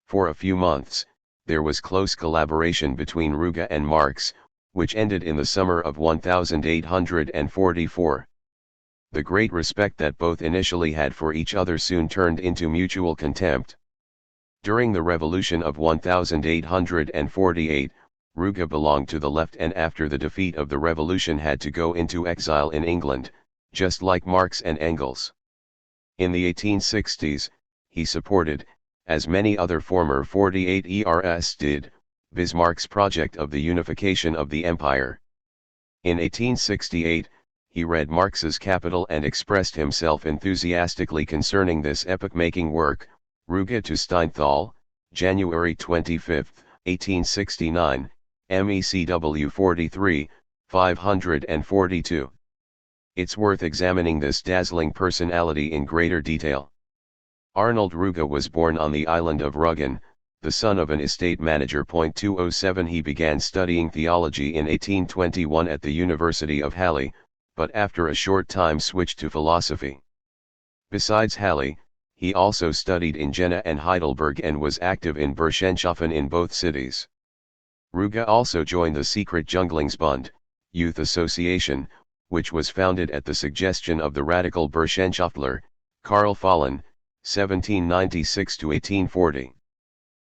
For a few months, there was close collaboration between Ruge and Marx, which ended in the summer of 1844. The great respect that both initially had for each other soon turned into mutual contempt. During the Revolution of 1848, Ruge belonged to the left and after the defeat of the revolution had to go into exile in England, just like Marx and Engels. In the 1860s, he supported, as many other former 48 ERS did, Bismarck's project of the unification of the empire. In 1868, he read Marx's Capital and expressed himself enthusiastically concerning this epoch-making work. Ruge to Steinthal, January 25, 1869, MECW 43, 542. It's worth examining this dazzling personality in greater detail. Arnold Ruge was born on the island of Rügen, the son of an estate manager. 207 He began studying theology in 1821 at the University of Halle, but after a short time switched to philosophy. Besides Halle, he also studied in Jena and Heidelberg and was active in Burschenschaften in both cities. Ruge also joined the secret Junglingsbund, youth association, which was founded at the suggestion of the radical Burschenschaftler, Karl 1796–1840.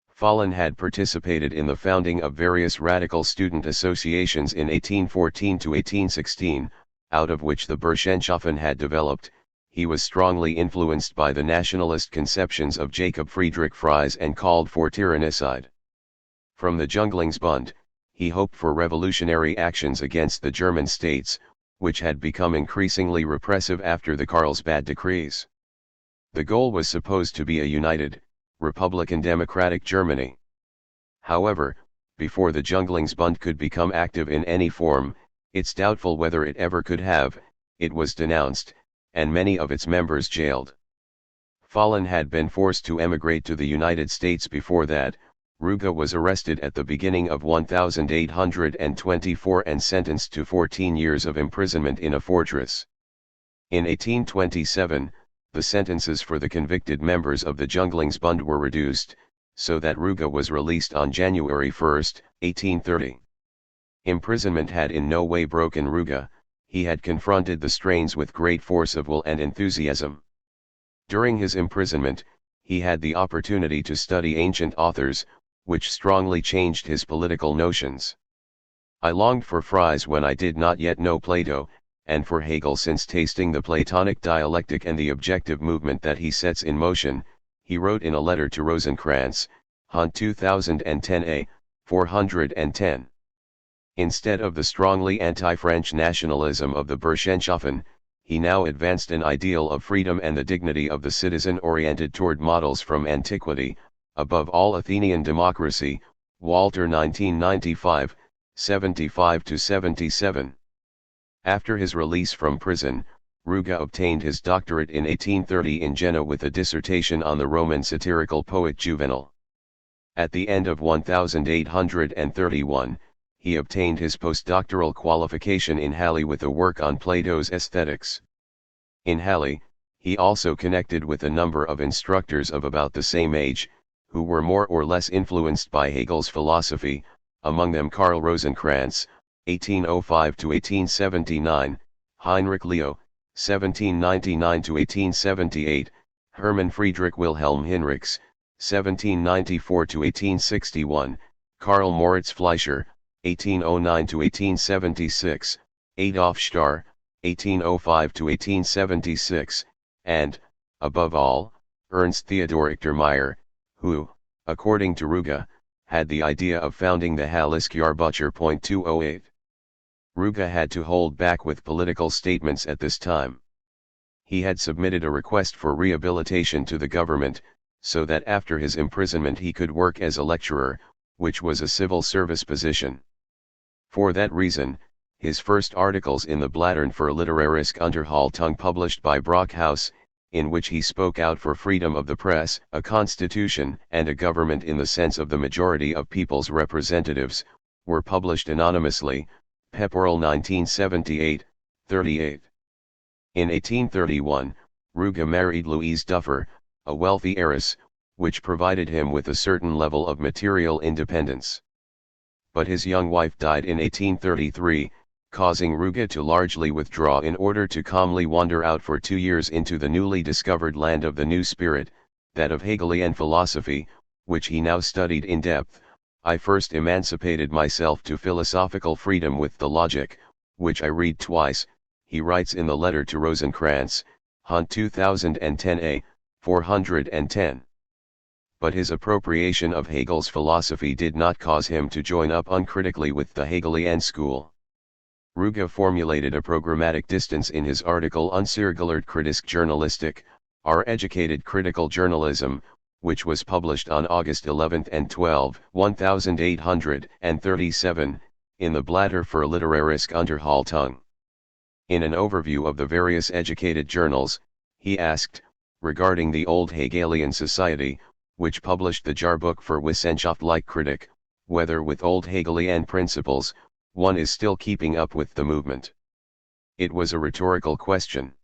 Fallen had participated in the founding of various radical student associations in 1814–1816, out of which the Burschenschaften had developed. He was strongly influenced by the nationalist conceptions of Jacob Friedrich Fries and called for tyrannicide. From the Junglingsbund, he hoped for revolutionary actions against the German states, which had become increasingly repressive after the Carlsbad decrees. The goal was supposed to be a united, Republican democratic Germany. However, before the Junglingsbund could become active in any form, it's doubtful whether it ever could have. It was denounced, and many of its members jailed. Fallen had been forced to emigrate to the United States before that. Ruge was arrested at the beginning of 1824 and sentenced to 14 years of imprisonment in a fortress. In 1827, the sentences for the convicted members of the Junglingsbund were reduced, so that Ruge was released on January 1, 1830. Imprisonment had in no way broken Ruge. He had confronted the strains with great force of will and enthusiasm. During his imprisonment, he had the opportunity to study ancient authors, which strongly changed his political notions. I longed for Fries when I did not yet know Plato, and for Hegel since tasting the Platonic dialectic and the objective movement that he sets in motion, he wrote in a letter to Rosenkranz, Hunt 2010a, 410. Instead of the strongly anti-French nationalism of the Burschenschaften, he now advanced an ideal of freedom and the dignity of the citizen oriented toward models from antiquity, above all Athenian democracy. Walter 1995, 75–77. After his release from prison, Ruge obtained his doctorate in 1830 in Jena with a dissertation on the Roman satirical poet Juvenal. At the end of 1831, he obtained his postdoctoral qualification in Halle with a work on Plato's Aesthetics. In Halle, he also connected with a number of instructors of about the same age, who were more or less influenced by Hegel's philosophy, among them Karl Rosenkranz, 1805–1879, Heinrich Leo, 1799–1878, Hermann Friedrich Wilhelm Hinrichs, 1794–1861, Karl Moritz Fleischer, 1809–1876, Adolf Starr, 1805–1876, and, above all, Ernst Theodor Meyer, who, according to Ruge, had the idea of founding the Hallesjahrbucher. 208. Ruge had to hold back with political statements at this time. He had submitted a request for rehabilitation to the government, so that after his imprisonment he could work as a lecturer, which was a civil service position. For that reason, his first articles in the Blattern für literarische Unterhaltung published by Brockhaus, in which he spoke out for freedom of the press, a constitution, and a government in the sense of the majority of people's representatives, were published anonymously, Pepperell 1978, 38. In 1831, Ruge married Louise Duffer, a wealthy heiress, which provided him with a certain level of material independence. But his young wife died in 1833, causing Ruge to largely withdraw in order to calmly wander out for 2 years into the newly discovered land of the new spirit, that of Hegelian philosophy, which he now studied in depth. I first emancipated myself to philosophical freedom with the logic, which I read twice, he writes in the letter to Rosenkranz, Hunt 2010a, 410. But his appropriation of Hegel's philosophy did not cause him to join up uncritically with the Hegelian school. Ruge formulated a programmatic distance in his article Uncirkulert Kritisk Journalistik, Our Educated Critical Journalism, which was published on August 11 and 12, 1837, in the Blatter für literarische Unterhaltung. In an overview of the various educated journals, he asked, regarding the Old Hegelian Society, which published the Jahrbuch für wissenschaftliche Kritik, whether with old Hegelian principles, one is still keeping up with the movement. It was a rhetorical question.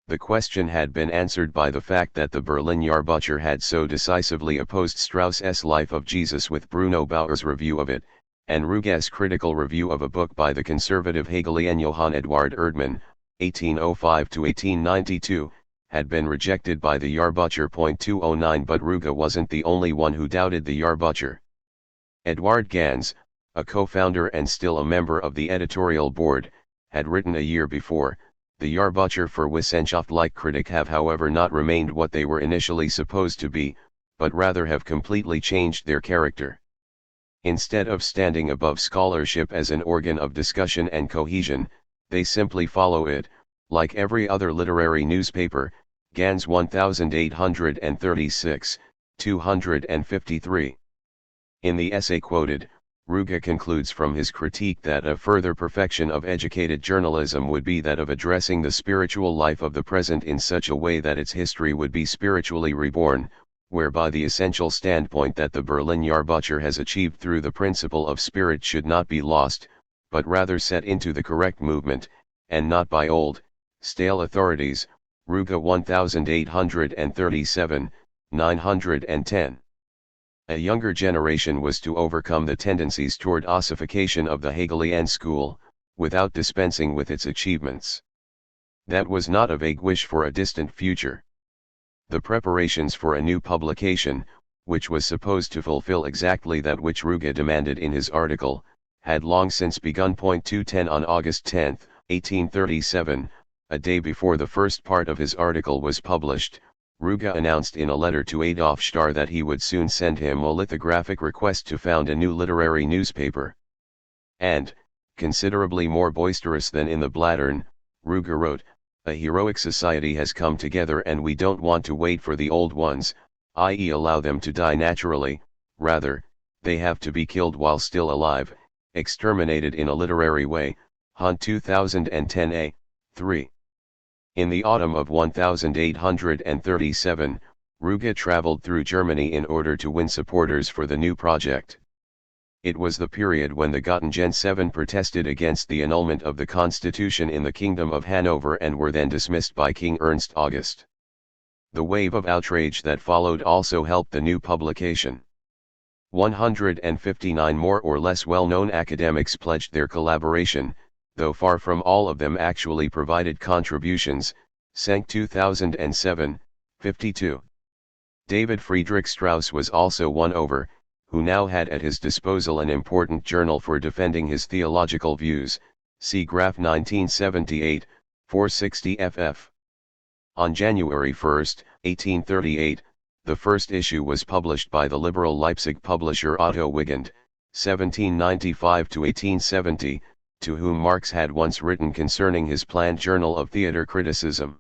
The question had been answered by the fact that the Berlin Jahrbucher had so decisively opposed Strauss's Life of Jesus with Bruno Bauer's review of it, and Ruge's critical review of a book by the conservative Hegelian Johann Eduard Erdmann, 1805–1892, had been rejected by the Jahrbucher. 209. But Ruge wasn't the only one who doubted the Jahrbucher. Eduard Gans, a co-founder and still a member of the editorial board, had written a year before, the Jahrbucher für wissenschaftliche Kritik have however not remained what they were initially supposed to be, but rather have completely changed their character. Instead of standing above scholarship as an organ of discussion and cohesion, they simply follow it, like every other literary newspaper. Gans 1836, 253. In the essay quoted, Ruge concludes from his critique that a further perfection of educated journalism would be that of addressing the spiritual life of the present in such a way that its history would be spiritually reborn, whereby the essential standpoint that the Berlin Jahrbucher has achieved through the principle of spirit should not be lost, but rather set into the correct movement, and not by old, stale authorities. Ruge 1837, 910. A younger generation was to overcome the tendencies toward ossification of the Hegelian school, without dispensing with its achievements. That was not a vague wish for a distant future. The preparations for a new publication, which was supposed to fulfill exactly that which Ruge demanded in his article, had long since begun. 210. On August 10, 1837, a day before the first part of his article was published, Ruge announced in a letter to Adolf Starr that he would soon send him a lithographic request to found a new literary newspaper. And, considerably more boisterous than in the Blattern, Ruge wrote, "A heroic society has come together and we don't want to wait for the old ones, i.e. allow them to die naturally, rather, they have to be killed while still alive, exterminated in a literary way." Hunt 2010a, 3. In the autumn of 1837, Ruge traveled through Germany in order to win supporters for the new project. It was the period when the Göttingen Seven protested against the annulment of the constitution in the Kingdom of Hanover and were then dismissed by King Ernst August. The wave of outrage that followed also helped the new publication. 159 more or less well-known academics pledged their collaboration, though far from all of them actually provided contributions. Senk 2007, 52. David Friedrich Strauss was also won over, who now had at his disposal an important journal for defending his theological views. See Graph 1978, 460 ff. On January 1, 1838, the first issue was published by the liberal Leipzig publisher Otto Wigand, 1795–1870, to whom Marx had once written concerning his planned Journal of Theatre Criticism.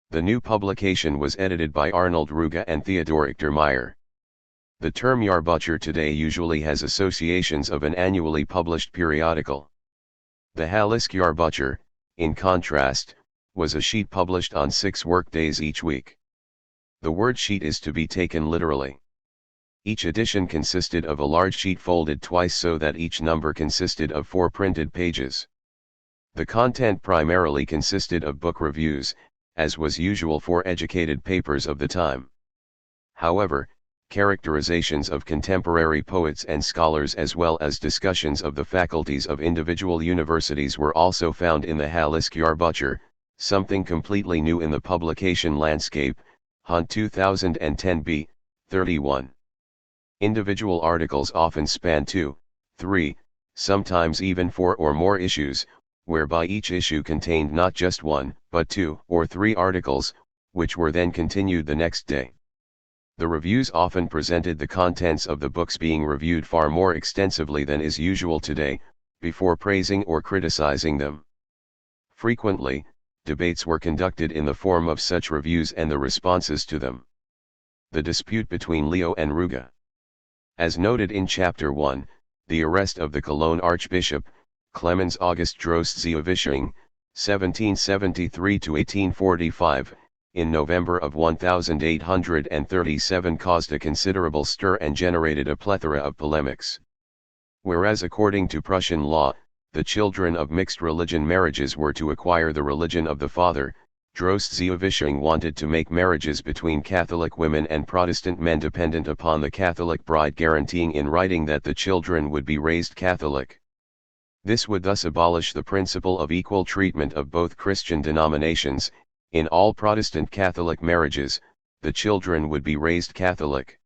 The new publication was edited by Arnold Ruge and Theodoric der Meyer. The term Jahrbucher today usually has associations of an annually published periodical. The Hallisk Jahrbucher, in contrast, was a sheet published on 6 workdays each week. The word sheet is to be taken literally. Each edition consisted of a large sheet folded twice so that each number consisted of 4 printed pages. The content primarily consisted of book reviews, as was usual for educated papers of the time. However, characterizations of contemporary poets and scholars as well as discussions of the faculties of individual universities were also found in the Hallisk Jahrbucher, something completely new in the publication landscape. Hunt 2010 b. 31. Individual articles often span 2, 3, sometimes even 4 or more issues, whereby each issue contained not just 1, but 2 or 3 articles, which were then continued the next day. The reviews often presented the contents of the books being reviewed far more extensively than is usual today, before praising or criticizing them. Frequently, debates were conducted in the form of such reviews and the responses to them. The dispute between Leo and Ruge. As noted in Chapter 1, the arrest of the Cologne Archbishop, Clemens August Droste-Zeewisching, 1773–1845, in November of 1837 caused a considerable stir and generated a plethora of polemics. Whereas according to Prussian law, the children of mixed religion marriages were to acquire the religion of the father, Droste-Zeewisching wanted to make marriages between Catholic women and Protestant men dependent upon the Catholic bride, guaranteeing in writing that the children would be raised Catholic. This would thus abolish the principle of equal treatment of both Christian denominations. In all Protestant Catholic marriages, the children would be raised Catholic.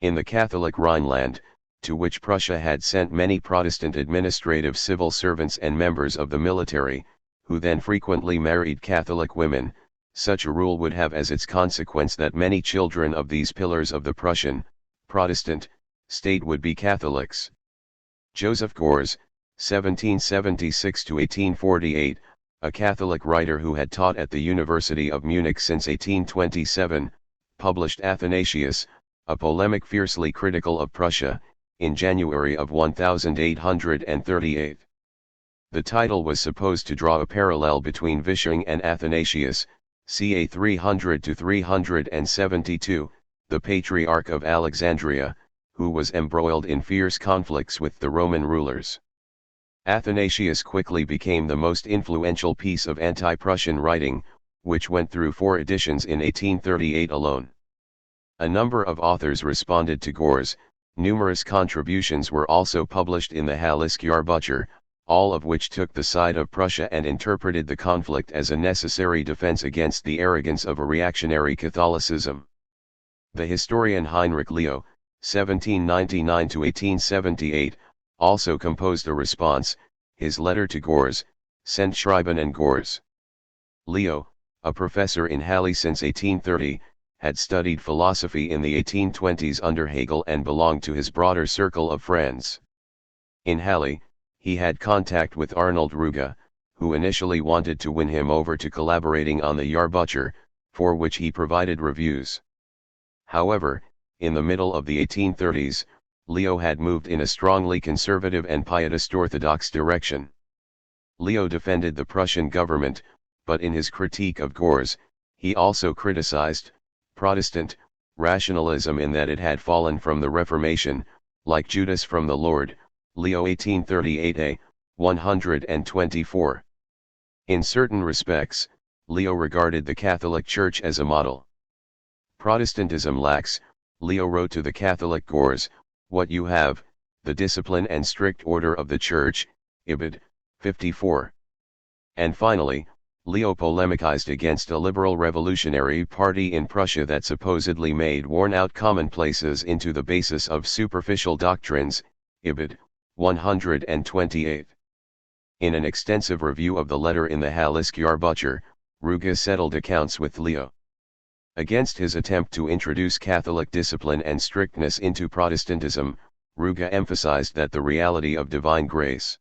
In the Catholic Rhineland, to which Prussia had sent many Protestant administrative civil servants and members of the military, who then frequently married Catholic women, such a rule would have as its consequence that many children of these pillars of the Prussian, Protestant, state would be Catholics. Joseph Gors, 1776–1848, a Catholic writer who had taught at the University of Munich since 1827, published Athanasius, a polemic fiercely critical of Prussia, in January of 1838. The title was supposed to draw a parallel between Wisching and Athanasius, ca. 300–372, the Patriarch of Alexandria, who was embroiled in fierce conflicts with the Roman rulers. Athanasius quickly became the most influential piece of anti-Prussian writing, which went through 4 editions in 1838 alone. A number of authors responded to Gors. Numerous contributions were also published in the Hallisk Jahrbucher, all of which took the side of Prussia and interpreted the conflict as a necessary defense against the arrogance of a reactionary Catholicism. The historian Heinrich Leo, 1799–1878, also composed a response, his letter to Gors, Sendschreiben an Gors. Leo, a professor in Halle since 1830, had studied philosophy in the 1820s under Hegel and belonged to his broader circle of friends. In Halle, he had contact with Arnold Ruge, who initially wanted to win him over to collaborating on the Jahrbucher, for which he provided reviews. However, in the middle of the 1830s, Leo had moved in a strongly conservative and pietist orthodox direction. Leo defended the Prussian government, but in his critique of Gors, he also criticized Protestant rationalism in that it had fallen from the Reformation, like Judas from the Lord, Leo 1838a, 124. In certain respects, Leo regarded the Catholic Church as a model. Protestantism lacks, Leo wrote to the Catholic Gors, what you have, the discipline and strict order of the Church, Ibid. 54. And finally, Leo polemicized against a liberal revolutionary party in Prussia that supposedly made worn-out commonplaces into the basis of superficial doctrines, Ibid. 128. In an extensive review of the letter in the Hallesjahrbucher, Ruge settled accounts with Leo. Against his attempt to introduce Catholic discipline and strictness into Protestantism, Ruge emphasized that the reality of divine grace,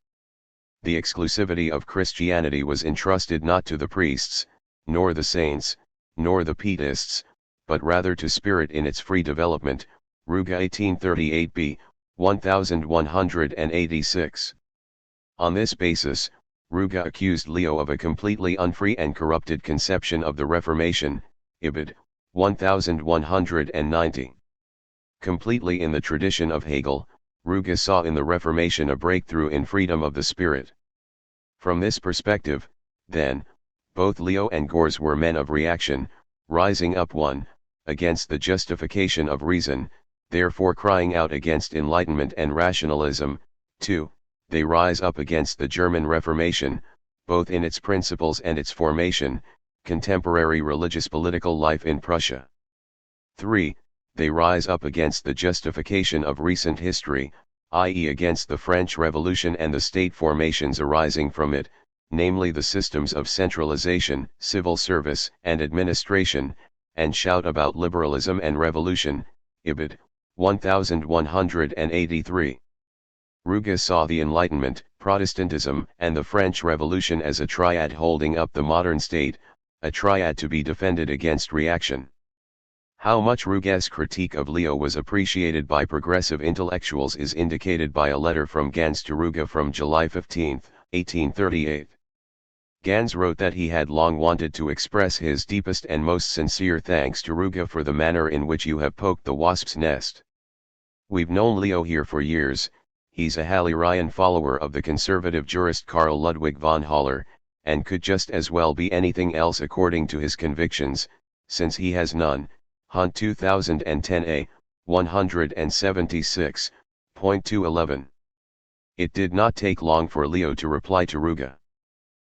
the exclusivity of Christianity, was entrusted not to the priests, nor the saints, nor the pietists, but rather to spirit in its free development. Ruge 1838b, 1186. On this basis, Ruge accused Leo of a completely unfree and corrupted conception of the Reformation, Ibid. 1190. Completely in the tradition of Hegel, Ruge saw in the Reformation a breakthrough in freedom of the spirit. From this perspective, then, both Leo and Gors were men of reaction, rising up 1. Against the justification of reason, therefore crying out against enlightenment and rationalism. 2. They rise up against the German Reformation, both in its principles and its formation, contemporary religious political life in Prussia. 3. They rise up against the justification of recent history, i.e. against the French Revolution and the state formations arising from it, namely the systems of centralization, civil service and administration, and shout about liberalism and revolution. Ibid. 1183. Ruge saw the Enlightenment, Protestantism and the French Revolution as a triad holding up the modern state, a triad to be defended against reaction. How much Ruge's critique of Leo was appreciated by progressive intellectuals is indicated by a letter from Gans to Ruge from July 15, 1838. Gans wrote that he had long wanted to express his deepest and most sincere thanks to Ruge for the manner in which you have poked the wasp's nest. We've known Leo here for years. He's a Hallerian follower of the conservative jurist Karl Ludwig von Haller, and could just as well be anything else according to his convictions, since he has none. Hunt 2010a, 176.211. It did not take long for Leo to reply to Ruge.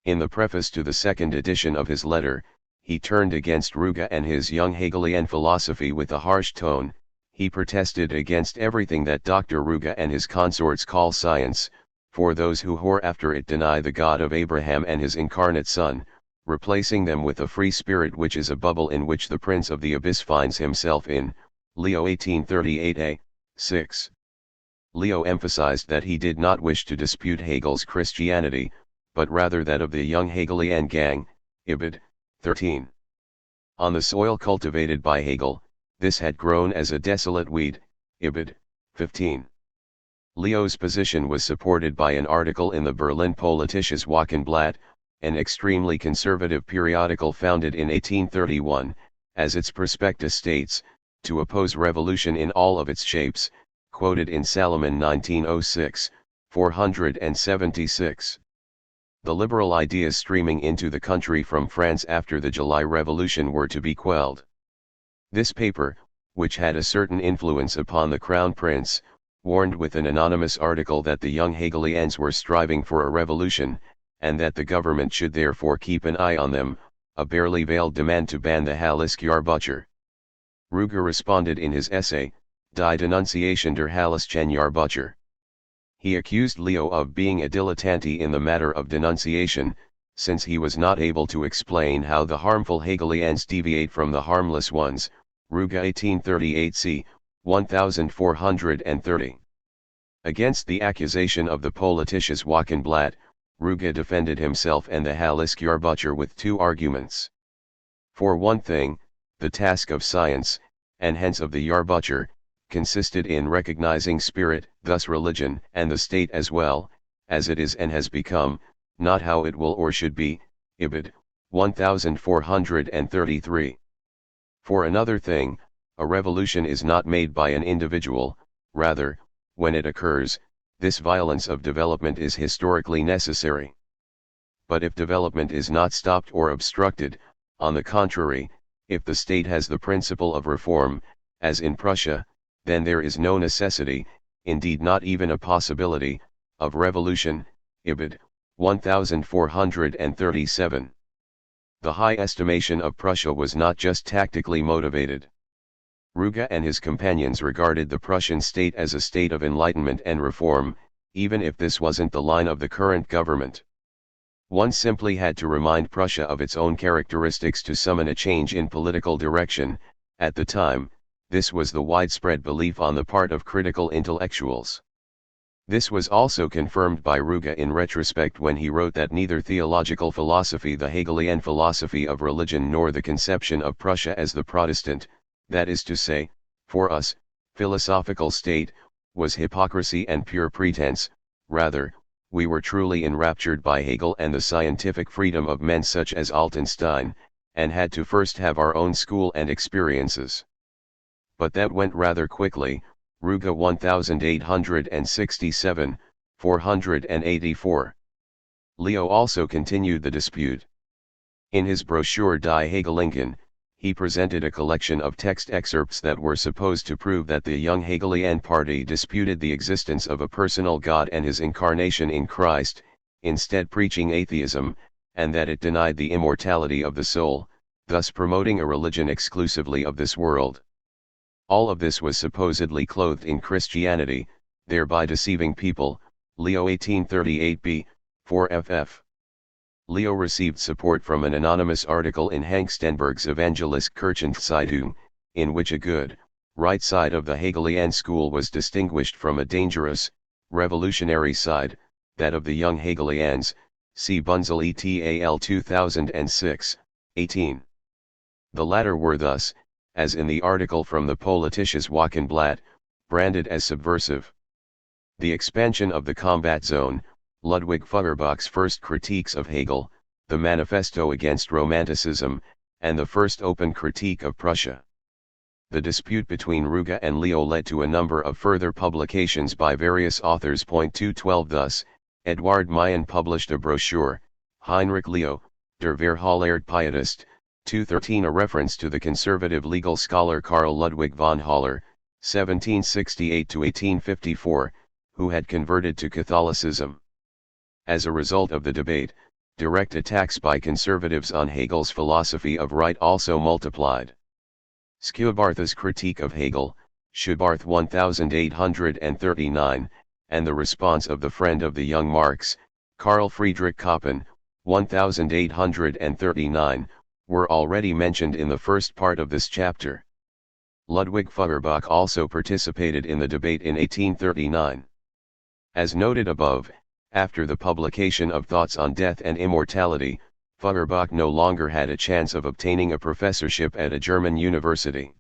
In the preface to the second edition of his letter, he turned against Ruge and his young Hegelian philosophy with a harsh tone. He protested against everything that Dr. Ruge and his consorts call science, for those who whore after it deny the God of Abraham and his incarnate Son, replacing them with a free spirit which is a bubble in which the Prince of the Abyss finds himself in. Leo 1838a, 6. Leo emphasized that he did not wish to dispute Hegel's Christianity, but rather that of the young Hegelian gang. Ibid. 13. On the soil cultivated by Hegel, this had grown as a desolate weed. Ibid. 15. Leo's position was supported by an article in the Berlin Politisches Wochenblatt, an extremely conservative periodical founded in 1831, as its prospectus states, to oppose revolution in all of its shapes, quoted in Salomon 1906, 476. The liberal ideas streaming into the country from France after the July Revolution were to be quelled. This paper, which had a certain influence upon the Crown Prince, warned with an anonymous article that the young Hegelians were striving for a revolution, and that the government should therefore keep an eye on them, a barely veiled demand to ban the Hallesjahrbucher. Ruge responded in his essay, Die Denunciation der Hallesjahrbucher. He accused Leo of being a dilettante in the matter of denunciation, since he was not able to explain how the harmful Hegelians deviate from the harmless ones. Ruge 1838c, 1430. Against the accusation of the Politisches Wochenblatt, Ruge defended himself and the Hallesjahrbucher with two arguments. For one thing, the task of science, and hence of the Jahrbucher, consisted in recognizing spirit, thus religion, and the state as well, as it is and has become, not how it will or should be. Ibid. 1433. For another thing, a revolution is not made by an individual, rather, when it occurs, this violence of development is historically necessary. But if development is not stopped or obstructed, on the contrary, if the state has the principle of reform, as in Prussia, then there is no necessity, indeed not even a possibility, of revolution. Ibid. 1437. The high estimation of Prussia was not just tactically motivated. Ruge and his companions regarded the Prussian state as a state of enlightenment and reform, even if this wasn't the line of the current government. One simply had to remind Prussia of its own characteristics to summon a change in political direction. At the time, this was the widespread belief on the part of critical intellectuals. This was also confirmed by Ruge in retrospect when he wrote that neither theological philosophy, the Hegelian philosophy of religion, nor the conception of Prussia as the Protestant, that is to say, for us, philosophical state, was hypocrisy and pure pretense. Rather, we were truly enraptured by Hegel and the scientific freedom of men such as Altenstein, and had to first have our own school and experiences. But that went rather quickly. Ruge 1867, 484. Leo also continued the dispute. In his brochure Die Hegelingen, he presented a collection of text excerpts that were supposed to prove that the young Hegelian party disputed the existence of a personal God and his incarnation in Christ, instead preaching atheism, and that it denied the immortality of the soul, thus promoting a religion exclusively of this world. All of this was supposedly clothed in Christianity, thereby deceiving people. Leo 1838b, 4ff. Leo received support from an anonymous article in Hengstenberg's Evangelisk Kirchenzeitung, in which a good, right side of the Hegelian school was distinguished from a dangerous, revolutionary side, that of the young Hegelians. See Bunzel et al. 2006, 18. The latter were thus, as in the article from the Politisches Wochenblatt, branded as subversive. The expansion of the combat zone, Ludwig Feuerbach's first critiques of Hegel, the Manifesto against Romanticism, and the first open critique of Prussia. The dispute between Ruge and Leo led to a number of further publications by various authors. 212 Thus, Eduard Mayen published a brochure, Heinrich Leo, der Verhallert Pietist, 213, a reference to the conservative legal scholar Karl Ludwig von Haller, 1768–1854, who had converted to Catholicism. As a result of the debate, direct attacks by conservatives on Hegel's philosophy of right also multiplied. Schubarth's critique of Hegel, Schubarth 1839, and the response of the friend of the young Marx, Carl Friedrich Koppen, 1839, were already mentioned in the first part of this chapter. Ludwig Feuerbach also participated in the debate in 1839. As noted above, after the publication of Thoughts on Death and Immortality, Feuerbach no longer had a chance of obtaining a professorship at a German university.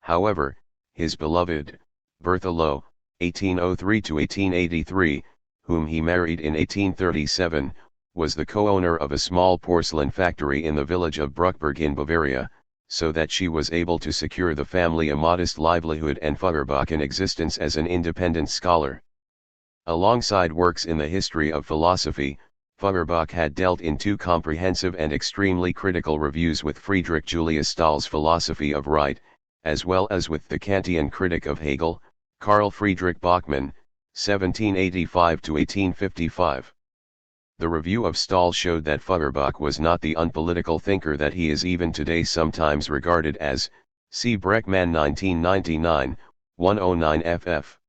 However, his beloved, Bertha Loh, 1803–1883, whom he married in 1837, was the co-owner of a small porcelain factory in the village of Bruckberg in Bavaria, so that she was able to secure the family a modest livelihood and Feuerbach an existence as an independent scholar. Alongside works in the history of philosophy, Feuerbach had dealt in two comprehensive and extremely critical reviews with Friedrich Julius Stahl's philosophy of right, as well as with the Kantian critic of Hegel, Carl Friedrich Bachmann, 1785–1855. The review of Stahl showed that Feuerbach was not the unpolitical thinker that he is even today sometimes regarded as. See Breckmann 1999, 109 ff.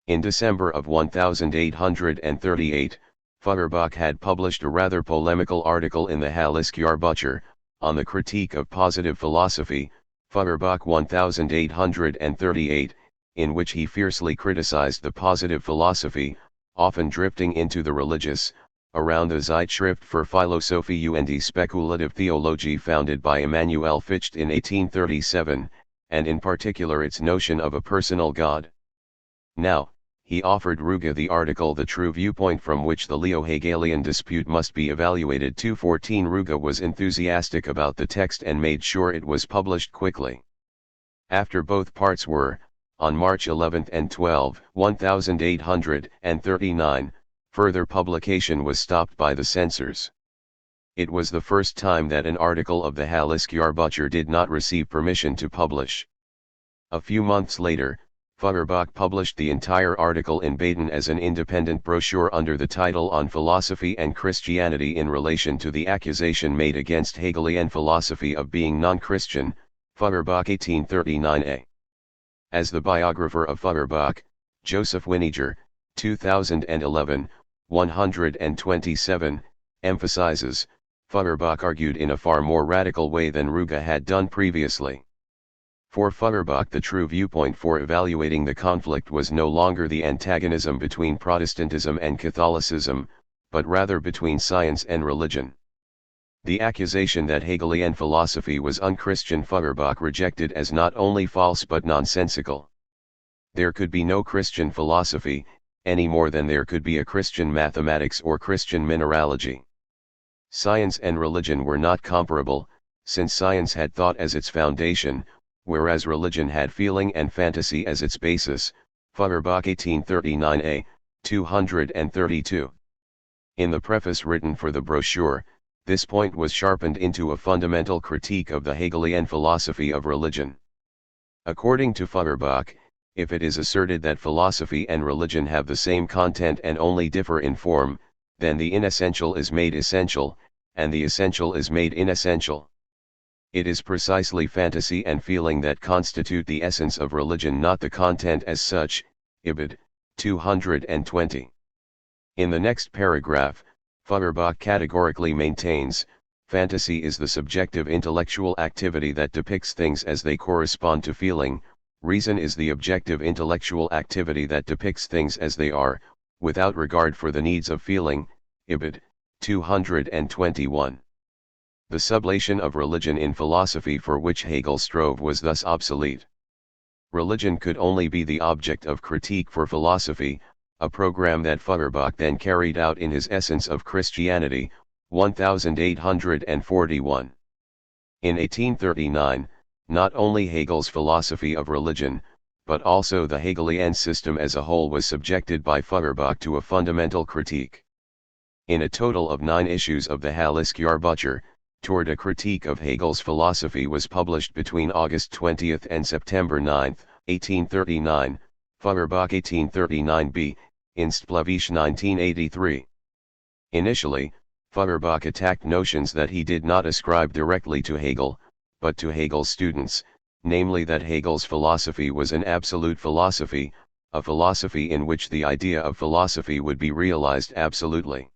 In December of 1838, Feuerbach had published a rather polemical article in the Hallisjahrbucher, on the critique of positive philosophy, Feuerbach 1838, in which he fiercely criticized the positive philosophy, often drifting into the religious, around the Zeitschrift für Philosophie und Spekulative Theologie founded by Emanuel Fichte in 1837, and in particular its notion of a personal God. Now, he offered Ruge the article The True Viewpoint from which the Leo-Hegelian dispute must be evaluated. 214 Ruge was enthusiastic about the text and made sure it was published quickly. After both parts were, on March 11 and 12, 1839, further publication was stopped by the censors. It was the first time that an article of the Hallisjahrbucher did not receive permission to publish. A few months later, Feuerbach published the entire article in Baden as an independent brochure under the title On Philosophy and Christianity in relation to the accusation made against Hegelian philosophy of being non-Christian, Feuerbach 1839a. As the biographer of Feuerbach, Joseph Winiger, 2011, 127, emphasizes, Feuerbach argued in a far more radical way than Ruge had done previously. For Feuerbach, the true viewpoint for evaluating the conflict was no longer the antagonism between Protestantism and Catholicism, but rather between science and religion. The accusation that Hegelian philosophy was unchristian Feuerbach rejected as not only false but nonsensical. There could be no Christian philosophy, any more than there could be a Christian mathematics or Christian mineralogy. Science and religion were not comparable, since science had thought as its foundation, whereas religion had feeling and fantasy as its basis. Feuerbach 1839a, 232. In the preface written for the brochure, this point was sharpened into a fundamental critique of the Hegelian philosophy of religion. According to Feuerbach, if it is asserted that philosophy and religion have the same content and only differ in form, then the inessential is made essential, and the essential is made inessential. It is precisely fantasy and feeling that constitute the essence of religion, not the content as such. Ibid. 220. In the next paragraph, Feuerbach categorically maintains, fantasy is the subjective intellectual activity that depicts things as they correspond to feeling, reason is the objective intellectual activity that depicts things as they are, without regard for the needs of feeling. Ibid. 221. The sublation of religion in philosophy for which Hegel strove was thus obsolete. Religion could only be the object of critique for philosophy, a program that Feuerbach then carried out in his Essence of Christianity, 1841. In 1839, not only Hegel's philosophy of religion, but also the Hegelian system as a whole was subjected by Feuerbach to a fundamental critique. In a total of 9 issues of the Hallesjahrbucher, Toward a Critique of Hegel's Philosophy was published between August 20 and September 9, 1839, Feuerbach 1839b, Instplavich 1983. Initially, Feuerbach attacked notions that he did not ascribe directly to Hegel, but to Hegel's students, namely that Hegel's philosophy was an absolute philosophy, a philosophy in which the idea of philosophy would be realized absolutely.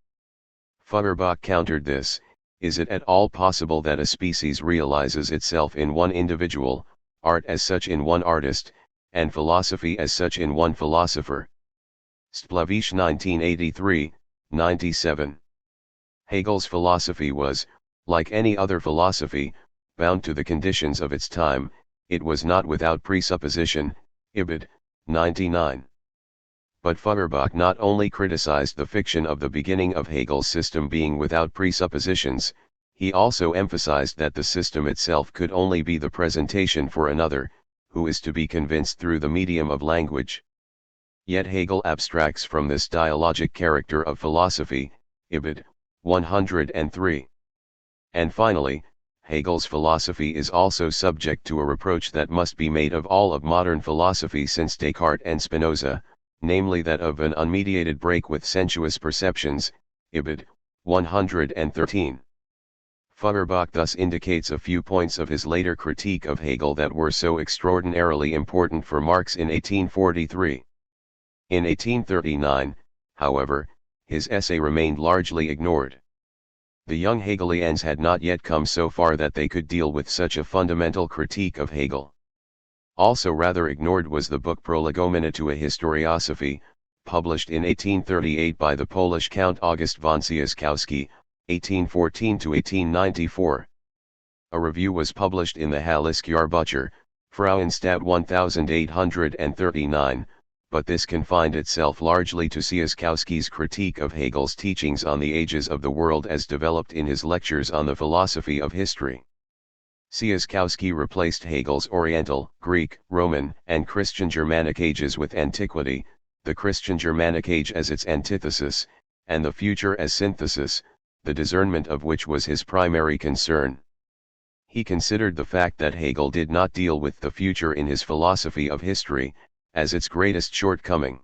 Feuerbach countered this. Is it at all possible that a species realizes itself in one individual, art as such in one artist, and philosophy as such in one philosopher? Splavich 1983, 97. Hegel's philosophy was, like any other philosophy, bound to the conditions of its time. It was not without presupposition. Ibid. 99. But Feuerbach not only criticized the fiction of the beginning of Hegel's system being without presuppositions, he also emphasized that the system itself could only be the presentation for another, who is to be convinced through the medium of language. Yet Hegel abstracts from this dialogic character of philosophy. Ibid. 103. And finally, Hegel's philosophy is also subject to a reproach that must be made of all of modern philosophy since Descartes and Spinoza, namely that of an unmediated break with sensuous perceptions. Ibid. 113. Feuerbach thus indicates a few points of his later critique of Hegel that were so extraordinarily important for Marx in 1843. In 1839, however, his essay remained largely ignored. The young Hegelians had not yet come so far that they could deal with such a fundamental critique of Hegel. Also rather ignored was the book Prolegomena to a Historiosophy, published in 1838 by the Polish Count August von Tsieszkowski, 1814–1894. A review was published in the Hallesjahrbucher, Frauenstadt 1839, but this confined itself largely to Tsieszkowski's critique of Hegel's teachings on the ages of the world as developed in his lectures on the philosophy of history. Tsieszkowski replaced Hegel's Oriental, Greek, Roman, and Christian Germanic ages with antiquity, the Christian Germanic age as its antithesis, and the future as synthesis, the discernment of which was his primary concern. He considered the fact that Hegel did not deal with the future in his philosophy of history, as its greatest shortcoming.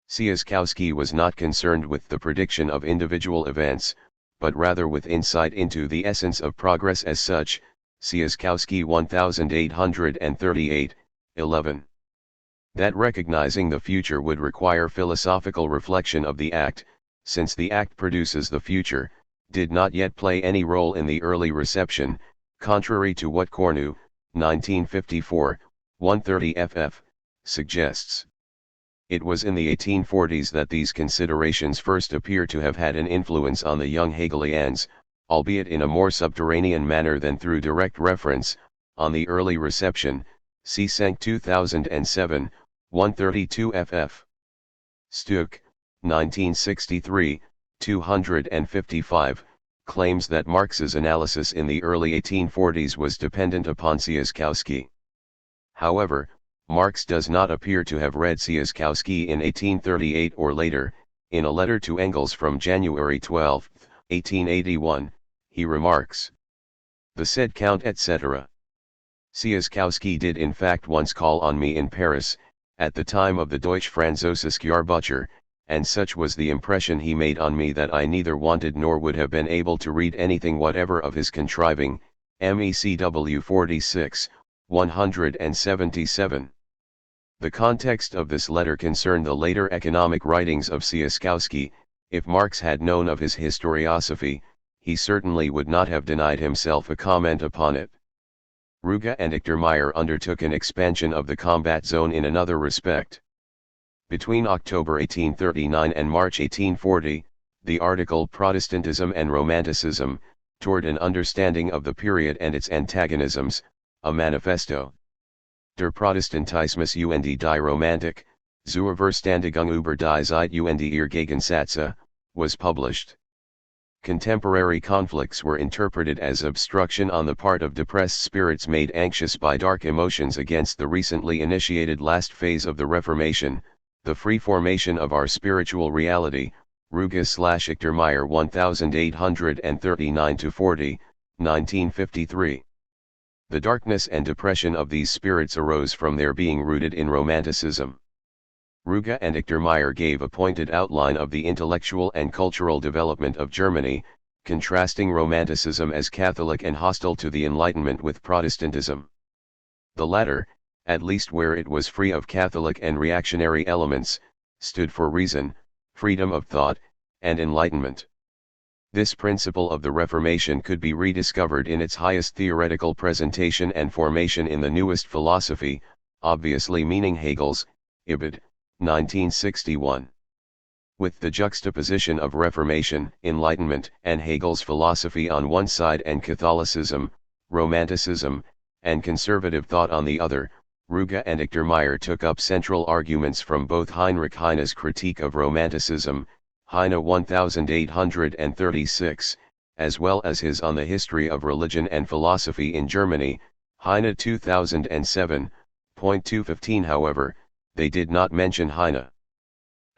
Tsieszkowski was not concerned with the prediction of individual events, but rather with insight into the essence of progress as such. Tsieszkowski 1838, 11. That recognizing the future would require philosophical reflection of the act, since the act produces the future, did not yet play any role in the early reception, contrary to what Cornu, 1954, 130 ff., suggests. It was in the 1840s that these considerations first appear to have had an influence on the young Hegelians, albeit in a more subterranean manner than through direct reference, on the early reception, see Senk 2007, 132 ff. Stuck, 1963, 255, claims that Marx's analysis in the early 1840s was dependent upon Tsiolkovsky. However, Marx does not appear to have read Tsiolkovsky in 1838 or later. In a letter to Engels from January 12, 1881, he remarks, "The said Count etc. Tsiolkovsky did in fact once call on me in Paris, at the time of the Deutsche Französische Jahrbucher, and such was the impression he made on me that I neither wanted nor would have been able to read anything whatever of his contriving." MECW 46, 177. The context of this letter concerned the later economic writings of Tsiolkovsky. If Marx had known of his historiosophy, he certainly would not have denied himself a comment upon it. Ruge and Ichtermeyer undertook an expansion of the combat zone in another respect. Between October 1839 and March 1840, the article Protestantism and Romanticism, Toward an Understanding of the Period and Its Antagonisms, a Manifesto. Der Protestantismus und die Romantik, zur Verständigung über die Zeit und ihre Gegensätze, was published. Contemporary conflicts were interpreted as obstruction on the part of depressed spirits made anxious by dark emotions against the recently initiated last phase of the Reformation, the free formation of our spiritual reality. Ruge/Ichtermeyer 1839-40, 1953. The darkness and depression of these spirits arose from their being rooted in Romanticism. Ruge and Ichtermeyer gave a pointed outline of the intellectual and cultural development of Germany, contrasting Romanticism as Catholic and hostile to the Enlightenment with Protestantism. The latter, at least where it was free of Catholic and reactionary elements, stood for reason, freedom of thought, and enlightenment. This principle of the Reformation could be rediscovered in its highest theoretical presentation and formation in the newest philosophy, obviously meaning Hegel's, Ibid, 1961. With the juxtaposition of Reformation, Enlightenment, and Hegel's philosophy on one side and Catholicism, Romanticism, and conservative thought on the other, Ruge and Ichtermeyer took up central arguments from both Heinrich Heine's critique of Romanticism, Heine 1836, as well as his On the History of Religion and Philosophy in Germany, Heine 2007, .215. However, they did not mention Heine.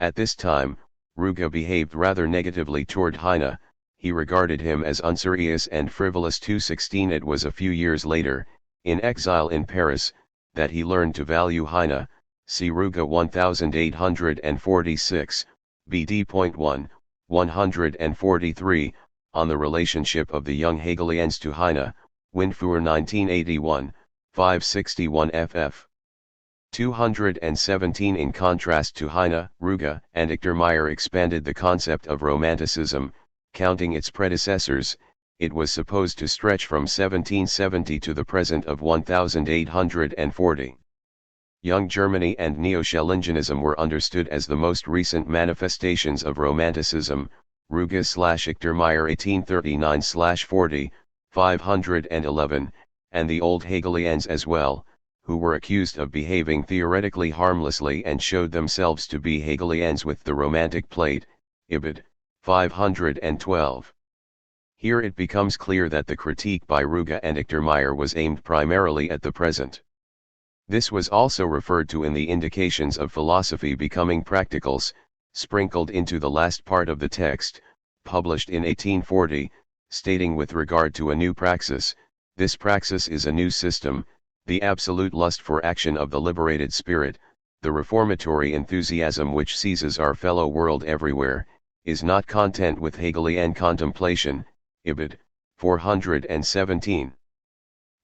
At this time, Ruge behaved rather negatively toward Heine. He regarded him as unserious and frivolous. 216. It was a few years later, in exile in Paris, that he learned to value Heine. See Ruge 1846, BD.1, 143, on the relationship of the young Hegelians to Heine, Windfuhr 1981, 561 ff. 217. In contrast to Heine, Ruge and Ichtermeyer expanded the concept of Romanticism. Counting its predecessors, it was supposed to stretch from 1770 to the present of 1840. Young Germany and Neo-Schellingianism were understood as the most recent manifestations of Romanticism. Ruge/Ichtermeyer 1839-40, 511, and the old Hegelians as well, who were accused of behaving theoretically harmlessly and showed themselves to be Hegelians with the Romantic plate, Ibid, 512. Here it becomes clear that the critique by Ruge and Ichtermeyer was aimed primarily at the present. This was also referred to in the Indications of Philosophy Becoming Practicals, sprinkled into the last part of the text, published in 1840, stating with regard to a new praxis, this praxis is a new system, the absolute lust for action of the liberated spirit, the reformatory enthusiasm which seizes our fellow world everywhere, is not content with Hegelian contemplation, Ibid, 417.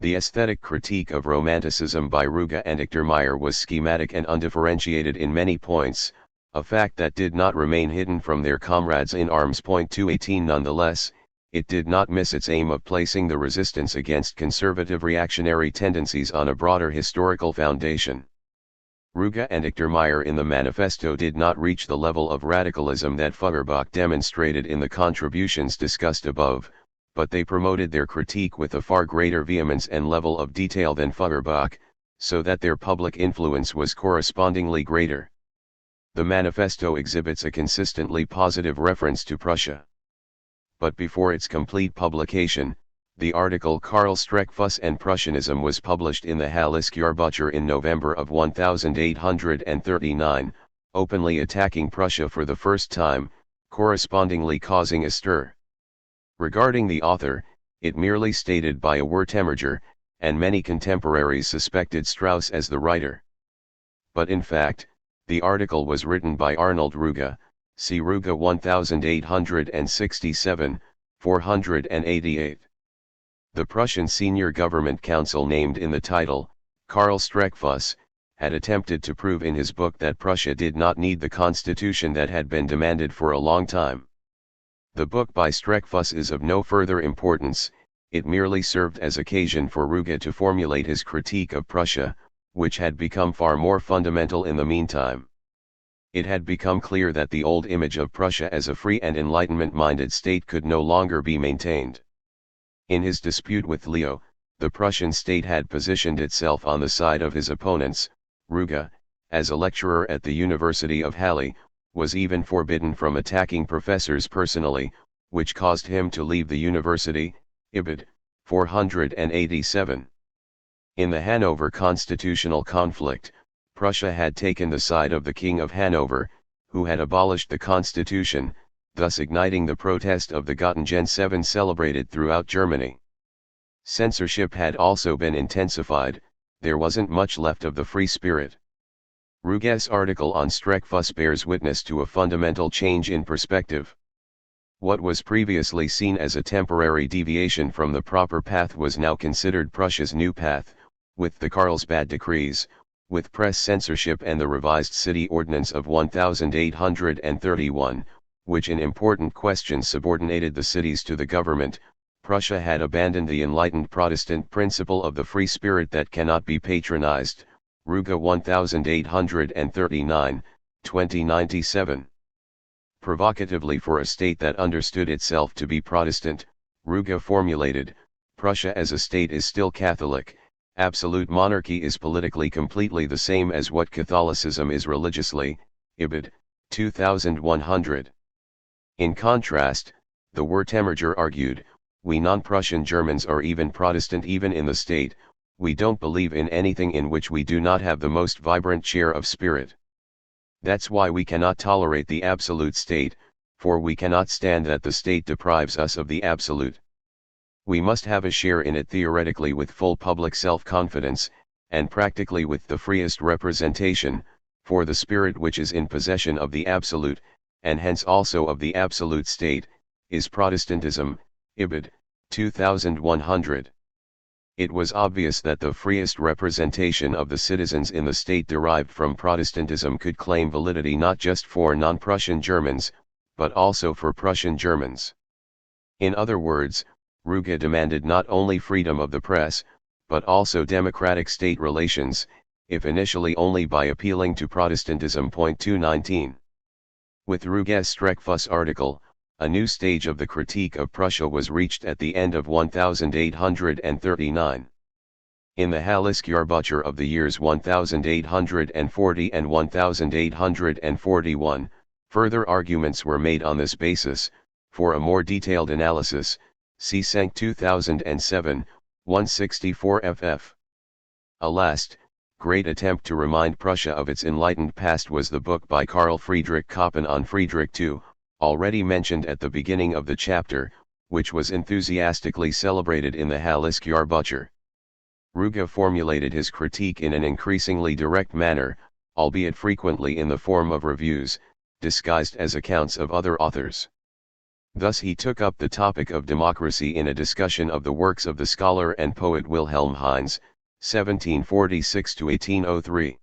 The aesthetic critique of Romanticism by Ruge and Meyer was schematic and undifferentiated in many points, a fact that did not remain hidden from their comrades in arms. 218 Nonetheless, it did not miss its aim of placing the resistance against conservative reactionary tendencies on a broader historical foundation. Ruge and Meyer in the manifesto did not reach the level of radicalism that Feuerbach demonstrated in the contributions discussed above, but they promoted their critique with a far greater vehemence and level of detail than Feuerbach, so that their public influence was correspondingly greater. The manifesto exhibits a consistently positive reference to Prussia. But before its complete publication, the article Karl Streckfuss and Prussianism was published in the Hallisjahrbucher in November of 1839, openly attacking Prussia for the first time, correspondingly causing a stir. Regarding the author, it merely stated by a Wertheimer, and many contemporaries suspected Strauss as the writer. But in fact, the article was written by Arnold Ruge, see Ruge 1867, 488. The Prussian Senior Government Council named in the title, Karl Streckfuss, had attempted to prove in his book that Prussia did not need the constitution that had been demanded for a long time. The book by Streckfuss is of no further importance, it merely served as occasion for Ruge to formulate his critique of Prussia, which had become far more fundamental in the meantime. It had become clear that the old image of Prussia as a free and Enlightenment-minded state could no longer be maintained. In his dispute with Leo, the Prussian state had positioned itself on the side of his opponents. Ruge, as a lecturer at the University of Halle, was even forbidden from attacking professors personally, which caused him to leave the university. Ibid. 487. In the Hanover constitutional conflict, Prussia had taken the side of the King of Hanover, who had abolished the constitution, thus igniting the protest of the Göttingen Seven celebrated throughout Germany. Censorship had also been intensified, there wasn't much left of the free spirit. Ruge's article on Streckfuss bears witness to a fundamental change in perspective. What was previously seen as a temporary deviation from the proper path was now considered Prussia's new path, with the Karlsbad decrees, with press censorship and the revised city ordinance of 1831, which in important questions subordinated the cities to the government. Prussia had abandoned the enlightened Protestant principle of the free spirit that cannot be patronized. Ruge 1839, 2097. Provocatively for a state that understood itself to be Protestant, Ruge formulated, Prussia as a state is still Catholic, absolute monarchy is politically completely the same as what Catholicism is religiously. Ibid. 2100. In contrast, the Wertheimer argued, we non-Prussian Germans are even Protestant even in the state, we don't believe in anything in which we do not have the most vibrant share of spirit. That's why we cannot tolerate the absolute state, for we cannot stand that the state deprives us of the absolute. We must have a share in it theoretically with full public self-confidence, and practically with the freest representation, for the spirit which is in possession of the absolute, and hence also of the absolute state, is Protestantism. Ibid. 2100. It was obvious that the freest representation of the citizens in the state derived from Protestantism could claim validity not just for non-Prussian Germans, but also for Prussian Germans. In other words, Ruge demanded not only freedom of the press, but also democratic state relations, if initially only by appealing to Protestantism. 219. With Ruge's Streckfuss article, a new stage of the critique of Prussia was reached at the end of 1839. In the Hallisjahrbucher of the years 1840 and 1841, further arguments were made on this basis. For a more detailed analysis, see Senk 2007, 164 ff. A last, great attempt to remind Prussia of its enlightened past was the book by Carl Friedrich Koppen on Friedrich II, already mentioned at the beginning of the chapter, which was enthusiastically celebrated in the Hallisjahrbucher. Ruge formulated his critique in an increasingly direct manner, albeit frequently in the form of reviews, disguised as accounts of other authors. Thus he took up the topic of democracy in a discussion of the works of the scholar and poet Wilhelm Heinz, 1746–1803.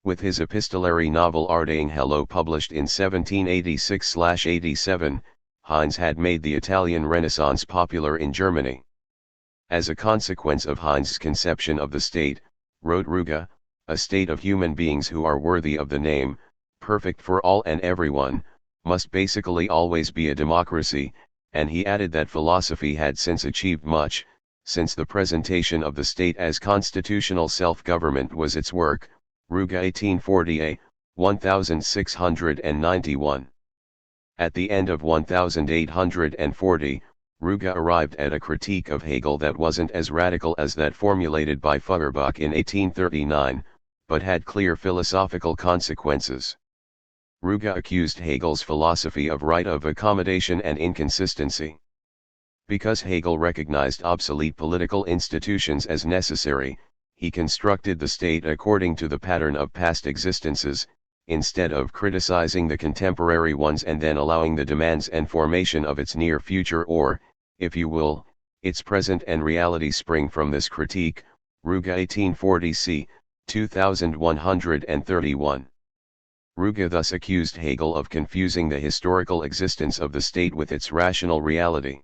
With his epistolary novel Arding Hello published in 1786–87, Heinz had made the Italian Renaissance popular in Germany. As a consequence of Heinz's conception of the state, wrote Ruge, a state of human beings who are worthy of the name, perfect for all and everyone, must basically always be a democracy, and he added that philosophy had since achieved much, since the presentation of the state as constitutional self-government was its work, Ruge 1840a, 1691. At the end of 1840, Ruge arrived at a critique of Hegel that wasn't as radical as that formulated by Feuerbach in 1839, but had clear philosophical consequences. Ruge accused Hegel's philosophy of right of accommodation and inconsistency. Because Hegel recognized obsolete political institutions as necessary, he constructed the state according to the pattern of past existences, instead of criticizing the contemporary ones and then allowing the demands and formation of its near future or, if you will, its present and reality spring from this critique. Ruge 1840 c. 2131. Ruge thus accused Hegel of confusing the historical existence of the state with its rational reality.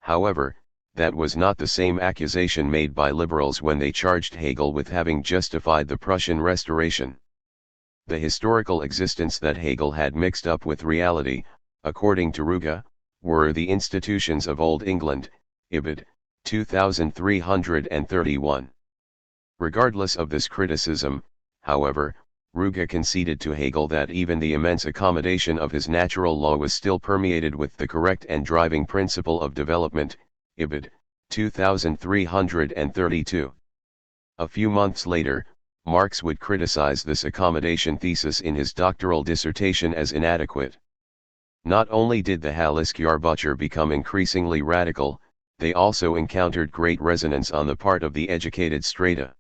However, that was not the same accusation made by liberals when they charged Hegel with having justified the Prussian Restoration. The historical existence that Hegel had mixed up with reality, according to Ruge, were the institutions of Old England, Ibid. 2331. Regardless of this criticism, however, Ruge conceded to Hegel that even the immense accommodation of his natural law was still permeated with the correct and driving principle of development, Ibid. 2332. A few months later, Marx would criticize this accommodation thesis in his doctoral dissertation as inadequate. Not only did the Hallesjahrbucher become increasingly radical, they also encountered great resonance on the part of the educated strata.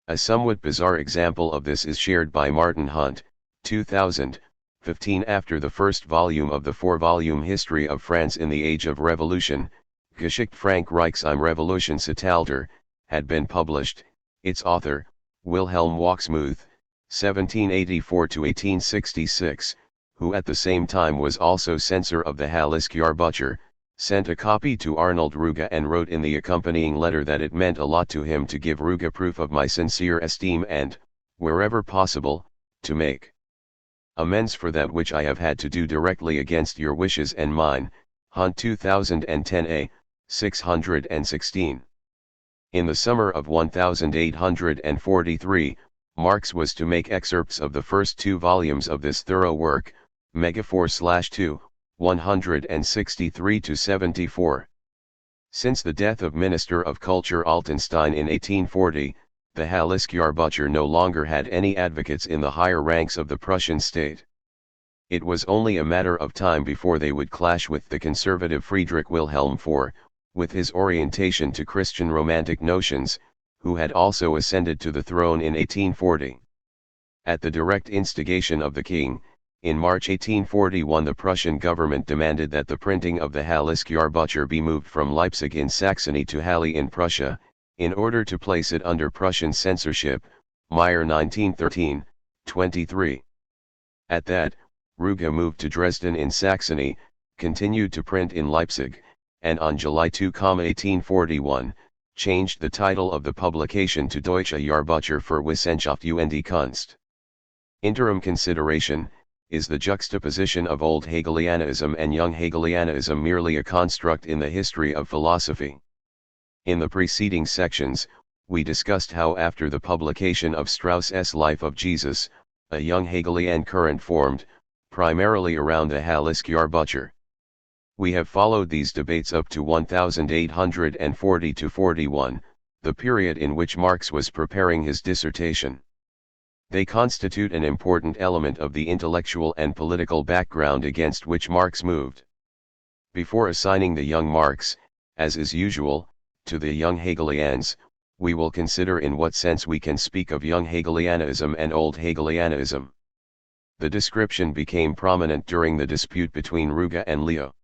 A somewhat bizarre example of this is shared by Martin Hunt, 2015. After the first volume of the 4-volume History of France in the Age of Revolution, Geschichte Frankreichs im Revolutionszeitalter, had been published, its author, Wilhelm Wachsmuth, 1784–1866, who at the same time was also censor of the Hallesjahrbucher, sent a copy to Arnold Ruge and wrote in the accompanying letter that it meant a lot to him to give Ruge proof of my sincere esteem and, wherever possible, to make amends for that which I have had to do directly against your wishes and mine. Hunt 2010a, 616. In the summer of 1843, Marx was to make excerpts of the first 2 volumes of this thorough work, Mega 4/2, 163–74. Since the death of Minister of Culture Altenstein in 1840, the Hallesjahrbucher no longer had any advocates in the higher ranks of the Prussian state. It was only a matter of time before they would clash with the conservative Friedrich Wilhelm IV, with his orientation to Christian romantic notions, who had also ascended to the throne in 1840. At the direct instigation of the king, in March 1841 the Prussian government demanded that the printing of the Hallesjahrbucher be moved from Leipzig in Saxony to Halle in Prussia, in order to place it under Prussian censorship. Meyer 1913, 23. At that, Ruge moved to Dresden in Saxony, continued to print in Leipzig, and on July 2, 1841, changed the title of the publication to Deutsche Jahrbucher für Wissenschaft und Kunst. Interim consideration: is the juxtaposition of Old Hegelianism and Young Hegelianism merely a construct in the history of philosophy? In the preceding sections, we discussed how after the publication of Strauss's Life of Jesus, a young Hegelian current formed, primarily around the Hallesjahrbucher. We have followed these debates up to 1840–41, the period in which Marx was preparing his dissertation. They constitute an important element of the intellectual and political background against which Marx moved. Before assigning the young Marx, as is usual, to the young Hegelians, we will consider in what sense we can speak of young Hegelianism and old Hegelianism. The description became prominent during the dispute between Ruge and Leo.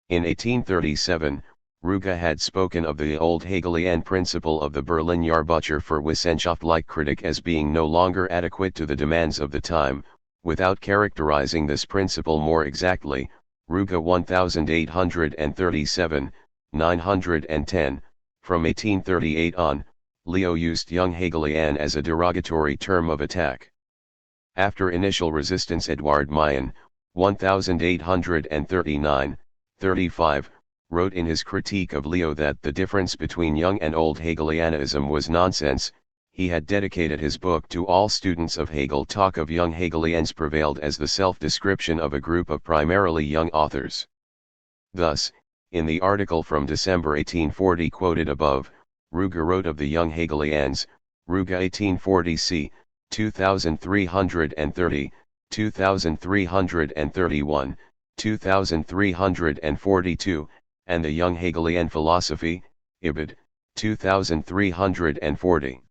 In 1837, Ruge had spoken of the old Hegelian principle of the Berlin Jahrbucher für Wissenschaftliche Kritik as being no longer adequate to the demands of the time, without characterizing this principle more exactly. Ruge 1837, 910, from 1838 on, Leo used young Hegelian as a derogatory term of attack. After initial resistance, Eduard Mayen, 1839, 35, wrote in his critique of Leo that the difference between young and old Hegelianism was nonsense. He had dedicated his book to all students of Hegel. Talk of young Hegelians prevailed as the self-description of a group of primarily young authors. Thus, in the article from December 1840 quoted above, Ruge wrote of the young Hegelians, Ruge 1840 c. 2330, 2331, 2342, and the Young Hegelian Philosophy, Ibid, 2340.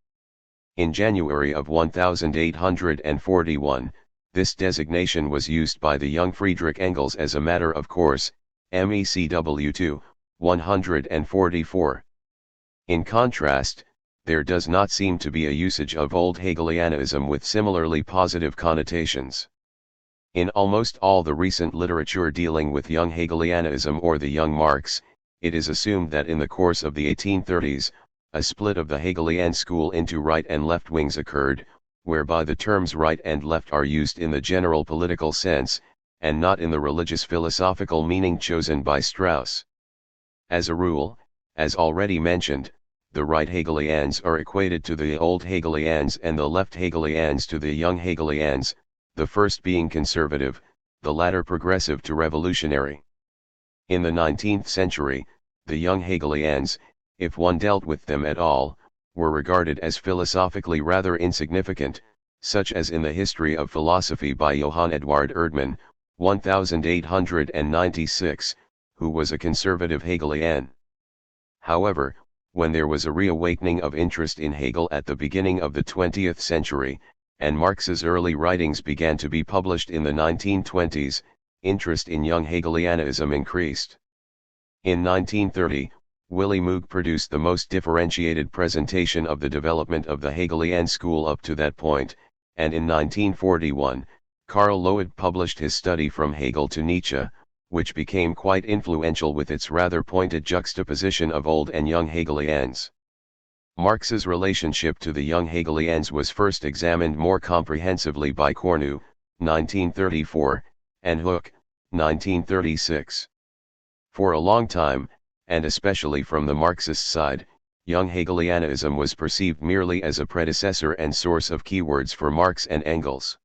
In January of 1841, this designation was used by the young Friedrich Engels as a matter of course, MECW 2, 144. In contrast, there does not seem to be a usage of old Hegelianism with similarly positive connotations. In almost all the recent literature dealing with young Hegelianism or the young Marx, it is assumed that in the course of the 1830s, a split of the Hegelian school into right and left wings occurred, whereby the terms right and left are used in the general political sense, and not in the religious philosophical meaning chosen by Strauss. As a rule, as already mentioned, the right Hegelians are equated to the old Hegelians and the left Hegelians to the young Hegelians, the first being conservative, the latter progressive to revolutionary. In the 19th century, the young Hegelians, if one dealt with them at all, were regarded as philosophically rather insignificant, such as in the History of Philosophy by Johann Eduard Erdmann, 1896, who was a conservative Hegelian. However, when there was a reawakening of interest in Hegel at the beginning of the 20th century, and Marx's early writings began to be published in the 1920s, interest in young Hegelianism increased. In 1930, Willy Moog produced the most differentiated presentation of the development of the Hegelian school up to that point, and in 1941, Karl Loewit published his study From Hegel to Nietzsche, which became quite influential with its rather pointed juxtaposition of old and young Hegelians. Marx's relationship to the young Hegelians was first examined more comprehensively by Cornu, 1934, and Hooke, 1936. For a long time, and especially from the Marxist side, young Hegelianism was perceived merely as a predecessor and source of keywords for Marx and Engels.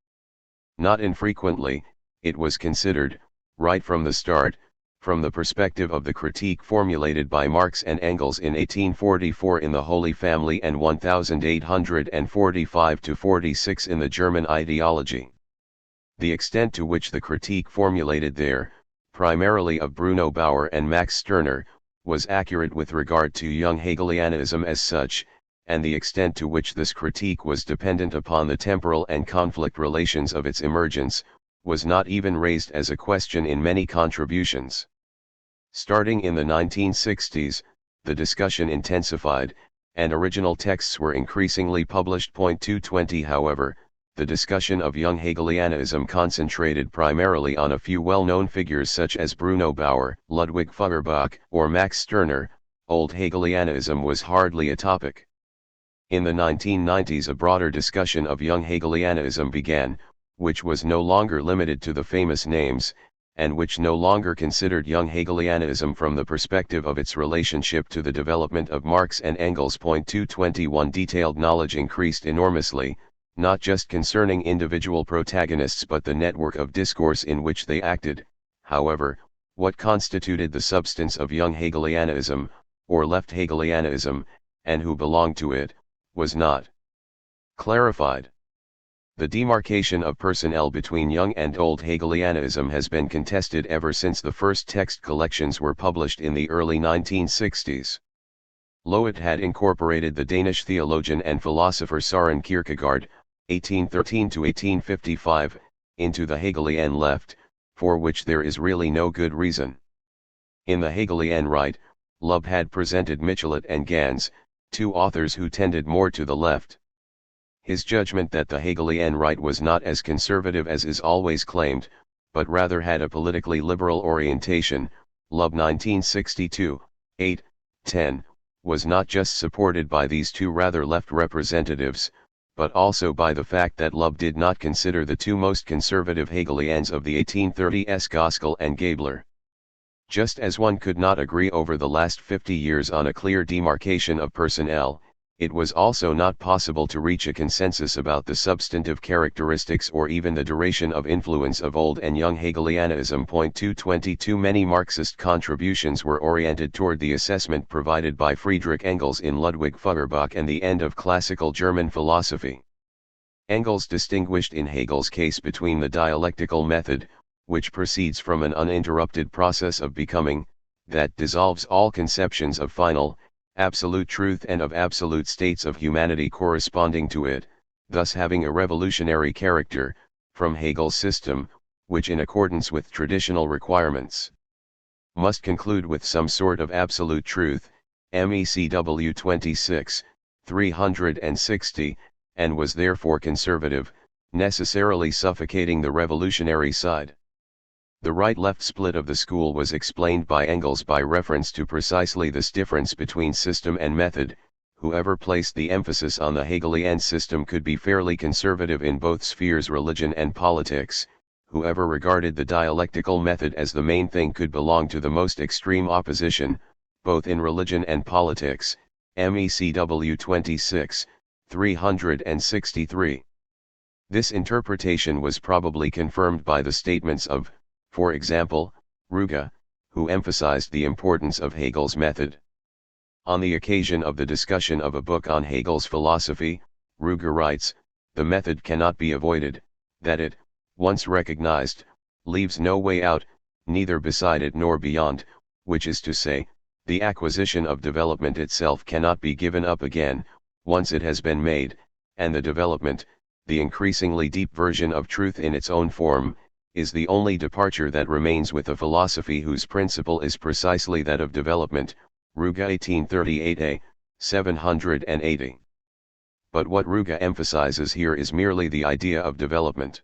Not infrequently, it was considered, right from the start, from the perspective of the critique formulated by Marx and Engels in 1844 in the Holy Family and 1845-46 in the German Ideology. The extent to which the critique formulated there, primarily of Bruno Bauer and Max Stirner, was accurate with regard to young Hegelianism as such, and the extent to which this critique was dependent upon the temporal and conflict relations of its emergence, was not even raised as a question in many contributions. Starting in the 1960s, the discussion intensified, and original texts were increasingly published. 220 However, the discussion of young Hegelianism concentrated primarily on a few well-known figures such as Bruno Bauer, Ludwig Feuerbach, or Max Stirner. Old Hegelianism was hardly a topic. In the 1990s a broader discussion of young Hegelianism began, which was no longer limited to the famous names, and which no longer considered young Hegelianism from the perspective of its relationship to the development of Marx and Engels. 221 Detailed knowledge increased enormously, not just concerning individual protagonists but the network of discourse in which they acted. However, what constituted the substance of young Hegelianism, or left Hegelianism, and who belonged to it, was not clarified. The demarcation of personnel between young and old Hegelianism has been contested ever since the first text collections were published in the early 1960s. Loewit had incorporated the Danish theologian and philosopher Søren Kierkegaard, 1813-1855, into the Hegelian left, for which there is really no good reason. In the Hegelian right, Lub had presented Michelet and Gans, two authors who tended more to the left. His judgment that the Hegelian right was not as conservative as is always claimed, but rather had a politically liberal orientation, Lub 1962, 8, 10, was not just supported by these two rather left representatives, but also by the fact that Lub did not consider the two most conservative Hegelians of the 1830s Gaskell and Gabler. Just as one could not agree over the last 50 years on a clear demarcation of personnel, it was also not possible to reach a consensus about the substantive characteristics or even the duration of influence of Old and Young Hegelianism. 222 Many Marxist contributions were oriented toward the assessment provided by Friedrich Engels in Ludwig Feuerbach and the End of Classical German Philosophy. Engels distinguished in Hegel's case between the dialectical method, which proceeds from an uninterrupted process of becoming, that dissolves all conceptions of final, absolute truth and of absolute states of humanity corresponding to it, thus having a revolutionary character, from Hegel's system, which in accordance with traditional requirements must conclude with some sort of absolute truth, MECW 26, 360, and was therefore conservative, necessarily suffocating the revolutionary side. The right-left split of the school was explained by Engels by reference to precisely this difference between system and method. Whoever placed the emphasis on the Hegelian system could be fairly conservative in both spheres, religion and politics. Whoever regarded the dialectical method as the main thing could belong to the most extreme opposition, both in religion and politics. MECW 26, 363. This interpretation was probably confirmed by the statements of, for example, Ruge, who emphasized the importance of Hegel's method. On the occasion of the discussion of a book on Hegel's philosophy, Ruge writes, "The method cannot be avoided, that it, once recognized, leaves no way out, neither beside it nor beyond, which is to say, the acquisition of development itself cannot be given up again, once it has been made, and the development, the increasingly deep version of truth in its own form, is the only departure that remains with a philosophy whose principle is precisely that of development." Ruge 1838a, 780. But what Ruge emphasizes here is merely the idea of development.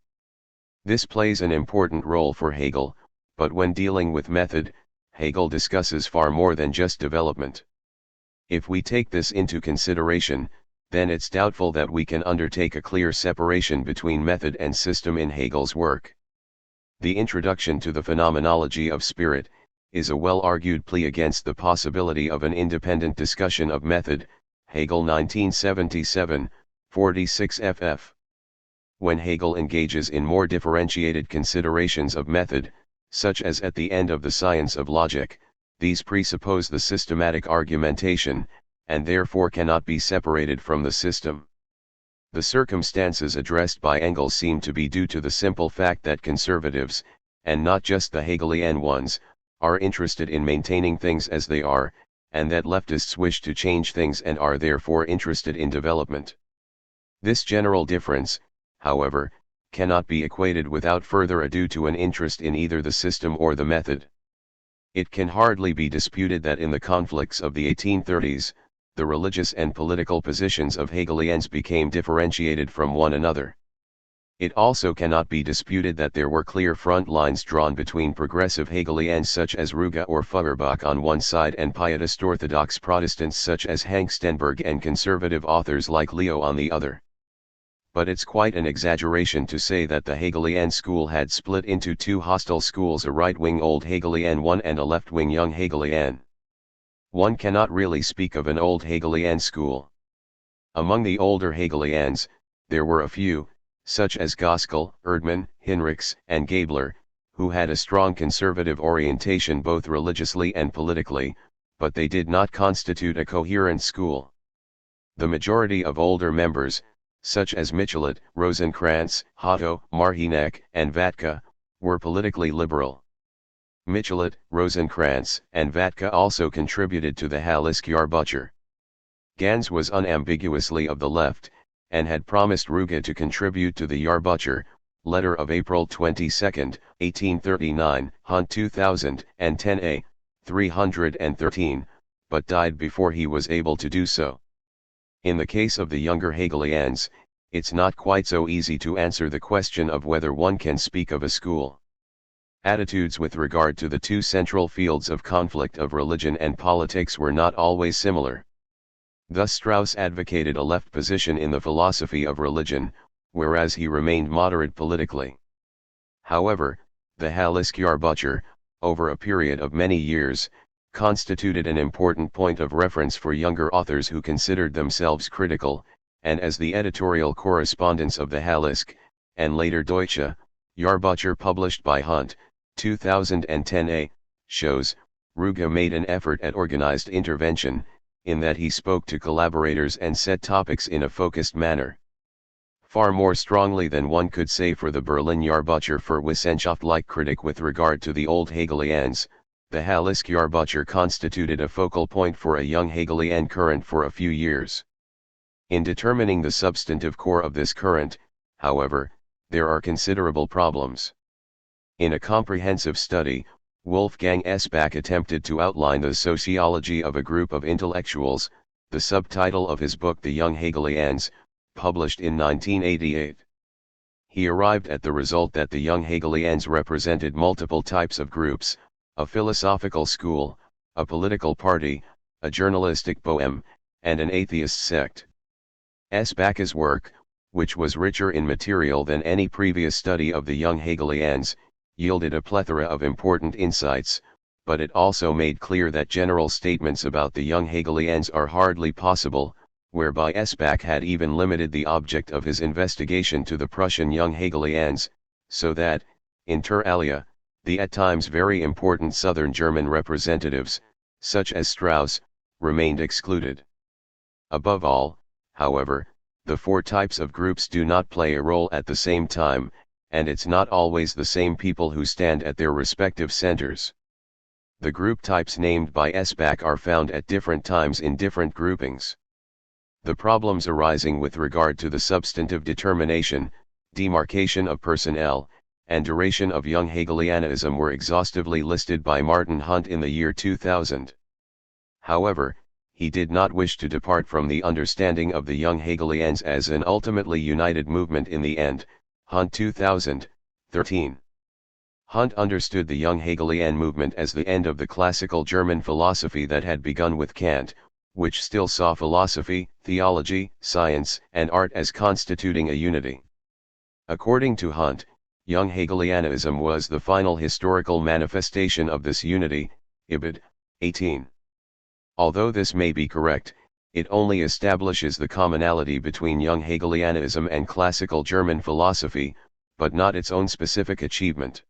This plays an important role for Hegel, but when dealing with method, Hegel discusses far more than just development. If we take this into consideration, then it's doubtful that we can undertake a clear separation between method and system in Hegel's work. The introduction to the phenomenology of spirit is a well-argued plea against the possibility of an independent discussion of method, Hegel 1977, 46 ff. When Hegel engages in more differentiated considerations of method, such as at the end of the science of logic, these presuppose the systematic argumentation, and therefore cannot be separated from the system. The circumstances addressed by Engels seem to be due to the simple fact that conservatives, and not just the Hegelian ones, are interested in maintaining things as they are, and that leftists wish to change things and are therefore interested in development. This general difference, however, cannot be equated without further ado to an interest in either the system or the method. It can hardly be disputed that in the conflicts of the 1830s, the religious and political positions of Hegelians became differentiated from one another. It also cannot be disputed that there were clear front lines drawn between progressive Hegelians such as Ruge or Feuerbach on one side and pietist Orthodox Protestants such as Hank Stenberg and conservative authors like Leo on the other. But it's quite an exaggeration to say that the Hegelian school had split into two hostile schools, a right-wing Old Hegelian one and a left-wing Young Hegelian. One cannot really speak of an old Hegelian school. Among the older Hegelians, there were a few, such as Gaskell, Erdmann, Heinrichs, and Gabler, who had a strong conservative orientation both religiously and politically, but they did not constitute a coherent school. The majority of older members, such as Michelet, Rosenkranz, Hotto, Marhinek, and Vatka, were politically liberal. Michelet, Rosenkranz, and Vatka also contributed to the Halisk-Yarbucher. Gans was unambiguously of the left, and had promised Ruge to contribute to the Yarbucher, letter of April 22, 1839, Hunt 2010a, 313, but died before he was able to do so. In the case of the younger Hegelians, it's not quite so easy to answer the question of whether one can speak of a school. Attitudes with regard to the two central fields of conflict of religion and politics were not always similar. Thus Strauss advocated a left position in the philosophy of religion, whereas he remained moderate politically. However, the Hallesk-Yarbucher, over a period of many years, constituted an important point of reference for younger authors who considered themselves critical, and as the editorial correspondence of the Hallesk, and later Deutsche, Yarbucher published by Hunt, 2010a, shows, Ruge made an effort at organized intervention, in that he spoke to collaborators and set topics in a focused manner. Far more strongly than one could say for the Berlin Yarbucher für Wissenschaft-like critic with regard to the old Hegelians, the Hallesk Yarbucher constituted a focal point for a young Hegelian current for a few years. In determining the substantive core of this current, however, there are considerable problems. In a comprehensive study, Wolfgang Esbach attempted to outline the sociology of a group of intellectuals, the subtitle of his book The Young Hegelians, published in 1988. He arrived at the result that the young Hegelians represented multiple types of groups, a philosophical school, a political party, a journalistic bohème, and an atheist sect. Esbach's work, which was richer in material than any previous study of the young Hegelians, yielded a plethora of important insights, but it also made clear that general statements about the young Hegelians are hardly possible, whereby Esbach had even limited the object of his investigation to the Prussian young Hegelians, so that, inter alia, the at times very important southern German representatives, such as Strauss, remained excluded. Above all, however, the four types of groups do not play a role at the same time, and it's not always the same people who stand at their respective centers. The group types named by Esbach are found at different times in different groupings. The problems arising with regard to the substantive determination, demarcation of personnel, and duration of young Hegelianism were exhaustively listed by Martin Hunt in the year 2000. However, he did not wish to depart from the understanding of the young Hegelians as an ultimately united movement in the end. Hunt 2013. Hunt understood the young Hegelian movement as the end of the classical German philosophy that had begun with Kant, which still saw philosophy, theology, science, and art as constituting a unity. According to Hunt, young Hegelianism was the final historical manifestation of this unity, Ibid. 18. Although this may be correct, it only establishes the commonality between young Hegelianism and classical German philosophy, but not its own specific achievement.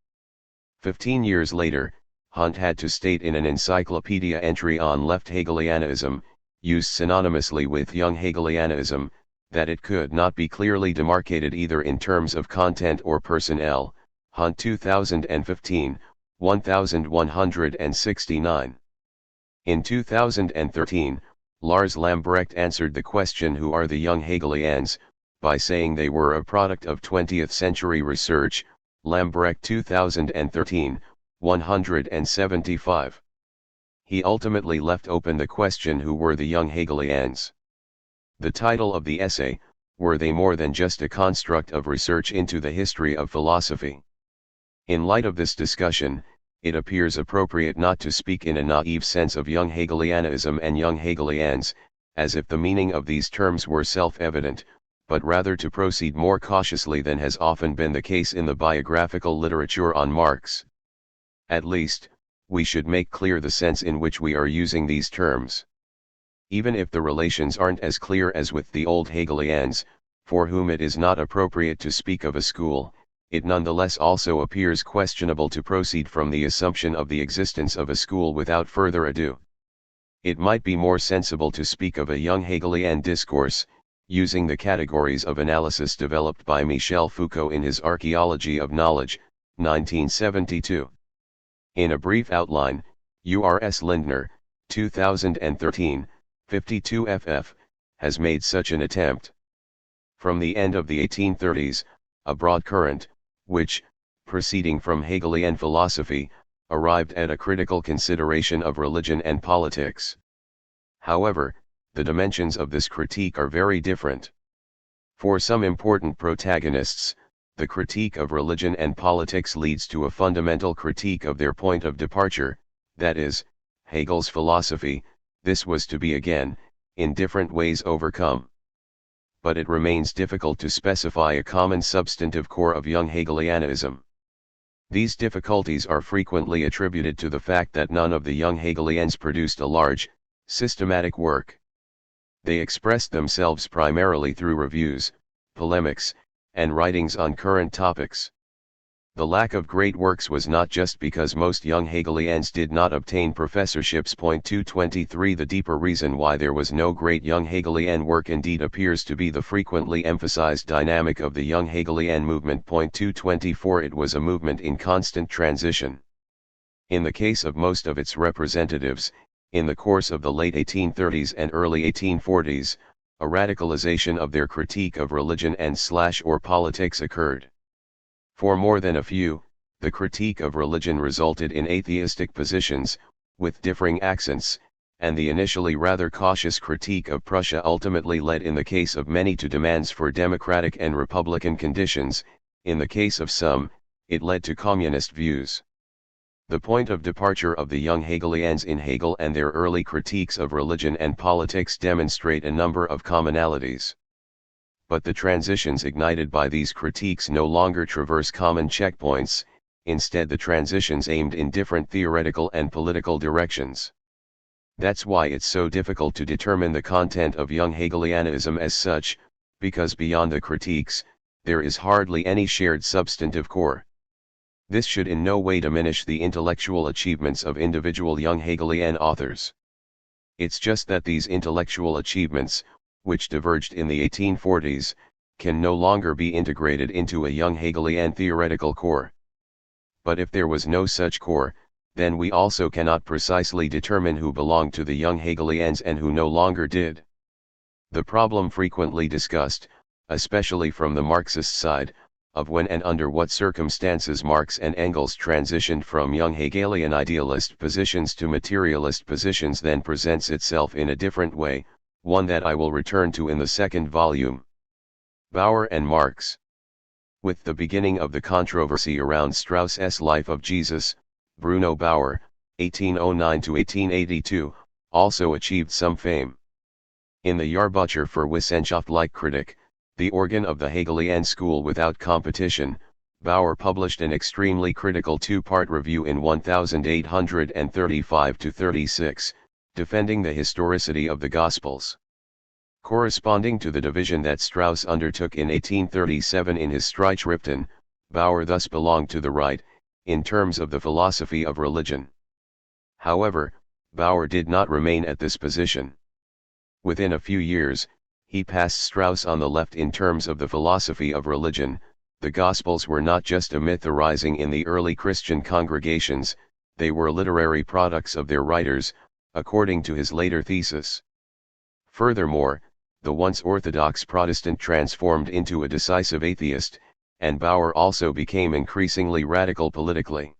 15 years later, Hunt had to state in an encyclopedia entry on left Hegelianism, used synonymously with young Hegelianism, that it could not be clearly demarcated either in terms of content or personnel. Hunt 2015, 1169. In 2013, Lars Lambrecht answered the question who are the young Hegelians, by saying they were a product of 20th century research, Lambrecht 2013, 175. He ultimately left open the question who were the young Hegelians. The title of the essay, Were They More Than Just a Construct of Research into the History of Philosophy? In light of this discussion, it appears appropriate not to speak in a naive sense of young Hegelianism and young Hegelians, as if the meaning of these terms were self-evident, but rather to proceed more cautiously than has often been the case in the biographical literature on Marx. At least, we should make clear the sense in which we are using these terms. Even if the relations aren't as clear as with the old Hegelians, for whom it is not appropriate to speak of a school, it nonetheless also appears questionable to proceed from the assumption of the existence of a school without further ado. It might be more sensible to speak of a young Hegelian discourse, using the categories of analysis developed by Michel Foucault in his Archaeology of Knowledge, 1972. In a brief outline, Urs Lindner, 2013, 52 ff., has made such an attempt. From the end of the 1830s, a broad current, which, proceeding from Hegelian philosophy, arrived at a critical consideration of religion and politics. However, the dimensions of this critique are very different. For some important protagonists, the critique of religion and politics leads to a fundamental critique of their point of departure, that is, Hegel's philosophy. This was to be again, in different ways overcome. But it remains difficult to specify a common substantive core of young Hegelianism. These difficulties are frequently attributed to the fact that none of the young Hegelians produced a large, systematic work. They expressed themselves primarily through reviews, polemics, and writings on current topics. The lack of great works was not just because most young Hegelians did not obtain professorships. 223 The deeper reason why there was no great young Hegelian work indeed appears to be the frequently emphasized dynamic of the young Hegelian movement. 224 It was a movement in constant transition. In the case of most of its representatives, in the course of the late 1830s and early 1840s, a radicalization of their critique of religion and/or politics occurred. For more than a few, the critique of religion resulted in atheistic positions, with differing accents, and the initially rather cautious critique of Prussia ultimately led in the case of many to demands for democratic and republican conditions. In the case of some, it led to communist views. The point of departure of the young Hegelians in Hegel and their early critiques of religion and politics demonstrate a number of commonalities. But the transitions ignited by these critiques no longer traverse common checkpoints, instead the transitions aimed in different theoretical and political directions. That's why it's so difficult to determine the content of young Hegelianism as such, because beyond the critiques, there is hardly any shared substantive core. This should in no way diminish the intellectual achievements of individual young Hegelian authors. It's just that these intellectual achievements, which diverged in the 1840s, can no longer be integrated into a young Hegelian theoretical core. But if there was no such core, then we also cannot precisely determine who belonged to the young Hegelians and who no longer did. The problem frequently discussed, especially from the Marxist side, of when and under what circumstances Marx and Engels transitioned from young Hegelian idealist positions to materialist positions then presents itself in a different way, one that I will return to in the second volume. Bauer and Marx. With the beginning of the controversy around Strauss's Life of Jesus, Bruno Bauer, 1809–1882, also achieved some fame. In the Jahrbucher für wissenschaftliche Kritik, the organ of the Hegelian school without competition, Bauer published an extremely critical two-part review in 1835–36, defending the historicity of the Gospels. Corresponding to the division that Strauss undertook in 1837 in his Streichschriften, Bauer thus belonged to the right, in terms of the philosophy of religion. However, Bauer did not remain at this position. Within a few years, he passed Strauss on the left in terms of the philosophy of religion. The Gospels were not just a myth arising in the early Christian congregations, they were literary products of their writers, according to his later thesis. Furthermore, the once orthodox Protestant transformed into a decisive atheist, and Bauer also became increasingly radical politically.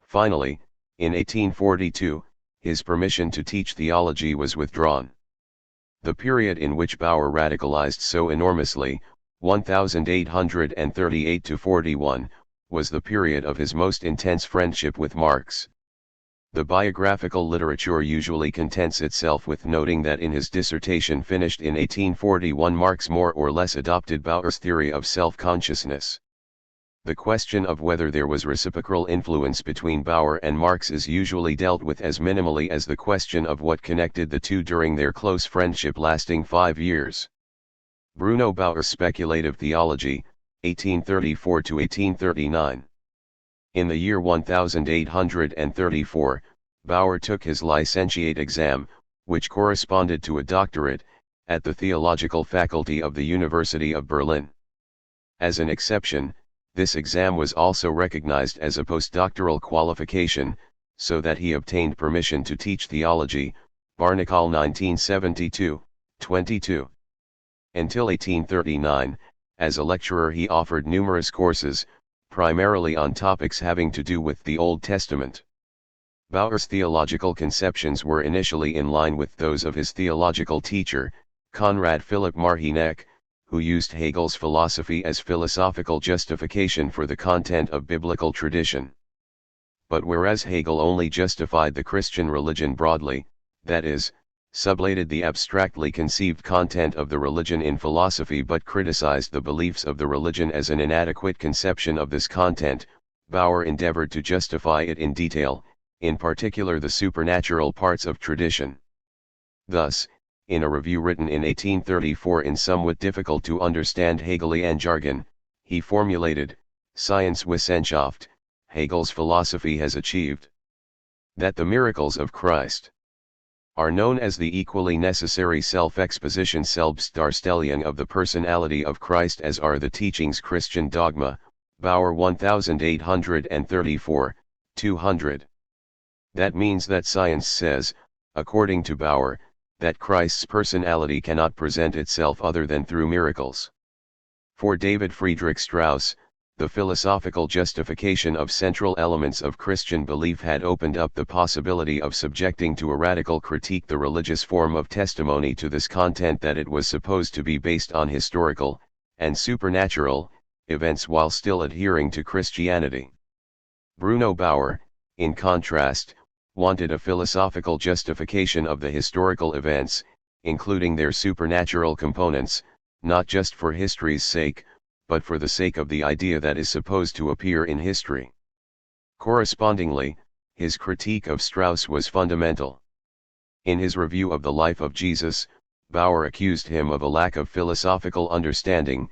Finally, in 1842, his permission to teach theology was withdrawn. The period in which Bauer radicalized so enormously, 1838–41, was the period of his most intense friendship with Marx. The biographical literature usually contents itself with noting that in his dissertation finished in 1841 Marx more or less adopted Bauer's theory of self-consciousness. The question of whether there was reciprocal influence between Bauer and Marx is usually dealt with as minimally as the question of what connected the two during their close friendship lasting 5 years. Bruno Bauer's Speculative Theology, 1834–1839. In the year 1834, Bauer took his licentiate exam, which corresponded to a doctorate, at the Theological Faculty of the University of Berlin. As an exception, this exam was also recognized as a postdoctoral qualification, so that he obtained permission to teach theology, Barnacle 1972, 22. Until 1839, as a lecturer he offered numerous courses, primarily on topics having to do with the Old Testament. Bauer's theological conceptions were initially in line with those of his theological teacher, Conrad Philipp Marhinek, who used Hegel's philosophy as philosophical justification for the content of biblical tradition. But whereas Hegel only justified the Christian religion broadly, that is, sublated the abstractly conceived content of the religion in philosophy but criticized the beliefs of the religion as an inadequate conception of this content, Bauer endeavored to justify it in detail, in particular the supernatural parts of tradition. Thus, in a review written in 1834 in somewhat difficult to understand Hegelian jargon, he formulated, Science-Wissenschaft, Hegel's philosophy has achieved that the miracles of Christ are known as the equally necessary self-exposition Selbstdarstellung of the personality of Christ as are the teachings Christian dogma, Bauer 1834, 200. That means that science says, according to Bauer, that Christ's personality cannot present itself other than through miracles. For David Friedrich Strauss, the philosophical justification of central elements of Christian belief had opened up the possibility of subjecting to a radical critique the religious form of testimony to this content that it was supposed to be based on historical, and supernatural, events while still adhering to Christianity. Bruno Bauer, in contrast, wanted a philosophical justification of the historical events, including their supernatural components, not just for history's sake, but for the sake of the idea that is supposed to appear in history. Correspondingly, his critique of Strauss was fundamental. In his review of the life of Jesus, Bauer accused him of a lack of philosophical understanding.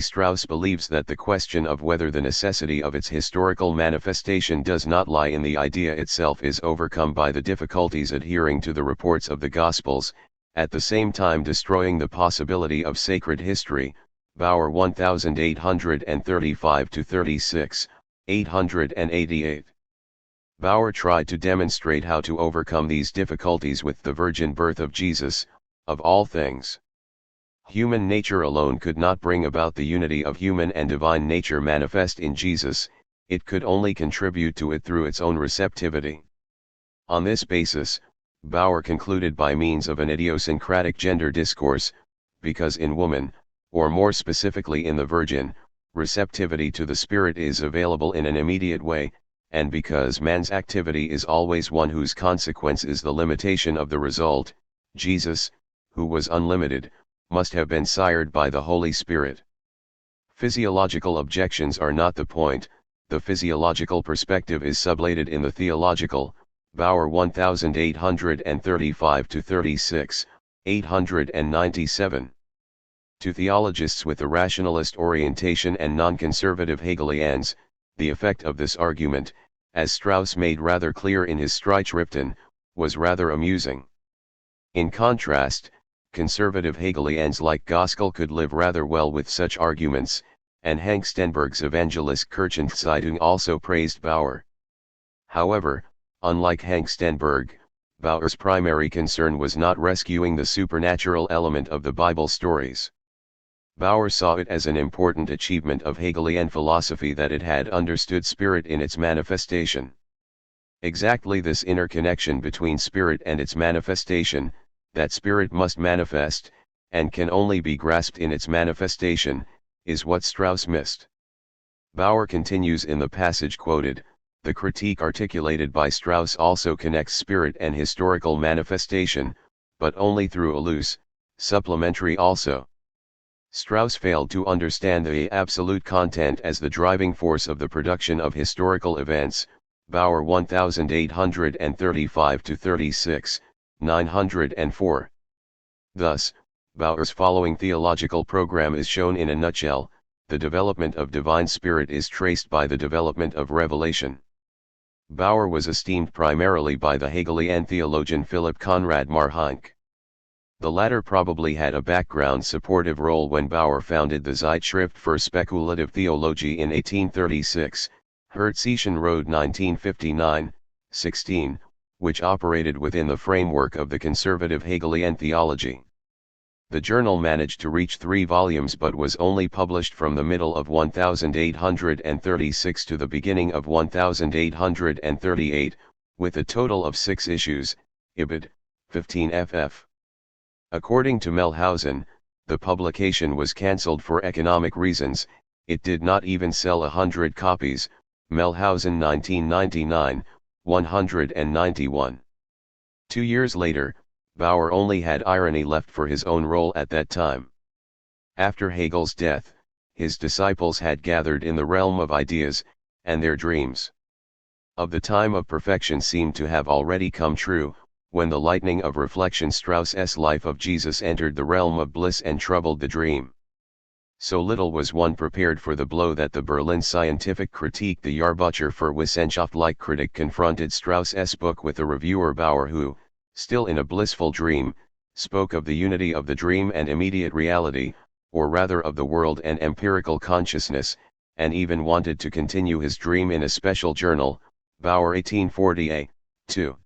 Strauss believes that the question of whether the necessity of its historical manifestation does not lie in the idea itself is overcome by the difficulties adhering to the reports of the Gospels, at the same time destroying the possibility of sacred history. Bauer 1835-36, 888. Bauer tried to demonstrate how to overcome these difficulties with the virgin birth of Jesus, of all things. Human nature alone could not bring about the unity of human and divine nature manifest in Jesus, it could only contribute to it through its own receptivity. On this basis, Bauer concluded by means of an idiosyncratic gender discourse, because in woman, or more specifically in the Virgin, receptivity to the Spirit is available in an immediate way, and because man's activity is always one whose consequence is the limitation of the result, Jesus, who was unlimited, must have been sired by the Holy Spirit. Physiological objections are not the point, the physiological perspective is sublated in the theological. Bauer 1835-36, 897. To theologists with a rationalist orientation and non-conservative Hegelians, the effect of this argument, as Strauss made rather clear in his Streichschriften, was rather amusing. In contrast, conservative Hegelians like Gaskell could live rather well with such arguments, and Hank Stenberg's Evangelische Kirchenzeitung also praised Bauer. However, unlike Hank Stenberg, Bauer's primary concern was not rescuing the supernatural element of the Bible stories. Bauer saw it as an important achievement of Hegelian philosophy that it had understood spirit in its manifestation. Exactly this interconnection between spirit and its manifestation, that spirit must manifest, and can only be grasped in its manifestation, is what Strauss missed. Bauer continues in the passage quoted, the critique articulated by Strauss also connects spirit and historical manifestation, but only through a loose, supplementary also. Strauss failed to understand the absolute content as the driving force of the production of historical events. Bauer 1835-36, 904. Thus, Bauer's following theological program is shown in a nutshell. The development of divine spirit is traced by the development of revelation. Bauer was esteemed primarily by the Hegelian theologian Philipp Conrad Marhinek. The latter probably had a background supportive role when Bauer founded the Zeitschrift für Spekulative Theologie in 1836, Herzlichen Road 1959, 16, which operated within the framework of the conservative Hegelian theology. The journal managed to reach 3 volumes but was only published from the middle of 1836 to the beginning of 1838, with a total of 6 issues, ibid. 15 ff. According to Melhausen, the publication was cancelled for economic reasons. It did not even sell 100 copies, Melhausen 1999, 191. 2 years later, Bauer only had irony left for his own role at that time. After Hegel's death, his disciples had gathered in the realm of ideas, and their dreams of the time of perfection seemed to have already come true, when the lightning of reflection Strauss's Life of Jesus entered the realm of bliss and troubled the dream. So little was one prepared for the blow that the Berlin scientific critique, the Jahrbucher für Wissenschaftliche Kritik, confronted Strauss's book with a reviewer Bauer who, still in a blissful dream, spoke of the unity of the dream and immediate reality, or rather of the world and empirical consciousness, and even wanted to continue his dream in a special journal, Bauer 1840a, 2.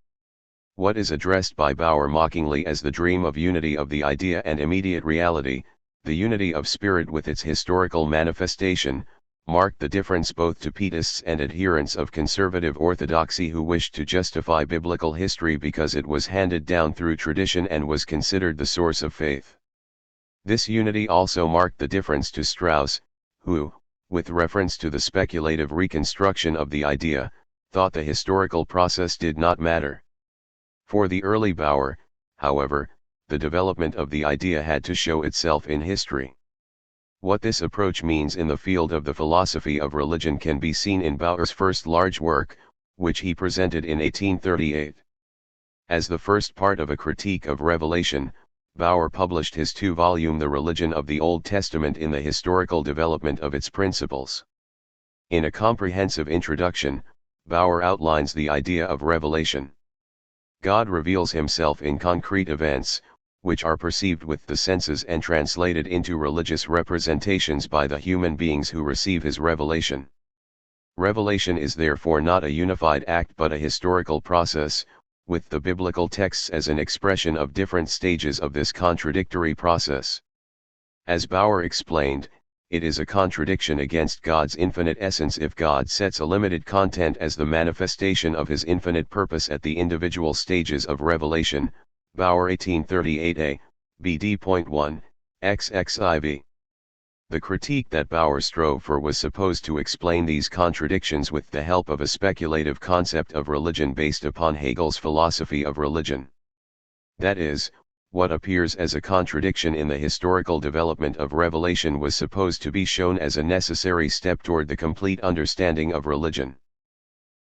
What is addressed by Bauer mockingly as the dream of unity of the idea and immediate reality, the unity of spirit with its historical manifestation, marked the difference both to Pietists and adherents of conservative orthodoxy who wished to justify biblical history because it was handed down through tradition and was considered the source of faith. This unity also marked the difference to Strauss, who, with reference to the speculative reconstruction of the idea, thought the historical process did not matter. For the early Bauer, however, the development of the idea had to show itself in history. What this approach means in the field of the philosophy of religion can be seen in Bauer's first large work, which he presented in 1838. As the first part of a critique of revelation, Bauer published his 2-volume The Religion of the Old Testament in the historical development of its principles. In a comprehensive introduction, Bauer outlines the idea of revelation. God reveals himself in concrete events, which are perceived with the senses and translated into religious representations by the human beings who receive his revelation. Revelation is therefore not a unified act but a historical process, with the biblical texts as an expression of different stages of this contradictory process. As Bauer explained, it is a contradiction against God's infinite essence if God sets a limited content as the manifestation of his infinite purpose at the individual stages of revelation, Bauer 1838a, BD.1, XXIV. The critique that Bauer strove for was supposed to explain these contradictions with the help of a speculative concept of religion based upon Hegel's philosophy of religion. That is, what appears as a contradiction in the historical development of revelation was supposed to be shown as a necessary step toward the complete understanding of religion.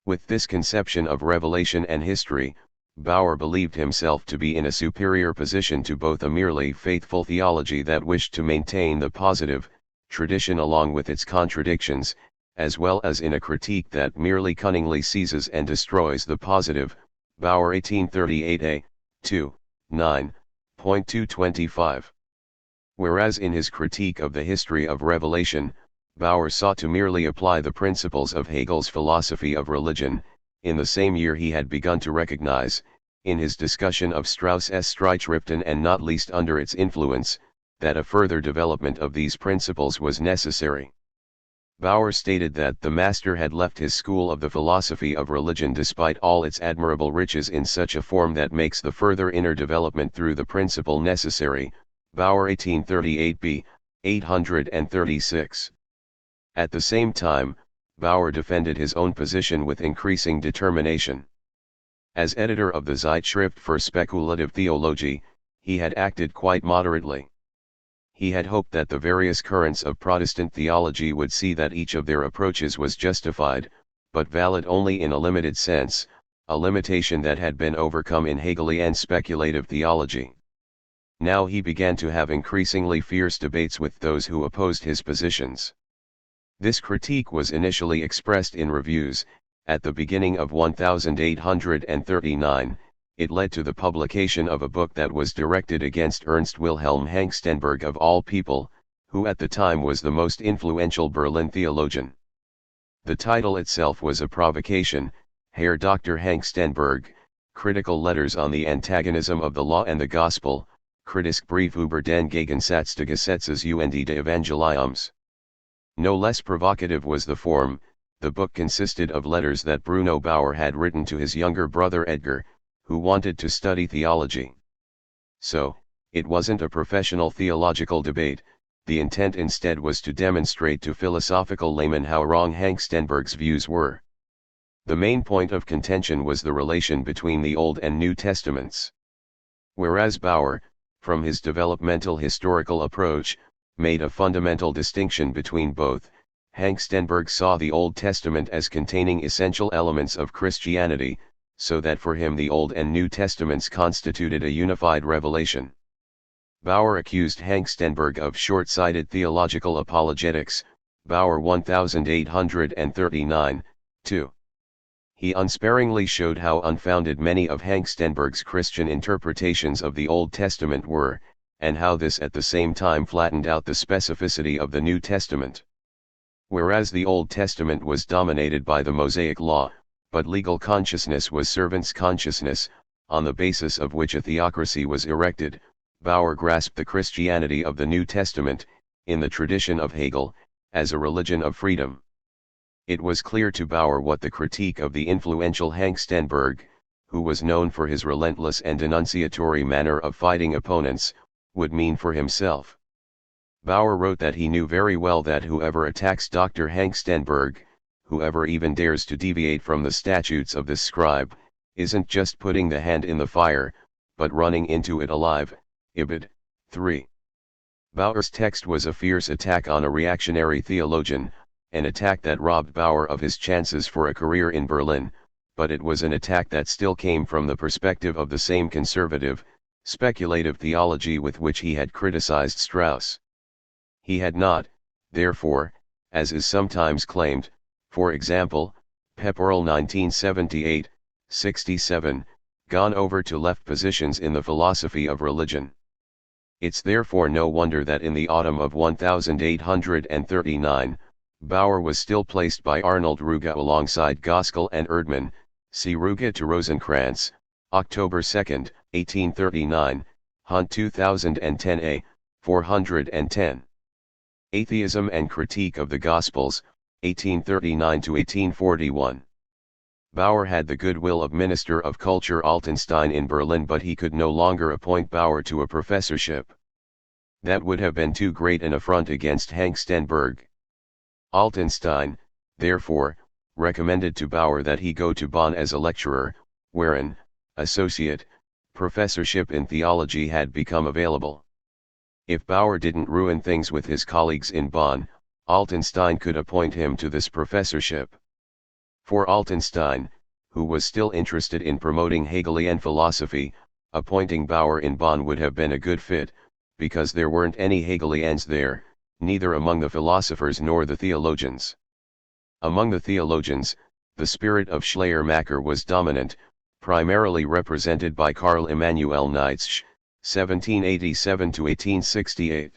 With this conception of revelation and history, Bauer believed himself to be in a superior position to both a merely faithful theology that wished to maintain the positive tradition along with its contradictions, as well as in a critique that merely cunningly seizes and destroys the positive, Bauer 1838a, 2, 9.225. Whereas in his critique of the history of revelation, Bauer sought to merely apply the principles of Hegel's philosophy of religion, in the same year he had begun to recognize, in his discussion of Strauss's Streitschriften and not least under its influence, that a further development of these principles was necessary. Bauer stated that the master had left his school of the philosophy of religion despite all its admirable riches in such a form that makes the further inner development through the principle necessary, Bauer 1838b, 836. At the same time, Bauer defended his own position with increasing determination. As editor of the Zeitschrift für Spekulative Theologie, he had acted quite moderately. He had hoped that the various currents of Protestant theology would see that each of their approaches was justified, but valid only in a limited sense, a limitation that had been overcome in Hegelian speculative theology. Now he began to have increasingly fierce debates with those who opposed his positions. This critique was initially expressed in reviews. At the beginning of 1839, it led to the publication of a book that was directed against Ernst Wilhelm Hengstenberg of all people, who at the time was the most influential Berlin theologian. The title itself was a provocation, Herr Dr. Hengstenberg, Critical Letters on the Antagonism of the Law and the Gospel, Kritisch Brief über den Gegensatz des Gesetzes und des Evangeliums. No less provocative was the form. The book consisted of letters that Bruno Bauer had written to his younger brother Edgar, who wanted to study theology. So, it wasn't a professional theological debate. The intent instead was to demonstrate to philosophical laymen how wrong Hank Stenberg's views were. The main point of contention was the relation between the Old and New Testaments. Whereas Bauer, from his developmental historical approach, made a fundamental distinction between both, Hank Stenberg saw the Old Testament as containing essential elements of Christianity, so that for him the Old and New Testaments constituted a unified revelation. Bauer accused Hank Stenberg of short-sighted theological apologetics, Bauer 1839, 2. He unsparingly showed how unfounded many of Hank Stenberg's Christian interpretations of the Old Testament were, and how this at the same time flattened out the specificity of the New Testament. Whereas the Old Testament was dominated by the Mosaic Law, but legal consciousness was servant's consciousness, on the basis of which a theocracy was erected, Bauer grasped the Christianity of the New Testament, in the tradition of Hegel, as a religion of freedom. It was clear to Bauer what the critique of the influential Hank Stenberg, who was known for his relentless and denunciatory manner of fighting opponents, would mean for himself. Bauer wrote that he knew very well that whoever attacks Dr. Hank Stenberg, whoever even dares to deviate from the statutes of this scribe, isn't just putting the hand in the fire, but running into it alive. Ibid. 3. Bauer's text was a fierce attack on a reactionary theologian, an attack that robbed Bauer of his chances for a career in Berlin, but it was an attack that still came from the perspective of the same conservative, speculative theology with which he had criticized Strauss. He had not, therefore, as is sometimes claimed, for example, Pepperell 1978, 67, gone over to left positions in the philosophy of religion. It's therefore no wonder that in the autumn of 1839, Bauer was still placed by Arnold Ruge alongside Gaskell and Erdmann. See Ruge to Rosenkranz, October 2, 1839, Hunt 2010a, 410. Atheism and Critique of the Gospels, 1839–1841. Bauer had the goodwill of Minister of Culture Altenstein in Berlin, but he could no longer appoint Bauer to a professorship. That would have been too great an affront against Hank Stenberg. Altenstein, therefore, recommended to Bauer that he go to Bonn as a lecturer, where an associate professorship in theology had become available. If Bauer didn't ruin things with his colleagues in Bonn, Altenstein could appoint him to this professorship. For Altenstein, who was still interested in promoting Hegelian philosophy, appointing Bauer in Bonn would have been a good fit, because there weren't any Hegelians there, neither among the philosophers nor the theologians. Among the theologians, the spirit of Schleiermacher was dominant, primarily represented by Karl Emanuel Nietzsche, 1787–1868.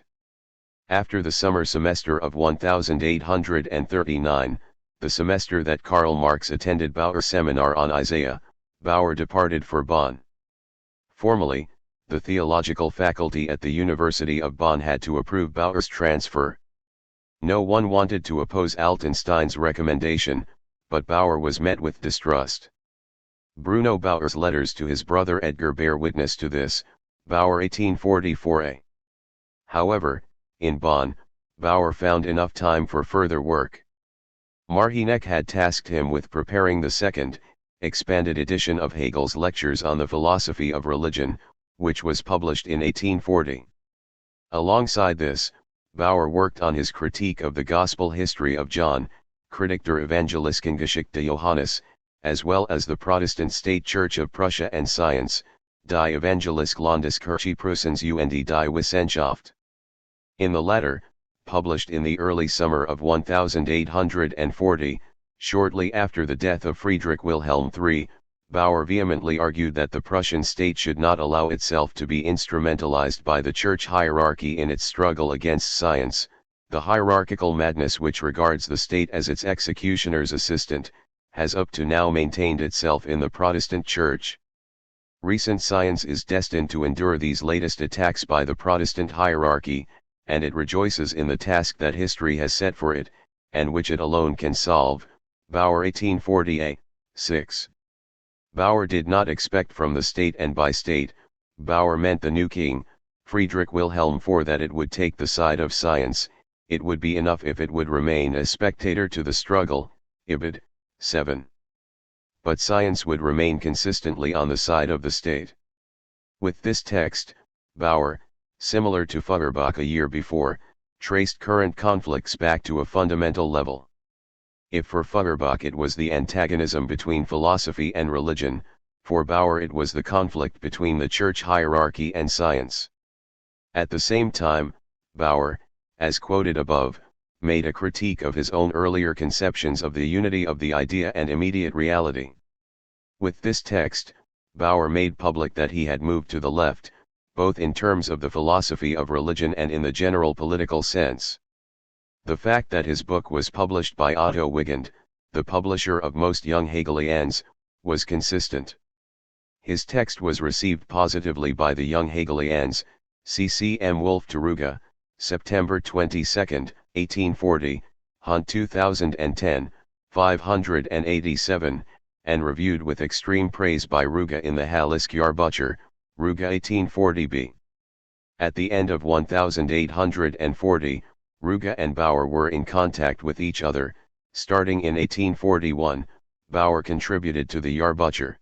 After the summer semester of 1839, the semester that Karl Marx attended Bauer's seminar on Isaiah, Bauer departed for Bonn. Formally, the theological faculty at the University of Bonn had to approve Bauer's transfer. No one wanted to oppose Altenstein's recommendation, but Bauer was met with distrust. Bruno Bauer's letters to his brother Edgar bear witness to this, Bauer 1844a. However, in Bonn, Bauer found enough time for further work. Marhinek had tasked him with preparing the second, expanded edition of Hegel's Lectures on the Philosophy of Religion, which was published in 1840. Alongside this, Bauer worked on his critique of the Gospel history of John, Kritik der Evangelischen Geschichte Johannes, as well as the Protestant State Church of Prussia and Science, Die Evangelisch Landeskirche Prussens und die Wissenschaft. In the latter, published in the early summer of 1840, shortly after the death of Friedrich Wilhelm III, Bauer vehemently argued that the Prussian state should not allow itself to be instrumentalized by the church hierarchy in its struggle against science, the hierarchical madness which regards the state as its executioner's assistant, has up to now maintained itself in the Protestant Church. Recent science is destined to endure these latest attacks by the Protestant hierarchy, and it rejoices in the task that history has set for it, and which it alone can solve. Bauer 1840a, 6. Bauer did not expect from the state and by state, Bauer meant the new king, Friedrich Wilhelm IV, that it would take the side of science. It would be enough if it would remain a spectator to the struggle. Ibid. 7. But science would remain consistently on the side of the state. With this text, Bauer, similar to Feuerbach a year before, traced current conflicts back to a fundamental level. If for Feuerbach it was the antagonism between philosophy and religion, for Bauer it was the conflict between the church hierarchy and science. At the same time, Bauer, as quoted above, made a critique of his own earlier conceptions of the unity of the idea and immediate reality. With this text, Bauer made public that he had moved to the left, both in terms of the philosophy of religion and in the general political sense. The fact that his book was published by Otto Wigand, the publisher of most young Hegelians, was consistent. His text was received positively by the young Hegelians. CCM Wolf Taruga, September 22, 1840, Hunt 2010, 587, and reviewed with extreme praise by Ruga in the Hallis-Jahrbucher, Ruga 1840b. At the end of 1840, Ruga and Bauer were in contact with each other. Starting in 1841, Bauer contributed to the Jahrbucher.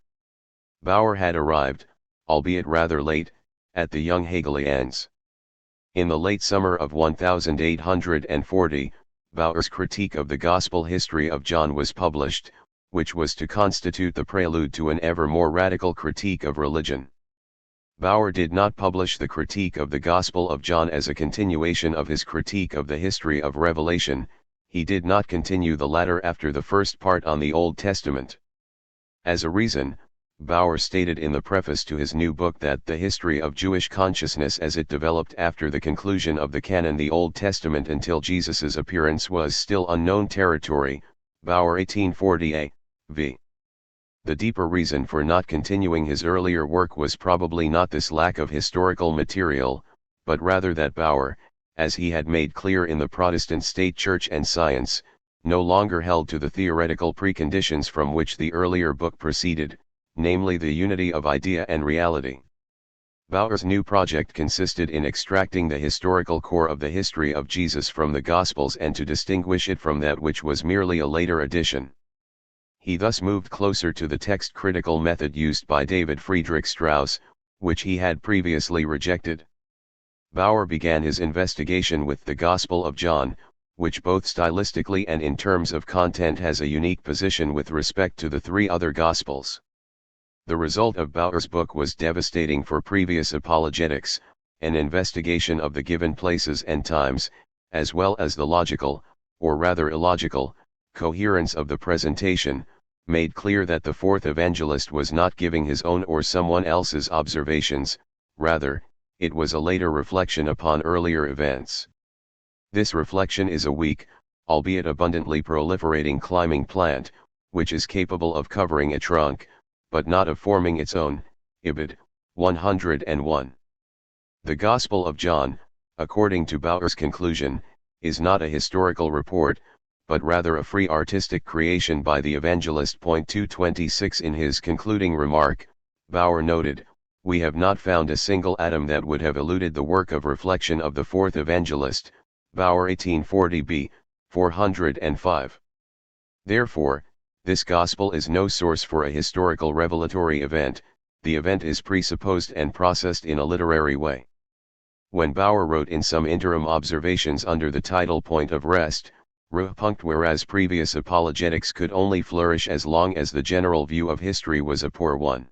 Bauer had arrived, albeit rather late, at the young Hegelians. In the late summer of 1840, Bauer's critique of the Gospel history of John was published, which was to constitute the prelude to an ever more radical critique of religion. Bauer did not publish the critique of the Gospel of John as a continuation of his critique of the history of Revelation. He did not continue the latter after the first part on the Old Testament. As a reason, Bauer stated in the preface to his new book that the history of Jewish consciousness as it developed after the conclusion of the canon, the Old Testament until Jesus' appearance, was still unknown territory. Bauer 1840a, v. The deeper reason for not continuing his earlier work was probably not this lack of historical material, but rather that Bauer, as he had made clear in the Protestant State Church and Science, no longer held to the theoretical preconditions from which the earlier book proceeded, namely the unity of idea and reality. Bauer's new project consisted in extracting the historical core of the history of Jesus from the Gospels and to distinguish it from that which was merely a later addition. He thus moved closer to the text-critical method used by David Friedrich Strauss, which he had previously rejected. Bauer began his investigation with the Gospel of John, which both stylistically and in terms of content has a unique position with respect to the three other Gospels. The result of Bauer's book was devastating for previous apologetics, an investigation of the given places and times, as well as the logical, or rather illogical, coherence of the presentation, made clear that the fourth evangelist was not giving his own or someone else's observations, rather, it was a later reflection upon earlier events. This reflection is a weak, albeit abundantly proliferating climbing plant, which is capable of covering a trunk, but not of forming its own. Ibid. 101. The Gospel of John, according to Bauer's conclusion, is not a historical report, but rather a free artistic creation by the evangelist. 226. In his concluding remark, Bauer noted, "We have not found a single atom that would have eluded the work of reflection of the fourth evangelist." Bauer 1840b, 405. Therefore, this gospel is no source for a historical revelatory event, the event is presupposed and processed in a literary way. When Bauer wrote in some interim observations under the title Point of Rest, Ruhepunkt, whereas previous apologetics could only flourish as long as the general view of history was a poor one.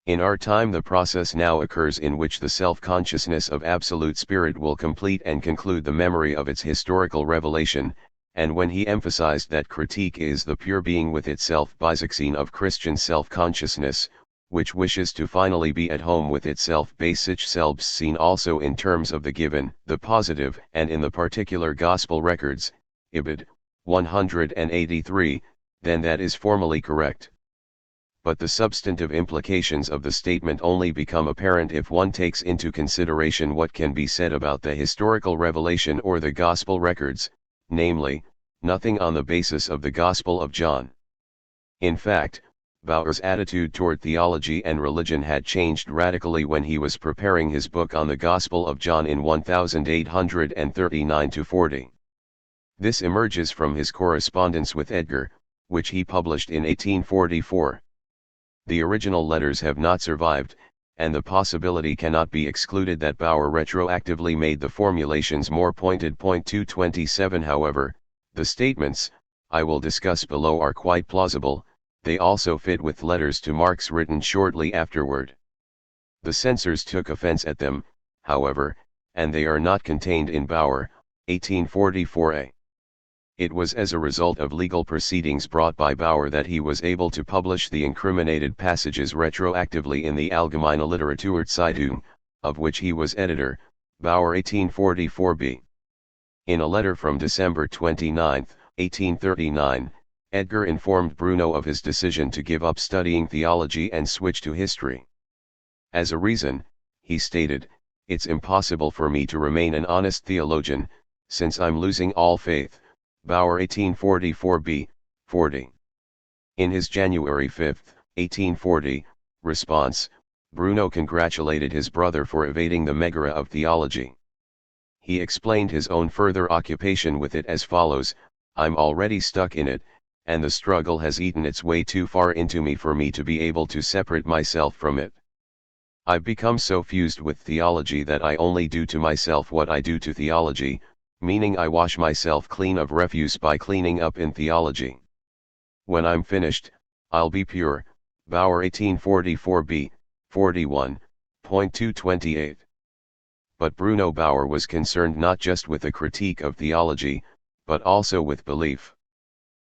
In our time the process now occurs in which the self-consciousness of Absolute Spirit will complete and conclude the memory of its historical revelation, and when he emphasized that critique is the pure being with itself Beisachsein of Christian self-consciousness, which wishes to finally be at home with itself Basic Selbstsinn also in terms of the given, the positive, and in the particular Gospel records, Ibid. 183, then that is formally correct. but the substantive implications of the statement only become apparent if one takes into consideration what can be said about the historical revelation or the Gospel records, namely, nothing on the basis of the Gospel of John. In fact, Bauer's attitude toward theology and religion had changed radically when he was preparing his book on the Gospel of John in 1839-40. This emerges from his correspondence with Edgar, which he published in 1844. The original letters have not survived, and the possibility cannot be excluded that Bauer retroactively made the formulations more pointed. 227 However, the statements I will discuss below are quite plausible. They also fit with letters to Marx written shortly afterward. The censors took offense at them, however, and they are not contained in Bauer, 1844a. It was as a result of legal proceedings brought by Bauer that he was able to publish the incriminated passages retroactively in the Allgemeine Literaturzeitung, of which he was editor, Bauer 1844b. In a letter from December 29, 1839, Edgar informed Bruno of his decision to give up studying theology and switch to history. As a reason, he stated, "It's impossible for me to remain an honest theologian, since I'm losing all faith." Bauer 1844b, 40. In his January 5, 1840, response, Bruno congratulated his brother for evading the megara of theology. He explained his own further occupation with it as follows: "I'm already stuck in it, and the struggle has eaten its way too far into me for me to be able to separate myself from it. I've become so fused with theology that I only do to myself what I do to theology, meaning I wash myself clean of refuse by cleaning up in theology. When I'm finished, I'll be pure." Bauer 1844b, 41, 228. But Bruno Bauer was concerned not just with the critique of theology, but also with belief.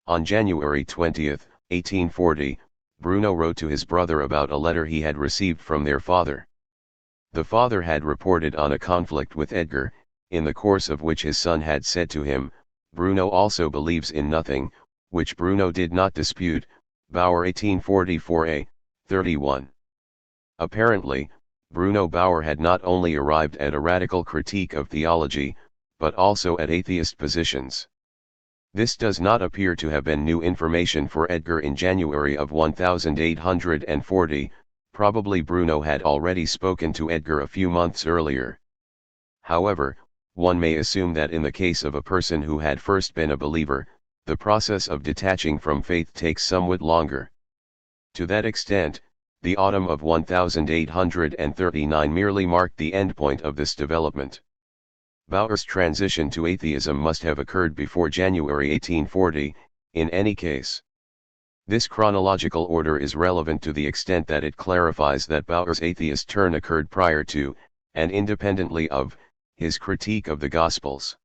On January 20, 1840, Bruno wrote to his brother about a letter he had received from their father. The father had reported on a conflict with Edgar, in the course of which his son had said to him, "Bruno also believes in nothing," which Bruno did not dispute. Bauer 1844a, 31. Apparently, Bruno Bauer had not only arrived at a radical critique of theology, but also at atheist positions. This does not appear to have been new information for Edgar in January of 1840, probably Bruno had already spoken to Edgar a few months earlier. However, one may assume that in the case of a person who had first been a believer, the process of detaching from faith takes somewhat longer. To that extent, the autumn of 1839 merely marked the endpoint of this development. Bauer's transition to atheism must have occurred before January 1840, in any case. This chronological order is relevant to the extent that it clarifies that Bauer's atheist turn occurred prior to, and independently of, his critique of the Gospels.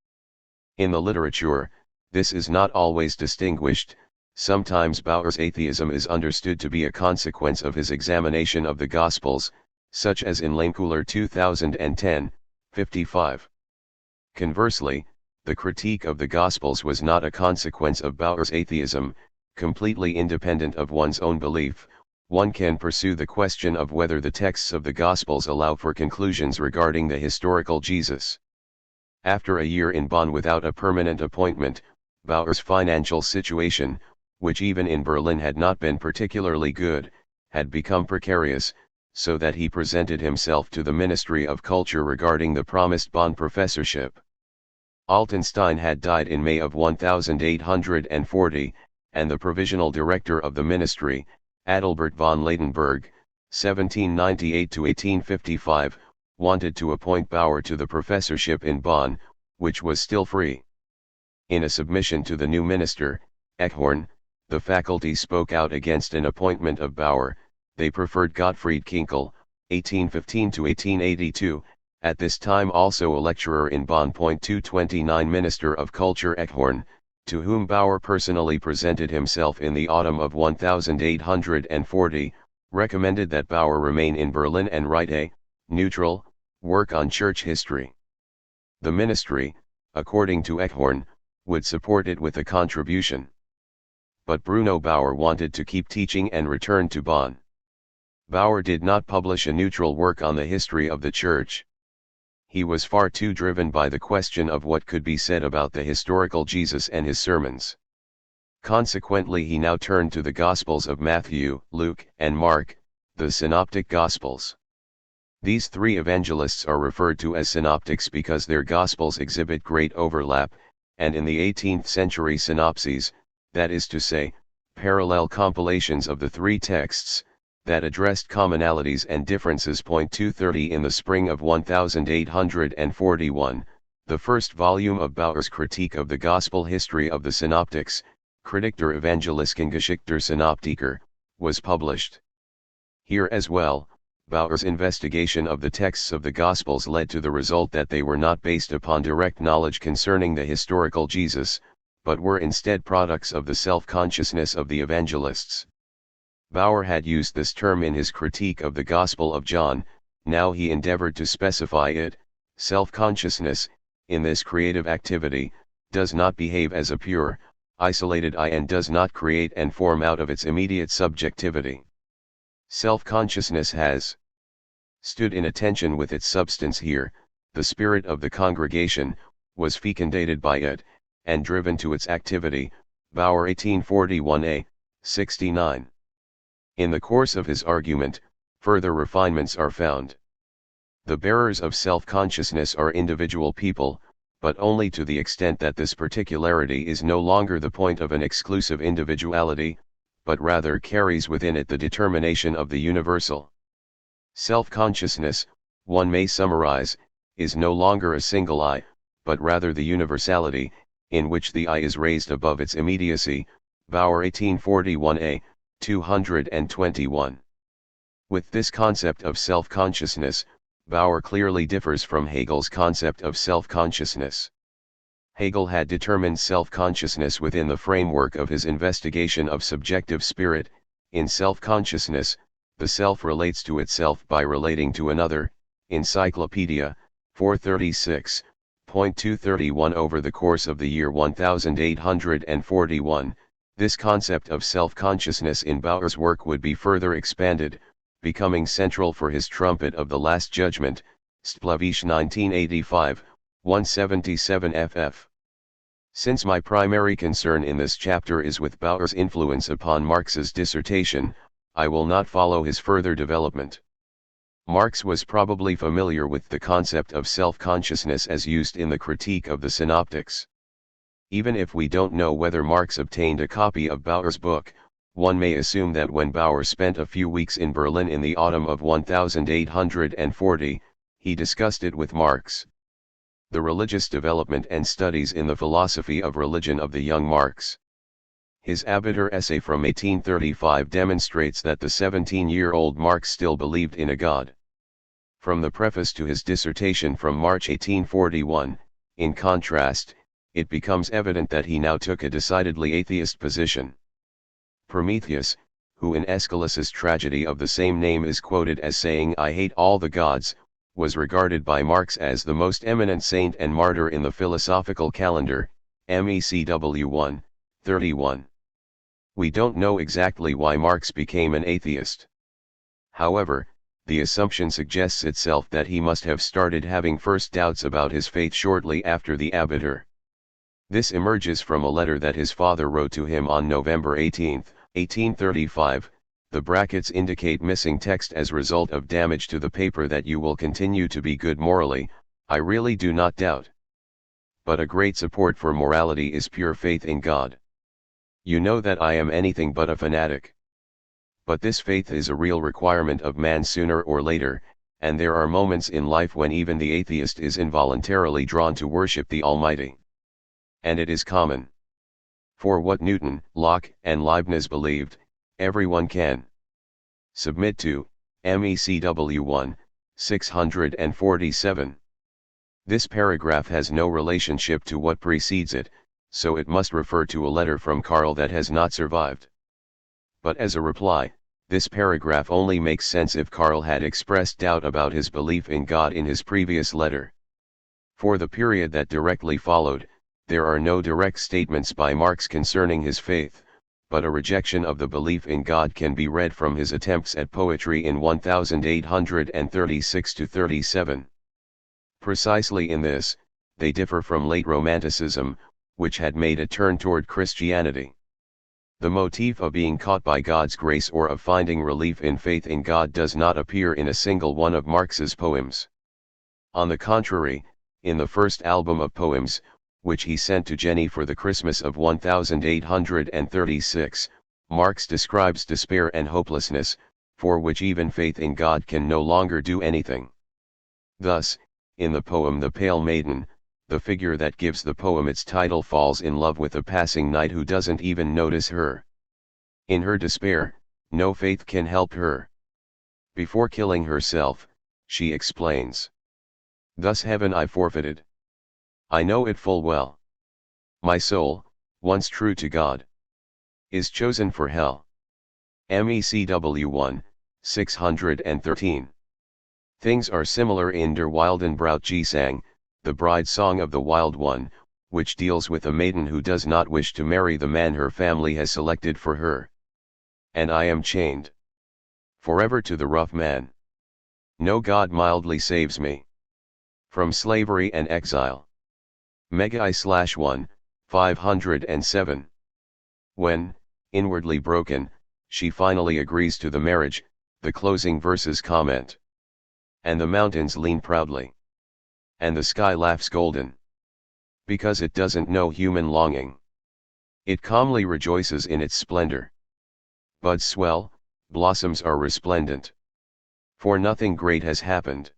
In the literature, this is not always distinguished. Sometimes Bauer's atheism is understood to be a consequence of his examination of the Gospels, such as in Lehmkuhler 2010, 55. Conversely, the critique of the Gospels was not a consequence of Bauer's atheism. Completely independent of one's own belief, one can pursue the question of whether the texts of the Gospels allow for conclusions regarding the historical Jesus. After a year in Bonn without a permanent appointment, Bauer's financial situation, which even in Berlin had not been particularly good, had become precarious, so that he presented himself to the Ministry of Culture regarding the promised Bonn professorship. Altenstein had died in May of 1840, and the provisional director of the ministry, Adalbert von Ladenburg, 1798-1855, wanted to appoint Bauer to the professorship in Bonn, which was still free. In a submission to the new minister, Eckhorn, the faculty spoke out against an appointment of Bauer. They preferred Gottfried Kinkel, 1815-1882, at this time also a lecturer in Bonn. 229 Minister of Culture Eckhorn, to whom Bauer personally presented himself in the autumn of 1840, recommended that Bauer remain in Berlin and write a neutral work on church history. The ministry, according to Eckhorn, would support it with a contribution. but Bruno Bauer wanted to keep teaching and returned to Bonn. Bauer did not publish a neutral work on the history of the Church. He was far too driven by the question of what could be said about the historical Jesus and his sermons. Consequently, he now turned to the Gospels of Matthew, Luke, and Mark, the Synoptic Gospels. These three evangelists are referred to as synoptics because their Gospels exhibit great overlap, and in the 18th century synopses, that is to say, parallel compilations of the three texts, that addressed commonalities and differences. 230 In the spring of 1841, the first volume of Bauer's critique of the gospel history of the synoptics, Kritik der evangelischen Geschichte der Synoptiker, was published. Here as well, Bauer's investigation of the texts of the Gospels led to the result that they were not based upon direct knowledge concerning the historical Jesus, but were instead products of the self-consciousness of the evangelists. Bauer had used this term in his critique of the Gospel of John. Now he endeavored to specify it. Self-consciousness, in this creative activity, does not behave as a pure, isolated I and does not create and form out of its immediate subjectivity. Self-consciousness has stood in a tension with its substance here. The spirit of the congregation was fecundated by it, and driven to its activity. Bauer 1841a, 69. In the course of his argument, further refinements are found. The bearers of self-consciousness are individual people, but only to the extent that this particularity is no longer the point of an exclusive individuality, but rather carries within it the determination of the universal. Self-consciousness, one may summarize, is no longer a single I, but rather the universality, in which the I is raised above its immediacy. Bauer 1841a, 221. With this concept of self-consciousness, Bauer clearly differs from Hegel's concept of self-consciousness. Hegel had determined self-consciousness within the framework of his investigation of subjective spirit. In self-consciousness, the self relates to itself by relating to another. Encyclopedia, 436, 231. Over the course of the year 1841, this concept of self-consciousness in Bauer's work would be further expanded, becoming central for his Trumpet of the Last Judgment, Splavich 1985, 177 ff. Since my primary concern in this chapter is with Bauer's influence upon Marx's dissertation, I will not follow his further development. Marx was probably familiar with the concept of self-consciousness as used in the Critique of the Synoptics. Even if we don't know whether Marx obtained a copy of Bauer's book, one may assume that when Bauer spent a few weeks in Berlin in the autumn of 1840, he discussed it with Marx. The religious development and studies in the philosophy of religion of the young Marx. His Abitur essay from 1835 demonstrates that the 17-year-old Marx still believed in a God. From the preface to his dissertation from March 1841, in contrast, it becomes evident that he now took a decidedly atheist position. Prometheus, who in Aeschylus's tragedy of the same name is quoted as saying "I hate all the gods," was regarded by Marx as the most eminent saint and martyr in the philosophical calendar, MECW 1, 31. We don't know exactly why Marx became an atheist. However, the assumption suggests itself that he must have started having first doubts about his faith shortly after the Abitur. This emerges from a letter that his father wrote to him on November 18, 1835, the brackets indicate missing text as result of damage to the paper. That you will continue to be good morally, I really do not doubt. But a great support for morality is pure faith in God. You know that I am anything but a fanatic. But this faith is a real requirement of man sooner or later, and there are moments in life when even the atheist is involuntarily drawn to worship the Almighty. And it is common. For what Newton, Locke, and Leibniz believed, everyone can submit to. MECW 1, 647. This paragraph has no relationship to what precedes it, so it must refer to a letter from Karl that has not survived. But as a reply, this paragraph only makes sense if Karl had expressed doubt about his belief in God in his previous letter. For the period that directly followed, there are no direct statements by Marx concerning his faith, but a rejection of the belief in God can be read from his attempts at poetry in 1836–37. Precisely in this, they differ from late Romanticism, which had made a turn toward Christianity. The motif of being caught by God's grace or of finding relief in faith in God does not appear in a single one of Marx's poems. On the contrary, in the first album of poems, which he sent to Jenny for the Christmas of 1836, Marx describes despair and hopelessness, for which even faith in God can no longer do anything. Thus, in the poem The Pale Maiden, the figure that gives the poem its title falls in love with a passing knight who doesn't even notice her. In her despair, no faith can help her. Before killing herself, she explains, "Thus heaven I forfeited. I know it full well. My soul, once true to God, is chosen for hell." MECW 1, 613. Things are similar in Der Wilden Brautgesang, the bride song of the Wild One, which deals with a maiden who does not wish to marry the man her family has selected for her. "And I am chained forever to the rough man. No God mildly saves me from slavery and exile." Megi/1, 507. When, inwardly broken, she finally agrees to the marriage, the closing verses comment, "And the mountains lean proudly, and the sky laughs golden, because it doesn't know human longing. It calmly rejoices in its splendor. Buds swell, blossoms are resplendent. For nothing great has happened.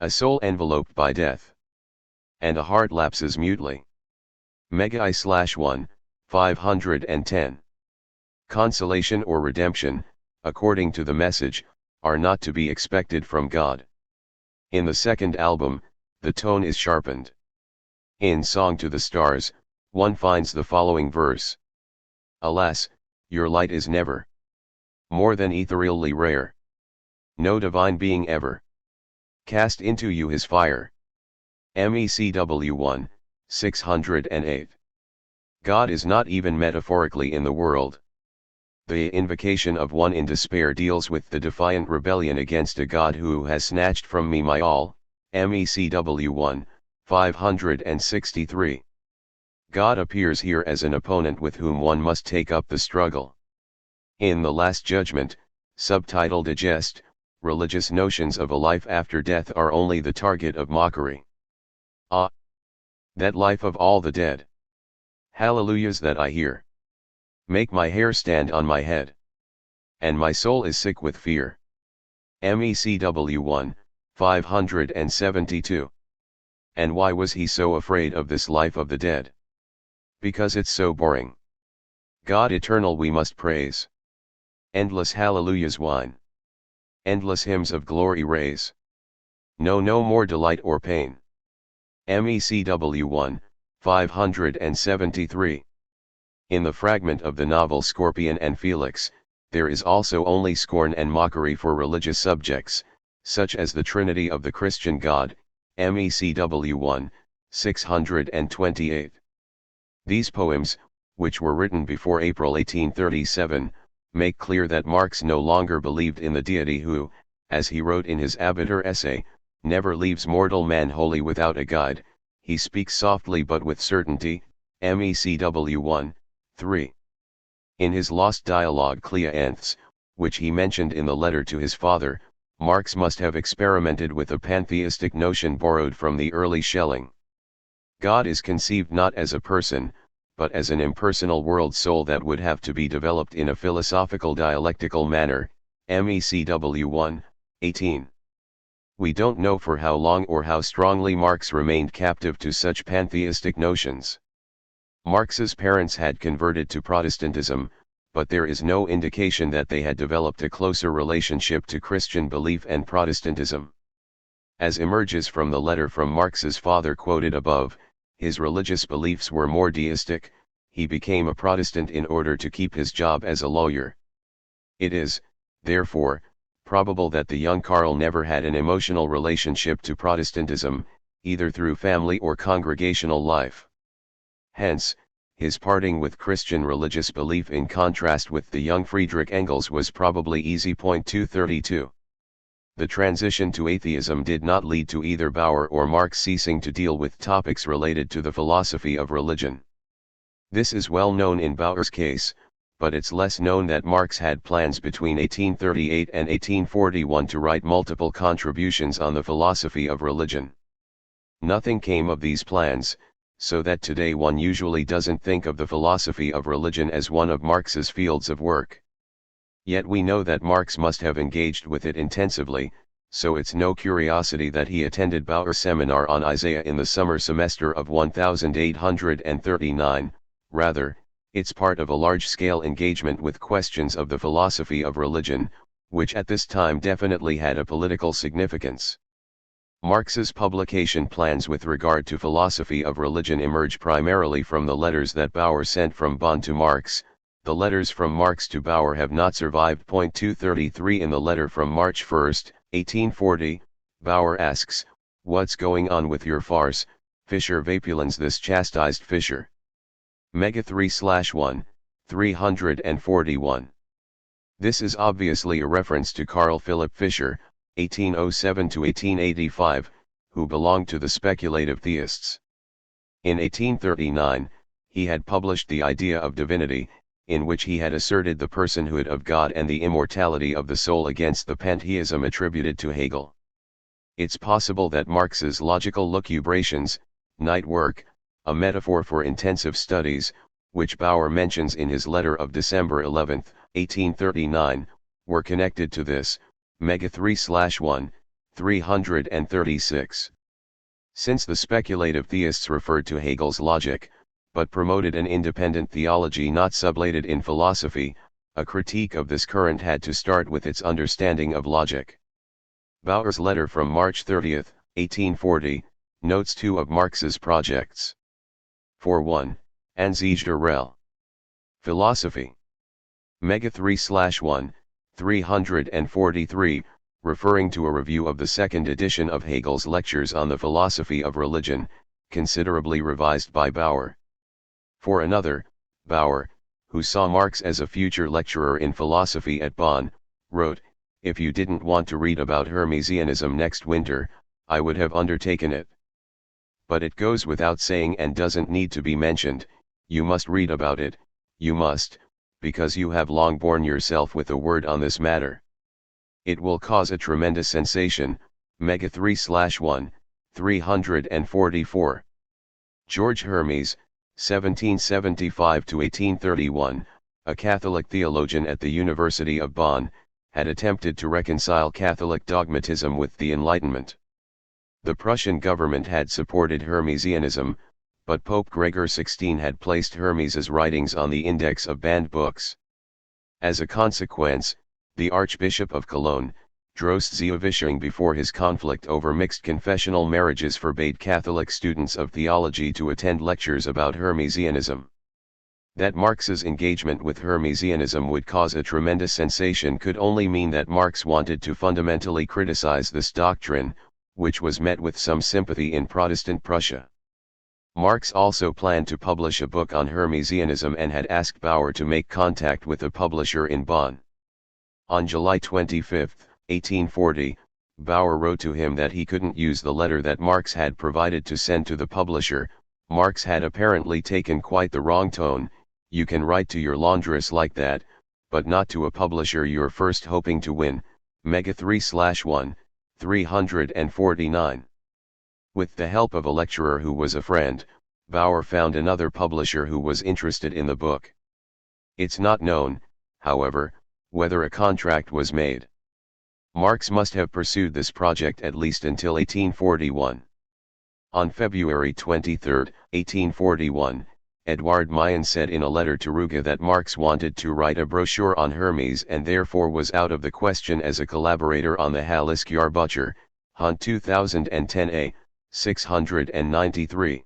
A soul enveloped by death, and a heart lapses mutely." Megi/1, 510. Consolation or redemption, according to the message, are not to be expected from God. In the second album, the tone is sharpened. In Song to the Stars, one finds the following verse: "Alas, your light is never more than ethereally rare. No divine being ever cast into you his fire." MECW 1, 608. God is not even metaphorically in the world. The invocation of one in despair deals with the defiant rebellion against a God who has snatched from me my all. MECW 1, 563. God appears here as an opponent with whom one must take up the struggle. In The Last Judgment, subtitled A Jest, religious notions of a life after death are only the target of mockery. Ah! That life of all the dead! Hallelujahs that I hear make my hair stand on my head, and my soul is sick with fear. MECW 1, 572. And why was he so afraid of this life of the dead? Because it's so boring. God eternal we must praise. Endless hallelujahs whine. Endless hymns of glory raise. No more delight or pain. MECW 1, 573. In the fragment of the novel Scorpion and Felix, there is also only scorn and mockery for religious subjects, such as the Trinity of the Christian God. MECW 1, 628. These poems, which were written before April 1837, make clear that Marx no longer believed in the deity who, as he wrote in his Abiter essay, never leaves mortal man wholly without a guide. He speaks softly but with certainty. MECW 1, 3. In his lost dialogue Clea Anths, which he mentioned in the letter to his father, Marx must have experimented with a pantheistic notion borrowed from the early Schelling. God is conceived not as a person, but as an impersonal world soul that would have to be developed in a philosophical dialectical manner. MECW 1, 18. We don't know for how long or how strongly Marx remained captive to such pantheistic notions. Marx's parents had converted to Protestantism, but there is no indication that they had developed a closer relationship to Christian belief and Protestantism. As emerges from the letter from Marx's father quoted above, his religious beliefs were more deistic. He became a Protestant in order to keep his job as a lawyer. It is, therefore, probable that the young Karl never had an emotional relationship to Protestantism, either through family or congregational life. Hence, his parting with Christian religious belief in contrast with the young Friedrich Engels was probably easy. 232. The transition to atheism did not lead to either Bauer or Marx ceasing to deal with topics related to the philosophy of religion. This is well known in Bauer's case, but it's less known that Marx had plans between 1838 and 1841 to write multiple contributions on the philosophy of religion. Nothing came of these plans, so that today one usually doesn't think of the philosophy of religion as one of Marx's fields of work. Yet we know that Marx must have engaged with it intensively, so it's no curiosity that he attended Bauer's seminar on Isaiah in the summer semester of 1839, rather, it's part of a large-scale engagement with questions of the philosophy of religion, which at this time definitely had a political significance. Marx's publication plans with regard to philosophy of religion emerge primarily from the letters that Bauer sent from Bonn to Marx. The letters from Marx to Bauer have not survived. 233. In the letter from March 1, 1840, Bauer asks, "What's going on with your farce, Fischer Vapulens, this chastised Fischer?" Mega 3/1, 341. This is obviously a reference to Carl Philipp Fischer, 1807 to 1885, who belonged to the speculative theists. In 1839, he had published The Idea of Divinity, in which he had asserted the personhood of God and the immortality of the soul against the pantheism attributed to Hegel. It's possible that Marx's logical lucubrations, night work, a metaphor for intensive studies, which Bauer mentions in his letter of December 11, 1839, were connected to this. Mega 3/1, 336. Since the speculative theists referred to Hegel's logic, but promoted an independent theology not sublated in philosophy, a critique of this current had to start with its understanding of logic. Bauer's letter from March 30, 1840, notes two of Marx's projects. For 1, Ansicht der Rel. Philosophy. Mega 3/1, 343, referring to a review of the second edition of Hegel's lectures on the philosophy of religion, considerably revised by Bauer. For another, Bauer, who saw Marx as a future lecturer in philosophy at Bonn, wrote, "If you didn't want to read about Hermesianism next winter, I would have undertaken it. But it goes without saying and doesn't need to be mentioned, you must read about it, you must, because you have long borne yourself with a word on this matter. It will cause a tremendous sensation." Mega 3/1, 344. George Hermes, 1775 to 1831, a Catholic theologian at the University of Bonn, had attempted to reconcile Catholic dogmatism with the Enlightenment. The Prussian government had supported Hermesianism, but Pope Gregor XVI had placed Hermes's writings on the index of banned books. As a consequence, the Archbishop of Cologne, Drost Zeovisching, before his conflict over mixed confessional marriages, forbade Catholic students of theology to attend lectures about Hermesianism. That Marx's engagement with Hermesianism would cause a tremendous sensation could only mean that Marx wanted to fundamentally criticize this doctrine, which was met with some sympathy in Protestant Prussia. Marx also planned to publish a book on Hermesianism and had asked Bauer to make contact with a publisher in Bonn. On July 25, 1840, Bauer wrote to him that he couldn't use the letter that Marx had provided to send to the publisher. Marx had apparently taken quite the wrong tone. "You can write to your laundress like that, but not to a publisher you're first hoping to win." Mega 3/1, 349. With the help of a lecturer who was a friend, Bauer found another publisher who was interested in the book. It's not known, however, whether a contract was made. Marx must have pursued this project at least until 1841. On February 23, 1841, Eduard Mayen said in a letter to Ruge that Marx wanted to write a brochure on Hermes and therefore was out of the question as a collaborator on the Hallesjahrbucher, Hunt 2010a, 693.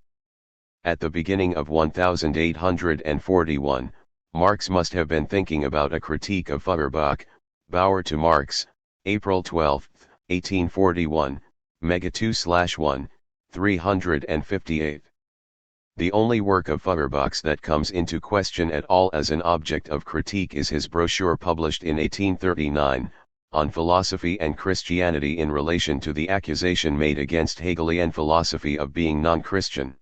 At the beginning of 1841, Marx must have been thinking about a critique of Feuerbach. Bauer to Marx, April 12, 1841, Mega 2/1, 358. The only work of Feuerbach's that comes into question at all as an object of critique is his brochure published in 1839, on philosophy and Christianity in relation to the accusation made against Hegelian philosophy of being non-Christian.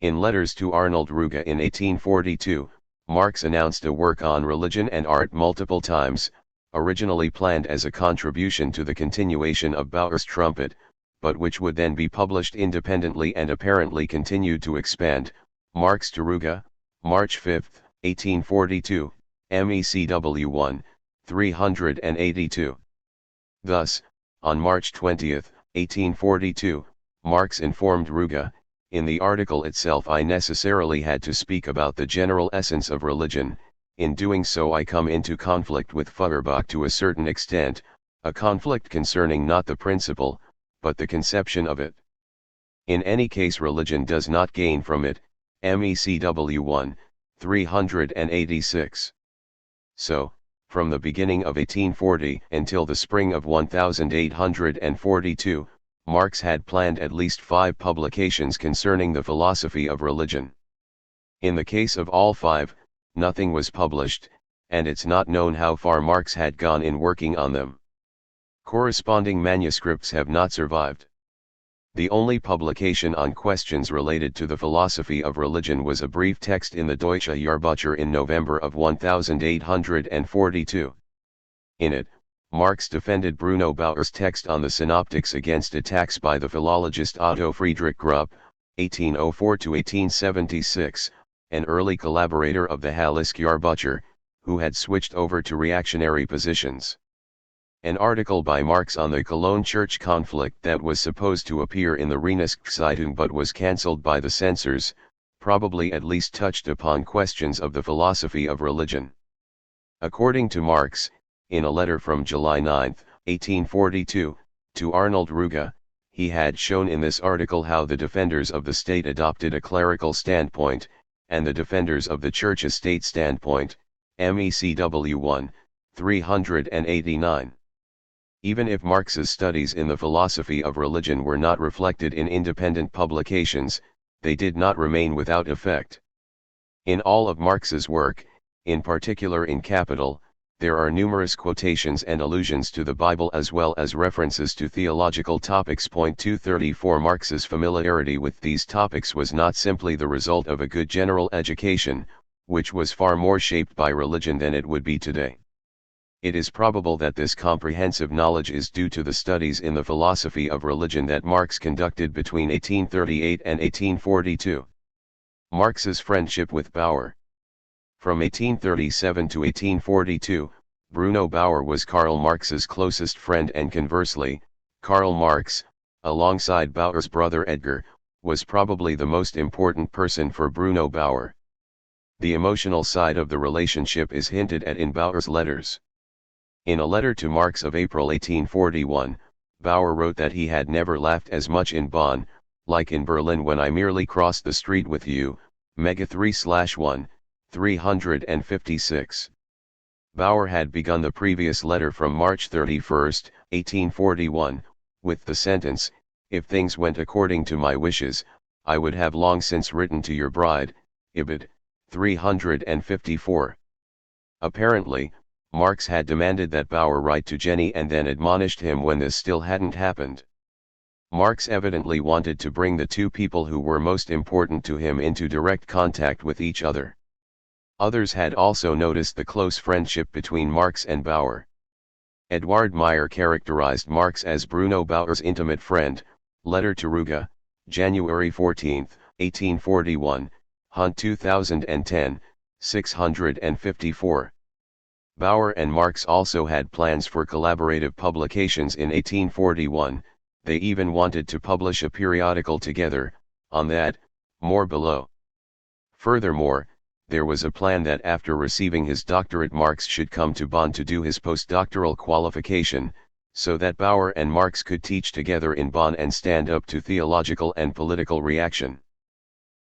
In letters to Arnold Ruge in 1842, Marx announced a work on religion and art multiple times, originally planned as a contribution to the continuation of Bauer's Trumpet, but which would then be published independently and apparently continued to expand. Marx to Ruge, March 5, 1842, MECW 1, 382. Thus, on March 20, 1842, Marx informed Ruge, "In the article itself I necessarily had to speak about the general essence of religion. In doing so I come into conflict with Feuerbach to a certain extent, a conflict concerning not the principle, but the conception of it. In any case religion does not gain from it." MECW 1, 386. So, from the beginning of 1840 until the spring of 1842, Marx had planned at least 5 publications concerning the philosophy of religion. In the case of all 5, nothing was published, and it's not known how far Marx had gone in working on them. Corresponding manuscripts have not survived. The only publication on questions related to the philosophy of religion was a brief text in the Deutsche Jahrbucher in November of 1842. In it, Marx defended Bruno Bauer's text on the Synoptics against attacks by the philologist Otto Friedrich Grupp, 1804–1876, an early collaborator of the Halleske Jahrbucher, who had switched over to reactionary positions. An article by Marx on the Cologne church conflict that was supposed to appear in the Rheineszeitung but was cancelled by the censors, probably at least touched upon questions of the philosophy of religion. According to Marx, in a letter from July 9, 1842, to Arnold Ruge, he had shown in this article how the defenders of the state adopted a clerical standpoint, and the defenders of the church a state standpoint, MECW 1, 389. Even if Marx's studies in the philosophy of religion were not reflected in independent publications, they did not remain without effect. In all of Marx's work, in particular in Capital, there are numerous quotations and allusions to the Bible as well as references to theological topics. 234 Marx's familiarity with these topics was not simply the result of a good general education, which was far more shaped by religion than it would be today. It is probable that this comprehensive knowledge is due to the studies in the philosophy of religion that Marx conducted between 1838 and 1842. Marx's friendship with Bauer. From 1837 to 1842, Bruno Bauer was Karl Marx's closest friend, and conversely, Karl Marx, alongside Bauer's brother Edgar, was probably the most important person for Bruno Bauer. The emotional side of the relationship is hinted at in Bauer's letters. In a letter to Marx of April 1841, Bauer wrote that he had never laughed as much in Bonn, like in Berlin when I merely crossed the street with you, Mega 3/1, 356. Bauer had begun the previous letter from March 31, 1841, with the sentence, "If things went according to my wishes, I would have long since written to your bride, Ibid, 354. Apparently, Marx had demanded that Bauer write to Jenny and then admonished him when this still hadn't happened. Marx evidently wanted to bring the two people who were most important to him into direct contact with each other. Others had also noticed the close friendship between Marx and Bauer. Eduard Meyer characterized Marx as Bruno Bauer's intimate friend. Letter to Ruge, January 14, 1841, Hunt 2010, 654. Bauer and Marx also had plans for collaborative publications in 1841, they even wanted to publish a periodical together. On that, more below. Furthermore, there was a plan that after receiving his doctorate Marx should come to Bonn to do his postdoctoral qualification, so that Bauer and Marx could teach together in Bonn and stand up to theological and political reaction.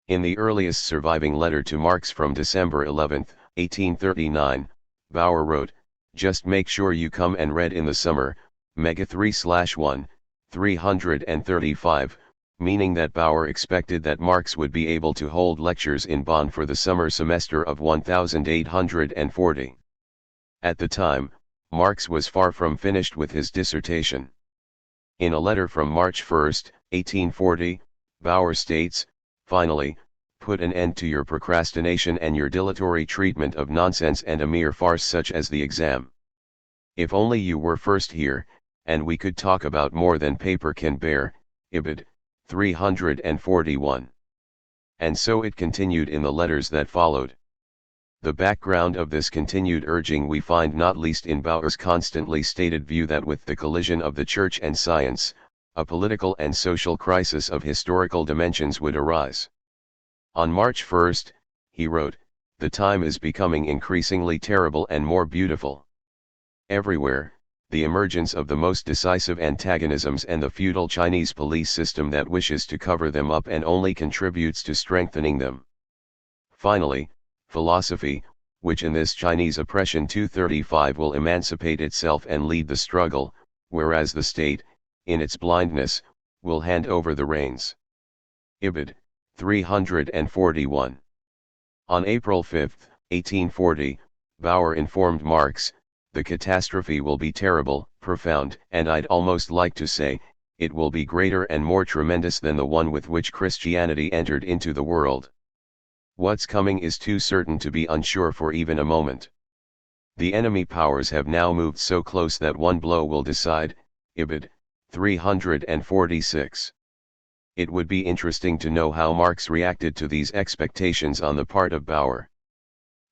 In the earliest surviving letter to Marx from December 11, 1839, Bauer wrote, "Just make sure you come and read in the summer, Mega 3/1, 335, meaning that Bauer expected that Marx would be able to hold lectures in Bonn for the summer semester of 1840. At the time, Marx was far from finished with his dissertation. In a letter from March 1, 1840, Bauer states, "Finally, put an end to your procrastination and your dilatory treatment of nonsense and a mere farce such as the exam. If only you were first here, and we could talk about more than paper can bear." Ibid. 341. And so it continued in the letters that followed. The background of this continued urging we find not least in Bauer's constantly stated view that with the collision of the church and science, a political and social crisis of historical dimensions would arise. On March 1, he wrote, "The time is becoming increasingly terrible and more beautiful. Everywhere, the emergence of the most decisive antagonisms and the feudal Chinese police system that wishes to cover them up and only contributes to strengthening them. Finally, philosophy, which in this Chinese oppression 235 will emancipate itself and lead the struggle, whereas the state, in its blindness, will hand over the reins." Ibid. 341. On April 5, 1840, Bauer informed Marx, "The catastrophe will be terrible, profound, and I'd almost like to say, it will be greater and more tremendous than the one with which Christianity entered into the world. What's coming is too certain to be unsure for even a moment. The enemy powers have now moved so close that one blow will decide." Ibid. 346. It would be interesting to know how Marx reacted to these expectations on the part of Bauer.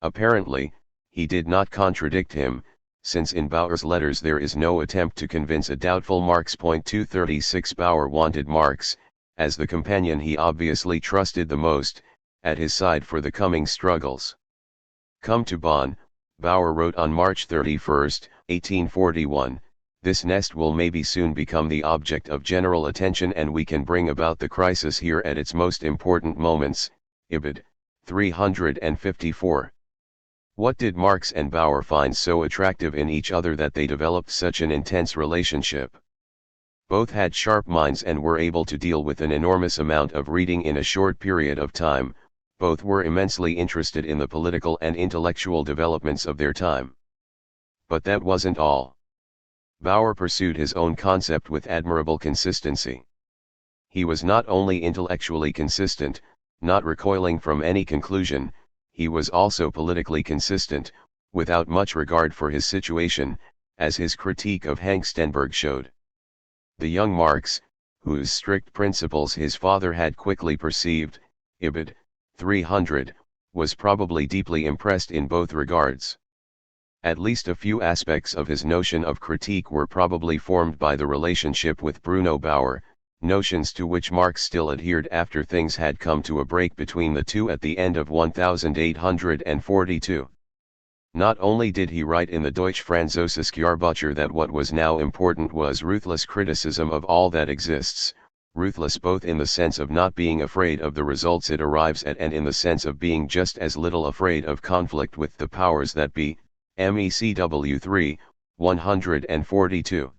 Apparently, he did not contradict him, since in Bauer's letters there is no attempt to convince a doubtful Marx. 236 Bauer wanted Marx, as the companion he obviously trusted the most, at his side for the coming struggles. "Come to Bonn," Bauer wrote on March 31, 1841, "this nest will maybe soon become the object of general attention and we can bring about the crisis here at its most important moments." Ibid. 354. What did Marx and Bauer find so attractive in each other that they developed such an intense relationship? Both had sharp minds and were able to deal with an enormous amount of reading in a short period of time. Both were immensely interested in the political and intellectual developments of their time. But that wasn't all. Bauer pursued his own concept with admirable consistency. He was not only intellectually consistent, not recoiling from any conclusion, he was also politically consistent, without much regard for his situation, as his critique of Hengstenberg showed. The young Marx, whose strict principles his father had quickly perceived, Ibid. 300, was probably deeply impressed in both regards. At least a few aspects of his notion of critique were probably formed by the relationship with Bruno Bauer, notions to which Marx still adhered after things had come to a break between the two at the end of 1842. Not only did he write in the Deutsche Französische Jahrbucher that what was now important was ruthless criticism of all that exists, ruthless both in the sense of not being afraid of the results it arrives at and in the sense of being just as little afraid of conflict with the powers that be, MECW 3, 142.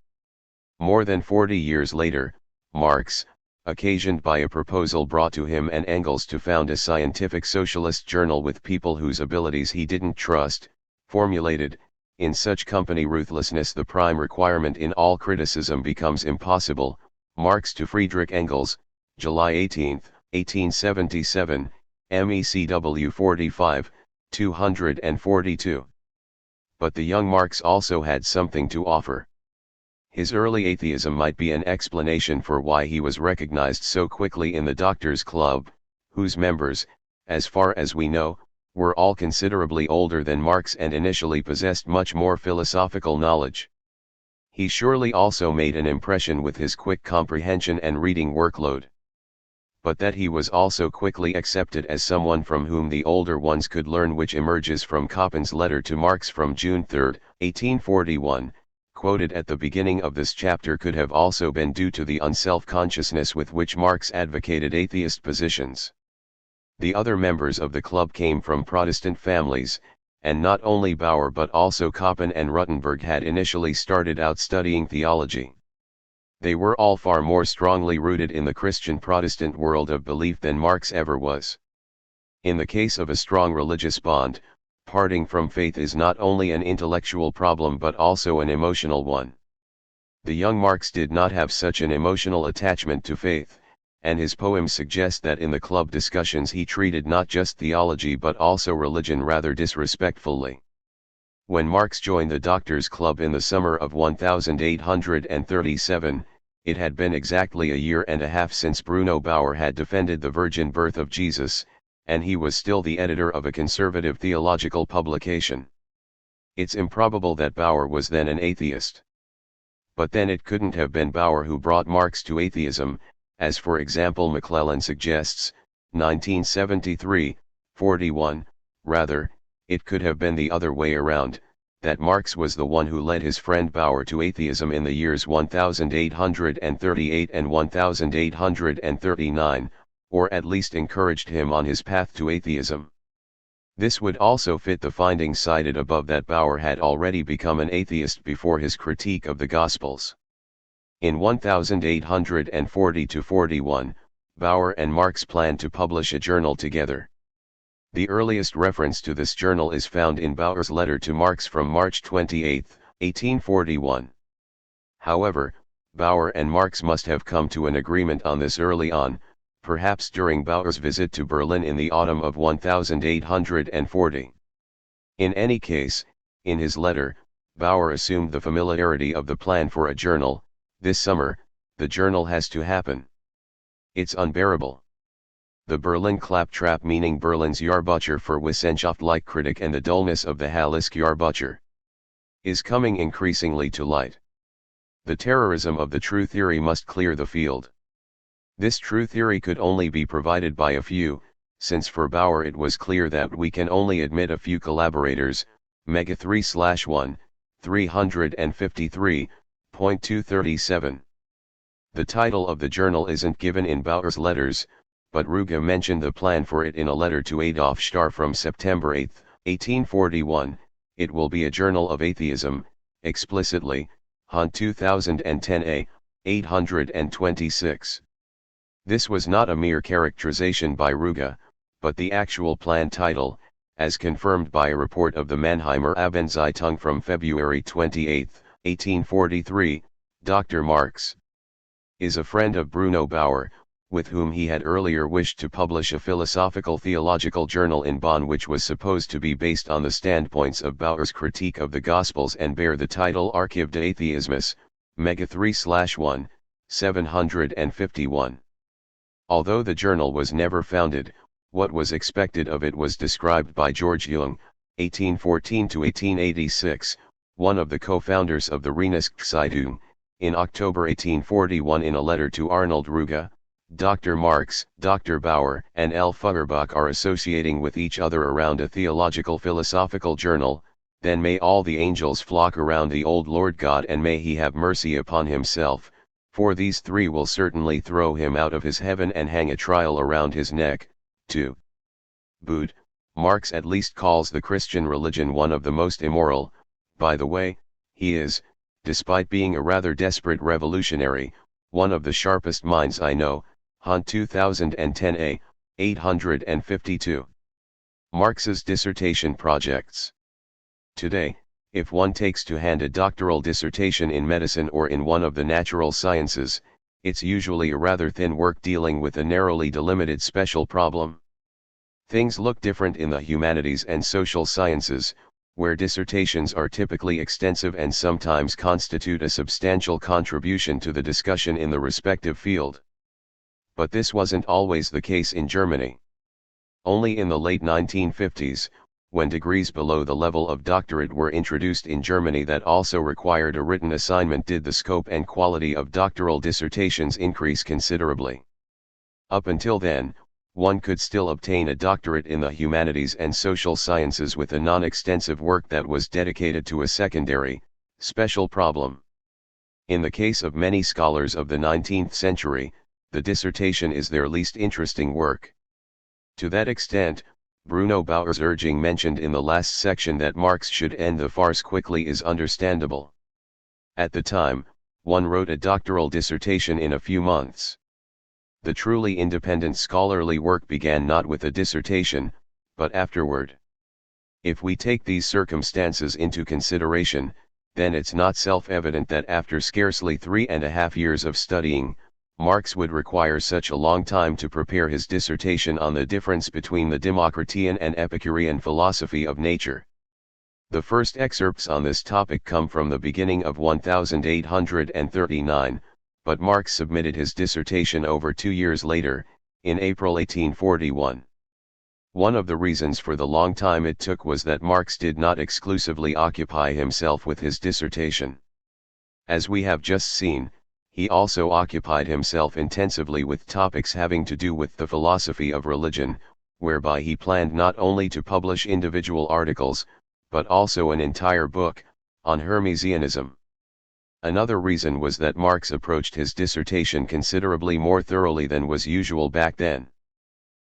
More than 40 years later, Marx, occasioned by a proposal brought to him and Engels to found a scientific socialist journal with people whose abilities he didn't trust, formulated, "In such company ruthlessness the prime requirement in all criticism becomes impossible." Marx to Friedrich Engels, July 18, 1877, MECW 45, 242. But the young Marx also had something to offer. His early atheism might be an explanation for why he was recognized so quickly in the Doctors' Club, whose members, as far as we know, were all considerably older than Marx and initially possessed much more philosophical knowledge. He surely also made an impression with his quick comprehension and reading workload. But that he was also quickly accepted as someone from whom the older ones could learn, which emerges from Koppen's letter to Marx from June 3, 1841, quoted at the beginning of this chapter, could have also been due to the unself-consciousness with which Marx advocated atheist positions. The other members of the club came from Protestant families, and not only Bauer but also Koppen and Ruttenberg had initially started out studying theology. They were all far more strongly rooted in the Christian Protestant world of belief than Marx ever was. In the case of a strong religious bond, parting from faith is not only an intellectual problem but also an emotional one. The young Marx did not have such an emotional attachment to faith, and his poems suggest that in the club discussions he treated not just theology but also religion rather disrespectfully. When Marx joined the Doctors' Club in the summer of 1837, it had been exactly a year and a half since Bruno Bauer had defended the virgin birth of Jesus, and he was still the editor of a conservative theological publication. It's improbable that Bauer was then an atheist. But then it couldn't have been Bauer who brought Marx to atheism, as for example McClellan suggests, 1973, 41, rather, it could have been the other way around, that Marx was the one who led his friend Bauer to atheism in the years 1838 and 1839, or at least encouraged him on his path to atheism. This would also fit the finding cited above that Bauer had already become an atheist before his critique of the Gospels. In 1840-41, Bauer and Marx planned to publish a journal together. The earliest reference to this journal is found in Bauer's letter to Marx from March 28, 1841. However, Bauer and Marx must have come to an agreement on this early on, perhaps during Bauer's visit to Berlin in the autumn of 1840. In any case, in his letter, Bauer assumed the familiarity of the plan for a journal. This summer, the journal has to happen. It's unbearable. The Berlin claptrap, meaning Berlin's Jahrbucher für Wissenschaftliche Kritik and the dullness of the Hallisk Jahrbucher, is coming increasingly to light. The terrorism of the true theory must clear the field. This true theory could only be provided by a few, since for Bauer it was clear that we can only admit a few collaborators, Mega 3/1, 353.237. The title of the journal isn't given in Bauer's letters, but Ruge mentioned the plan for it in a letter to Adolf Starr from September 8, 1841, it will be a journal of atheism, explicitly, Hahn 2010a, 826. This was not a mere characterization by Ruge, but the actual plan title, as confirmed by a report of the Mannheimer Abendzeitung from February 28, 1843, Dr. Marx is a friend of Bruno Bauer, with whom he had earlier wished to publish a philosophical theological journal in Bonn which was supposed to be based on the standpoints of Bauer's critique of the Gospels and bear the title Archiv des Atheismus, Mega 3/1, 751. Although the journal was never founded, what was expected of it was described by George Jung, 1814-1886, one of the co-founders of the Reinigungszeitung, in October 1841 in a letter to Arnold Ruge. Dr. Marx, Dr. Bauer, and L. Feuerbach are associating with each other around a theological philosophical journal, then may all the angels flock around the old Lord God and may he have mercy upon himself, for these three will certainly throw him out of his heaven and hang a trial around his neck, too. Boot, Marx at least calls the Christian religion one of the most immoral. By the way, he is, despite being a rather desperate revolutionary, one of the sharpest minds I know, Hahn 2010a, 852. Marx's dissertation projects. Today, if one takes to hand a doctoral dissertation in medicine or in one of the natural sciences, it's usually a rather thin work dealing with a narrowly delimited special problem. Things look different in the humanities and social sciences, where dissertations are typically extensive and sometimes constitute a substantial contribution to the discussion in the respective field. But this wasn't always the case in Germany. Only in the late 1950s, when degrees below the level of doctorate were introduced in Germany that also required a written assignment, did the scope and quality of doctoral dissertations increase considerably. Up until then, one could still obtain a doctorate in the humanities and social sciences with a non-extensive work that was dedicated to a secondary, special problem. In the case of many scholars of the 19th century, the dissertation is their least interesting work. To that extent, Bruno Bauer's urging mentioned in the last section that Marx should end the farce quickly is understandable. At the time, one wrote a doctoral dissertation in a few months. The truly independent scholarly work began not with a dissertation, but afterward. If we take these circumstances into consideration, then it's not self-evident that after scarcely 3.5 years of studying, Marx would require such a long time to prepare his dissertation on the difference between the Democritean and Epicurean philosophy of nature. The first excerpts on this topic come from the beginning of 1839, but Marx submitted his dissertation over 2 years later, in April 1841. One of the reasons for the long time it took was that Marx did not exclusively occupy himself with his dissertation. As we have just seen, he also occupied himself intensively with topics having to do with the philosophy of religion, whereby he planned not only to publish individual articles, but also an entire book, on Hermesianism. Another reason was that Marx approached his dissertation considerably more thoroughly than was usual back then.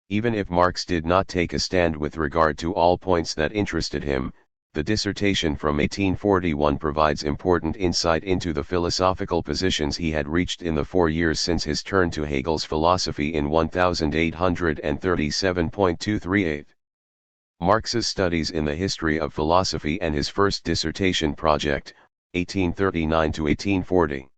Even if Marx did not take a stand with regard to all points that interested him, the dissertation from 1841 provides important insight into the philosophical positions he had reached in the 4 years since his turn to Hegel's philosophy in 1837.238. Marx's studies in the history of philosophy and his first dissertation project, 1839 to 1840.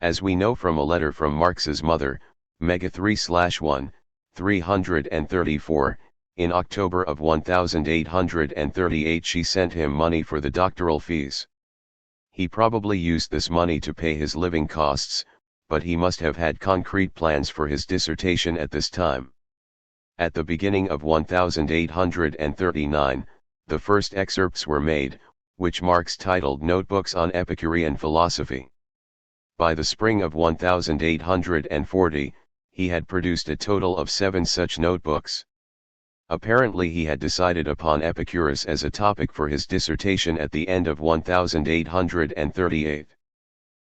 As we know from a letter from Marx's mother, Mega 3/1, 334, in October of 1838 she sent him money for the doctoral fees. He probably used this money to pay his living costs, but he must have had concrete plans for his dissertation at this time. At the beginning of 1839, the first excerpts were made, which Marx titled Notebooks on Epicurean Philosophy. By the spring of 1840, he had produced a total of 7 such notebooks. Apparently he had decided upon Epicurus as a topic for his dissertation at the end of 1838.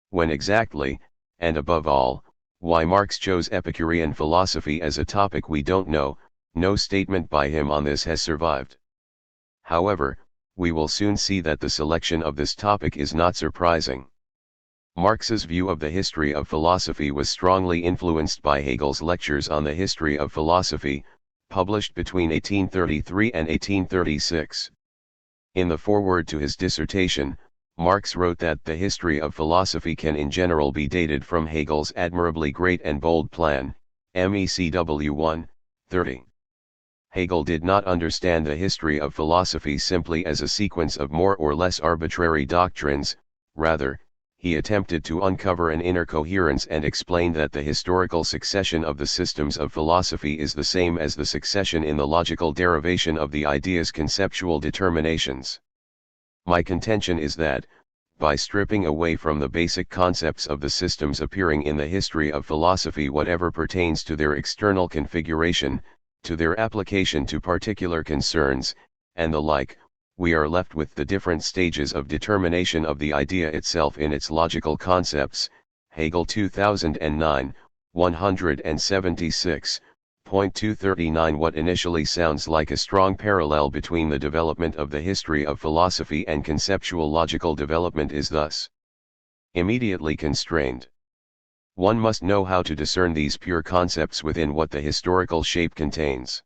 When exactly, and above all, why Marx chose Epicurean philosophy as a topic we don't know, no statement by him on this has survived. However, we will soon see that the selection of this topic is not surprising. Marx's view of the history of philosophy was strongly influenced by Hegel's lectures on the history of philosophy, published between 1833 and 1836. In the foreword to his dissertation, Marx wrote that the history of philosophy can in general be dated from Hegel's admirably great and bold plan, MECW 1:30. Hegel did not understand the history of philosophy simply as a sequence of more or less arbitrary doctrines, rather, he attempted to uncover an inner coherence and explained that the historical succession of the systems of philosophy is the same as the succession in the logical derivation of the idea's conceptual determinations. My contention is that, by stripping away from the basic concepts of the systems appearing in the history of philosophy whatever pertains to their external configuration, to their application to particular concerns, and the like, we are left with the different stages of determination of the idea itself in its logical concepts. Hegel 2009, 176.239. What initially sounds like a strong parallel between the development of the history of philosophy and conceptual logical development is thus immediately constrained. One must know how to discern these pure concepts within what the historical shape contains.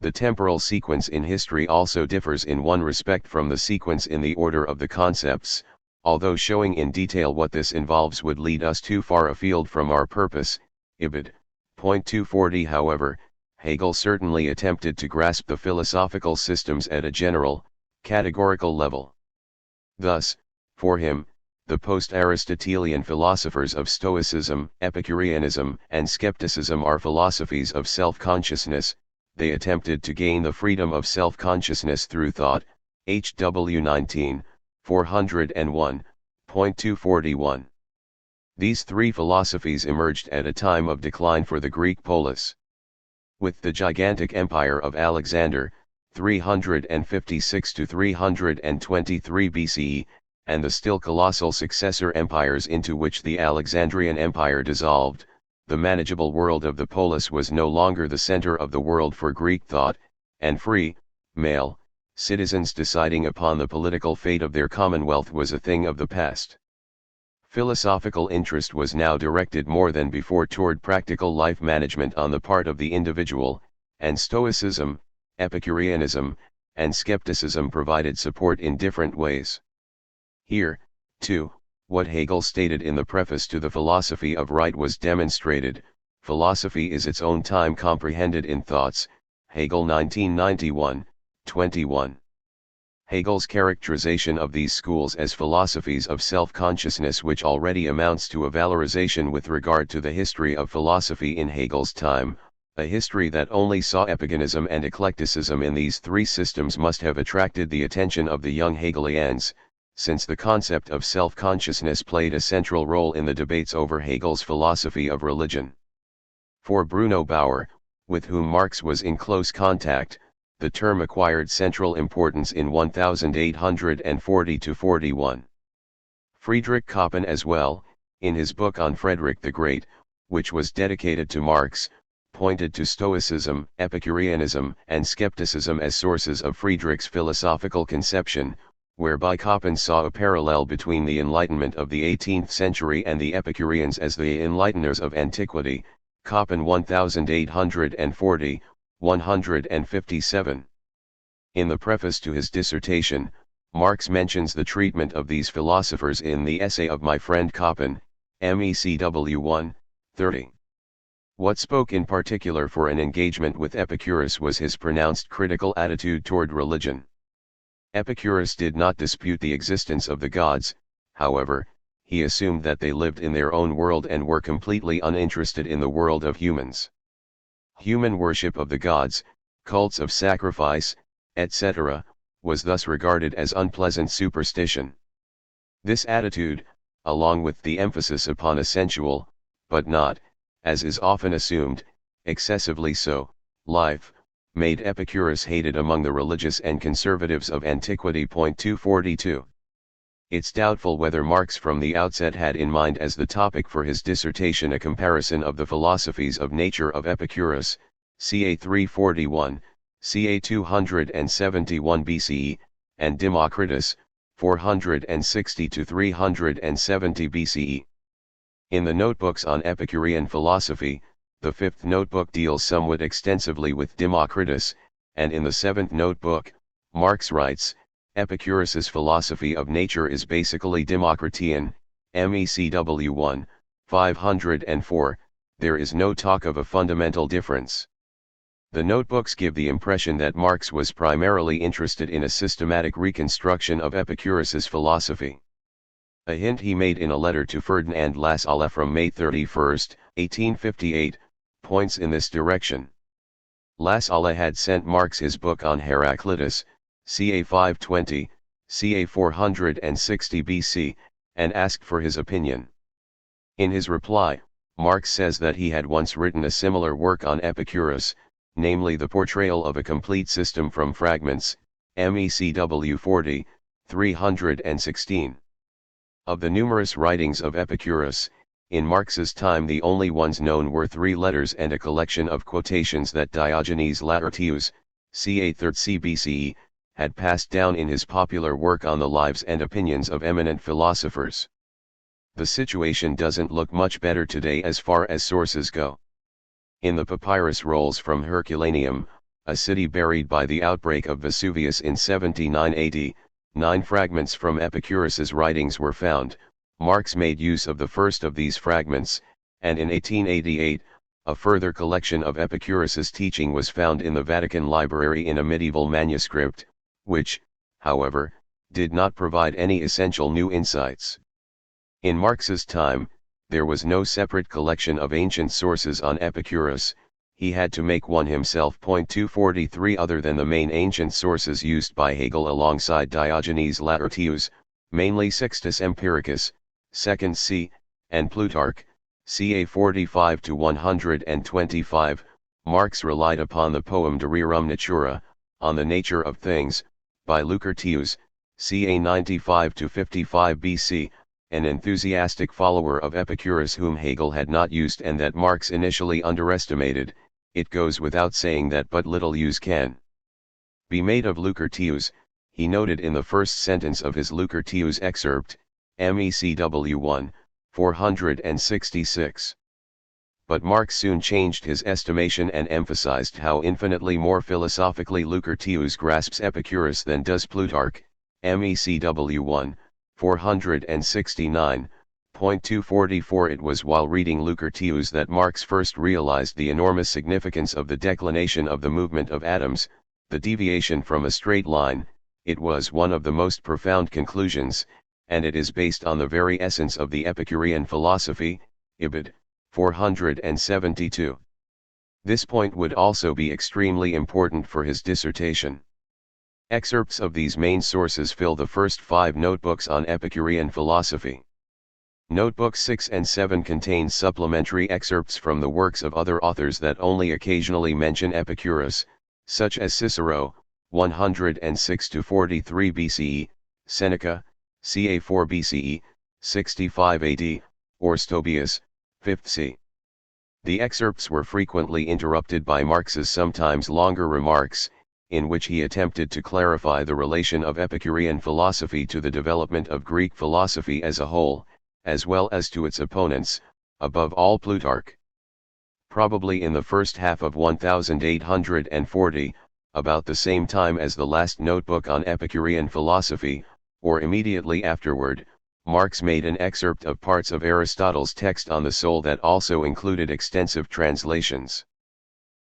The temporal sequence in history also differs in one respect from the sequence in the order of the concepts, although showing in detail what this involves would lead us too far afield from our purpose. Ibid. Point 240. However, Hegel certainly attempted to grasp the philosophical systems at a general, categorical level. Thus, for him, the post-Aristotelian philosophers of Stoicism, Epicureanism, and Skepticism are philosophies of self-consciousness. They attempted to gain the freedom of self-consciousness through thought. HW 19, 401.241. These three philosophies emerged at a time of decline for the Greek polis. With the gigantic empire of Alexander, 356 to 323 BCE, and the still colossal successor empires into which the Alexandrian Empire dissolved, the manageable world of the polis was no longer the center of the world for Greek thought, and free, male, citizens deciding upon the political fate of their commonwealth was a thing of the past. Philosophical interest was now directed more than before toward practical life management on the part of the individual, and Stoicism, Epicureanism, and skepticism provided support in different ways. Here, too, what Hegel stated in the preface to the Philosophy of Right was demonstrated: philosophy is its own time comprehended in thoughts, Hegel 1991, 21. Hegel's characterization of these schools as philosophies of self-consciousness, which already amounts to a valorization with regard to the history of philosophy in Hegel's time, a history that only saw epigonism and eclecticism in these three systems, must have attracted the attention of the young Hegelians, since the concept of self-consciousness played a central role in the debates over Hegel's philosophy of religion. For Bruno Bauer, with whom Marx was in close contact, the term acquired central importance in 1840–41. Friedrich Koppen as well, in his book on Frederick the Great, which was dedicated to Marx, pointed to Stoicism, Epicureanism, and skepticism as sources of Friedrich's philosophical conception, whereby Koppen saw a parallel between the Enlightenment of the 18th century and the Epicureans as the enlighteners of antiquity. Koppen 1840, 157. In the preface to his dissertation, Marx mentions the treatment of these philosophers in the essay of My Friend Koppen, MECW 1, 30. What spoke in particular for an engagement with Epicurus was his pronounced critical attitude toward religion. Epicurus did not dispute the existence of the gods, however, he assumed that they lived in their own world and were completely uninterested in the world of humans. Human worship of the gods, cults of sacrifice, etc., was thus regarded as unpleasant superstition. This attitude, along with the emphasis upon a sensual, but not, as is often assumed, excessively so, life, made Epicurus hated among the religious and conservatives of antiquity. 242. It's doubtful whether Marx from the outset had in mind as the topic for his dissertation a comparison of the philosophies of nature of Epicurus, ca. 341, ca. 271 BCE, and Democritus, 460–370 BCE. In the notebooks on Epicurean philosophy, the fifth notebook deals somewhat extensively with Democritus, and in the seventh notebook, Marx writes, Epicurus's philosophy of nature is basically Democritean, MECW 1, 504, there is no talk of a fundamental difference. The notebooks give the impression that Marx was primarily interested in a systematic reconstruction of Epicurus's philosophy. A hint he made in a letter to Ferdinand Lassalle from May 31, 1858, points in this direction. Lassalle had sent Marx his book on Heraclitus, ca. 520, ca. 460 BC, and asked for his opinion. In his reply, Marx says that he had once written a similar work on Epicurus, namely the portrayal of a complete system from fragments, MECW 40, 316. Of the numerous writings of Epicurus, in Marx's time the only ones known were 3 letters and a collection of quotations that Diogenes Laertius, ca. 3rd BCE, had passed down in his popular work on the lives and opinions of eminent philosophers. The situation doesn't look much better today as far as sources go. In the papyrus rolls from Herculaneum, a city buried by the outbreak of Vesuvius in 79 AD, 9 fragments from Epicurus's writings were found. Marx made use of the first of these fragments, and in 1888, a further collection of Epicurus's teaching was found in the Vatican Library in a medieval manuscript, which, however, did not provide any essential new insights. In Marx's time, there was no separate collection of ancient sources on Epicurus, he had to make one himself. 243 Other than the main ancient sources used by Hegel alongside Diogenes Laertius, mainly Sixtus Empiricus, 2nd c., and Plutarch, ca. 45–125, Marx relied upon the poem De Rerum Natura, On the Nature of Things, by Lucretius, ca. 95–55 BC, an enthusiastic follower of Epicurus whom Hegel had not used and that Marx initially underestimated. It goes without saying that but little use can be made of Lucretius. He noted in the first sentence of his Lucretius excerpt, MECW 1, 466. But Marx soon changed his estimation and emphasized how infinitely more philosophically Lucretius grasps Epicurus than does Plutarch, MECW 1, 469. 244. It was while reading Lucretius that Marx first realized the enormous significance of the declination of the movement of atoms, the deviation from a straight line. It was one of the most profound conclusions, and it is based on the very essence of the Epicurean philosophy, Ibid. 472. This point would also be extremely important for his dissertation. Excerpts of these main sources fill the first 5 notebooks on Epicurean philosophy. Notebooks 6 and 7 contain supplementary excerpts from the works of other authors that only occasionally mention Epicurus, such as Cicero, 106–43 BCE, Seneca, ca. 4 BCE, 65 AD, or Stobaeus, 5th c. The excerpts were frequently interrupted by Marx's sometimes longer remarks, in which he attempted to clarify the relation of Epicurean philosophy to the development of Greek philosophy as a whole, as well as to its opponents, above all Plutarch. Probably in the first half of 1840, about the same time as the last notebook on Epicurean philosophy, or immediately afterward, Marx made an excerpt of parts of Aristotle's text on the soul that also included extensive translations.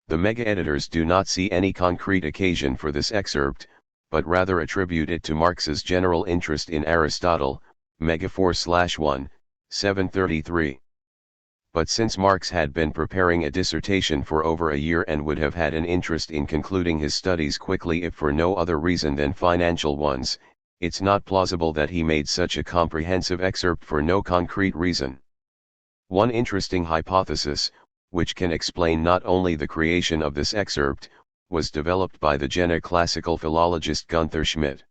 The mega-editors do not see any concrete occasion for this excerpt, but rather attribute it to Marx's general interest in Aristotle, Mega 4/1, 733. But since Marx had been preparing a dissertation for over a year and would have had an interest in concluding his studies quickly if for no other reason than financial ones, it's not plausible that he made such a comprehensive excerpt for no concrete reason. One interesting hypothesis, which can explain not only the creation of this excerpt, was developed by the Jena classical philologist Gunther Schmidt.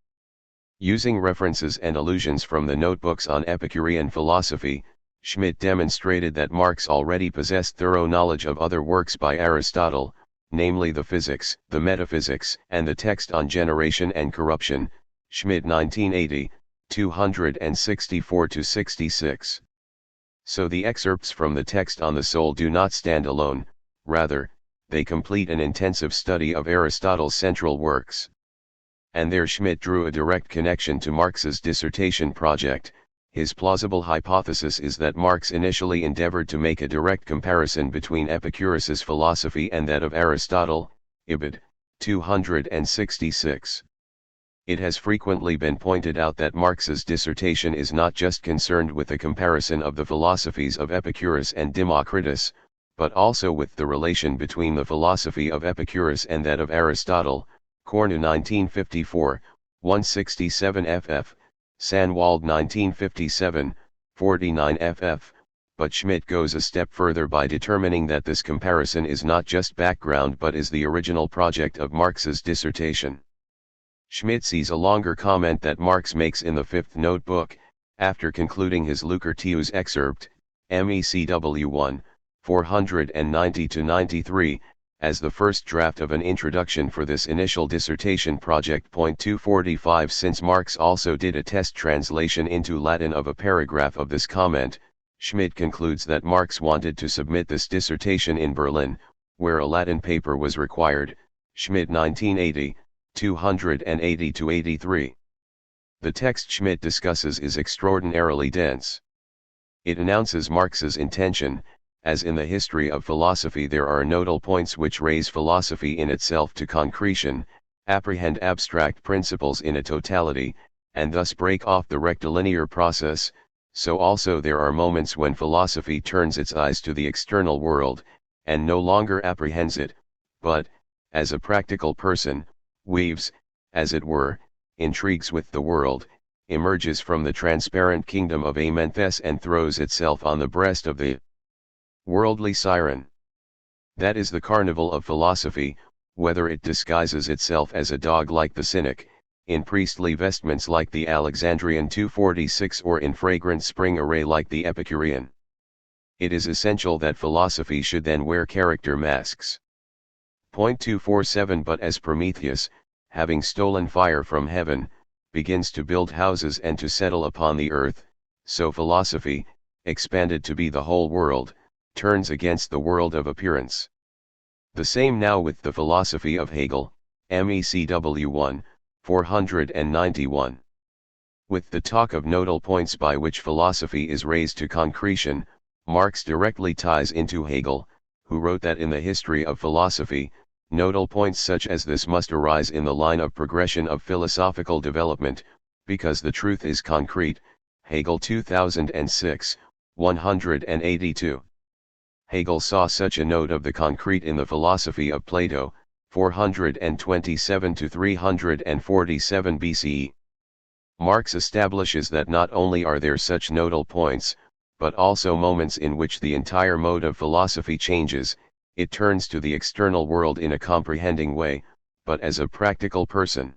Using references and allusions from the notebooks on Epicurean philosophy, Schmidt demonstrated that Marx already possessed thorough knowledge of other works by Aristotle, namely the Physics, the Metaphysics, and the text on generation and corruption, Schmidt 1980, 264–66. So the excerpts from the text on the soul do not stand alone, rather, they complete an intensive study of Aristotle's central works. And there Schmidt drew a direct connection to Marx's dissertation project. His plausible hypothesis is that Marx initially endeavored to make a direct comparison between Epicurus's philosophy and that of Aristotle, Ibid. 266. It has frequently been pointed out that Marx's dissertation is not just concerned with the comparison of the philosophies of Epicurus and Democritus, but also with the relation between the philosophy of Epicurus and that of Aristotle. Cornu 1954, 167 ff, Sanwald 1957, 49 ff, but Schmidt goes a step further by determining that this comparison is not just background but is the original project of Marx's dissertation. Schmidt sees a longer comment that Marx makes in the 5th notebook, after concluding his Lucretius excerpt, MECW 1, 490–93, as the first draft of an introduction for this initial dissertation project. 245. Since Marx also did a test translation into Latin of a paragraph of this comment, Schmidt concludes that Marx wanted to submit this dissertation in Berlin, where a Latin paper was required. Schmidt 1980, 280–83. The text Schmidt discusses is extraordinarily dense. It announces Marx's intention. As in the history of philosophy there are nodal points which raise philosophy in itself to concretion, apprehend abstract principles in a totality, and thus break off the rectilinear process, so also there are moments when philosophy turns its eyes to the external world, and no longer apprehends it, but, as a practical person, weaves, as it were, intrigues with the world, emerges from the transparent kingdom of Amyntas and throws itself on the breast of the worldly siren. That is the carnival of philosophy, whether it disguises itself as a dog like the Cynic, in priestly vestments like the Alexandrian 246, or in fragrant spring array like the Epicurean. It is essential that philosophy should then wear character masks. 247. But as Prometheus, having stolen fire from heaven, begins to build houses and to settle upon the earth, so philosophy, expanded to be the whole world, turns against the world of appearance. The same now with the philosophy of Hegel, MECW 1, 491. With the talk of nodal points by which philosophy is raised to concretion, Marx directly ties into Hegel, who wrote that in the history of philosophy, nodal points such as this must arise in the line of progression of philosophical development, because the truth is concrete, Hegel 2006, 182. Hegel saw such a node of the concrete in the philosophy of Plato, 427 to 347 BCE. Marx establishes that not only are there such nodal points, but also moments in which the entire mode of philosophy changes, it turns to the external world in a comprehending way, but as a practical person.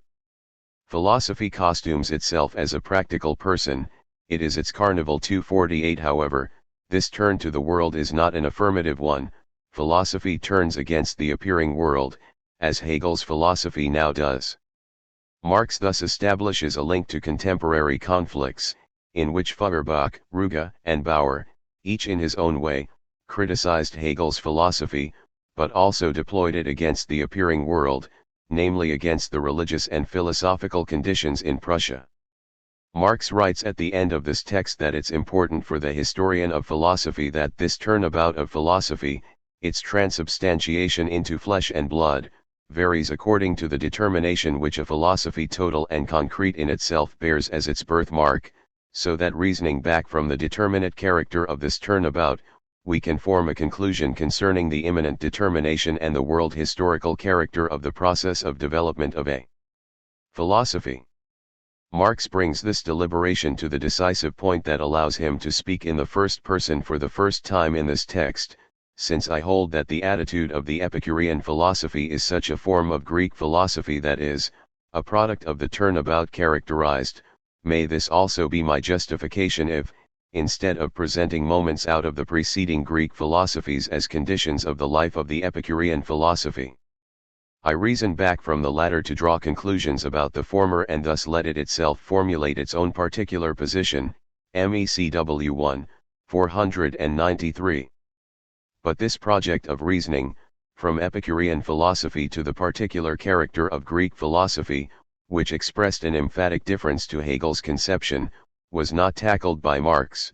Philosophy costumes itself as a practical person, it is its carnival. 248. However, this turn to the world is not an affirmative one. Philosophy turns against the appearing world, as Hegel's philosophy now does. Marx thus establishes a link to contemporary conflicts, in which Feuerbach, Ruge, and Bauer, each in his own way, criticized Hegel's philosophy, but also deployed it against the appearing world, namely against the religious and philosophical conditions in Prussia. Marx writes at the end of this text that it's important for the historian of philosophy that this turnabout of philosophy, its transubstantiation into flesh and blood, varies according to the determination which a philosophy total and concrete in itself bears as its birthmark, so that reasoning back from the determinate character of this turnabout, we can form a conclusion concerning the immanent determination and the world historical character of the process of development of a philosophy. Marx brings this deliberation to the decisive point that allows him to speak in the first person for the first time in this text, since I hold that the attitude of the Epicurean philosophy is such a form of Greek philosophy that is, a product of the turnabout characterized, may this also be my justification if, instead of presenting moments out of the preceding Greek philosophies as conditions of the life of the Epicurean philosophy, I reason back from the latter to draw conclusions about the former and thus let it itself formulate its own particular position, MECW 1, 493. But this project of reasoning, from Epicurean philosophy to the particular character of Greek philosophy, which expressed an emphatic difference to Hegel's conception, was not tackled by Marx.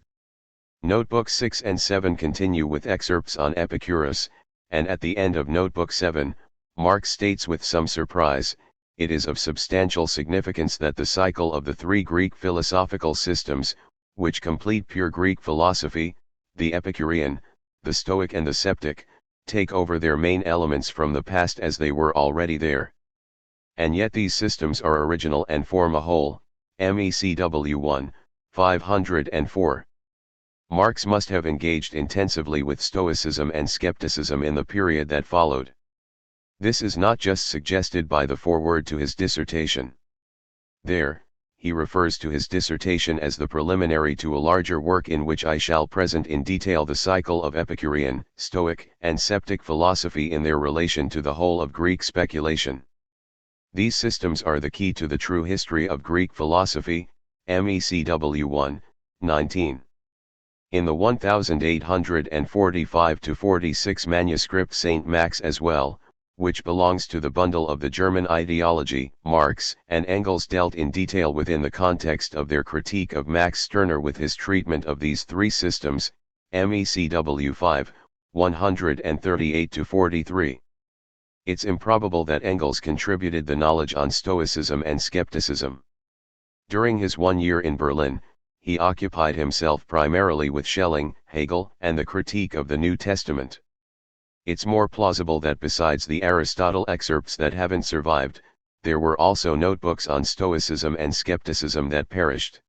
Notebooks 6 and 7 continue with excerpts on Epicurus, and at the end of Notebook 7, Marx states with some surprise, it is of substantial significance that the cycle of the three Greek philosophical systems, which complete pure Greek philosophy, the Epicurean, the Stoic and the Sceptic, take over their main elements from the past as they were already there. And yet these systems are original and form a whole, MECW 1, 504. Marx must have engaged intensively with Stoicism and skepticism in the period that followed. This is not just suggested by the foreword to his dissertation. There, he refers to his dissertation as the preliminary to a larger work in which I shall present in detail the cycle of Epicurean, Stoic, and Sceptic philosophy in their relation to the whole of Greek speculation. These systems are the key to the true history of Greek philosophy, MECW 1, 19. In the 1845-46 manuscript St. Max as well, which belongs to the bundle of the German ideology, Marx and Engels dealt in detail within the context of their critique of Max Stirner with his treatment of these three systems, MECW 5, 138-43. It's improbable that Engels contributed the knowledge on Stoicism and skepticism. During his 1 year in Berlin, he occupied himself primarily with Schelling, Hegel, and the critique of the New Testament. It's more plausible that besides the Aristotle excerpts that haven't survived, there were also notebooks on Stoicism and skepticism that perished.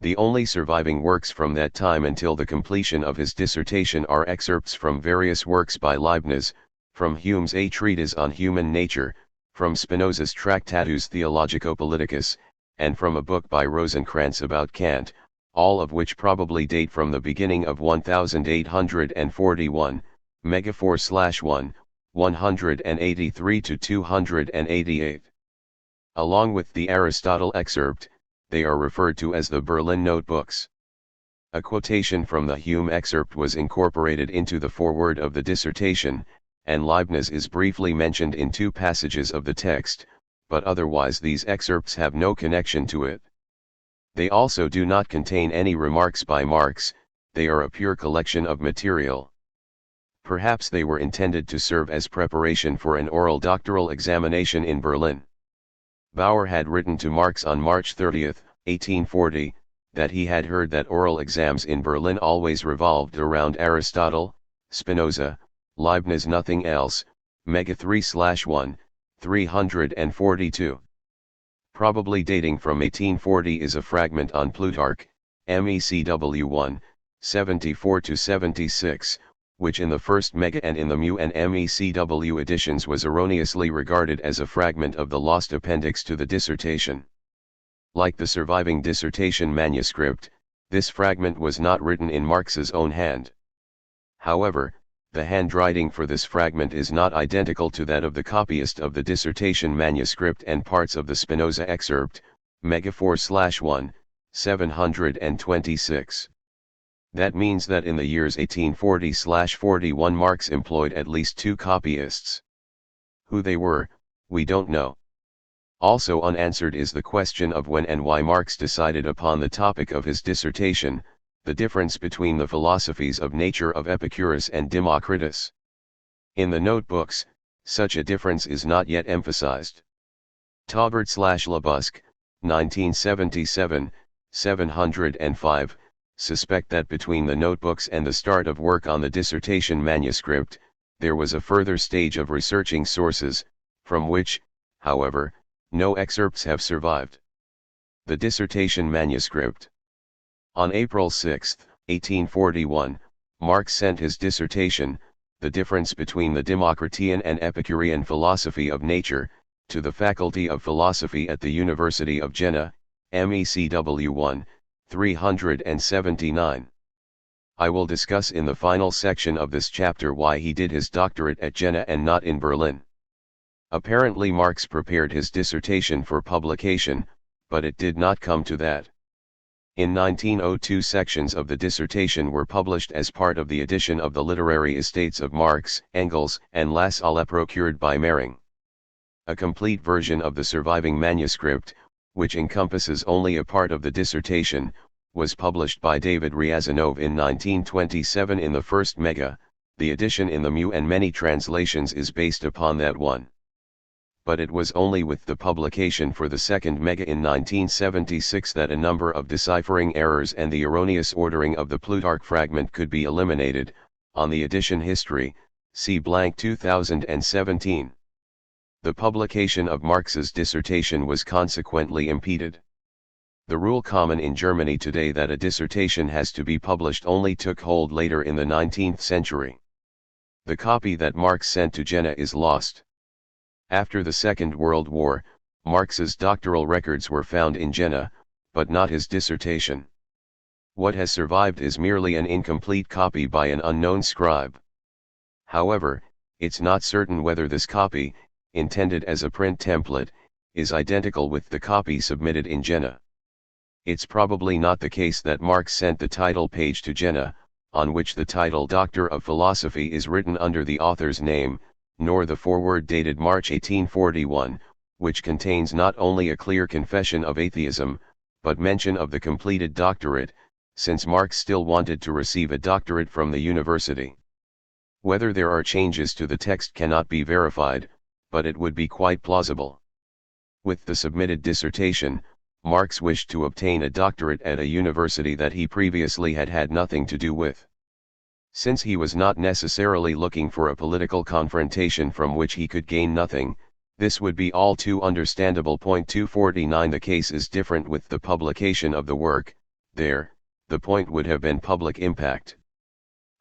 The only surviving works from that time until the completion of his dissertation are excerpts from various works by Leibniz, from Hume's A Treatise on Human Nature, from Spinoza's Tractatus Theologico-Politicus, and from a book by Rosenkranz about Kant, all of which probably date from the beginning of 1841, Mega 4/1, 183 to 288. Along with the Aristotle excerpt, they are referred to as the Berlin Notebooks. A quotation from the Hume excerpt was incorporated into the foreword of the dissertation, and Leibniz is briefly mentioned in 2 passages of the text, but otherwise these excerpts have no connection to it. They also do not contain any remarks by Marx, they are a pure collection of material. Perhaps they were intended to serve as preparation for an oral doctoral examination in Berlin. Bauer had written to Marx on March 30, 1840, that he had heard that oral exams in Berlin always revolved around Aristotle, Spinoza, Leibniz, nothing else. Mega 3/1, 342. Probably dating from 1840 is a fragment on Plutarch, MECW 1, 74-76, which in the first Mega and in the Mu and MECW editions was erroneously regarded as a fragment of the lost appendix to the dissertation. Like the surviving dissertation manuscript, this fragment was not written in Marx's own hand. However, the handwriting for this fragment is not identical to that of the copyist of the dissertation manuscript and parts of the Spinoza excerpt, Mega 4/1, 726. That means that in the years 1840/41 Marx employed at least 2 copyists. Who they were, we don't know. Also unanswered is the question of when and why Marx decided upon the topic of his dissertation, the difference between the philosophies of nature of Epicurus and Democritus. In the notebooks, such a difference is not yet emphasized. Taubert/Labusque, 1977, 705, suspect that between the notebooks and the start of work on the dissertation manuscript, there was a further stage of researching sources, from which, however, no excerpts have survived. The dissertation manuscript. On April 6, 1841, Marx sent his dissertation, The Difference Between the Democritean and Epicurean Philosophy of Nature, to the Faculty of Philosophy at the University of Jena, MECW 1, 379. I will discuss in the final section of this chapter why he did his doctorate at Jena and not in Berlin. Apparently Marx prepared his dissertation for publication, but it did not come to that. In 1902 sections of the dissertation were published as part of the edition of the literary estates of Marx, Engels, and Lassalle procured by Mehring. A complete version of the surviving manuscript, which encompasses only a part of the dissertation, was published by David Ryazanov in 1927 in the first Mega. The edition in the Mu and many translations is based upon that one. But it was only with the publication for the second Mega in 1976 that a number of deciphering errors and the erroneous ordering of the Plutarch fragment could be eliminated. On the edition history, see blank 2017. The publication of Marx's dissertation was consequently impeded. The rule common in Germany today that a dissertation has to be published only took hold later in the 19th century. The copy that Marx sent to Jena is lost. After the Second World War, Marx's doctoral records were found in Jena, but not his dissertation. What has survived is merely an incomplete copy by an unknown scribe. However, it's not certain whether this copy, intended as a print template, is identical with the copy submitted in Jena. It's probably not the case that Marx sent the title page to Jena, on which the title Doctor of Philosophy is written under the author's name, nor the foreword dated March 1841, which contains not only a clear confession of atheism, but mention of the completed doctorate, since Marx still wanted to receive a doctorate from the university. Whether there are changes to the text cannot be verified, but it would be quite plausible. With the submitted dissertation, Marx wished to obtain a doctorate at a university that he previously had had nothing to do with. Since he was not necessarily looking for a political confrontation from which he could gain nothing, this would be all too understandable. 249 The case is different with the publication of the work. There, the point would have been public impact.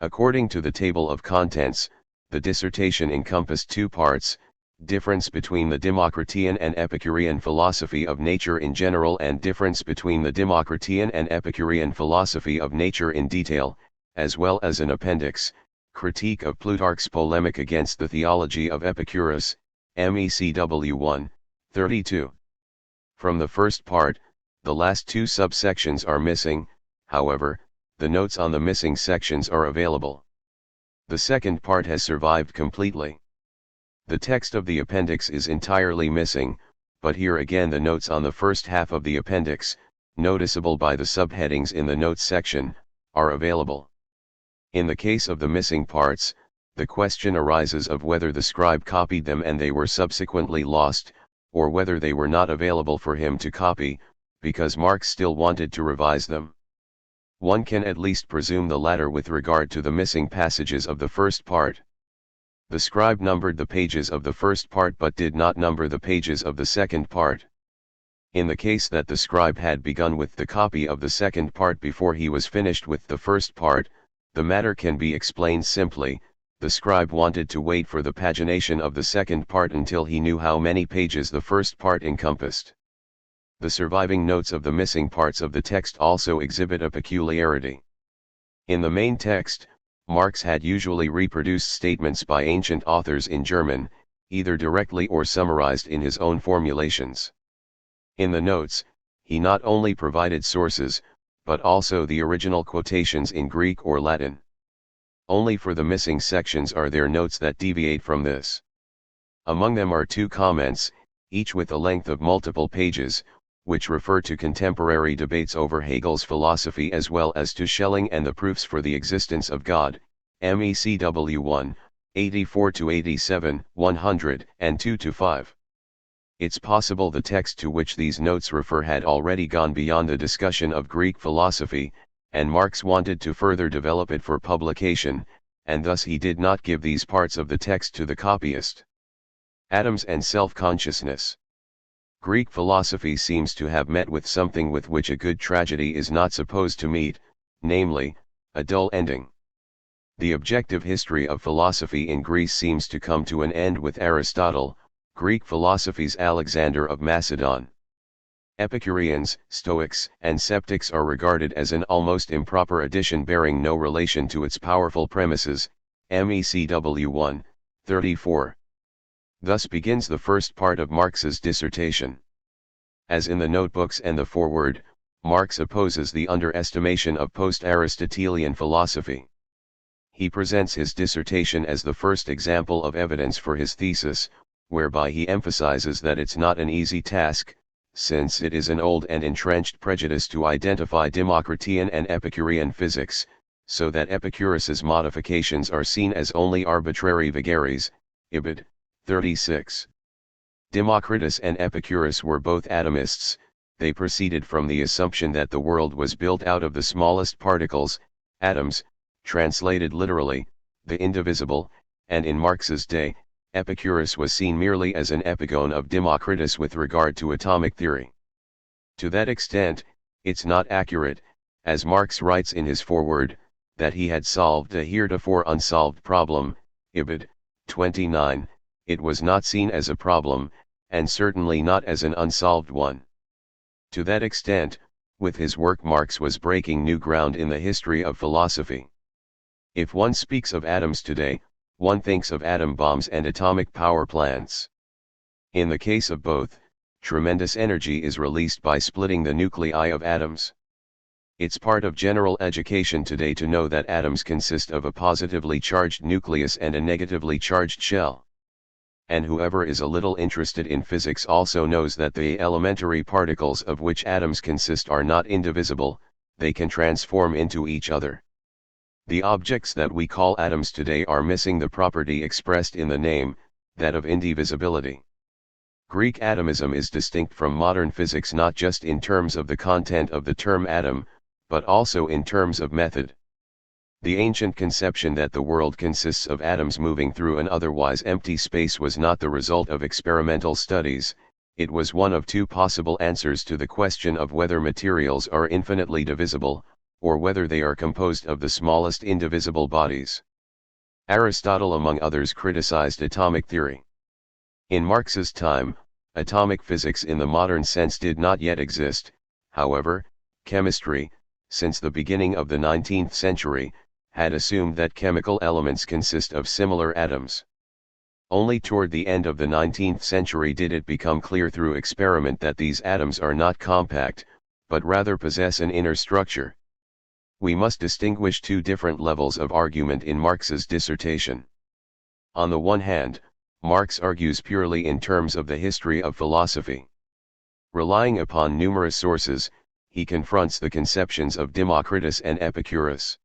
According to the table of contents, the dissertation encompassed 2 parts: difference between the Democritean and Epicurean philosophy of nature in general and difference between the Democritean and Epicurean philosophy of nature in detail, as well as an appendix, critique of Plutarch's polemic against the theology of Epicurus, MECW 1, 32. From the first part, the last 2 subsections are missing. However, the notes on the missing sections are available. The second part has survived completely. The text of the appendix is entirely missing, but here again the notes on the first half of the appendix, noticeable by the subheadings in the notes section, are available. In the case of the missing parts, the question arises of whether the scribe copied them and they were subsequently lost, or whether they were not available for him to copy, because Marx still wanted to revise them. One can at least presume the latter with regard to the missing passages of the first part. The scribe numbered the pages of the first part but did not number the pages of the second part. In the case that the scribe had begun with the copy of the second part before he was finished with the first part, the matter can be explained simply: the scribe wanted to wait for the pagination of the second part until he knew how many pages the first part encompassed. The surviving notes of the missing parts of the text also exhibit a peculiarity. In the main text, Marx had usually reproduced statements by ancient authors in German, either directly or summarized in his own formulations. In the notes, he not only provided sources, but also the original quotations in Greek or Latin. Only for the missing sections are there notes that deviate from this. Among them are 2 comments, each with a length of multiple pages, which refer to contemporary debates over Hegel's philosophy as well as to Schelling and the proofs for the existence of God, MECW 1, 84-87, 100, and 2-5. It's possible the text to which these notes refer had already gone beyond the discussion of Greek philosophy, and Marx wanted to further develop it for publication, and thus he did not give these parts of the text to the copyist. Atoms and self-consciousness. Greek philosophy seems to have met with something with which a good tragedy is not supposed to meet, namely, a dull ending. The objective history of philosophy in Greece seems to come to an end with Aristotle, Greek philosophy's Alexander of Macedon. Epicureans, Stoics, and Sceptics are regarded as an almost improper addition bearing no relation to its powerful premises, MECW 1, 34. Thus begins the first part of Marx's dissertation. As in the notebooks and the foreword, Marx opposes the underestimation of post-Aristotelian philosophy. He presents his dissertation as the first example of evidence for his thesis, whereby he emphasizes that it's not an easy task, since it is an old and entrenched prejudice to identify Democritean and Epicurean physics, so that Epicurus's modifications are seen as only arbitrary vagaries, Ibid. 36. Democritus and Epicurus were both atomists. They proceeded from the assumption that the world was built out of the smallest particles, atoms, translated literally, the indivisible, and in Marx's day, Epicurus was seen merely as an epigone of Democritus with regard to atomic theory. To that extent, it's not accurate, as Marx writes in his foreword, that he had solved a heretofore unsolved problem, Ibid. 29, it was not seen as a problem, and certainly not as an unsolved one. To that extent, with his work Marx was breaking new ground in the history of philosophy. If one speaks of atoms today, one thinks of atom bombs and atomic power plants. In the case of both, tremendous energy is released by splitting the nuclei of atoms. It's part of general education today to know that atoms consist of a positively charged nucleus and a negatively charged shell. And whoever is a little interested in physics also knows that the elementary particles of which atoms consist are not indivisible, they can transform into each other. The objects that we call atoms today are missing the property expressed in the name, that of indivisibility. Greek atomism is distinct from modern physics not just in terms of the content of the term atom, but also in terms of method. The ancient conception that the world consists of atoms moving through an otherwise empty space was not the result of experimental studies, it was one of 2 possible answers to the question of whether materials are infinitely divisible, or whether they are composed of the smallest indivisible bodies. Aristotle among others criticized atomic theory. In Marx's time, atomic physics in the modern sense did not yet exist. However, chemistry, since the beginning of the 19th century, had assumed that chemical elements consist of similar atoms. Only toward the end of the 19th century did it become clear through experiment that these atoms are not compact, but rather possess an inner structure. We must distinguish two different levels of argument in Marx's dissertation. On the one hand, Marx argues purely in terms of the history of philosophy. Relying upon numerous sources, he confronts the conceptions of Democritus and Epicurus.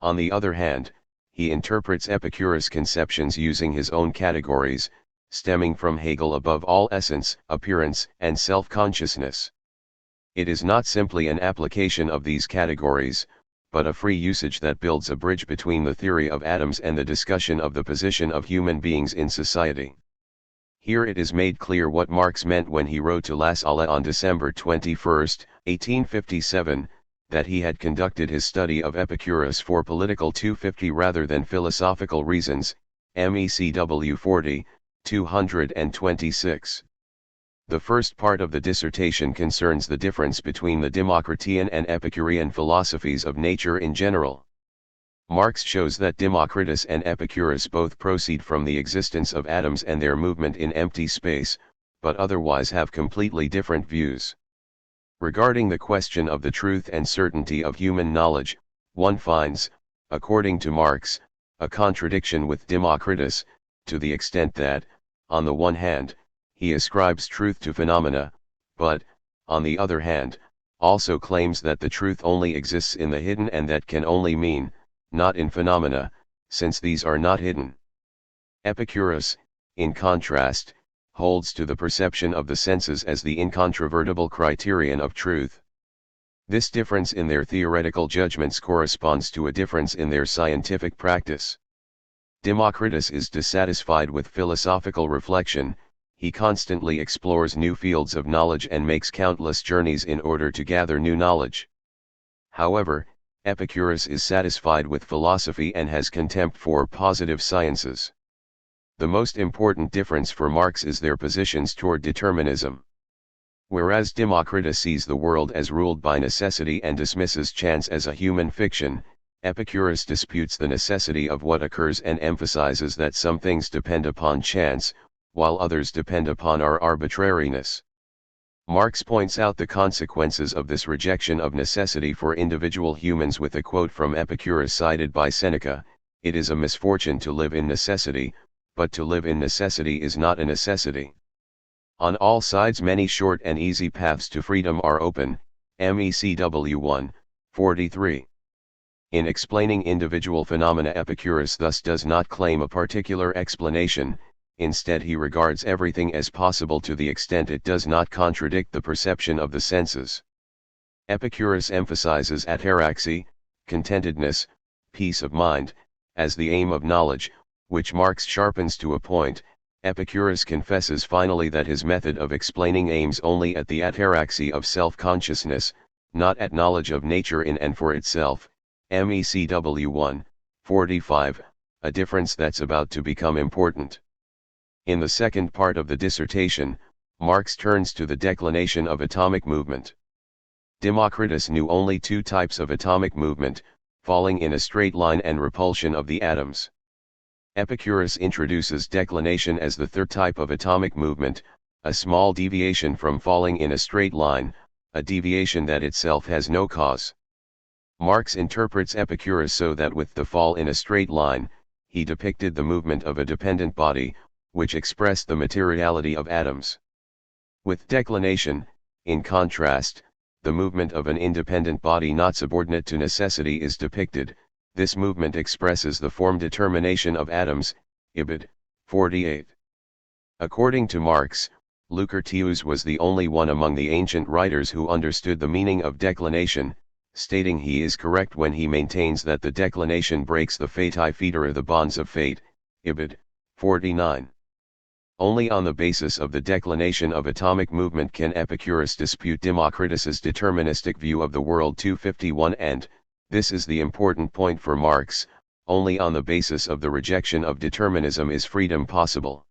On the other hand, he interprets Epicurus' conceptions using his own categories, stemming from Hegel above all essence, appearance, and self-consciousness. It is not simply an application of these categories, but a free usage that builds a bridge between the theory of atoms and the discussion of the position of human beings in society. Here it is made clear what Marx meant when he wrote to La Salle on December 21, 1857, that he had conducted his study of Epicurus for political 250 rather than philosophical reasons, MECW 40, 226. The first part of the dissertation concerns the difference between the Democritean and Epicurean philosophies of nature in general. Marx shows that Democritus and Epicurus both proceed from the existence of atoms and their movement in empty space, but otherwise have completely different views. Regarding the question of the truth and certainty of human knowledge, one finds, according to Marx, a contradiction with Democritus, to the extent that, on the one hand, he ascribes truth to phenomena, but, on the other hand, also claims that the truth only exists in the hidden and that can only mean, not in phenomena, since these are not hidden. Epicurus, in contrast, holds to the perception of the senses as the incontrovertible criterion of truth. This difference in their theoretical judgments corresponds to a difference in their scientific practice. Democritus is dissatisfied with philosophical reflection. He constantly explores new fields of knowledge and makes countless journeys in order to gather new knowledge. However, Epicurus is satisfied with philosophy and has contempt for positive sciences. The most important difference for Marx is their positions toward determinism. Whereas Democritus sees the world as ruled by necessity and dismisses chance as a human fiction, Epicurus disputes the necessity of what occurs and emphasizes that some things depend upon chance, while others depend upon our arbitrariness. Marx points out the consequences of this rejection of necessity for individual humans with a quote from Epicurus cited by Seneca: "It is a misfortune to live in necessity, but to live in necessity is not a necessity." On all sides many short and easy paths to freedom are open, MECW 1, 43. In explaining individual phenomena, Epicurus thus does not claim a particular explanation. Instead he regards everything as possible to the extent it does not contradict the perception of the senses. Epicurus emphasizes ataraxy, contentedness, peace of mind, as the aim of knowledge, which Marx sharpens to a point. Epicurus confesses finally that his method of explaining aims only at the ataraxy of self-consciousness, not at knowledge of nature in and for itself, MECW 1, 45, a difference that's about to become important. In the second part of the dissertation, Marx turns to the declination of atomic movement. Democritus knew only two types of atomic movement, falling in a straight line and repulsion of the atoms. Epicurus introduces declination as the third type of atomic movement, a small deviation from falling in a straight line, a deviation that itself has no cause. Marx interprets Epicurus so that with the fall in a straight line, he depicted the movement of a dependent body, which expressed the materiality of atoms. With declination, in contrast, the movement of an independent body not subordinate to necessity is depicted. This movement expresses the form determination of atoms, Ibid. 48. According to Marx, Lucretius was the only one among the ancient writers who understood the meaning of declination, stating he is correct when he maintains that the declination breaks the fati fidere, the bonds of fate, Ibid. 49. Only on the basis of the declination of atomic movement can Epicurus dispute Democritus's deterministic view of the world. 251 And, this is the important point for Marx, only on the basis of the rejection of determinism is freedom possible.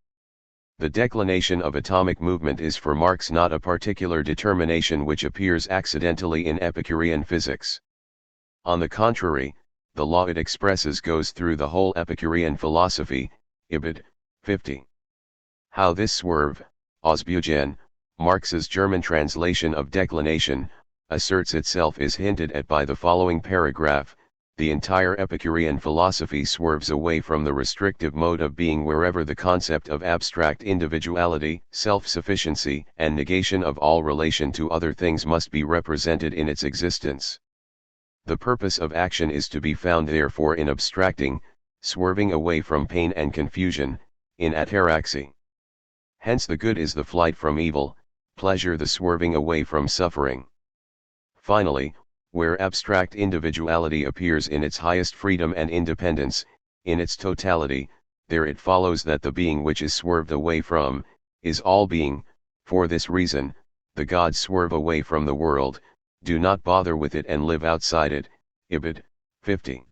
The declination of atomic movement is for Marx not a particular determination which appears accidentally in Epicurean physics. On the contrary, the law it expresses goes through the whole Epicurean philosophy, Ibid. 50. How this swerve, Ausbügen, Marx's German translation of declination, asserts itself is hinted at by the following paragraph. The entire Epicurean philosophy swerves away from the restrictive mode of being wherever the concept of abstract individuality, self-sufficiency, and negation of all relation to other things must be represented in its existence. The purpose of action is to be found therefore in abstracting, swerving away from pain and confusion, in ataraxy. Hence the good is the flight from evil, pleasure the swerving away from suffering. Finally, where abstract individuality appears in its highest freedom and independence, in its totality, there it follows that the being which is swerved away from, is all being. For this reason, the gods swerve away from the world, do not bother with it and live outside it. Ibid. 50.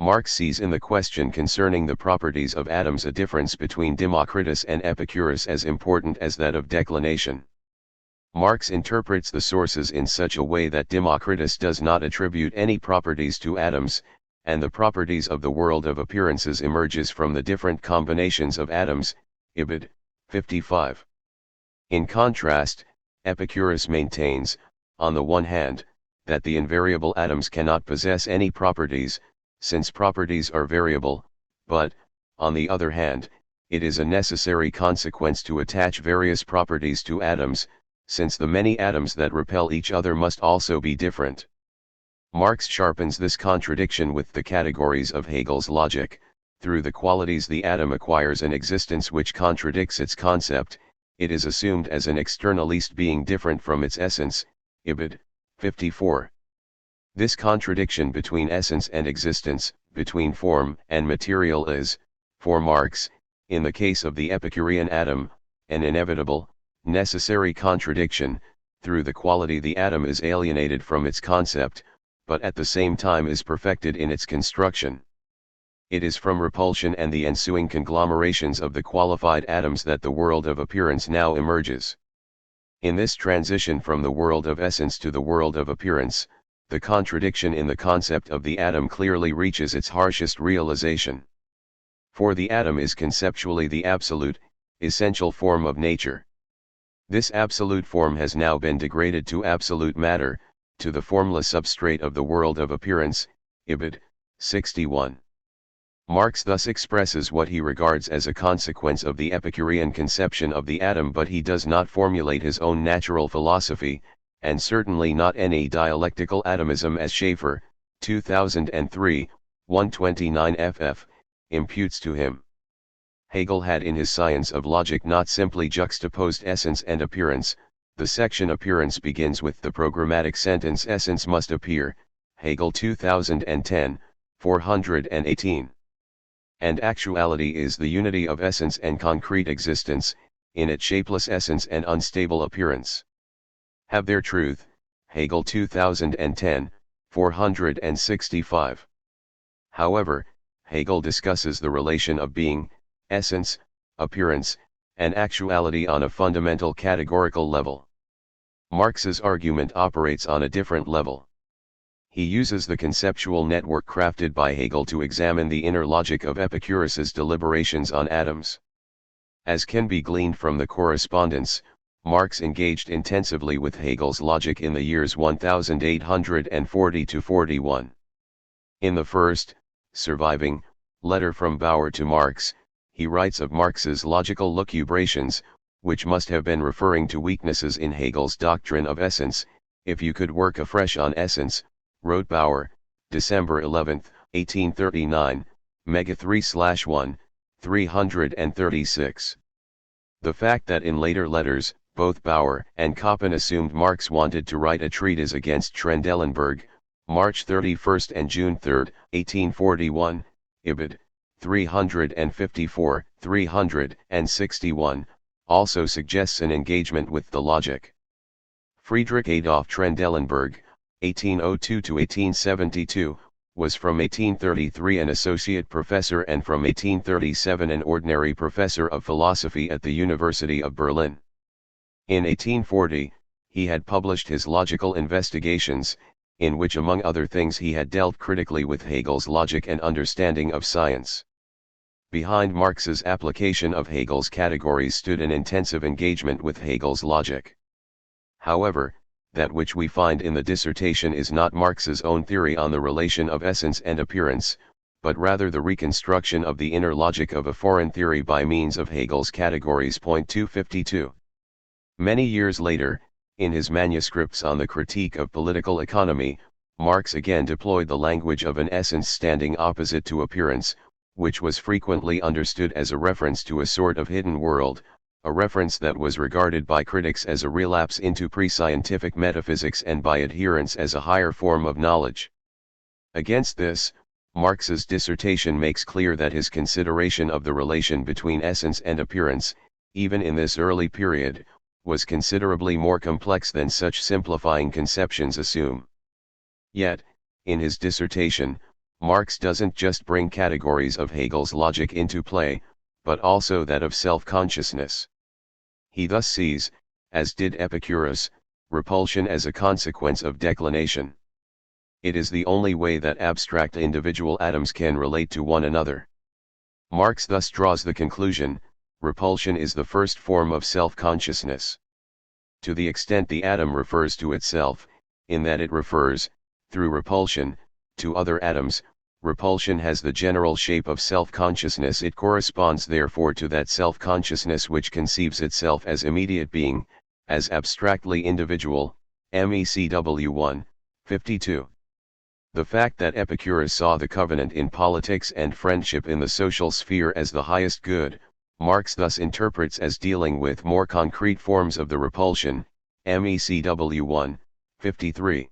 Marx sees in the question concerning the properties of atoms a difference between Democritus and Epicurus as important as that of declination. Marx interprets the sources in such a way that Democritus does not attribute any properties to atoms, and the properties of the world of appearances emerges from the different combinations of atoms. Ibid. 55. In contrast, Epicurus maintains, on the one hand, that the invariable atoms cannot possess any properties, since properties are variable, but, on the other hand, it is a necessary consequence to attach various properties to atoms, since the many atoms that repel each other must also be different. Marx sharpens this contradiction with the categories of Hegel's logic. Through the qualities the atom acquires an existence which contradicts its concept, it is assumed as an externalist being different from its essence. Ibid. 54. This contradiction between essence and existence, between form and material is, for Marx, in the case of the Epicurean atom, an inevitable, necessary contradiction. Through the quality the atom is alienated from its concept, but at the same time is perfected in its construction. It is from repulsion and the ensuing conglomerations of the qualified atoms that the world of appearance now emerges. In this transition from the world of essence to the world of appearance, the contradiction in the concept of the atom clearly reaches its harshest realization. For the atom is conceptually the absolute, essential form of nature. This absolute form has now been degraded to absolute matter, to the formless substrate of the world of appearance. Ibid. 61. Marx thus expresses what he regards as a consequence of the Epicurean conception of the atom, but he does not formulate his own natural philosophy, and certainly not any dialectical atomism as Schaeffer, 2003, 129 ff., imputes to him. Hegel had in his Science of Logic not simply juxtaposed essence and appearance. The section appearance begins with the programmatic sentence essence must appear, Hegel 2010, 418. And actuality is the unity of essence and concrete existence, in its shapeless essence and unstable appearance. Have their truth, Hegel 2010, 465. However, Hegel discusses the relation of being, essence, appearance, and actuality on a fundamental categorical level. Marx's argument operates on a different level. He uses the conceptual network crafted by Hegel to examine the inner logic of Epicurus's deliberations on atoms. As can be gleaned from the correspondence, Marx engaged intensively with Hegel's logic in the years 1840–41. In the first, surviving, letter from Bauer to Marx, he writes of Marx's logical lucubrations, which must have been referring to weaknesses in Hegel's doctrine of essence. If you could work afresh on essence, wrote Bauer, December 11, 1839, Mega 3/1, 336. The fact that in later letters, both Bauer and Koppen assumed Marx wanted to write a treatise against Trendelenburg, March 31 and June 3, 1841, Ibid. 354, 361, also suggests an engagement with the logic. Friedrich Adolf Trendelenburg, 1802–1872, was from 1833 an associate professor and from 1837 an ordinary professor of philosophy at the University of Berlin. In 1840, he had published his Logical Investigations, in which among other things he had dealt critically with Hegel's logic and understanding of science. Behind Marx's application of Hegel's categories stood an intensive engagement with Hegel's logic. However, that which we find in the dissertation is not Marx's own theory on the relation of essence and appearance, but rather the reconstruction of the inner logic of a foreign theory by means of Hegel's categories. 252. Many years later, in his manuscripts on the critique of political economy, Marx again deployed the language of an essence standing opposite to appearance, which was frequently understood as a reference to a sort of hidden world, a reference that was regarded by critics as a relapse into pre-scientific metaphysics and by adherents as a higher form of knowledge. Against this, Marx's dissertation makes clear that his consideration of the relation between essence and appearance, even in this early period, was considerably more complex than such simplifying conceptions assume. Yet, in his dissertation, Marx doesn't just bring categories of Hegel's logic into play, but also that of self-consciousness. He thus sees, as did Epicurus, repulsion as a consequence of declination. It is the only way that abstract individual atoms can relate to one another. Marx thus draws the conclusion, repulsion is the first form of self-consciousness. To the extent the atom refers to itself, in that it refers, through repulsion, to other atoms, repulsion has the general shape of self-consciousness. It corresponds therefore to that self-consciousness which conceives itself as immediate being, as abstractly individual, MECW 1, 52. The fact that Epicurus saw the covenant in politics and friendship in the social sphere as the highest good, Marx thus interprets as dealing with more concrete forms of the repulsion, MECW 1, 53.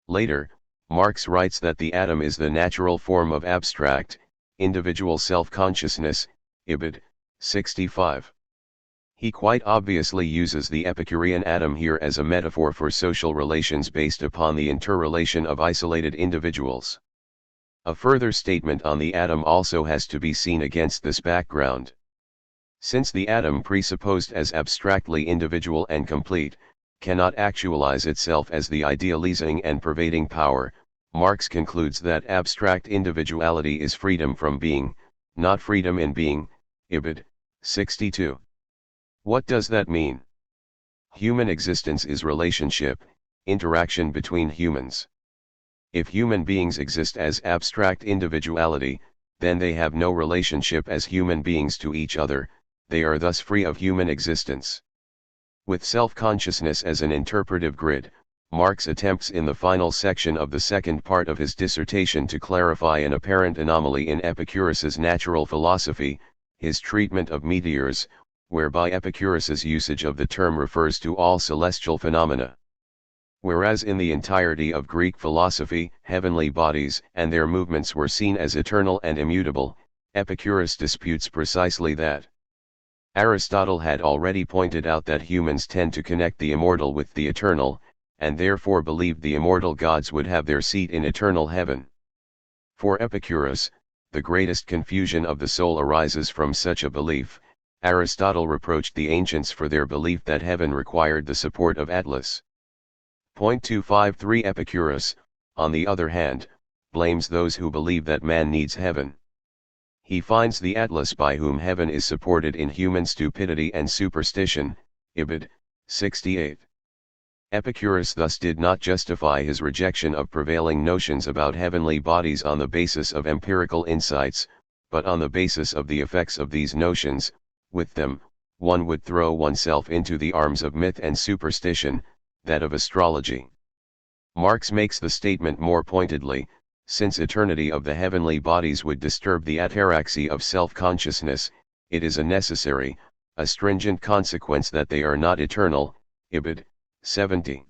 Later, Marx writes that the atom is the natural form of abstract, individual self-consciousness, Ibid. 65. He quite obviously uses the Epicurean atom here as a metaphor for social relations based upon the interrelation of isolated individuals. A further statement on the atom also has to be seen against this background. Since the atom, presupposed as abstractly individual and complete, cannot actualize itself as the idealizing and pervading power, Marx concludes that abstract individuality is freedom from being, not freedom in being, Ibid. 62. What does that mean? Human existence is relationship, interaction between humans. If human beings exist as abstract individuality, then they have no relationship as human beings to each other, they are thus free of human existence. With self-consciousness as an interpretive grid, Marx attempts in the final section of the second part of his dissertation to clarify an apparent anomaly in Epicurus's natural philosophy, his treatment of meteors, whereby Epicurus's usage of the term refers to all celestial phenomena. Whereas in the entirety of Greek philosophy, heavenly bodies and their movements were seen as eternal and immutable, Epicurus disputes precisely that. Aristotle had already pointed out that humans tend to connect the immortal with the eternal, and therefore believed the immortal gods would have their seat in eternal heaven. For Epicurus, the greatest confusion of the soul arises from such a belief. Aristotle reproached the ancients for their belief that heaven required the support of Atlas. 253 Epicurus, on the other hand, blames those who believe that man needs heaven. He finds the Atlas by whom heaven is supported in human stupidity and superstition, Ibid. 68. Epicurus thus did not justify his rejection of prevailing notions about heavenly bodies on the basis of empirical insights, but on the basis of the effects of these notions. With them, one would throw oneself into the arms of myth and superstition, that of astrology. Marx makes the statement more pointedly, since eternity of the heavenly bodies would disturb the ataraxy of self-consciousness, it is a necessary, a stringent consequence that they are not eternal, Ibid. 70.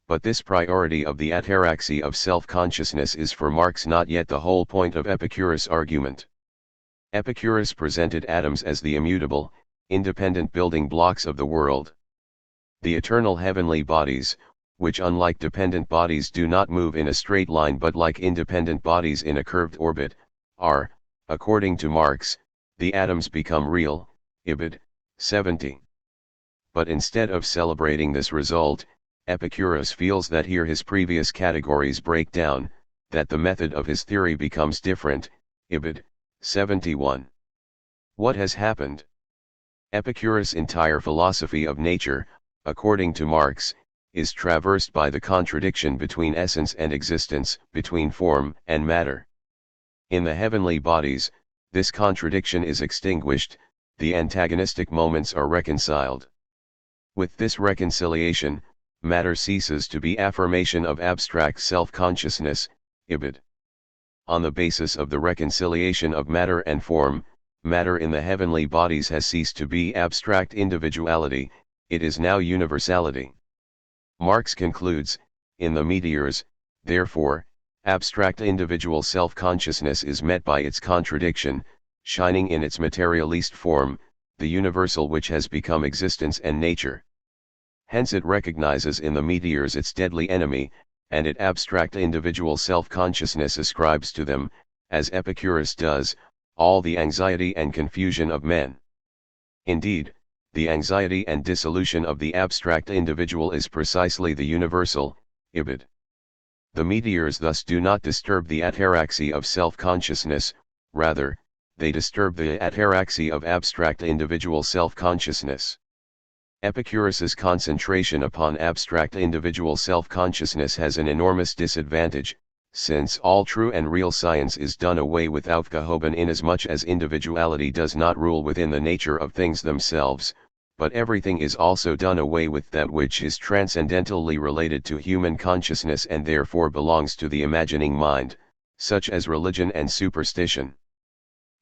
But this priority of the ataraxy of self-consciousness is for Marx not yet the whole point of Epicurus' argument. Epicurus presented atoms as the immutable, independent building blocks of the world. The eternal heavenly bodies, which unlike dependent bodies do not move in a straight line but like independent bodies in a curved orbit, are, according to Marx, the atoms become real, Ibid. 70. But instead of celebrating this result, Epicurus feels that here his previous categories break down, that the method of his theory becomes different, Ibid. 71. What has happened? Epicurus' entire philosophy of nature, according to Marx, is traversed by the contradiction between essence and existence, between form and matter. In the heavenly bodies, this contradiction is extinguished, the antagonistic moments are reconciled. With this reconciliation, matter ceases to be affirmation of abstract self-consciousness, ibid. On the basis of the reconciliation of matter and form, matter in the heavenly bodies has ceased to be abstract individuality, it is now universality. Marx concludes, in the meteors, therefore, abstract individual self-consciousness is met by its contradiction, shining in its materialist form, the universal which has become existence and nature. Hence it recognizes in the meteors its deadly enemy, and it abstract individual self-consciousness ascribes to them, as Epicurus does, all the anxiety and confusion of men. Indeed, the anxiety and dissolution of the abstract individual is precisely the universal, ibid. The meteors thus do not disturb the ataraxy of self-consciousness, rather, they disturb the ataraxy of abstract individual self-consciousness. Epicurus's concentration upon abstract individual self-consciousness has an enormous disadvantage, since all true and real science is done away with Aufgehoben inasmuch as individuality does not rule within the nature of things themselves, but everything is also done away with that which is transcendentally related to human consciousness and therefore belongs to the imagining mind, such as religion and superstition.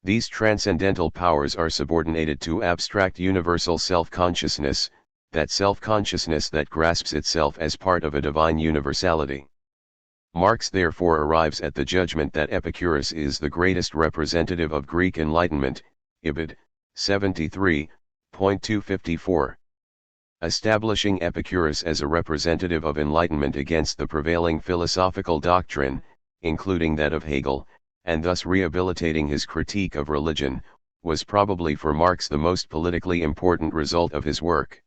These transcendental powers are subordinated to abstract universal self-consciousness, that self-consciousness that grasps itself as part of a divine universality. Marx therefore arrives at the judgment that Epicurus is the greatest representative of Greek Enlightenment, ibid. 73.254. Establishing Epicurus as a representative of enlightenment against the prevailing philosophical doctrine, including that of Hegel, and thus rehabilitating his critique of religion, was probably for Marx the most politically important result of his work.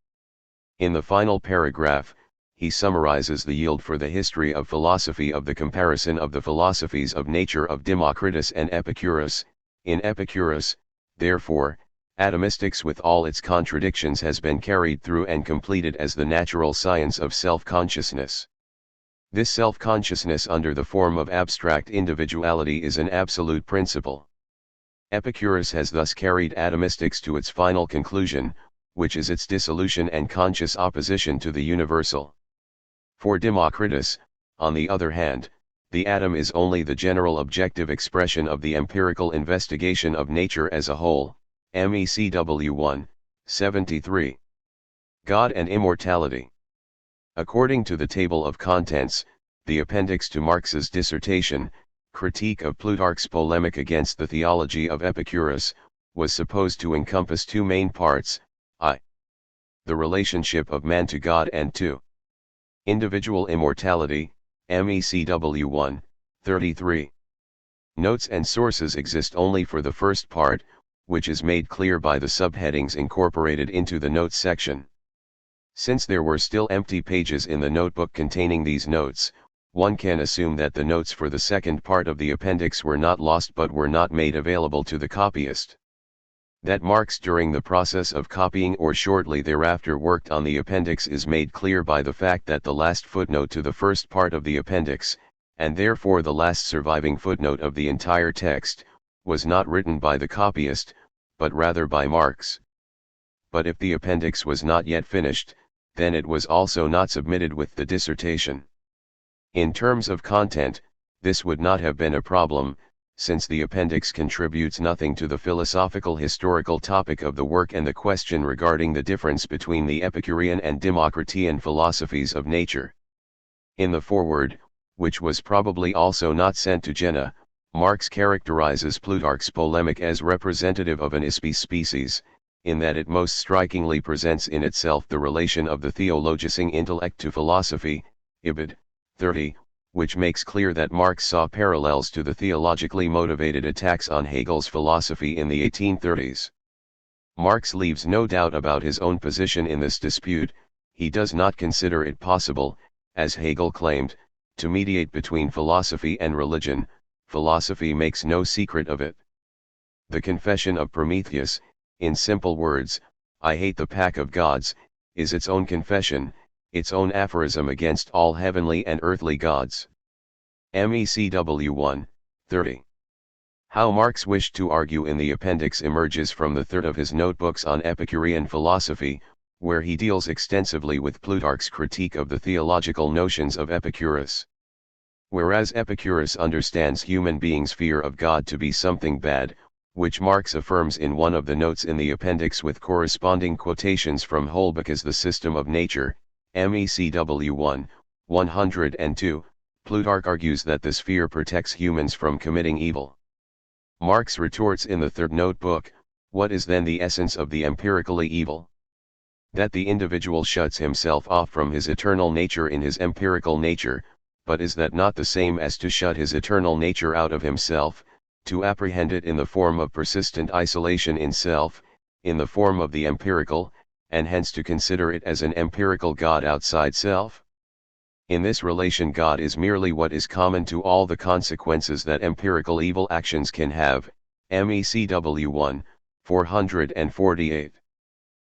In the final paragraph, he summarizes the yield for the history of philosophy of the comparison of the philosophies of nature of Democritus and Epicurus. In Epicurus, therefore, atomistics with all its contradictions has been carried through and completed as the natural science of self-consciousness. This self-consciousness under the form of abstract individuality is an absolute principle. Epicurus has thus carried atomistics to its final conclusion, which is its dissolution and conscious opposition to the universal. For Democritus, on the other hand, the atom is only the general objective expression of the empirical investigation of nature as a whole, MECW 1, 73. God and Immortality. According to the table of contents, the appendix to Marx's dissertation, Critique of Plutarch's Polemic against the Theology of Epicurus, was supposed to encompass two main parts, I. The relationship of man to God and 2. Individual immortality, MECW 1, 33. Notes and sources exist only for the first part, which is made clear by the subheadings incorporated into the notes section. Since there were still empty pages in the notebook containing these notes, one can assume that the notes for the second part of the appendix were not lost but were not made available to the copyist. That Marx during the process of copying or shortly thereafter worked on the appendix is made clear by the fact that the last footnote to the first part of the appendix, and therefore the last surviving footnote of the entire text, was not written by the copyist, but rather by Marx. But if the appendix was not yet finished, then it was also not submitted with the dissertation. In terms of content, this would not have been a problem, since the appendix contributes nothing to the philosophical historical topic of the work and the question regarding the difference between the Epicurean and Democritean philosophies of nature. In the foreword, which was probably also not sent to Jena, Marx characterizes Plutarch's polemic as representative of an ISP species, in that it most strikingly presents in itself the relation of the theologizing intellect to philosophy, ibid. 30, which makes clear that Marx saw parallels to the theologically motivated attacks on Hegel's philosophy in the 1830s. Marx leaves no doubt about his own position in this dispute. He does not consider it possible, as Hegel claimed, to mediate between philosophy and religion. Philosophy makes no secret of it. The confession of Prometheus, in simple words, I hate the pack of gods, is its own confession, its own aphorism against all heavenly and earthly gods. MECW 1, 30. How Marx wished to argue in the appendix emerges from the third of his notebooks on Epicurean philosophy, where he deals extensively with Plutarch's critique of the theological notions of Epicurus. Whereas Epicurus understands human beings' fear of God to be something bad, which Marx affirms in one of the notes in the appendix with corresponding quotations from Holbeck's The System of Nature, MECW 1, 102, Plutarch argues that this fear protects humans from committing evil. Marx retorts in the third notebook, what is then the essence of the empirically evil? That the individual shuts himself off from his eternal nature in his empirical nature, but is that not the same as to shut his eternal nature out of himself, to apprehend it in the form of persistent isolation in self, in the form of the empirical, and hence to consider it as an empirical God outside self? In this relation God is merely what is common to all the consequences that empirical evil actions can have, MECW 1, 448.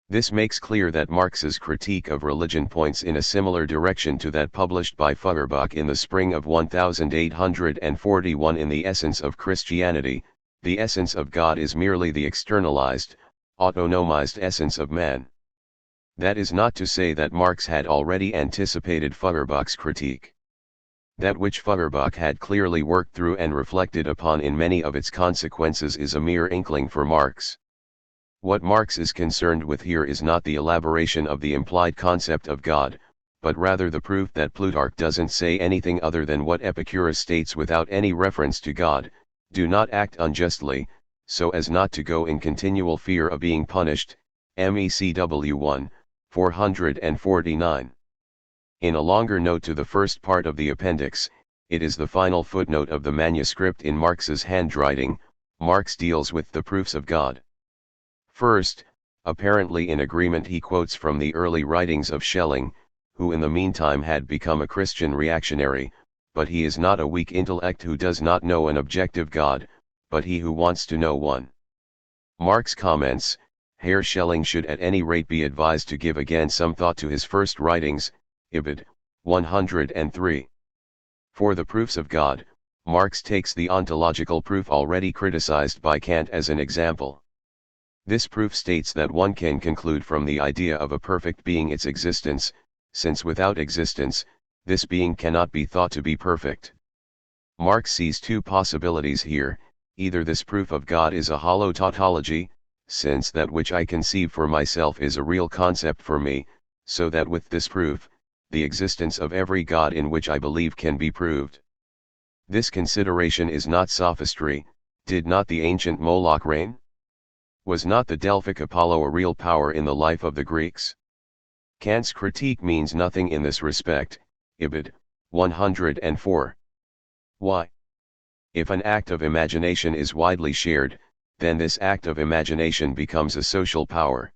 This makes clear that Marx's critique of religion points in a similar direction to that published by Feuerbach in the spring of 1841 in The Essence of Christianity. The essence of God is merely the externalized, autonomized essence of man. That is not to say that Marx had already anticipated Feuerbach's critique. That which Feuerbach had clearly worked through and reflected upon in many of its consequences is a mere inkling for Marx. What Marx is concerned with here is not the elaboration of the implied concept of God, but rather the proof that Plutarch doesn't say anything other than what Epicurus states without any reference to God: do not act unjustly, so as not to go in continual fear of being punished, MECW 1, 449. In a longer note to the first part of the appendix, it is the final footnote of the manuscript in Marx's handwriting, Marx deals with the proofs of God. First, apparently in agreement, he quotes from the early writings of Schelling, who in the meantime had become a Christian reactionary, but he is not a weak intellect who does not know an objective God, but he who wants to know one. Marx comments, Herr Schelling should at any rate be advised to give again some thought to his first writings, Ibid. 103. For the proofs of God, Marx takes the ontological proof already criticized by Kant as an example. This proof states that one can conclude from the idea of a perfect being its existence, since without existence, this being cannot be thought to be perfect. Marx sees two possibilities here: either this proof of God is a hollow tautology, since that which I conceive for myself is a real concept for me, so that with this proof, the existence of every God in which I believe can be proved. This consideration is not sophistry. Did not the ancient Moloch reign? Was not the Delphic Apollo a real power in the life of the Greeks? Kant's critique means nothing in this respect, Ibid. 104. Why? If an act of imagination is widely shared, then this act of imagination becomes a social power.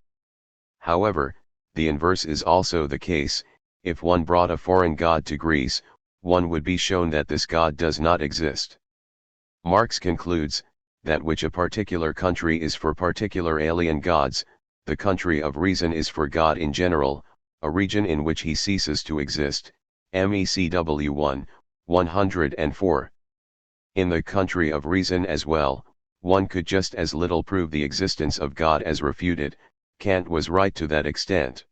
However, the inverse is also the case: if one brought a foreign god to Greece, one would be shown that this god does not exist. Marx concludes, that which a particular country is for particular alien gods, the country of reason is for God in general, a region in which he ceases to exist, MECW 1, 104. In the country of reason as well, one could just as little prove the existence of God as refute it. Kant was right to that extent.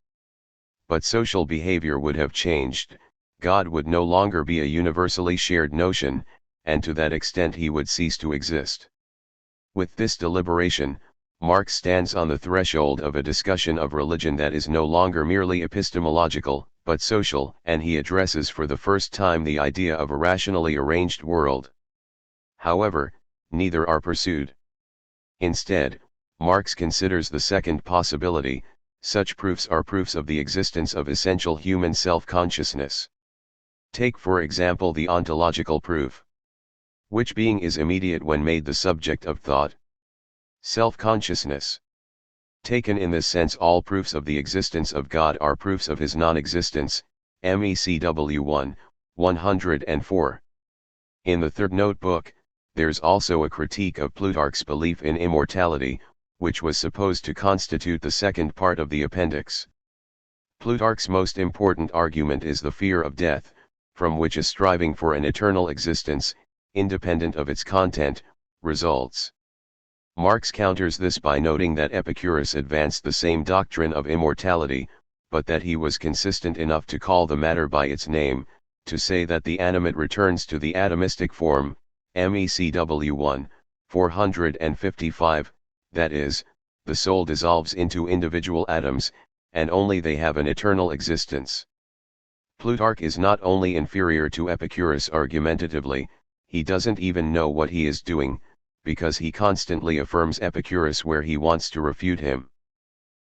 But social behavior would have changed. God would no longer be a universally shared notion, and to that extent he would cease to exist. With this deliberation, Marx stands on the threshold of a discussion of religion that is no longer merely epistemological, but social, and he addresses for the first time the idea of a rationally arranged world. However, neither are pursued. Instead, Marx considers the second possibility: such proofs are proofs of the existence of essential human self-consciousness. Take for example the ontological proof. Which being is immediate when made the subject of thought? Self-consciousness. Taken in this sense, all proofs of the existence of God are proofs of his non-existence, MECW 1, 104. In the third notebook, there's also a critique of Plutarch's belief in immortality, which was supposed to constitute the second part of the appendix. Plutarch's most important argument is the fear of death, from which a striving for an eternal existence, independent of its content, results. Marx counters this by noting that Epicurus advanced the same doctrine of immortality, but that he was consistent enough to call the matter by its name, to say that the animate returns to the atomistic form, MECW 1, 455, that is, the soul dissolves into individual atoms, and only they have an eternal existence. Plutarch is not only inferior to Epicurus argumentatively, he doesn't even know what he is doing, because he constantly affirms Epicurus where he wants to refute him.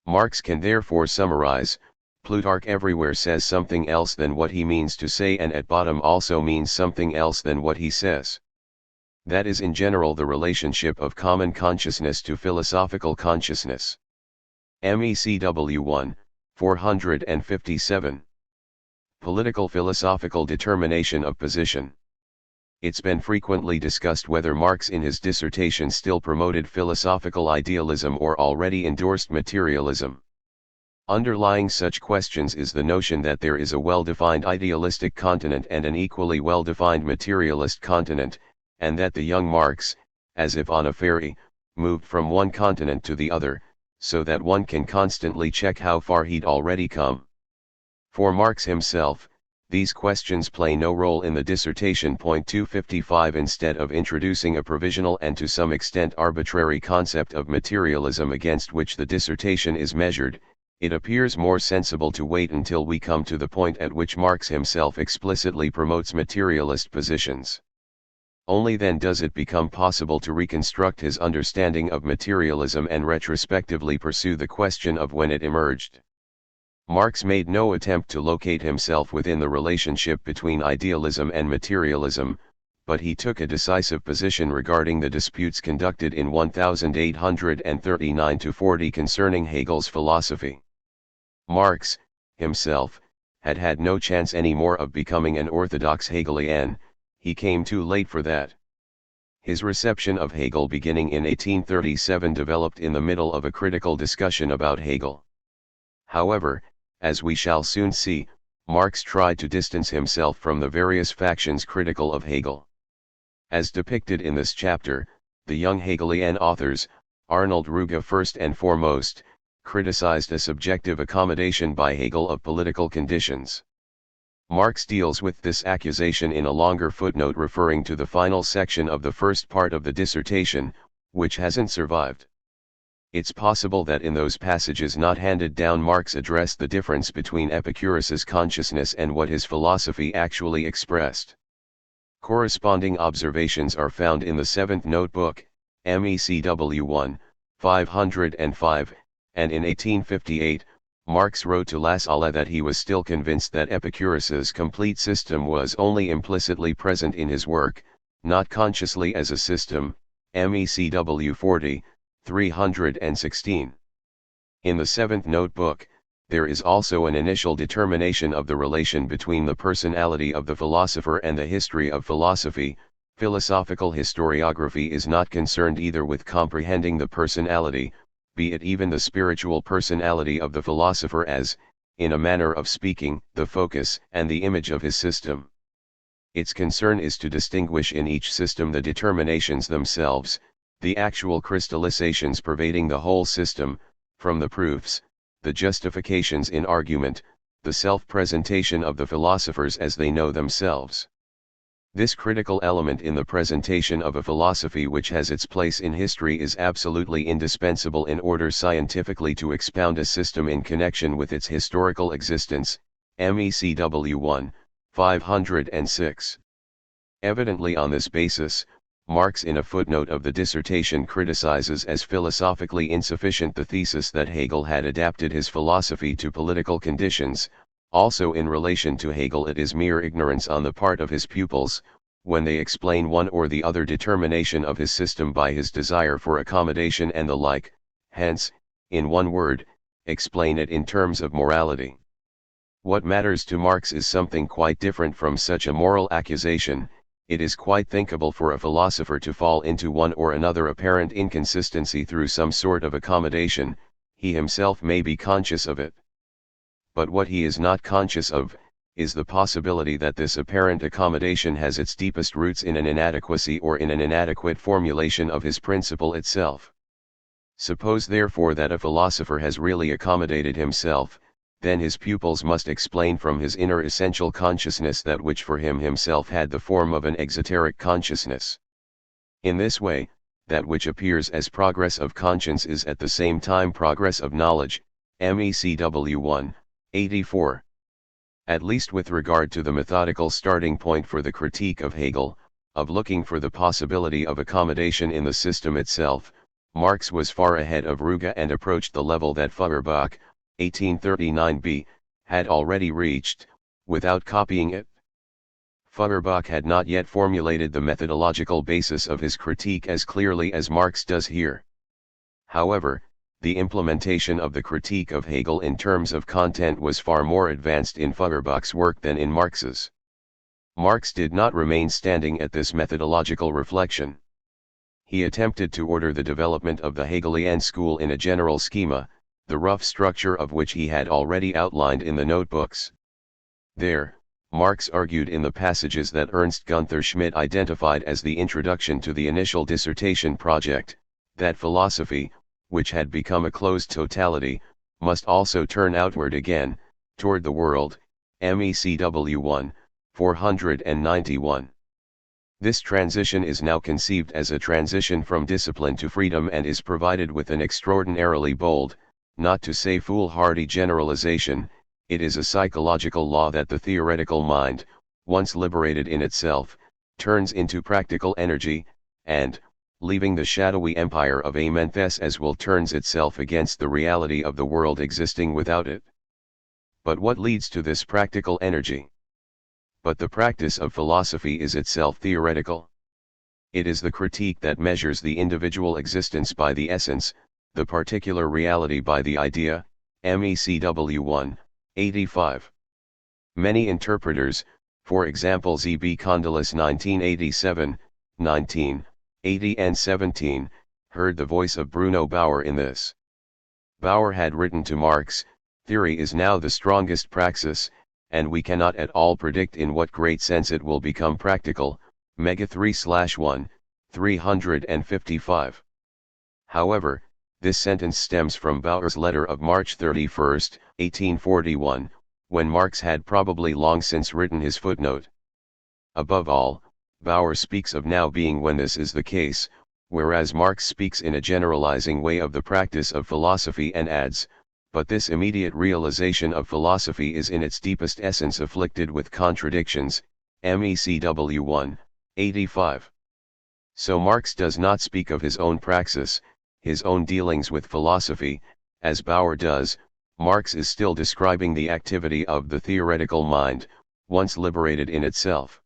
Marx can therefore summarize: Plutarch everywhere says something else than what he means to say, and at bottom also means something else than what he says. That is in general the relationship of common consciousness to philosophical consciousness. MECW 1, 457. Political philosophical determination of position. It's been frequently discussed whether Marx in his dissertation still promoted philosophical idealism or already endorsed materialism. Underlying such questions is the notion that there is a well-defined idealistic continent and an equally well-defined materialist continent, and that the young Marx, as if on a ferry, moved from one continent to the other, so that one can constantly check how far he'd already come. For Marx himself, these questions play no role in the dissertation. 255. Instead of introducing a provisional and to some extent arbitrary concept of materialism against which the dissertation is measured, it appears more sensible to wait until we come to the point at which Marx himself explicitly promotes materialist positions. Only then does it become possible to reconstruct his understanding of materialism and retrospectively pursue the question of when it emerged. Marx made no attempt to locate himself within the relationship between idealism and materialism, but he took a decisive position regarding the disputes conducted in 1839–40 concerning Hegel's philosophy. Marx, himself, had had no chance any more of becoming an orthodox Hegelian. He came too late for that. His reception of Hegel beginning in 1837 developed in the middle of a critical discussion about Hegel. However, as we shall soon see, Marx tried to distance himself from the various factions critical of Hegel. As depicted in this chapter, the young Hegelian authors, Arnold Ruge first and foremost, criticized a subjective accommodation by Hegel of political conditions. Marx deals with this accusation in a longer footnote referring to the final section of the first part of the dissertation, which hasn't survived. It's possible that in those passages not handed down Marx addressed the difference between Epicurus's consciousness and what his philosophy actually expressed. Corresponding observations are found in the seventh notebook, MECW 1, 505, and in 1858, Marx wrote to La Salle that he was still convinced that Epicurus's complete system was only implicitly present in his work, not consciously as a system, MECW 40, 316. In the seventh notebook, there is also an initial determination of the relation between the personality of the philosopher and the history of philosophy. Philosophical historiography is not concerned either with comprehending the personality, be it even the spiritual personality of the philosopher as, in a manner of speaking, the focus and the image of his system. Its concern is to distinguish in each system the determinations themselves, the actual crystallizations pervading the whole system, from the proofs, the justifications in argument, the self-presentation of the philosophers as they know themselves. This critical element in the presentation of a philosophy which has its place in history is absolutely indispensable in order scientifically to expound a system in connection with its historical existence. MECW 1, 506. Evidently on this basis, Marx in a footnote of the dissertation criticizes as philosophically insufficient the thesis that Hegel had adapted his philosophy to political conditions. Also in relation to Hegel it is mere ignorance on the part of his pupils, when they explain one or the other determination of his system by his desire for accommodation and the like, hence, in one word, explain it in terms of morality. What matters to Marx is something quite different from such a moral accusation. It is quite thinkable for a philosopher to fall into one or another apparent inconsistency through some sort of accommodation, he himself may be conscious of it. But what he is not conscious of, is the possibility that this apparent accommodation has its deepest roots in an inadequacy or in an inadequate formulation of his principle itself. Suppose therefore that a philosopher has really accommodated himself, then his pupils must explain from his inner essential consciousness that which for him himself had the form of an exoteric consciousness. In this way, that which appears as progress of conscience is at the same time progress of knowledge, MECW 1, 84. At least with regard to the methodical starting point for the critique of Hegel, of looking for the possibility of accommodation in the system itself, Marx was far ahead of Ruge and approached the level that Feuerbach, 1839b, had already reached, without copying it. Feuerbach had not yet formulated the methodological basis of his critique as clearly as Marx does here. However, the implementation of the critique of Hegel in terms of content was far more advanced in Feuerbach's work than in Marx's. Marx did not remain standing at this methodological reflection. He attempted to order the development of the Hegelian school in a general schema, the rough structure of which he had already outlined in the notebooks. There, Marx argued in the passages that Ernst Gunther Schmidt identified as the introduction to the initial dissertation project, that philosophy, which had become a closed totality, must also turn outward again, toward the world, MECW 1, 491. This transition is now conceived as a transition from discipline to freedom and is provided with an extraordinarily bold, not to say foolhardy generalization. It is a psychological law that the theoretical mind, once liberated in itself, turns into practical energy, and, leaving the shadowy empire of Amenthus as will turns itself against the reality of the world existing without it. But what leads to this practical energy? But the practice of philosophy is itself theoretical. It is the critique that measures the individual existence by the essence, the particular reality by the idea, MECW 1, 85. Many interpreters, for example Z.B. Condalis 1987, 1980 and 17, heard the voice of Bruno Bauer in this. Bauer had written to Marx, "Theory is now the strongest praxis, and we cannot at all predict in what great sense it will become practical." Mega 3/1, 355. However, this sentence stems from Bauer's letter of March 31, 1841, when Marx had probably long since written his footnote. Above all, Bauer speaks of now being when this is the case, whereas Marx speaks in a generalizing way of the practice of philosophy and adds, but this immediate realization of philosophy is in its deepest essence afflicted with contradictions, MECW 1, 85. So Marx does not speak of his own praxis, his own dealings with philosophy, as Bauer does. Marx is still describing the activity of the theoretical mind, once liberated in itself.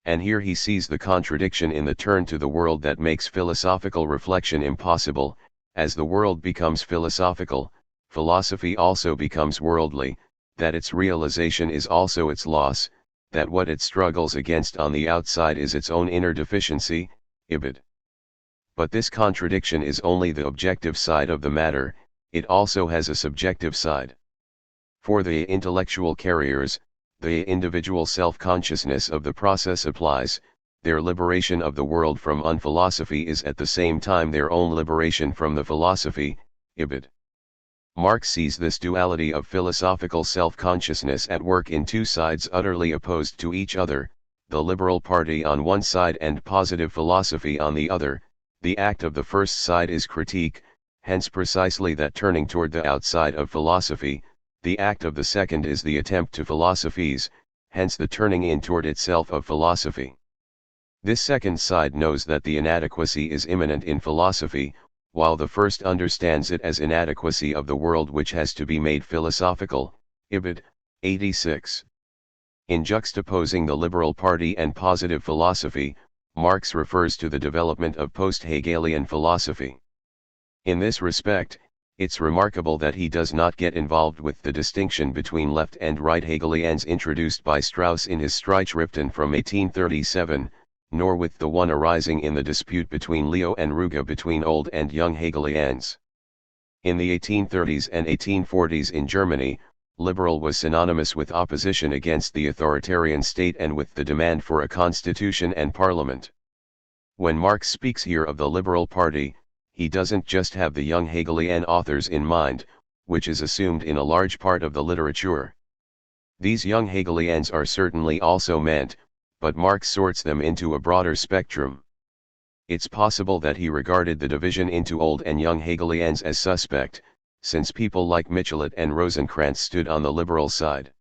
And here he sees the contradiction in the turn to the world that makes philosophical reflection impossible. As the world becomes philosophical, philosophy also becomes worldly, that its realization is also its loss, that what it struggles against on the outside is its own inner deficiency, ibid. But this contradiction is only the objective side of the matter, it also has a subjective side. For the intellectual carriers, the individual self-consciousness of the process applies, their liberation of the world from unphilosophy is at the same time their own liberation from the philosophy, ibid. Marx sees this duality of philosophical self-consciousness at work in two sides utterly opposed to each other, the liberal party on one side and positive philosophy on the other. The act of the first side is critique, hence precisely that turning toward the outside of philosophy. The act of the second is the attempt to philosophize, hence the turning in toward itself of philosophy. This second side knows that the inadequacy is immanent in philosophy, while the first understands it as inadequacy of the world which has to be made philosophical, ibid. 86. In juxtaposing the liberal party and positive philosophy, Marx refers to the development of post-Hegelian philosophy. In this respect, it's remarkable that he does not get involved with the distinction between left and right Hegelians introduced by Strauss in his Streichschriften from 1837, nor with the one arising in the dispute between Leo and Ruge between old and young Hegelians. In the 1830s and 1840s in Germany, liberal was synonymous with opposition against the authoritarian state and with the demand for a constitution and parliament. When Marx speaks here of the Liberal Party, he doesn't just have the young Hegelian authors in mind, which is assumed in a large part of the literature. These young Hegelians are certainly also meant, but Marx sorts them into a broader spectrum. It's possible that he regarded the division into old and young Hegelians as suspect, since people like Michelet and Rosenkranz stood on the liberal side.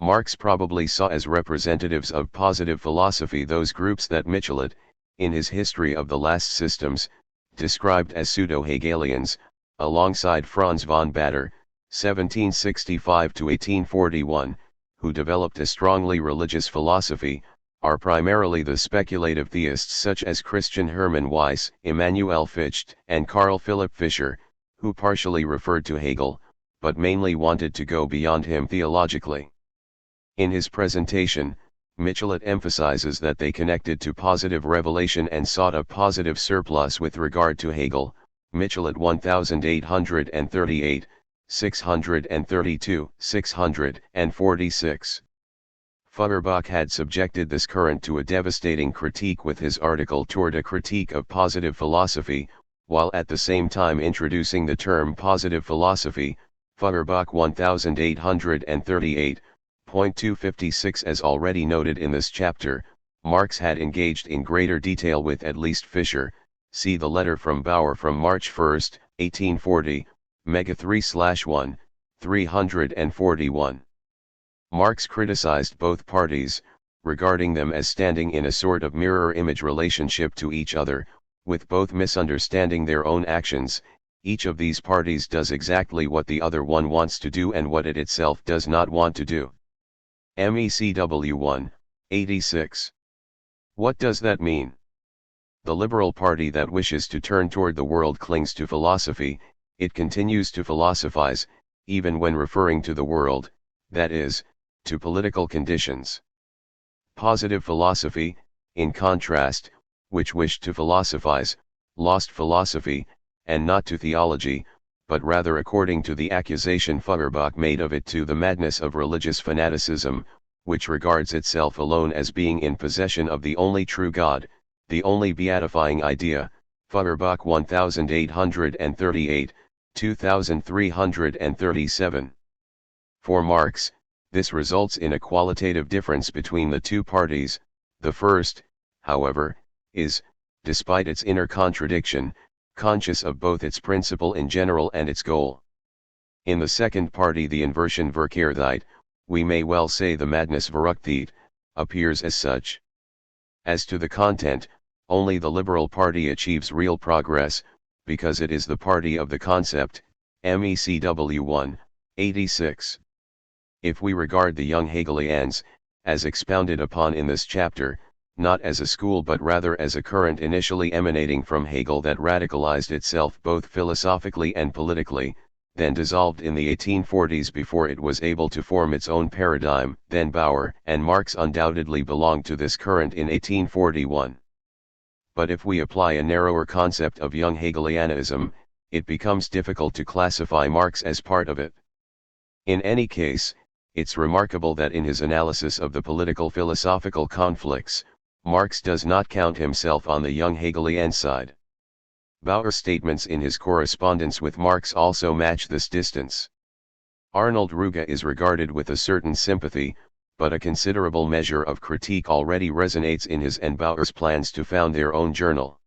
Marx probably saw as representatives of positive philosophy those groups that Michelet, in his History of the Last Systems, described as pseudo-Hegelians, alongside Franz von Bader, 1765–1841, who developed a strongly religious philosophy, are primarily the speculative theists such as Christian Hermann Weiss, Immanuel Fichte, and Carl Philipp Fischer, who partially referred to Hegel, but mainly wanted to go beyond him theologically. In his presentation, Michelet emphasizes that they connected to positive revelation and sought a positive surplus with regard to Hegel, Michelet 1838, 632, 646. Feuerbach had subjected this current to a devastating critique with his article Toward a Critique of Positive Philosophy, while at the same time introducing the term positive philosophy. Feuerbach 1838. 256. As already noted in this chapter, Marx had engaged in greater detail with at least Fischer, see the letter from Bauer from March 1, 1840, Mega 3/1, 341. Marx criticized both parties, regarding them as standing in a sort of mirror-image relationship to each other, with both misunderstanding their own actions. Each of these parties does exactly what the other one wants to do and what it itself does not want to do. MECW 1, 86. What does that mean? The Liberal Party that wishes to turn toward the world clings to philosophy. It continues to philosophize, even when referring to the world, that is, to political conditions. Positive philosophy, in contrast, which wished to philosophize, lost philosophy, and not to theology, but rather according to the accusation Feuerbach made of it to the madness of religious fanaticism, which regards itself alone as being in possession of the only true God, the only beatifying idea. Feuerbach 1838, 2337. For Marx, this results in a qualitative difference between the two parties. The first, however, is, despite its inner contradiction, conscious of both its principle in general and its goal. In the second party, the inversion Verkehrtheit, we may well say the madness Verrücktheit, appears as such. As to the content, only the Liberal Party achieves real progress, because it is the party of the concept. MECW 1, 86. If we regard the young Hegelians, as expounded upon in this chapter, not as a school but rather as a current initially emanating from Hegel that radicalized itself both philosophically and politically, then dissolved in the 1840s before it was able to form its own paradigm, then Bauer and Marx undoubtedly belonged to this current in 1841. But if we apply a narrower concept of young Hegelianism, it becomes difficult to classify Marx as part of it. In any case, it's remarkable that in his analysis of the political philosophical conflicts, Marx does not count himself on the young Hegelian side. Bauer's statements in his correspondence with Marx also match this distance. Arnold Ruge is regarded with a certain sympathy, but a considerable measure of critique already resonates in his and Bauer's plans to found their own journal.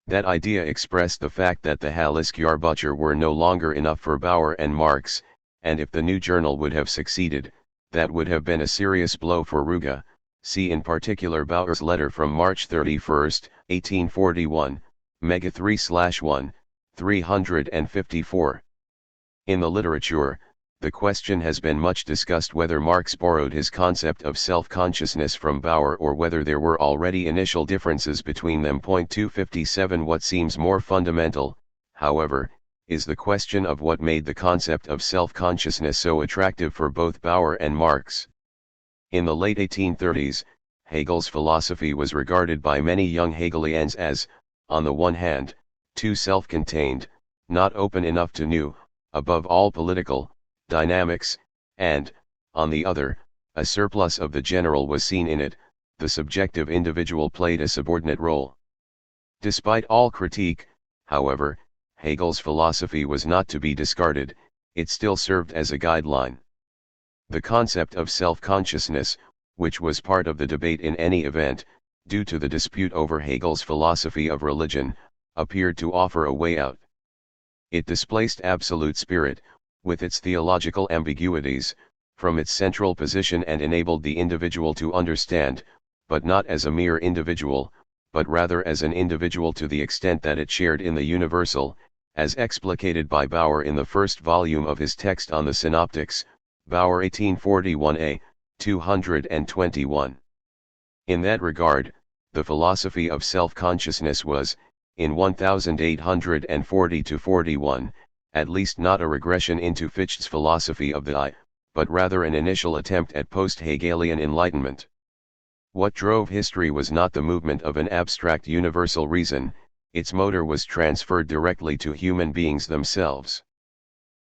That idea expressed the fact that the Halsjahrbucher were no longer enough for Bauer and Marx, and if the new journal would have succeeded, that would have been a serious blow for Ruge. See in particular Bauer's letter from March 31, 1841, Mega 3/1, 354. In the literature, the question has been much discussed whether Marx borrowed his concept of self-consciousness from Bauer or whether there were already initial differences between them. 257. What seems more fundamental, however, is the question of what made the concept of self-consciousness so attractive for both Bauer and Marx. In the late 1830s, Hegel's philosophy was regarded by many young Hegelians as, on the one hand, too self-contained, not open enough to new, above all political, dynamics, and, on the other, a surplus of the general was seen in it. The subjective individual played a subordinate role. Despite all critique, however, Hegel's philosophy was not to be discarded, it still served as a guideline. The concept of self-consciousness, which was part of the debate in any event, due to the dispute over Hegel's philosophy of religion, appeared to offer a way out. It displaced absolute spirit, with its theological ambiguities, from its central position and enabled the individual to understand, but not as a mere individual, but rather as an individual to the extent that it shared in the universal, as explicated by Bauer in the first volume of his text on the Synoptics, Bauer 1841a, 221. In that regard, the philosophy of self-consciousness was, in 1840-41, at least not a regression into Fichte's philosophy of the I, but rather an initial attempt at post-Hegelian enlightenment. What drove history was not the movement of an abstract universal reason, its motor was transferred directly to human beings themselves.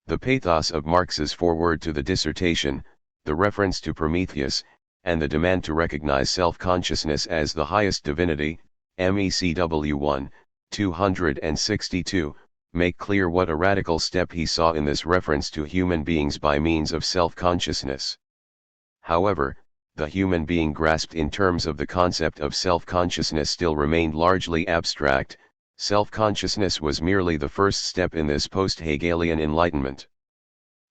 The pathos of Marx's foreword to the dissertation, the reference to Prometheus, and the demand to recognize self-consciousness as the highest divinity, MECW 1, 262, make clear what a radical step he saw in this reference to human beings by means of self-consciousness. However, the human being grasped in terms of the concept of self-consciousness still remained largely abstract. Self-consciousness was merely the first step in this post-Hegelian enlightenment.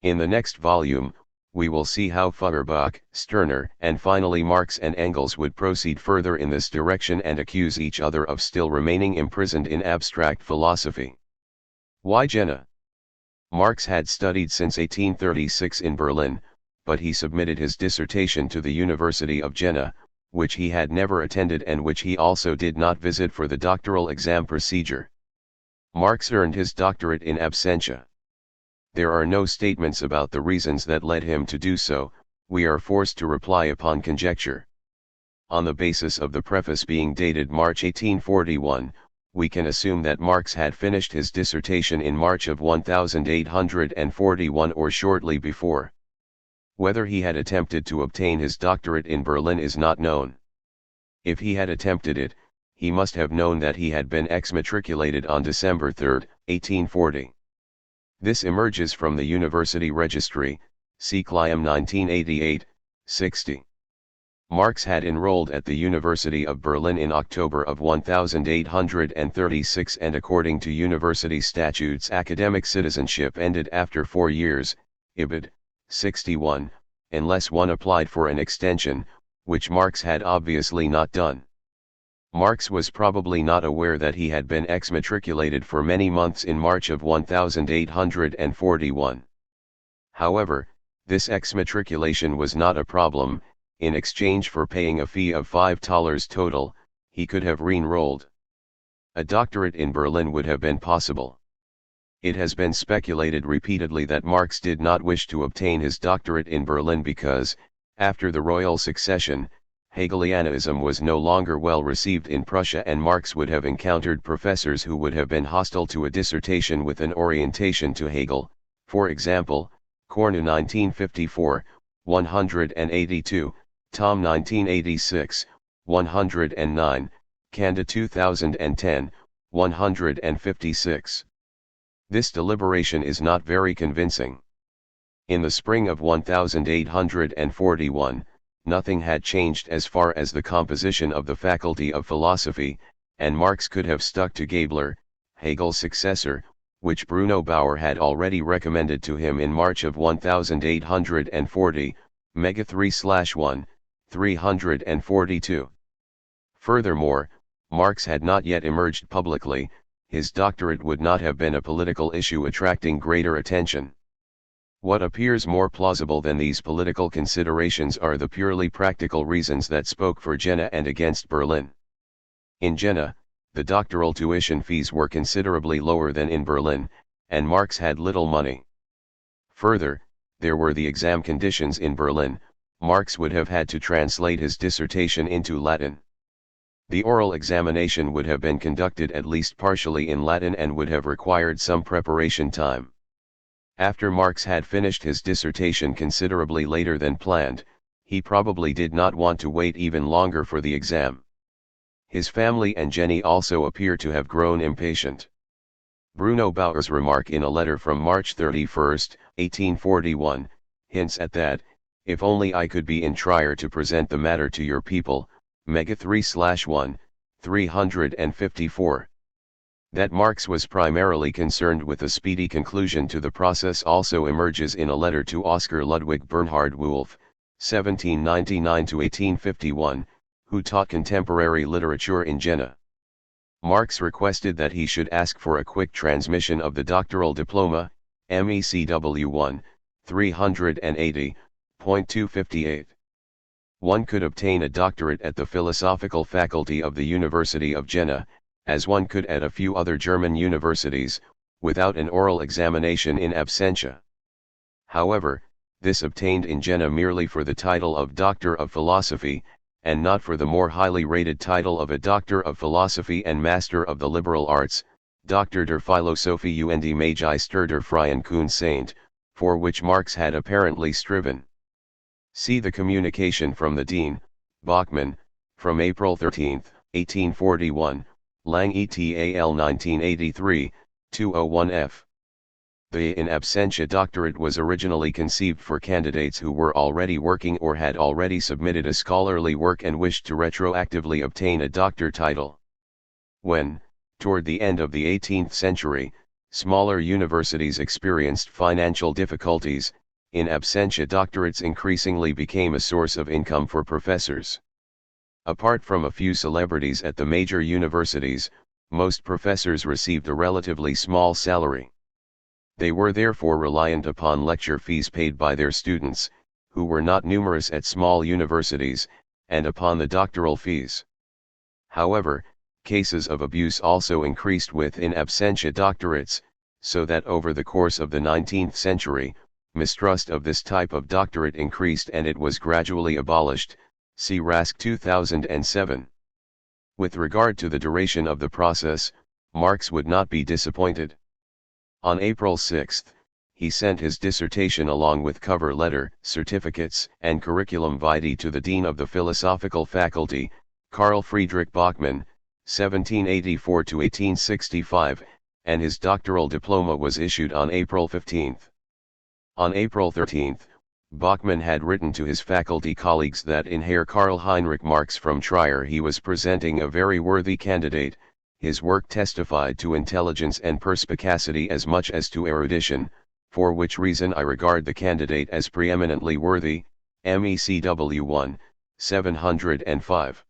In the next volume, we will see how Feuerbach, Stirner, and finally Marx and Engels would proceed further in this direction and accuse each other of still remaining imprisoned in abstract philosophy. Why Jena? Marx had studied since 1836 in Berlin, but he submitted his dissertation to the University of Jena, which he had never attended and which he also did not visit for the doctoral exam procedure. Marx earned his doctorate in absentia. There are no statements about the reasons that led him to do so, we are forced to rely upon conjecture. On the basis of the preface being dated March 1841, we can assume that Marx had finished his dissertation in March of 1841 or shortly before. Whether he had attempted to obtain his doctorate in Berlin is not known. If he had attempted it, he must have known that he had been exmatriculated on December 3, 1840. This emerges from the University Registry, see Cliam 1988, 60. Marx had enrolled at the University of Berlin in October of 1836 and according to university statutes academic citizenship ended after 4 years, ibid. 61, unless one applied for an extension, which Marx had obviously not done. Marx was probably not aware that he had been exmatriculated for many months in March of 1841. However, this exmatriculation was not a problem. In exchange for paying a fee of $5 total, he could have re-enrolled. A doctorate in Berlin would have been possible. It has been speculated repeatedly that Marx did not wish to obtain his doctorate in Berlin because, after the royal succession, Hegelianism was no longer well received in Prussia and Marx would have encountered professors who would have been hostile to a dissertation with an orientation to Hegel, for example, Cornu 1954, 182, Tom 1986, 109, Kanda 2010, 156. This deliberation is not very convincing. In the spring of 1841, nothing had changed as far as the composition of the Faculty of Philosophy, and Marx could have stuck to Gabler, Hegel's successor, which Bruno Bauer had already recommended to him in March of 1840, Mega 3/1, 342. Furthermore, Marx had not yet emerged publicly. His doctorate would not have been a political issue attracting greater attention. What appears more plausible than these political considerations are the purely practical reasons that spoke for Jena and against Berlin. In Jena, the doctoral tuition fees were considerably lower than in Berlin, and Marx had little money. Further, there were the exam conditions in Berlin. Marx would have had to translate his dissertation into Latin. The oral examination would have been conducted at least partially in Latin and would have required some preparation time. After Marx had finished his dissertation considerably later than planned, he probably did not want to wait even longer for the exam. His family and Jenny also appear to have grown impatient. Bruno Bauer's remark in a letter from March 31, 1841, hints at that, if only I could be in Trier to present the matter to your people, Mega 3/1, 354. That Marx was primarily concerned with a speedy conclusion to the process also emerges in a letter to Oscar Ludwig Bernhard Wolff, 1799–1851, who taught contemporary literature in Jena. Marx requested that he should ask for a quick transmission of the doctoral diploma, MECW 1, 380.258. One could obtain a doctorate at the philosophical faculty of the University of Jena, as one could at a few other German universities, without an oral examination in absentia. However, this obtained in Jena merely for the title of Doctor of Philosophy, and not for the more highly rated title of a Doctor of Philosophy and Master of the Liberal Arts, Doctor der Philosophie und Magister der Freien Kunst, for which Marx had apparently striven. See the communication from the Dean, Bachmann, from April 13, 1841, Lang et al. 1983, 201f. The in absentia doctorate was originally conceived for candidates who were already working or had already submitted a scholarly work and wished to retroactively obtain a doctor title. When, toward the end of the 18th century, smaller universities experienced financial difficulties, in absentia doctorates increasingly became a source of income for professors. Apart from a few celebrities at the major universities, most professors received a relatively small salary. They were therefore reliant upon lecture fees paid by their students, who were not numerous at small universities, and upon the doctoral fees. However, cases of abuse also increased with in absentia doctorates, so that over the course of the 19th century, mistrust of this type of doctorate increased and it was gradually abolished, see Rask 2007. With regard to the duration of the process, Marx would not be disappointed. On April 6, he sent his dissertation along with cover letter, certificates, and curriculum vitae to the Dean of the Philosophical Faculty, Karl Friedrich Bachmann, 1784–1865, and his doctoral diploma was issued on April 15. On April 13, Bachmann had written to his faculty colleagues that in Herr Karl Heinrich Marx from Trier he was presenting a very worthy candidate. His work testified to intelligence and perspicacity as much as to erudition, for which reason I regard the candidate as preeminently worthy, MECW 1, 705.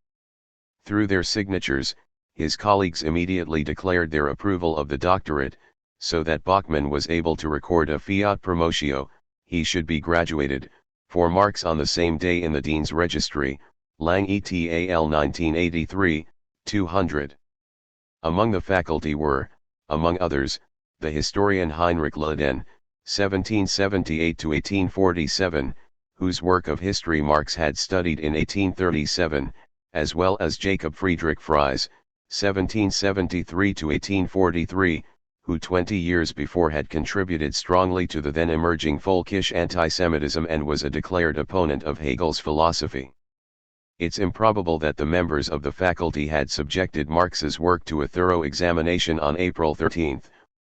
Through their signatures, his colleagues immediately declared their approval of the doctorate, so that Bachmann was able to record a fiat promotio, he should be graduated, for Marx on the same day in the Dean's Registry, Lang et al. 1983, 200. Among the faculty were, among others, the historian Heinrich Luden, 1778–1847, whose work of history Marx had studied in 1837, as well as Jacob Friedrich Fries, 1773–1843, who 20 years before had contributed strongly to the then emerging folkish antisemitism and was a declared opponent of Hegel's philosophy. It's improbable that the members of the faculty had subjected Marx's work to a thorough examination on April 13,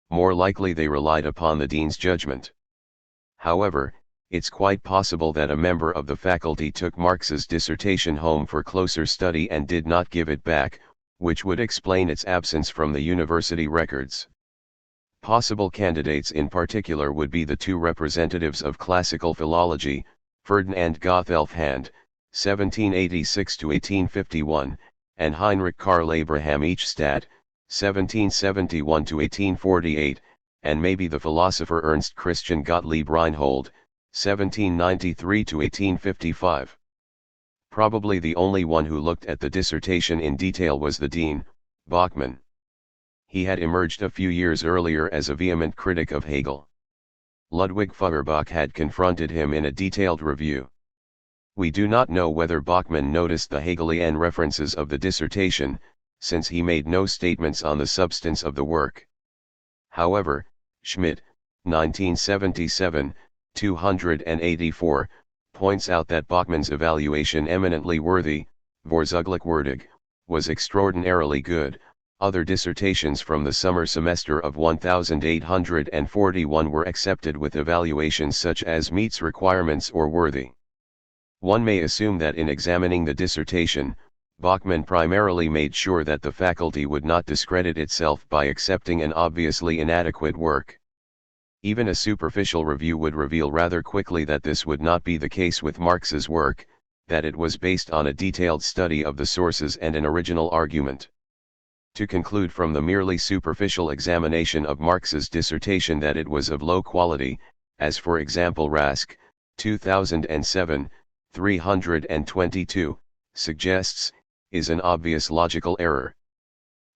more likely they relied upon the dean's judgment. However, it's quite possible that a member of the faculty took Marx's dissertation home for closer study and did not give it back, which would explain its absence from the university records. Possible candidates in particular would be the two representatives of classical philology, Ferdinand Gotthelf Hand, 1786–1851, and Heinrich Karl Abraham Eichstadt, 1771–1848, and maybe the philosopher Ernst Christian Gottlieb Reinhold, 1793–1855. Probably the only one who looked at the dissertation in detail was the dean, Bachmann. He had emerged a few years earlier as a vehement critic of Hegel. Ludwig Feuerbach had confronted him in a detailed review. We do not know whether Bachmann noticed the Hegelian references of the dissertation, since he made no statements on the substance of the work. However, Schmidt, 1977, 284, points out that Bachmann's evaluation eminently worthy, voorzuglijk was extraordinarily good. Other dissertations from the summer semester of 1841 were accepted with evaluations such as meets requirements or worthy. One may assume that in examining the dissertation, Bachmann primarily made sure that the faculty would not discredit itself by accepting an obviously inadequate work. Even a superficial review would reveal rather quickly that this would not be the case with Marx's work, that it was based on a detailed study of the sources and an original argument. To conclude from the merely superficial examination of Marx's dissertation that it was of low quality, as for example Rask, 2007, 322, suggests, is an obvious logical error.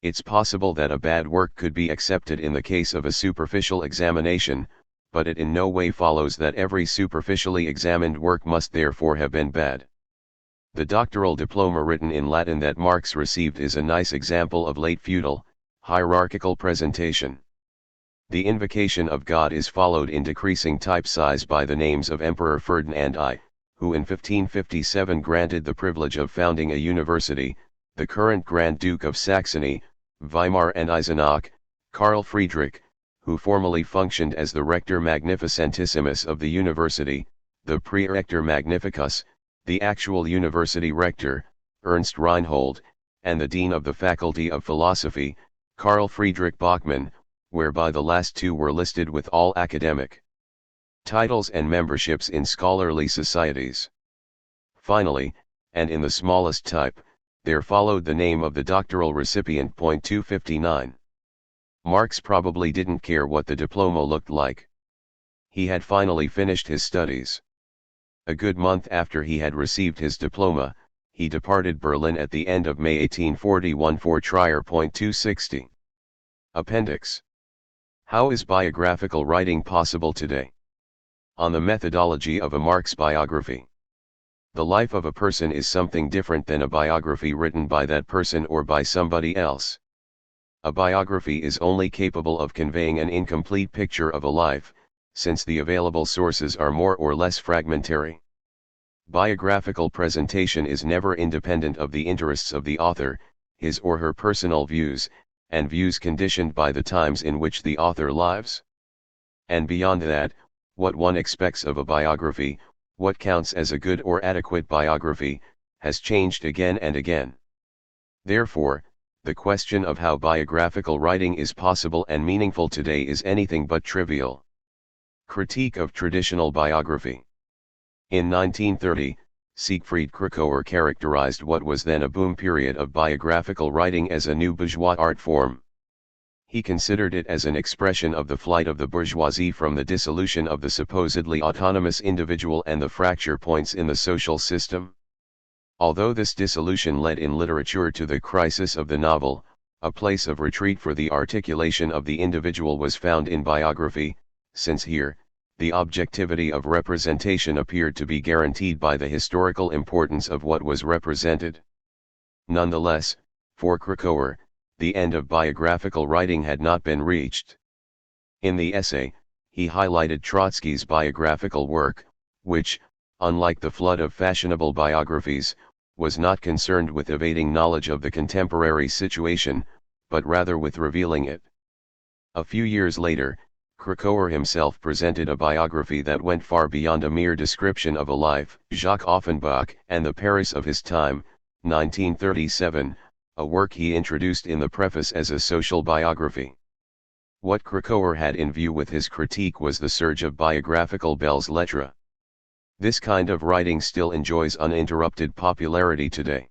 It's possible that a bad work could be accepted in the case of a superficial examination, but it in no way follows that every superficially examined work must therefore have been bad. The doctoral diploma written in Latin that Marx received is a nice example of late feudal, hierarchical presentation. The invocation of God is followed in decreasing type size by the names of Emperor Ferdinand I, who in 1557 granted the privilege of founding a university, the current Grand Duke of Saxony, Weimar and Eisenach, Karl Friedrich, who formerly functioned as the Rector Magnificentissimus of the university, the Praerector Magnificus, the actual university rector, Ernst Reinhold, and the Dean of the Faculty of Philosophy, Karl Friedrich Bachmann, whereby the last two were listed with all academic titles and memberships in scholarly societies. Finally, and in the smallest type, there followed the name of the doctoral recipient. 259. Marx probably didn't care what the diploma looked like. He had finally finished his studies. A good month after he had received his diploma, he departed Berlin at the end of May 1841 for Trier. 260. Appendix. How is biographical writing possible today? On the methodology of a Marx biography. The life of a person is something different than a biography written by that person or by somebody else. A biography is only capable of conveying an incomplete picture of a life, since the available sources are more or less fragmentary. Biographical presentation is never independent of the interests of the author, his or her personal views, and views conditioned by the times in which the author lives. And beyond that, what one expects of a biography, what counts as a good or adequate biography, has changed again and again. Therefore, the question of how biographical writing is possible and meaningful today is anything but trivial. Critique of traditional biography. In 1930, Siegfried Kracauer characterized what was then a boom period of biographical writing as a new bourgeois art form. He considered it as an expression of the flight of the bourgeoisie from the dissolution of the supposedly autonomous individual and the fracture points in the social system. Although this dissolution led in literature to the crisis of the novel, a place of retreat for the articulation of the individual was found in biography, since here, the objectivity of representation appeared to be guaranteed by the historical importance of what was represented. Nonetheless, for Kracauer, the end of biographical writing had not been reached. In the essay, he highlighted Trotsky's biographical work, which, unlike the flood of fashionable biographies, was not concerned with evading knowledge of the contemporary situation, but rather with revealing it. A few years later, Kracauer himself presented a biography that went far beyond a mere description of a life. Jacques Offenbach and the Paris of his time, 1937, a work he introduced in the preface as a social biography. What Kracauer had in view with his critique was the surge of biographical belles lettres. This kind of writing still enjoys uninterrupted popularity today.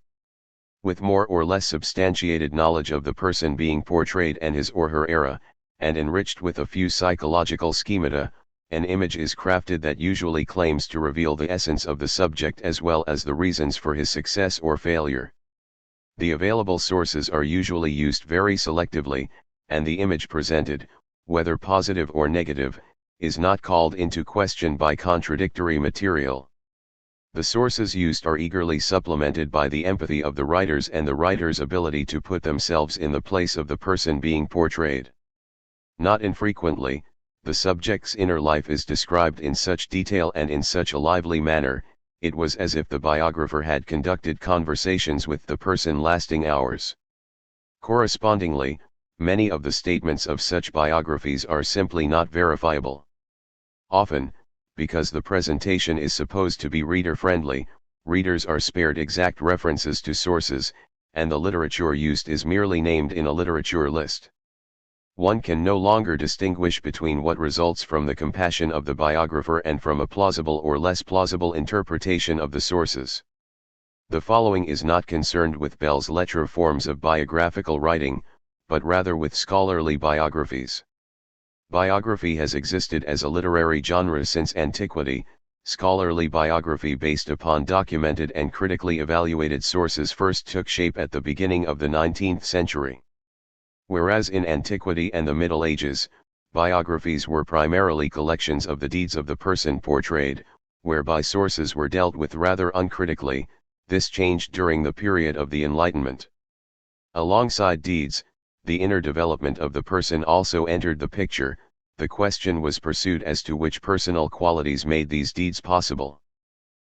With more or less substantiated knowledge of the person being portrayed and his or her era, and enriched with a few psychological schemata, an image is crafted that usually claims to reveal the essence of the subject as well as the reasons for his success or failure. The available sources are usually used very selectively, and the image presented, whether positive or negative, is not called into question by contradictory material. The sources used are eagerly supplemented by the empathy of the writers and the writer's ability to put themselves in the place of the person being portrayed. Not infrequently, the subject's inner life is described in such detail and in such a lively manner, it was as if the biographer had conducted conversations with the person lasting hours. Correspondingly, many of the statements of such biographies are simply not verifiable. Often, because the presentation is supposed to be reader-friendly, readers are spared exact references to sources, and the literature used is merely named in a literature list. One can no longer distinguish between what results from the compassion of the biographer and from a plausible or less plausible interpretation of the sources. The following is not concerned with belles lettres forms of biographical writing, but rather with scholarly biographies. Biography has existed as a literary genre since antiquity. Scholarly biography based upon documented and critically evaluated sources first took shape at the beginning of the 19th century. Whereas in antiquity and the Middle Ages, biographies were primarily collections of the deeds of the person portrayed, whereby sources were dealt with rather uncritically, this changed during the period of the Enlightenment. Alongside deeds, the inner development of the person also entered the picture. The question was pursued as to which personal qualities made these deeds possible.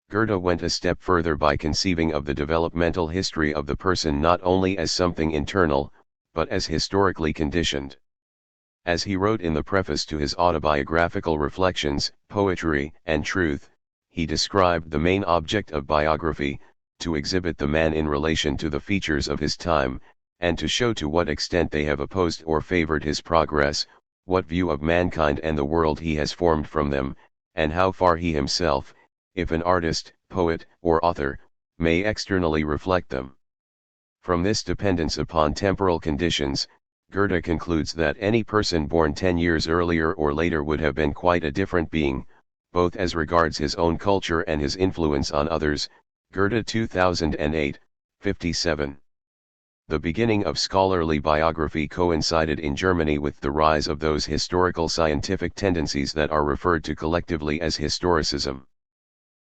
Goethe went a step further by conceiving of the developmental history of the person not only as something internal, but as historically conditioned. As he wrote in the preface to his autobiographical reflections, Poetry and Truth, he described the main object of biography, to exhibit the man in relation to the features of his time, and to show to what extent they have opposed or favored his progress, what view of mankind and the world he has formed from them, and how far he himself, if an artist, poet, or author, may externally reflect them. From this dependence upon temporal conditions, Goethe concludes that any person born 10 years earlier or later would have been quite a different being, both as regards his own culture and his influence on others. Goethe 2008, 57. The beginning of scholarly biography coincided in Germany with the rise of those historical scientific tendencies that are referred to collectively as historicism.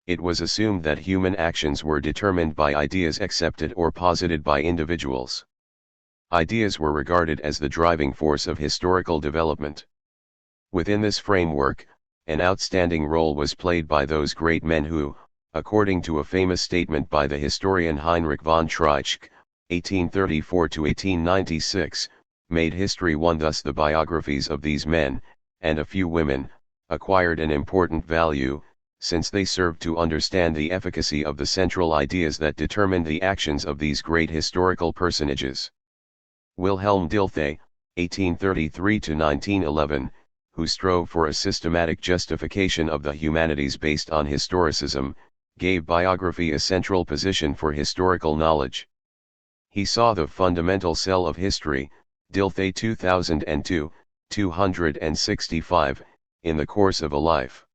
It was assumed that human actions were determined by ideas accepted or posited by individuals. Ideas were regarded as the driving force of historical development. Within this framework, an outstanding role was played by those great men who, according to a famous statement by the historian Heinrich von Treitschke, 1834–1896, made history one. Thus the biographies of these men, and a few women, acquired an important value, since they served to understand the efficacy of the central ideas that determined the actions of these great historical personages. Wilhelm Dilthey, 1833–1911, who strove for a systematic justification of the humanities based on historicism, gave biography a central position for historical knowledge. He saw the fundamental cell of history, Dilthey 2002, 265, in the course of a life.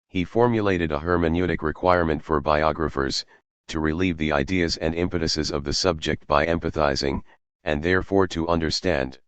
He formulated a hermeneutic requirement for biographers, to relieve the ideas and impetuses of the subject by empathizing, and therefore to understand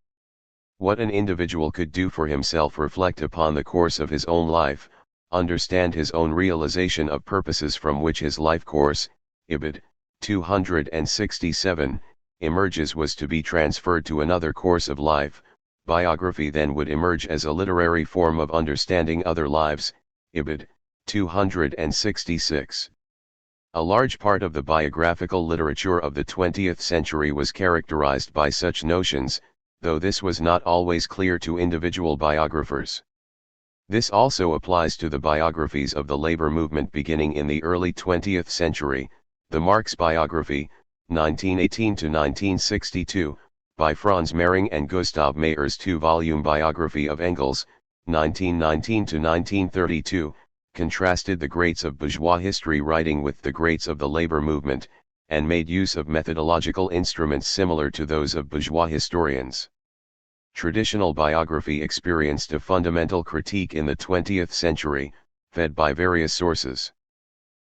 what an individual could do for himself, reflect upon the course of his own life, understand his own realization of purposes from which his life course, Ibid. 267, emerges was to be transferred to another course of life. Biography then would emerge as a literary form of understanding other lives, Ibid. 266. A large part of the biographical literature of the 20th century was characterized by such notions, though this was not always clear to individual biographers. This also applies to the biographies of the labor movement beginning in the early 20th century. The Marx biography, 1918–1962, by Franz Mehring and Gustav Mayer's two-volume biography of Engels, 1919–1932, contrasted the greats of bourgeois history writing with the greats of the labor movement, and made use of methodological instruments similar to those of bourgeois historians. Traditional biography experienced a fundamental critique in the 20th century, fed by various sources.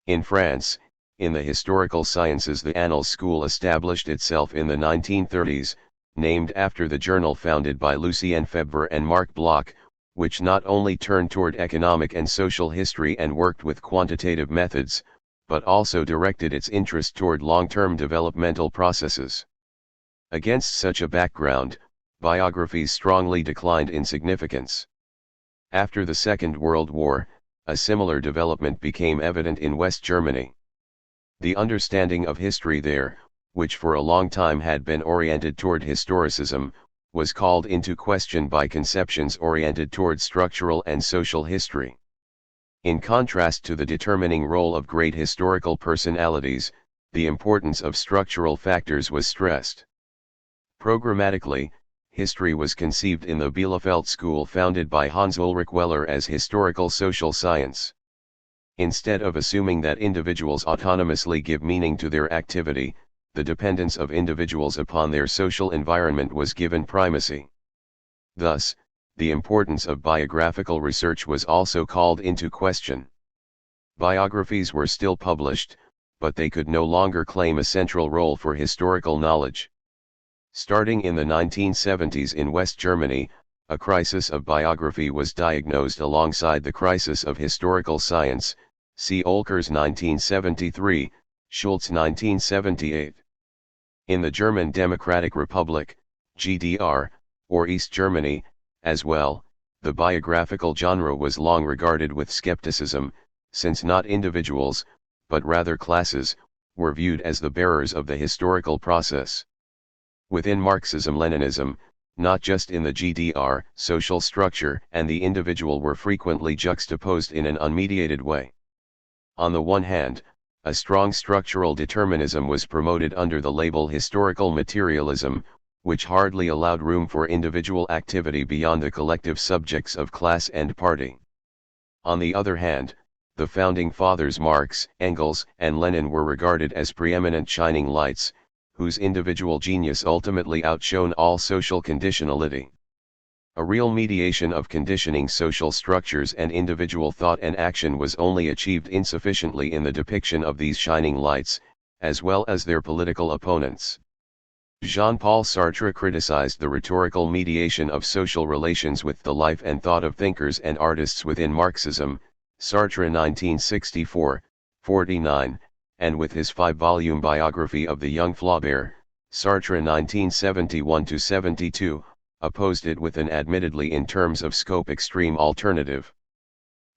In France, in the historical sciences, the Annales school established itself in the 1930s, named after the journal founded by Lucien Febvre and Marc Bloch, which not only turned toward economic and social history and worked with quantitative methods, but also directed its interest toward long-term developmental processes. Against such a background, biographies strongly declined in significance. After the Second World War, a similar development became evident in West Germany. The understanding of history there, which for a long time had been oriented toward historicism, was called into question by conceptions oriented toward structural and social history. In contrast to the determining role of great historical personalities, the importance of structural factors was stressed. Programmatically, history was conceived in the Bielefeld school founded by Hans Ulrich Weller as historical social science. Instead of assuming that individuals autonomously give meaning to their activity, the dependence of individuals upon their social environment was given primacy. Thus, the importance of biographical research was also called into question. Biographies were still published, but they could no longer claim a central role for historical knowledge. Starting in the 1970s in West Germany, a crisis of biography was diagnosed alongside the crisis of historical science, see Oelkers 1973, Schultz 1978. In the German Democratic Republic, GDR, or East Germany, as well, the biographical genre was long regarded with skepticism, since not individuals, but rather classes, were viewed as the bearers of the historical process. Within Marxism-Leninism, not just in the GDR, social structure and the individual were frequently juxtaposed in an unmediated way. On the one hand, a strong structural determinism was promoted under the label historical materialism, which hardly allowed room for individual activity beyond the collective subjects of class and party. On the other hand, the founding fathers Marx, Engels, and Lenin were regarded as preeminent shining lights, whose individual genius ultimately outshone all social conditionality. A real mediation of conditioning social structures and individual thought and action was only achieved insufficiently in the depiction of these shining lights, as well as their political opponents. Jean-Paul Sartre criticized the rhetorical mediation of social relations with the life and thought of thinkers and artists within Marxism, Sartre 1964, 49, and with his 5-volume biography of the young Flaubert, Sartre 1971-72, opposed it with an admittedly in terms of scope extreme alternative.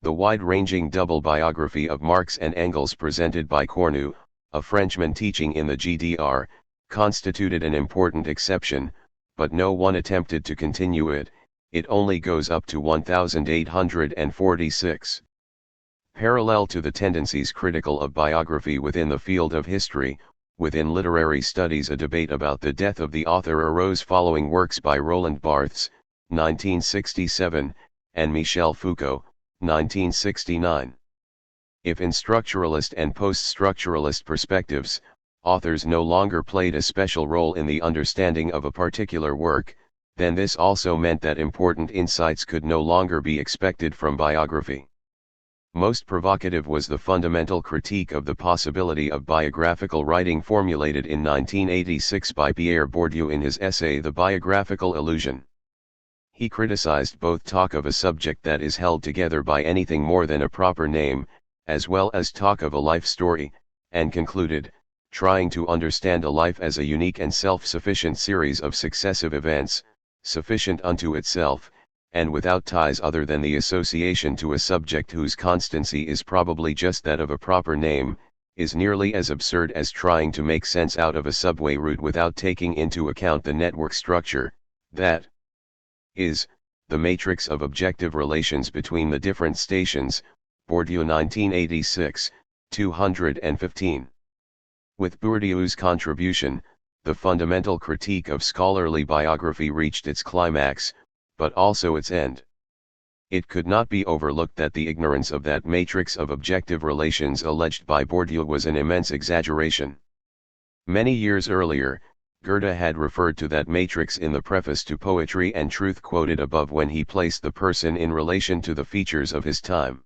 The wide-ranging double biography of Marx and Engels presented by Cornu, a Frenchman teaching in the GDR, constituted an important exception, but no one attempted to continue it. It only goes up to 1846. Parallel to the tendencies critical of biography within the field of history, within literary studies a debate about the death of the author arose following works by Roland Barthes, 1967, and Michel Foucault, 1969. If in structuralist and post-structuralist perspectives, authors no longer played a special role in the understanding of a particular work, then this also meant that important insights could no longer be expected from biography. Most provocative was the fundamental critique of the possibility of biographical writing formulated in 1986 by Pierre Bourdieu in his essay The Biographical Illusion. He criticized both talk of a subject that is held together by anything more than a proper name, as well as talk of a life story, and concluded, trying to understand a life as a unique and self-sufficient series of successive events, sufficient unto itself, and without ties other than the association to a subject whose constancy is probably just that of a proper name, is nearly as absurd as trying to make sense out of a subway route without taking into account the network structure, that is, the matrix of objective relations between the different stations. Bourdieu 1986, 215. With Bourdieu's contribution, the fundamental critique of scholarly biography reached its climax, but also its end. It could not be overlooked that the ignorance of that matrix of objective relations alleged by Bourdieu was an immense exaggeration. Many years earlier, Goethe had referred to that matrix in the preface to Poetry and Truth quoted above when he placed the person in relation to the features of his time.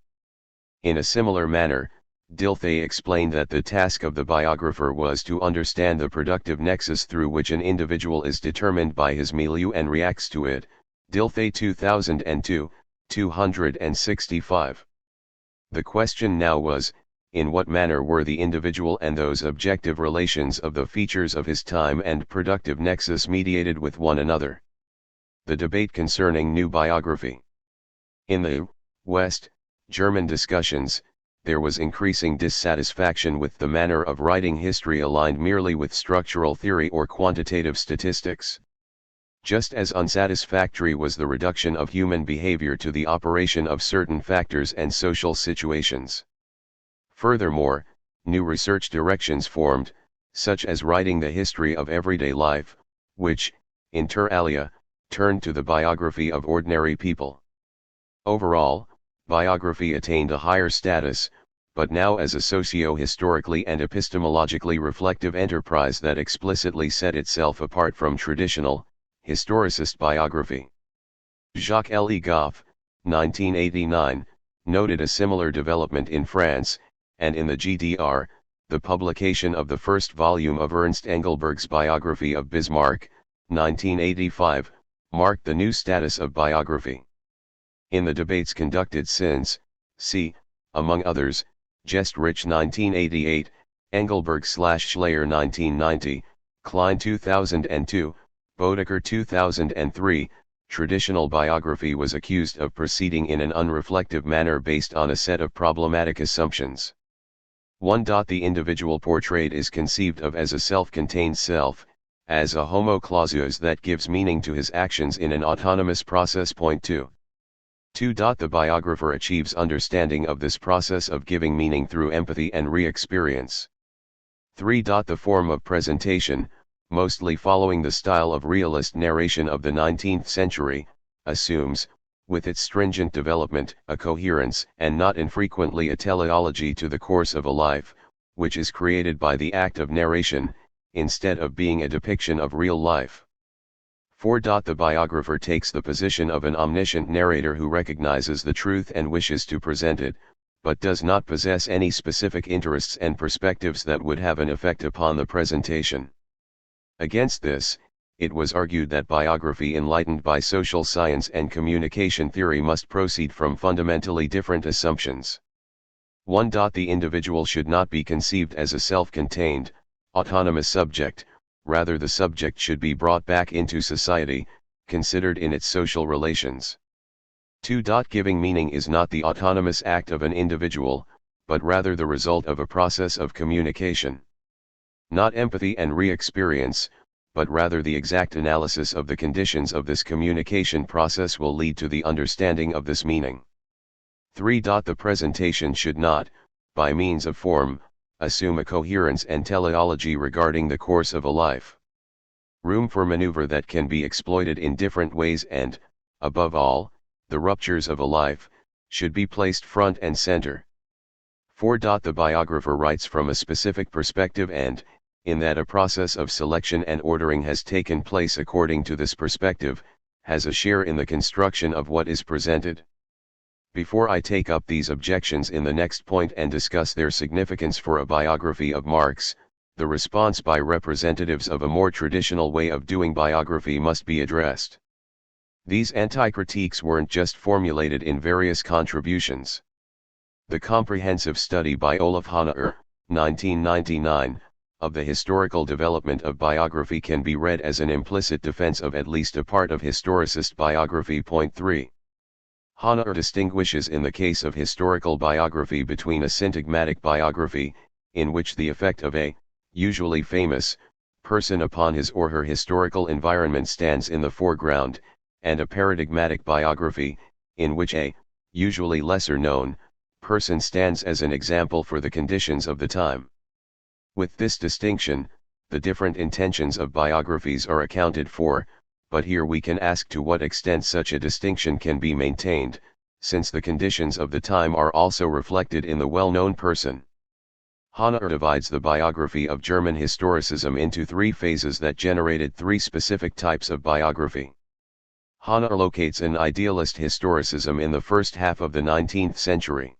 In a similar manner, Dilthey explained that the task of the biographer was to understand the productive nexus through which an individual is determined by his milieu and reacts to it. Dilthey 2002, 265. The question now was, in what manner were the individual and those objective relations of the features of his time and productive nexus mediated with one another? The debate concerning new biography. In the West German discussions, there was increasing dissatisfaction with the manner of writing history aligned merely with structural theory or quantitative statistics. Just as unsatisfactory was the reduction of human behavior to the operation of certain factors and social situations. Furthermore, new research directions formed, such as writing the history of everyday life, which, inter alia, turned to the biography of ordinary people. Overall, biography attained a higher status, but now as a socio-historically and epistemologically reflective enterprise that explicitly set itself apart from traditional, historicist biography. Jacques Le Goff, 1989, noted a similar development in France, and in the GDR, the publication of the first volume of Ernst Engelberg's biography of Bismarck, 1985, marked the new status of biography. In the debates conducted since, see, among others, Gestrich 1988, Engelberg/Schleyer 1990, Klein 2002, Bodecker 2003, traditional biography was accused of proceeding in an unreflective manner based on a set of problematic assumptions. 1. The individual portrayed is conceived of as a self-contained self, as a homo clausus that gives meaning to his actions in an autonomous process. 2. 2. The biographer achieves understanding of this process of giving meaning through empathy and re-experience. 3. The form of presentation, mostly following the style of realist narration of the 19th century, assumes, with its stringent development, a coherence and not infrequently a teleology to the course of a life, which is created by the act of narration, instead of being a depiction of real life. 4. The biographer takes the position of an omniscient narrator who recognizes the truth and wishes to present it, but does not possess any specific interests and perspectives that would have an effect upon the presentation. Against this, it was argued that biography enlightened by social science and communication theory must proceed from fundamentally different assumptions. 1. The individual should not be conceived as a self-contained, autonomous subject, rather the subject should be brought back into society, considered in its social relations. 2. Giving meaning is not the autonomous act of an individual, but rather the result of a process of communication. Not empathy and re-experience, but rather the exact analysis of the conditions of this communication process will lead to the understanding of this meaning. 3. The presentation should not, by means of form, assume a coherence and teleology regarding the course of a life. Room for maneuver that can be exploited in different ways and, above all, the ruptures of a life, should be placed front and center. 4. The biographer writes from a specific perspective and, in that a process of selection and ordering has taken place according to this perspective, has a share in the construction of what is presented. Before I take up these objections in the next point and discuss their significance for a biography of Marx, the response by representatives of a more traditional way of doing biography must be addressed. These anti-critiques weren't just formulated in various contributions. The comprehensive study by Olaf Hanaer, 1999, of the historical development of biography can be read as an implicit defense of at least a part of historicist biography. 3. Hanaer distinguishes in the case of historical biography between a syntagmatic biography, in which the effect of a, usually famous, person upon his or her historical environment stands in the foreground, and a paradigmatic biography, in which a, usually lesser known, person stands as an example for the conditions of the time. With this distinction, the different intentions of biographies are accounted for, but here we can ask to what extent such a distinction can be maintained, since the conditions of the time are also reflected in the well-known person. Hanaer divides the biography of German historicism into 3 phases that generated 3 specific types of biography. Hanaer locates an idealist historicism in the first half of the 19th century.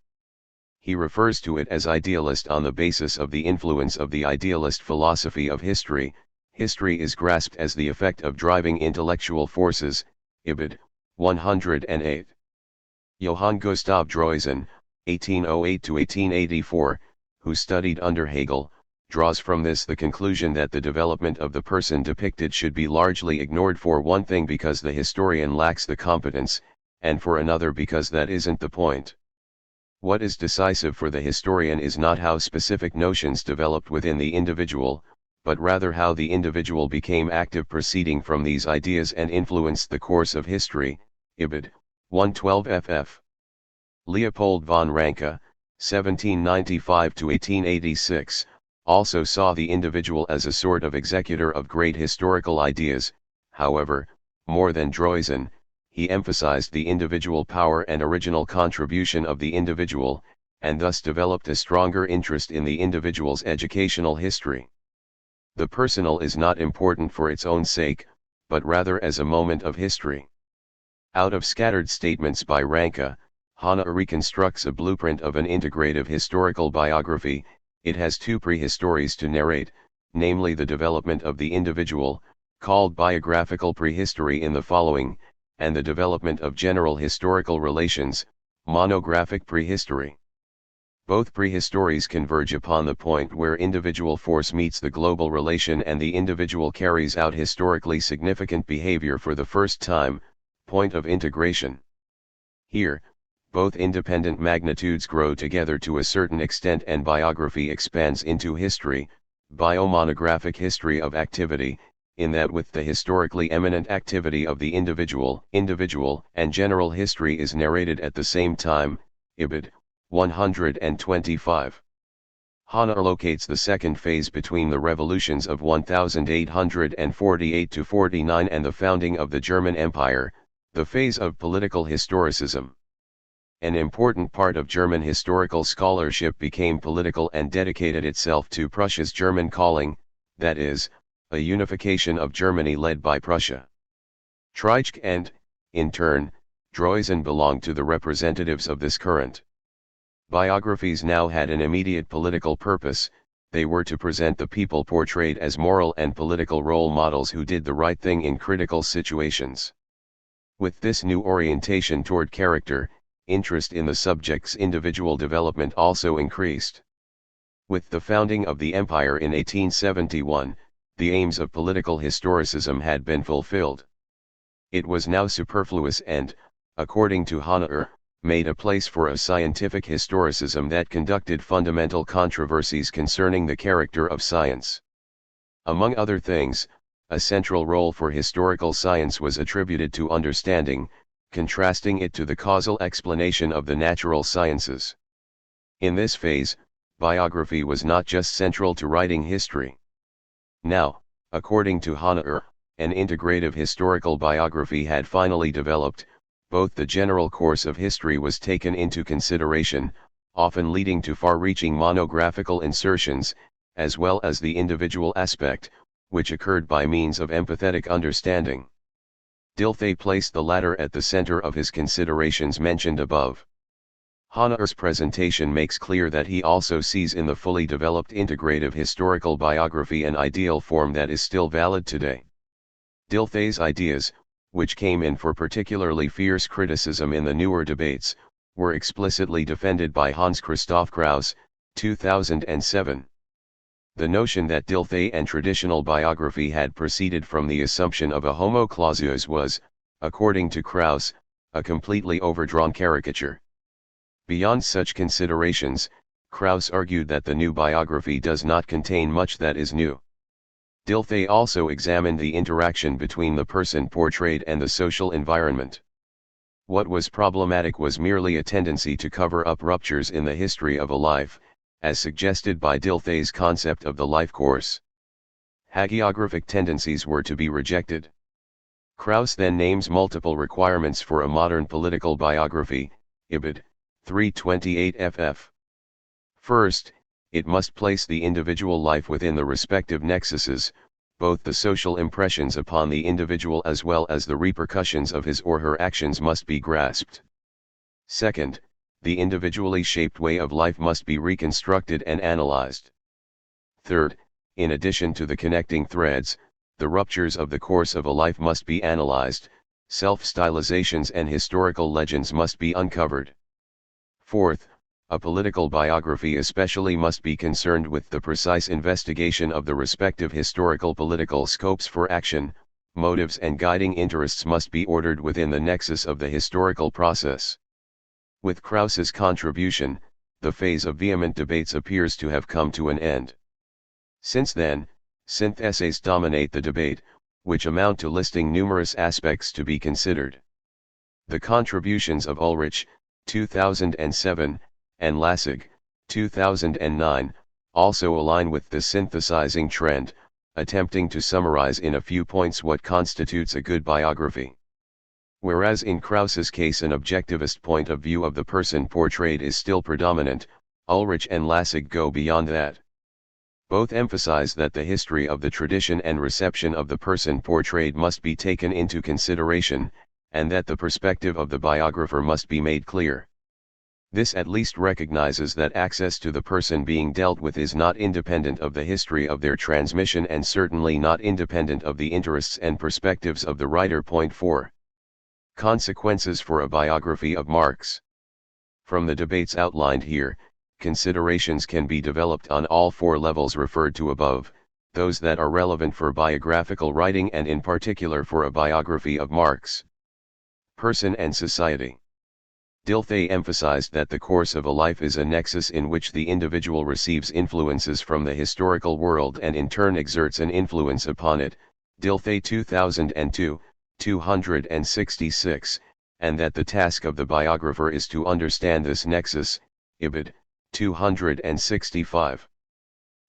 He refers to it as idealist on the basis of the influence of the idealist philosophy of history. History is grasped as the effect of driving intellectual forces. Ibid. 108. Johann Gustav Droysen, 1808–1884, who studied under Hegel, draws from this the conclusion that the development of the person depicted should be largely ignored, for one thing because the historian lacks the competence, and for another because that isn't the point. What is decisive for the historian is not how specific notions developed within the individual, but rather how the individual became active proceeding from these ideas and influenced the course of history. Ibid. 112 ff. Leopold von Ranke, 1795–1886, also saw the individual as a sort of executor of great historical ideas. However, more than Droysen, he emphasized the individual power and original contribution of the individual, and thus developed a stronger interest in the individual's educational history. The personal is not important for its own sake, but rather as a moment of history. Out of scattered statements by Ranke, Hannah reconstructs a blueprint of an integrative historical biography. It has two prehistories to narrate, namely the development of the individual, called biographical prehistory in the following, and the development of general historical relations, monographic prehistory. Both prehistories converge upon the point where individual force meets the global relation and the individual carries out historically significant behavior for the first time, point of integration. Here, both independent magnitudes grow together to a certain extent and biography expands into history, biomonographic history of activity, in that with the historically eminent activity of the individual and general history is narrated at the same time. Ibid. 125. Hannah locates the second phase between the revolutions of 1848–49 and the founding of the German Empire, the phase of political historicism. An important part of German historical scholarship became political and dedicated itself to Prussia's German calling, that is, a unification of Germany led by Prussia. Treitschke and, in turn, Droysen belonged to the representatives of this current. Biographies now had an immediate political purpose. They were to present the people portrayed as moral and political role models who did the right thing in critical situations. With this new orientation toward character, interest in the subject's individual development also increased. With the founding of the empire in 1871, the aims of political historicism had been fulfilled. It was now superfluous and, according to Hannah, made a place for a scientific historicism that conducted fundamental controversies concerning the character of science. Among other things, a central role for historical science was attributed to understanding, contrasting it to the causal explanation of the natural sciences. In this phase, biography was not just central to writing history. Now, according to Hannah, an integrative historical biography had finally developed. Both the general course of history was taken into consideration, often leading to far-reaching monographical insertions, as well as the individual aspect, which occurred by means of empathetic understanding. Dilthey placed the latter at the center of his considerations mentioned above. Hannah's presentation makes clear that he also sees in the fully developed integrative historical biography an ideal form that is still valid today. Dilthey's ideas, which came in for particularly fierce criticism in the newer debates, were explicitly defended by Hans Christoph Krauss, 2007. The notion that Dilthey and traditional biography had proceeded from the assumption of a homo clausus was, according to Krauss, a completely overdrawn caricature. Beyond such considerations, Krauss argued that the new biography does not contain much that is new. Dilthey also examined the interaction between the person portrayed and the social environment. What was problematic was merely a tendency to cover up ruptures in the history of a life, as suggested by Dilthey's concept of the life course. Hagiographic tendencies were to be rejected. Krauss then names multiple requirements for a modern political biography, Ibid. 328 ff. First, it must place the individual life within the respective nexuses, both the social impressions upon the individual as well as the repercussions of his or her actions must be grasped. Second, the individually shaped way of life must be reconstructed and analyzed. Third, in addition to the connecting threads, the ruptures of the course of a life must be analyzed, self-stylizations and historical legends must be uncovered. Fourth, a political biography especially must be concerned with the precise investigation of the respective historical political scopes for action, motives and guiding interests must be ordered within the nexus of the historical process. With Krauss's contribution, the phase of vehement debates appears to have come to an end. Since then, synth essays dominate the debate, which amount to listing numerous aspects to be considered. The contributions of Ulrich, 2007, and Lassig, 2009, also align with the synthesizing trend, attempting to summarize in a few points what constitutes a good biography. Whereas in Krauss's case an objectivist point of view of the person portrayed is still predominant, Ulrich and Lassig go beyond that. Both emphasize that the history of the tradition and reception of the person portrayed must be taken into consideration, and that the perspective of the biographer must be made clear. This at least recognizes that access to the person being dealt with is not independent of the history of their transmission and certainly not independent of the interests and perspectives of the writer. Point 4. Consequences for a biography of Marx. From the debates outlined here, considerations can be developed on all four levels referred to above, those that are relevant for biographical writing and in particular for a biography of Marx. Person and society. Dilthey emphasized that the course of a life is a nexus in which the individual receives influences from the historical world and in turn exerts an influence upon it, Dilthey 2002, 266, and that the task of the biographer is to understand this nexus, Ibid, 265.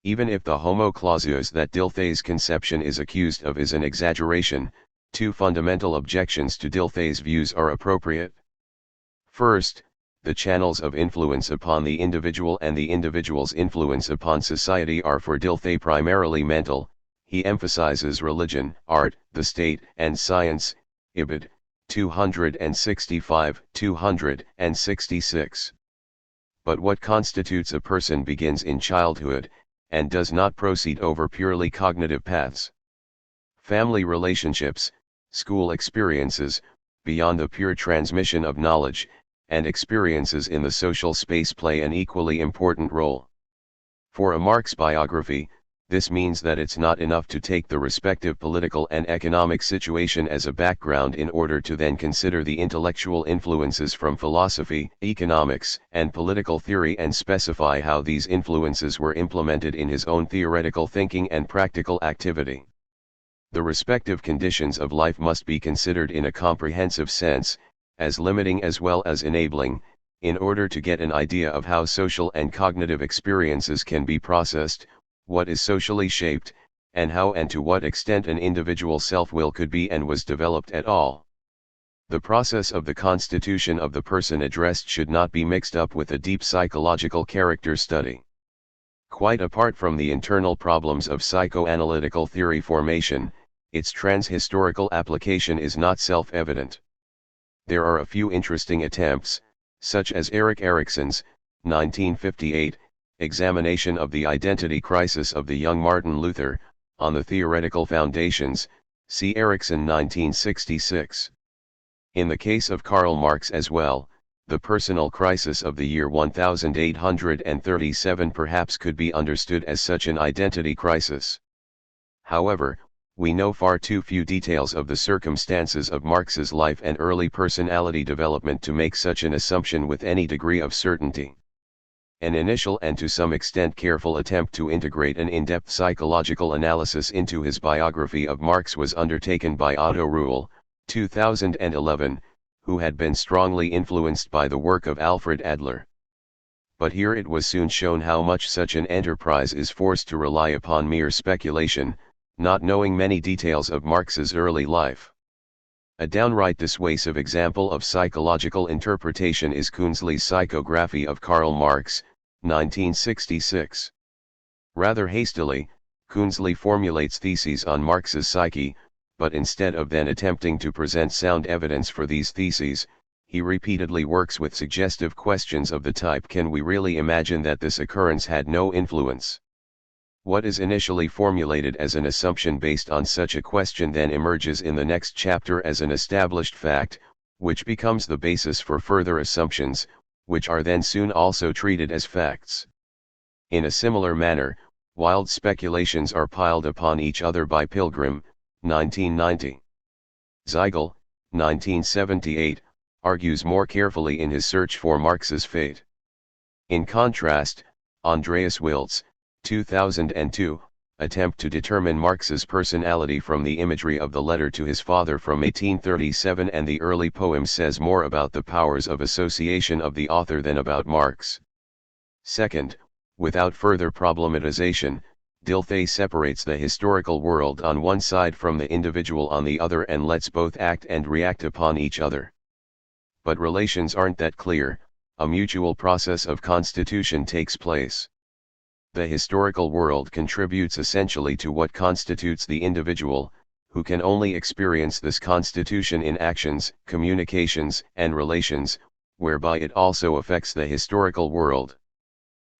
Even if the homo clauseus that Dilthey's conception is accused of is an exaggeration, two fundamental objections to Dilthey's views are appropriate. First, the channels of influence upon the individual and the individual's influence upon society are for Dilthey primarily mental. He emphasizes religion, art, the state, and science, Ibid, 265, 266. But what constitutes a person begins in childhood, and does not proceed over purely cognitive paths. Family relationships, school experiences, beyond the pure transmission of knowledge, and experiences in the social space play an equally important role. For a Marx biography, this means that it's not enough to take the respective political and economic situation as a background in order to then consider the intellectual influences from philosophy, economics, and political theory and specify how these influences were implemented in his own theoretical thinking and practical activity. The respective conditions of life must be considered in a comprehensive sense, as limiting as well as enabling, in order to get an idea of how social and cognitive experiences can be processed, what is socially shaped, and how and to what extent an individual self-will could be and was developed at all. The process of the constitution of the person addressed should not be mixed up with a deep psychological character study. Quite apart from the internal problems of psychoanalytical theory formation, its transhistorical application is not self-evident. There are a few interesting attempts, such as Erik Erikson's, 1958, examination of the identity crisis of the young Martin Luther, on the theoretical foundations, see Erikson 1966. In the case of Karl Marx as well, the personal crisis of the year 1837 perhaps could be understood as such an identity crisis. However, we know far too few details of the circumstances of Marx's life and early personality development to make such an assumption with any degree of certainty. An initial and to some extent careful attempt to integrate an in-depth psychological analysis into his biography of Marx was undertaken by Otto Ruhl, 2011, who had been strongly influenced by the work of Alfred Adler. But here it was soon shown how much such an enterprise is forced to rely upon mere speculation, not knowing many details of Marx's early life. A downright dissuasive example of psychological interpretation is Künzli's Psychography of Karl Marx, 1966. Rather hastily, Künzli formulates theses on Marx's psyche, but instead of then attempting to present sound evidence for these theses, he repeatedly works with suggestive questions of the type: can we really imagine that this occurrence had no influence? What is initially formulated as an assumption based on such a question then emerges in the next chapter as an established fact, which becomes the basis for further assumptions, which are then soon also treated as facts. In a similar manner, wild speculations are piled upon each other by Pilgrim, 1990. Ziegel, 1978, argues more carefully in his search for Marx's fate. In contrast, Andreas Wiltz, 2002, attempt to determine Marx's personality from the imagery of the letter to his father from 1837 and the early poems says more about the powers of association of the author than about Marx. Second, without further problematization, Dilthey separates the historical world on one side from the individual on the other and lets both act and react upon each other. But relations aren't that clear. A mutual process of constitution takes place. The historical world contributes essentially to what constitutes the individual, who can only experience this constitution in actions, communications, and relations, whereby it also affects the historical world.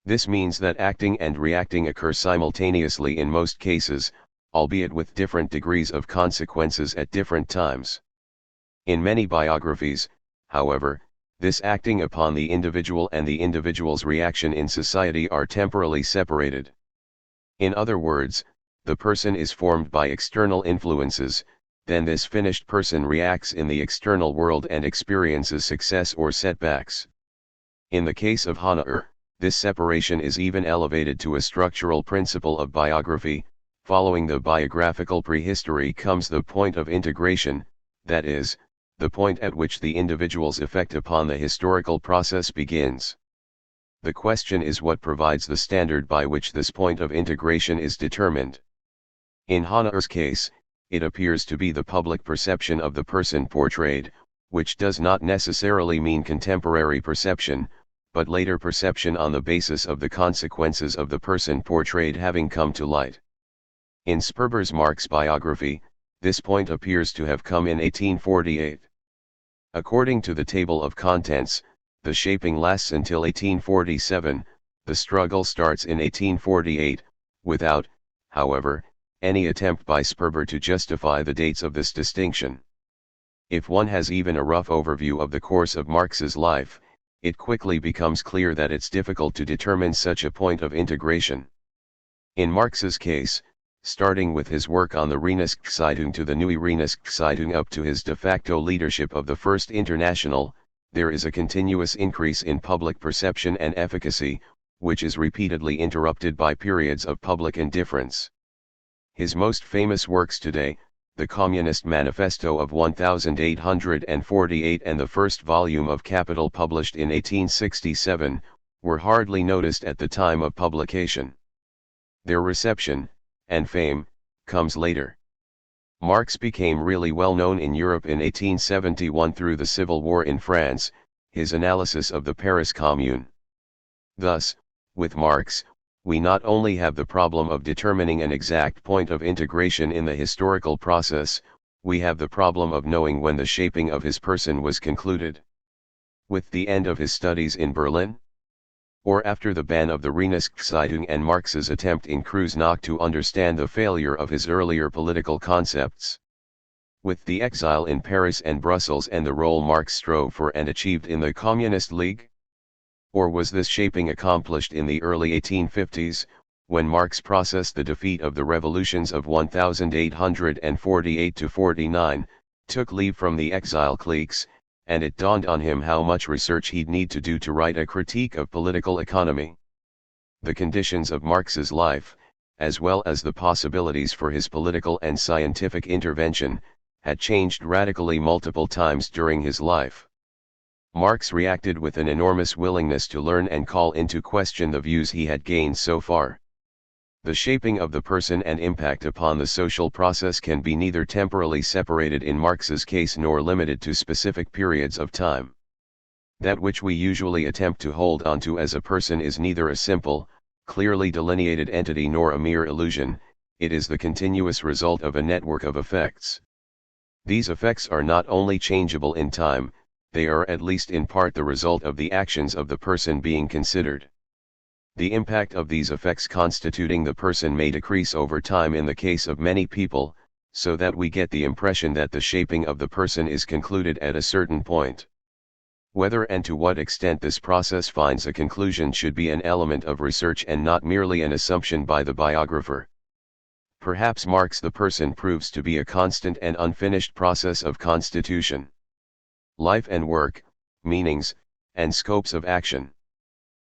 This means that acting and reacting occur simultaneously in most cases, albeit with different degrees of consequences at different times. In many biographies, however, this acting upon the individual and the individual's reaction in society are temporally separated. In other words, the person is formed by external influences, then this finished person reacts in the external world and experiences success or setbacks. In the case of Heinrich, this separation is even elevated to a structural principle of biography. Following the biographical prehistory comes the point of integration, that is, the point at which the individual's effect upon the historical process begins. The question is what provides the standard by which this point of integration is determined. In Heinrich's case, it appears to be the public perception of the person portrayed, which does not necessarily mean contemporary perception, but later perception on the basis of the consequences of the person portrayed having come to light. In Sperber's Marx biography, this point appears to have come in 1848. According to the table of contents, the shaping lasts until 1847, the struggle starts in 1848, without, however, any attempt by Sperber to justify the dates of this distinction. If one has even a rough overview of the course of Marx's life, it quickly becomes clear that it's difficult to determine such a point of integration. In Marx's case, starting with his work on the Reinigungszeitung to the Neue Reinigungszeitung up to his de facto leadership of the First International, there is a continuous increase in public perception and efficacy, which is repeatedly interrupted by periods of public indifference. His most famous works today, the Communist Manifesto of 1848 and the first volume of Capital published in 1867, were hardly noticed at the time of publication. Their reception, and fame, comes later. Marx became really well known in Europe in 1871 through the Civil War in France, his analysis of the Paris Commune. Thus, with Marx, we not only have the problem of determining an exact point of integration in the historical process, we have the problem of knowing when the shaping of his person was concluded. With the end of his studies in Berlin? Or after the ban of the Reinigungszeitung and Marx's attempt in Kreuznach to understand the failure of his earlier political concepts? With the exile in Paris and Brussels and the role Marx strove for and achieved in the Communist League? Or was this shaping accomplished in the early 1850s, when Marx processed the defeat of the revolutions of 1848–49, took leave from the exile cliques, and it dawned on him how much research he'd need to do to write a critique of political economy? The conditions of Marx's life, as well as the possibilities for his political and scientific intervention, had changed radically multiple times during his life. Marx reacted with an enormous willingness to learn and call into question the views he had gained so far. The shaping of the person and impact upon the social process can be neither temporally separated in Marx's case nor limited to specific periods of time. That which we usually attempt to hold onto as a person is neither a simple, clearly delineated entity nor a mere illusion, it is the continuous result of a network of effects. These effects are not only changeable in time, they are at least in part the result of the actions of the person being considered. The impact of these effects constituting the person may decrease over time in the case of many people, so that we get the impression that the shaping of the person is concluded at a certain point. Whether and to what extent this process finds a conclusion should be an element of research and not merely an assumption by the biographer. Perhaps Marx the person proves to be a constant and unfinished process of constitution. Life and work, meanings, and scopes of action.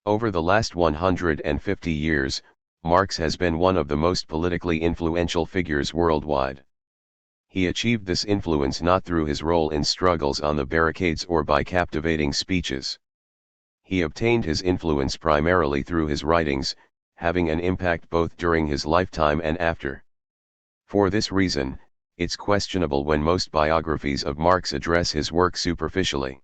Over the last 150 years, Marx has been one of the most politically influential figures worldwide. He achieved this influence not through his role in struggles on the barricades or by captivating speeches. He obtained his influence primarily through his writings, having an impact both during his lifetime and after. For this reason, it's questionable when most biographies of Marx address his work superficially.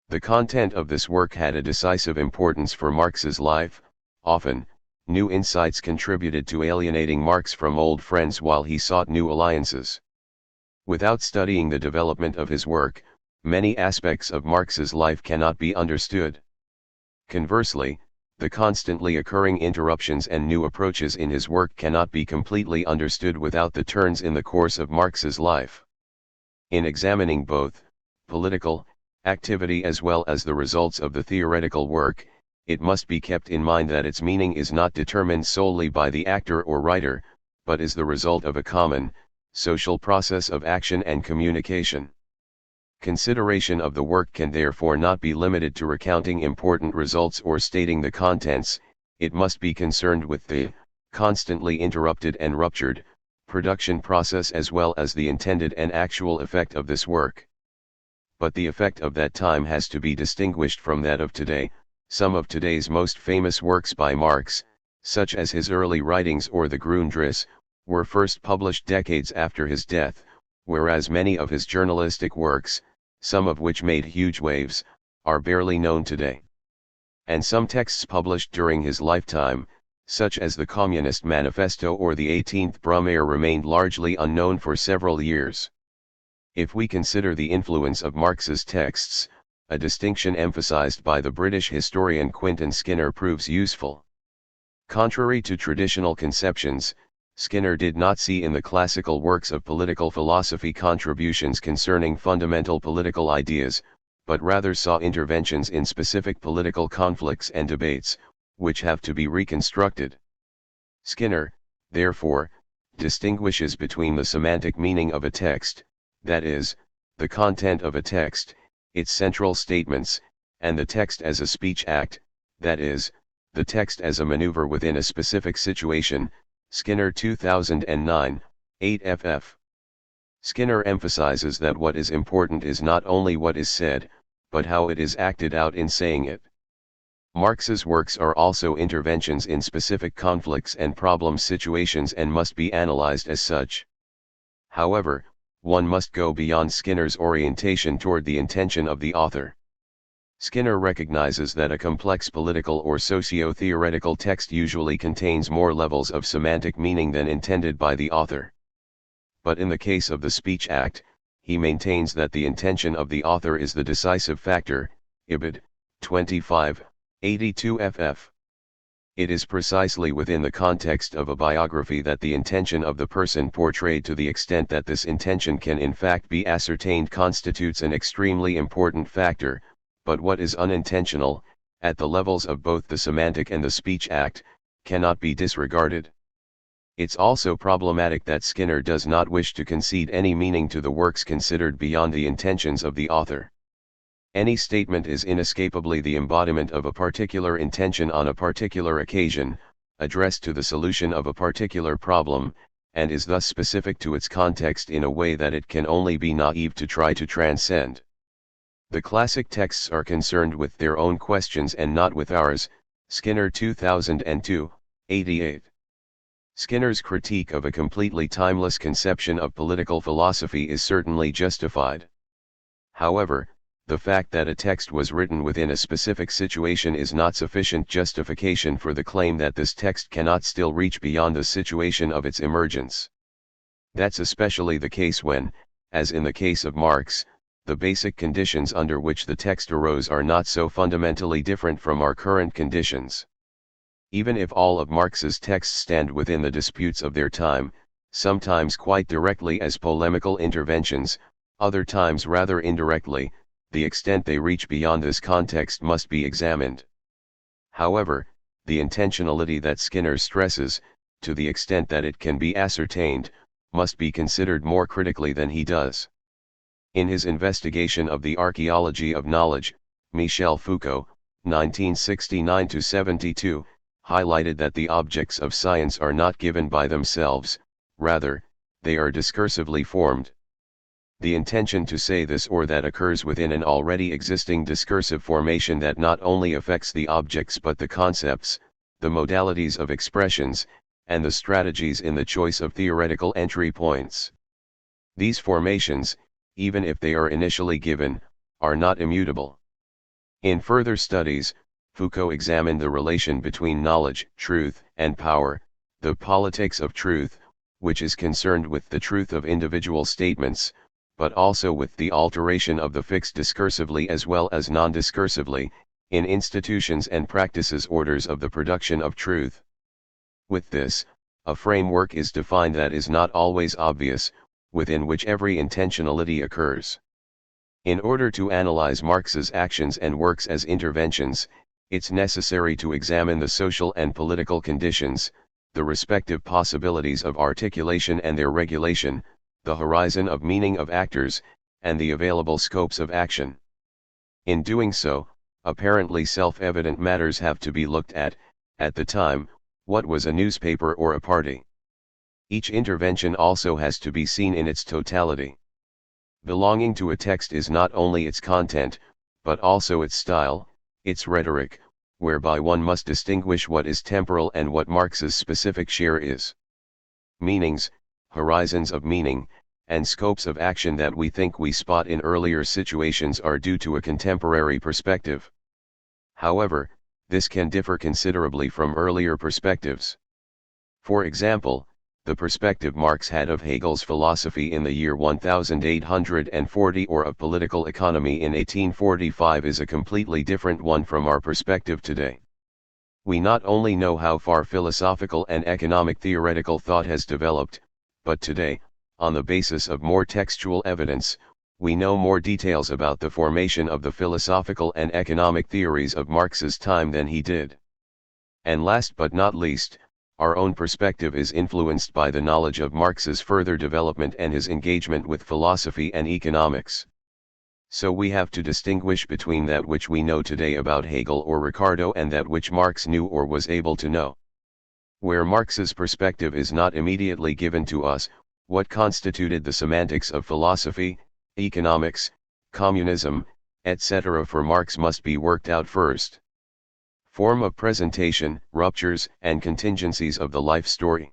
The content of this work had a decisive importance for Marx's life. Often, new insights contributed to alienating Marx from old friends while he sought new alliances. Without studying the development of his work, many aspects of Marx's life cannot be understood. Conversely, the constantly occurring interruptions and new approaches in his work cannot be completely understood without the turns in the course of Marx's life. In examining both political activity as well as the results of the theoretical work, it must be kept in mind that its meaning is not determined solely by the actor or writer, but is the result of a common, social process of action and communication. Consideration of the work can therefore not be limited to recounting important results or stating the contents. It must be concerned with the constantly interrupted and ruptured production process as well as the intended and actual effect of this work. But the effect of that time has to be distinguished from that of today. Some of today's most famous works by Marx, such as his early writings or the Grundrisse, were first published decades after his death, whereas many of his journalistic works, some of which made huge waves, are barely known today. And some texts published during his lifetime, such as the Communist Manifesto or the 18th Brumaire, remained largely unknown for several years. If we consider the influence of Marx's texts, a distinction emphasized by the British historian Quentin Skinner proves useful. Contrary to traditional conceptions, Skinner did not see in the classical works of political philosophy contributions concerning fundamental political ideas, but rather saw interventions in specific political conflicts and debates, which have to be reconstructed. Skinner, therefore, distinguishes between the semantic meaning of a text, that is, the content of a text, its central statements, and the text as a speech act, that is, the text as a maneuver within a specific situation. Skinner 2009, 8 ff. Skinner emphasizes that what is important is not only what is said, but how it is acted out in saying it. Marx's works are also interventions in specific conflicts and problem situations and must be analyzed as such. However, one must go beyond Skinner's orientation toward the intention of the author. Skinner recognizes that a complex political or socio-theoretical text usually contains more levels of semantic meaning than intended by the author. But in the case of the speech act, he maintains that the intention of the author is the decisive factor. Ibid. 25, 82 ff. It is precisely within the context of a biography that the intention of the person portrayed, to the extent that this intention can in fact be ascertained, constitutes an extremely important factor. But what is unintentional, at the levels of both the semantic and the speech act, cannot be disregarded. It's also problematic that Skinner does not wish to concede any meaning to the works considered beyond the intentions of the author. Any statement is inescapably the embodiment of a particular intention on a particular occasion, addressed to the solution of a particular problem, and is thus specific to its context in a way that it can only be naive to try to transcend. The classic texts are concerned with their own questions and not with ours. Skinner 2002, 88. Skinner's critique of a completely timeless conception of political philosophy is certainly justified. However, the fact that a text was written within a specific situation is not sufficient justification for the claim that this text cannot still reach beyond the situation of its emergence. That's especially the case when, as in the case of Marx, the basic conditions under which the text arose are not so fundamentally different from our current conditions. Even if all of Marx's texts stand within the disputes of their time, sometimes quite directly as polemical interventions, other times rather indirectly, the extent they reach beyond this context must be examined. However, the intentionality that Skinner stresses, to the extent that it can be ascertained, must be considered more critically than he does. In his investigation of the archaeology of knowledge, Michel Foucault, 1969-72, highlighted that the objects of science are not given by themselves, rather, they are discursively formed. The intention to say this or that occurs within an already existing discursive formation that not only affects the objects but the concepts, the modalities of expressions, and the strategies in the choice of theoretical entry points. These formations, even if they are initially given, are not immutable. In further studies, Foucault examined the relation between knowledge, truth, and power, the politics of truth, which is concerned with the truth of individual statements, but also with the alteration of the fixed discursively as well as non-discursively, in institutions and practices orders of the production of truth. With this, a framework is defined that is not always obvious, within which every intentionality occurs. In order to analyze Marx's actions and works as interventions, it's necessary to examine the social and political conditions, the respective possibilities of articulation and their regulation, the horizon of meaning of actors, and the available scopes of action. In doing so, apparently self-evident matters have to be looked at the time, what was a newspaper or a party? Each intervention also has to be seen in its totality. Belonging to a text is not only its content, but also its style, its rhetoric, whereby one must distinguish what is temporal and what Marx's specific share is. Meanings, horizons of meaning, and scopes of action that we think we spot in earlier situations are due to a contemporary perspective. However, this can differ considerably from earlier perspectives. For example, the perspective Marx had of Hegel's philosophy in the year 1840 or of political economy in 1845 is a completely different one from our perspective today. We not only know how far philosophical and economic theoretical thought has developed, but today, on the basis of more textual evidence, we know more details about the formation of the philosophical and economic theories of Marx's time than he did. And last but not least, our own perspective is influenced by the knowledge of Marx's further development and his engagement with philosophy and economics. So we have to distinguish between that which we know today about Hegel or Ricardo and that which Marx knew or was able to know. Where Marx's perspective is not immediately given to us, what constituted the semantics of philosophy, economics, communism, etc. for Marx must be worked out first. Form of presentation, ruptures, and contingencies of the life story.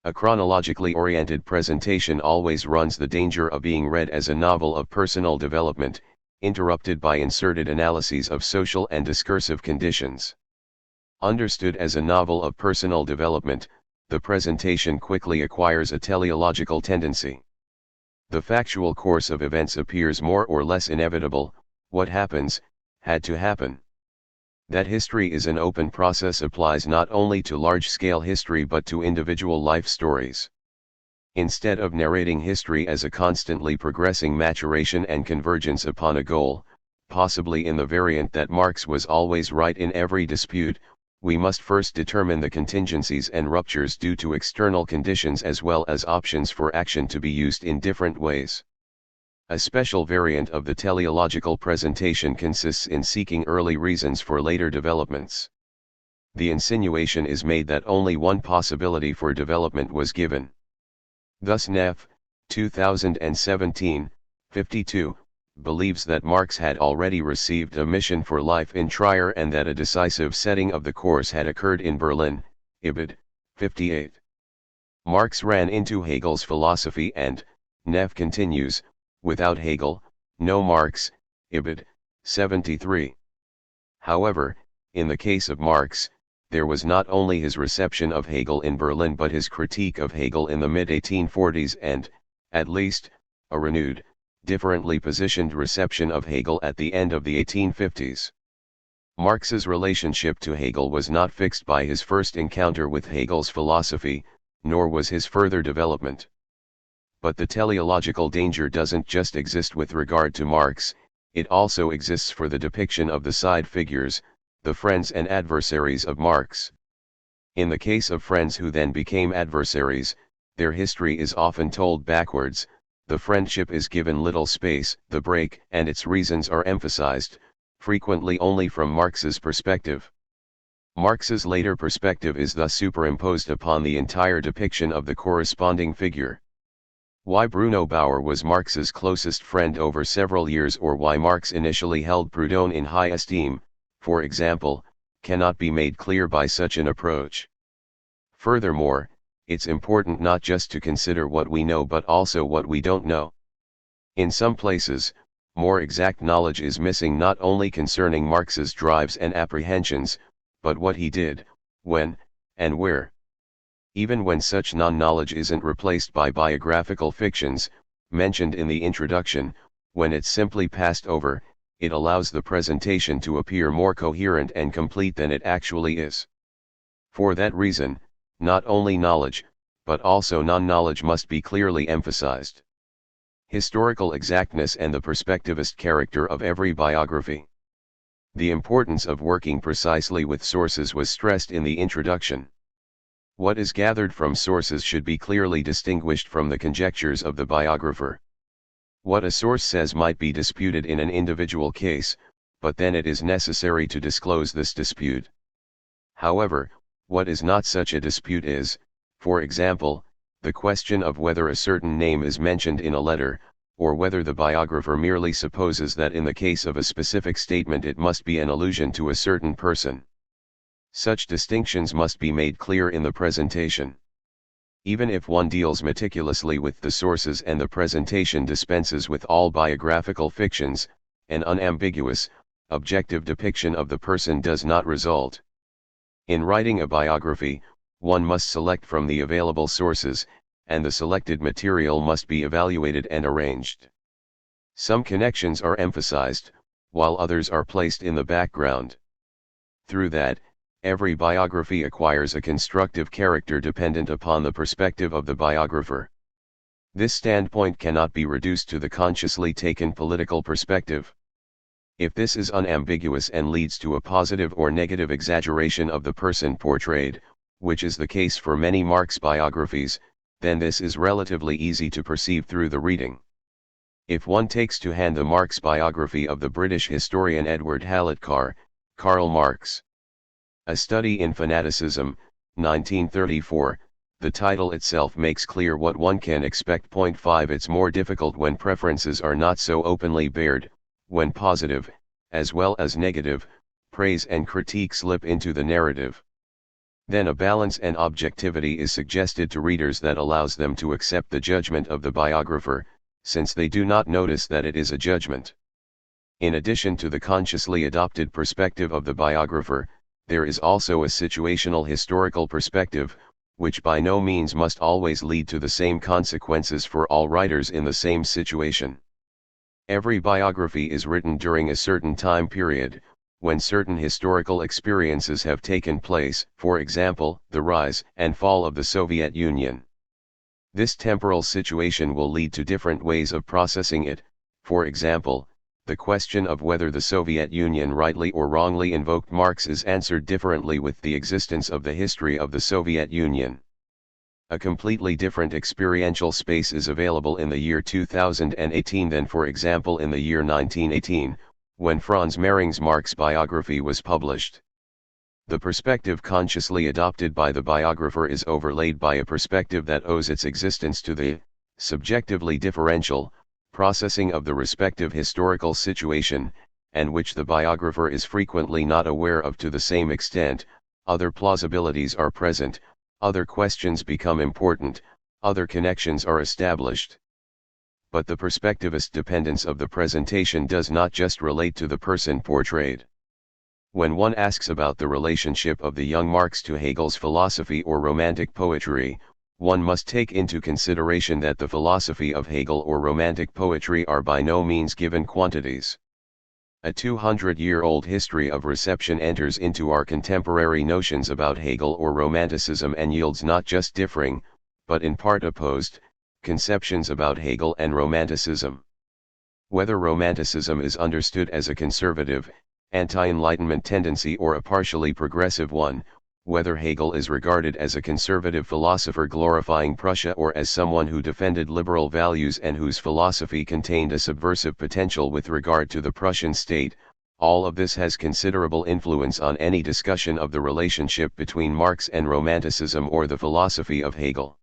A chronologically oriented presentation always runs the danger of being read as a novel of personal development, interrupted by inserted analyses of social and discursive conditions. Understood as a novel of personal development, the presentation quickly acquires a teleological tendency. The factual course of events appears more or less inevitable. What happens, had to happen. That history is an open process applies not only to large-scale history but to individual life stories. Instead of narrating history as a constantly progressing maturation and convergence upon a goal, possibly in the variant that Marx was always right in every dispute, we must first determine the contingencies and ruptures due to external conditions as well as options for action to be used in different ways. A special variant of the teleological presentation consists in seeking early reasons for later developments. The insinuation is made that only one possibility for development was given. Thus Neff, 2017, 52, believes that Marx had already received a mission for life in Trier and that a decisive setting of the course had occurred in Berlin, Ibid, 58. Marx ran into Hegel's philosophy and, Neff continues, without Hegel, no Marx, Ibid, 73. However, in the case of Marx, there was not only his reception of Hegel in Berlin but his critique of Hegel in the mid-1840s and, at least, a renewed, differently positioned reception of Hegel at the end of the 1850s. Marx's relationship to Hegel was not fixed by his first encounter with Hegel's philosophy, nor was his further development. But the teleological danger doesn't just exist with regard to Marx, it also exists for the depiction of the side figures, the friends and adversaries of Marx. In the case of friends who then became adversaries, their history is often told backwards, the friendship is given little space, the break and its reasons are emphasized, frequently only from Marx's perspective. Marx's later perspective is thus superimposed upon the entire depiction of the corresponding figure. Why Bruno Bauer was Marx's closest friend over several years, or why Marx initially held Proudhon in high esteem, for example, cannot be made clear by such an approach. Furthermore, it's important not just to consider what we know but also what we don't know. In some places, more exact knowledge is missing, not only concerning Marx's drives and apprehensions, but what he did, when, and where. Even when such non-knowledge isn't replaced by biographical fictions, mentioned in the introduction, when it's simply passed over, it allows the presentation to appear more coherent and complete than it actually is. For that reason, not only knowledge, but also non-knowledge must be clearly emphasized. Historical exactness and the perspectivist character of every biography. The importance of working precisely with sources was stressed in the introduction. What is gathered from sources should be clearly distinguished from the conjectures of the biographer. What a source says might be disputed in an individual case, but then it is necessary to disclose this dispute. However, what is not such a dispute is, for example, the question of whether a certain name is mentioned in a letter, or whether the biographer merely supposes that in the case of a specific statement it must be an allusion to a certain person. Such distinctions must be made clear in the presentation. Even if one deals meticulously with the sources and the presentation dispenses with all biographical fictions, an unambiguous, objective depiction of the person does not result. In writing a biography, one must select from the available sources, and the selected material must be evaluated and arranged. Some connections are emphasized, while others are placed in the background. Through that, every biography acquires a constructive character dependent upon the perspective of the biographer. This standpoint cannot be reduced to the consciously taken political perspective. If this is unambiguous and leads to a positive or negative exaggeration of the person portrayed, which is the case for many Marx biographies, then this is relatively easy to perceive through the reading. If one takes to hand the Marx biography of the British historian Edward Hallett Karl Marx, A Study in Fanaticism, 1934, the title itself makes clear what one can expect. 5 It's more difficult when preferences are not so openly bared, when positive, as well as negative, praise and critique slip into the narrative. Then a balance and objectivity is suggested to readers that allows them to accept the judgment of the biographer, since they do not notice that it is a judgment. In addition to the consciously adopted perspective of the biographer, there is also a situational historical perspective, which by no means must always lead to the same consequences for all writers in the same situation. Every biography is written during a certain time period, when certain historical experiences have taken place, for example, the rise and fall of the Soviet Union. This temporal situation will lead to different ways of processing it. For example, the question of whether the Soviet Union rightly or wrongly invoked Marx is answered differently with the existence of the history of the Soviet Union. A completely different experiential space is available in the year 2018 than, for example, in the year 1918, when Franz Mehring's Marx biography was published. The perspective consciously adopted by the biographer is overlaid by a perspective that owes its existence to the, subjectively differential, processing of the respective historical situation, and which the biographer is frequently not aware of to the same extent. Other plausibilities are present, other questions become important, other connections are established. But the perspectivist dependence of the presentation does not just relate to the person portrayed. When one asks about the relationship of the young Marx to Hegel's philosophy or romantic poetry, one must take into consideration that the philosophy of Hegel or romantic poetry are by no means given quantities. A 200-year-old history of reception enters into our contemporary notions about Hegel or Romanticism and yields not just differing, but in part opposed, conceptions about Hegel and Romanticism. Whether Romanticism is understood as a conservative, anti-Enlightenment tendency or a partially progressive one, whether Hegel is regarded as a conservative philosopher glorifying Prussia or as someone who defended liberal values and whose philosophy contained a subversive potential with regard to the Prussian state, all of this has considerable influence on any discussion of the relationship between Marx and Romanticism or the philosophy of Hegel.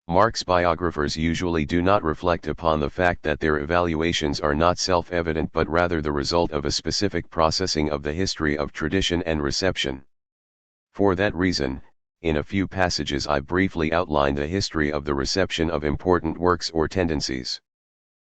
Marx biographers usually do not reflect upon the fact that their evaluations are not self-evident but rather the result of a specific processing of the history of tradition and reception. For that reason, in a few passages I briefly outline the history of the reception of important works or tendencies.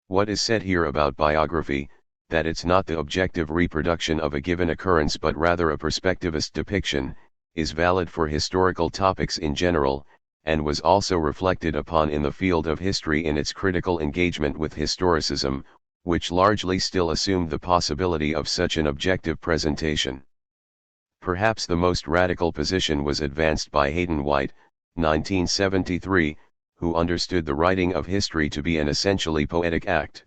What is said here about biography, that it's not the objective reproduction of a given occurrence but rather a perspectivist depiction, is valid for historical topics in general, and was also reflected upon in the field of history in its critical engagement with historicism, which largely still assumed the possibility of such an objective presentation. Perhaps the most radical position was advanced by Hayden White, 1973, who understood the writing of history to be an essentially poetic act.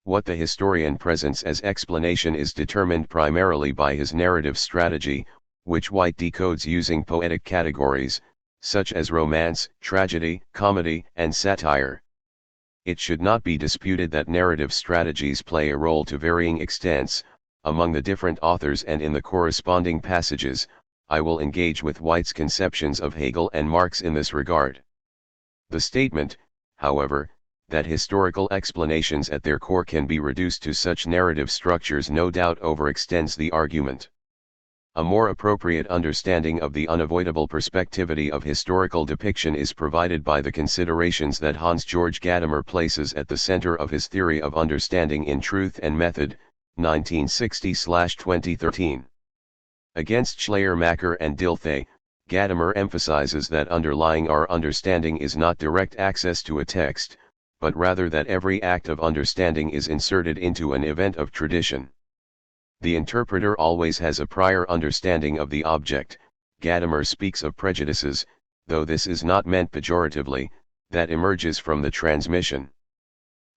What the historian presents as explanation is determined primarily by his narrative strategy, which White decodes using poetic categories, such as romance, tragedy, comedy, and satire. It should not be disputed that narrative strategies play a role to varying extents, among the different authors, and in the corresponding passages, I will engage with White's conceptions of Hegel and Marx in this regard. The statement, however, that historical explanations at their core can be reduced to such narrative structures no doubt overextends the argument. A more appropriate understanding of the unavoidable perspectivity of historical depiction is provided by the considerations that Hans-Georg Gadamer places at the center of his theory of understanding in Truth and Method, 1960/2013. Against Schleiermacher and Dilthey, Gadamer emphasizes that underlying our understanding is not direct access to a text, but rather that every act of understanding is inserted into an event of tradition. The interpreter always has a prior understanding of the object. Gadamer speaks of prejudices, though this is not meant pejoratively, that emerges from the transmission.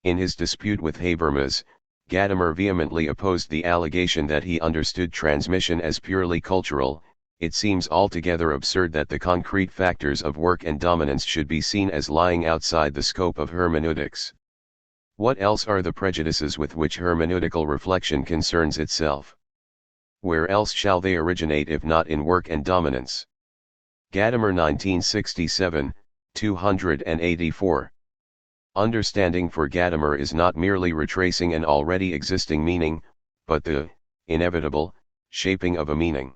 In his dispute with Habermas, Gadamer vehemently opposed the allegation that he understood transmission as purely cultural. It seems altogether absurd that the concrete factors of work and dominance should be seen as lying outside the scope of hermeneutics. What else are the prejudices with which hermeneutical reflection concerns itself? Where else shall they originate if not in work and dominance? Gadamer, 1967, 284. Understanding for Gadamer is not merely retracing an already existing meaning, but the inevitable shaping of a meaning.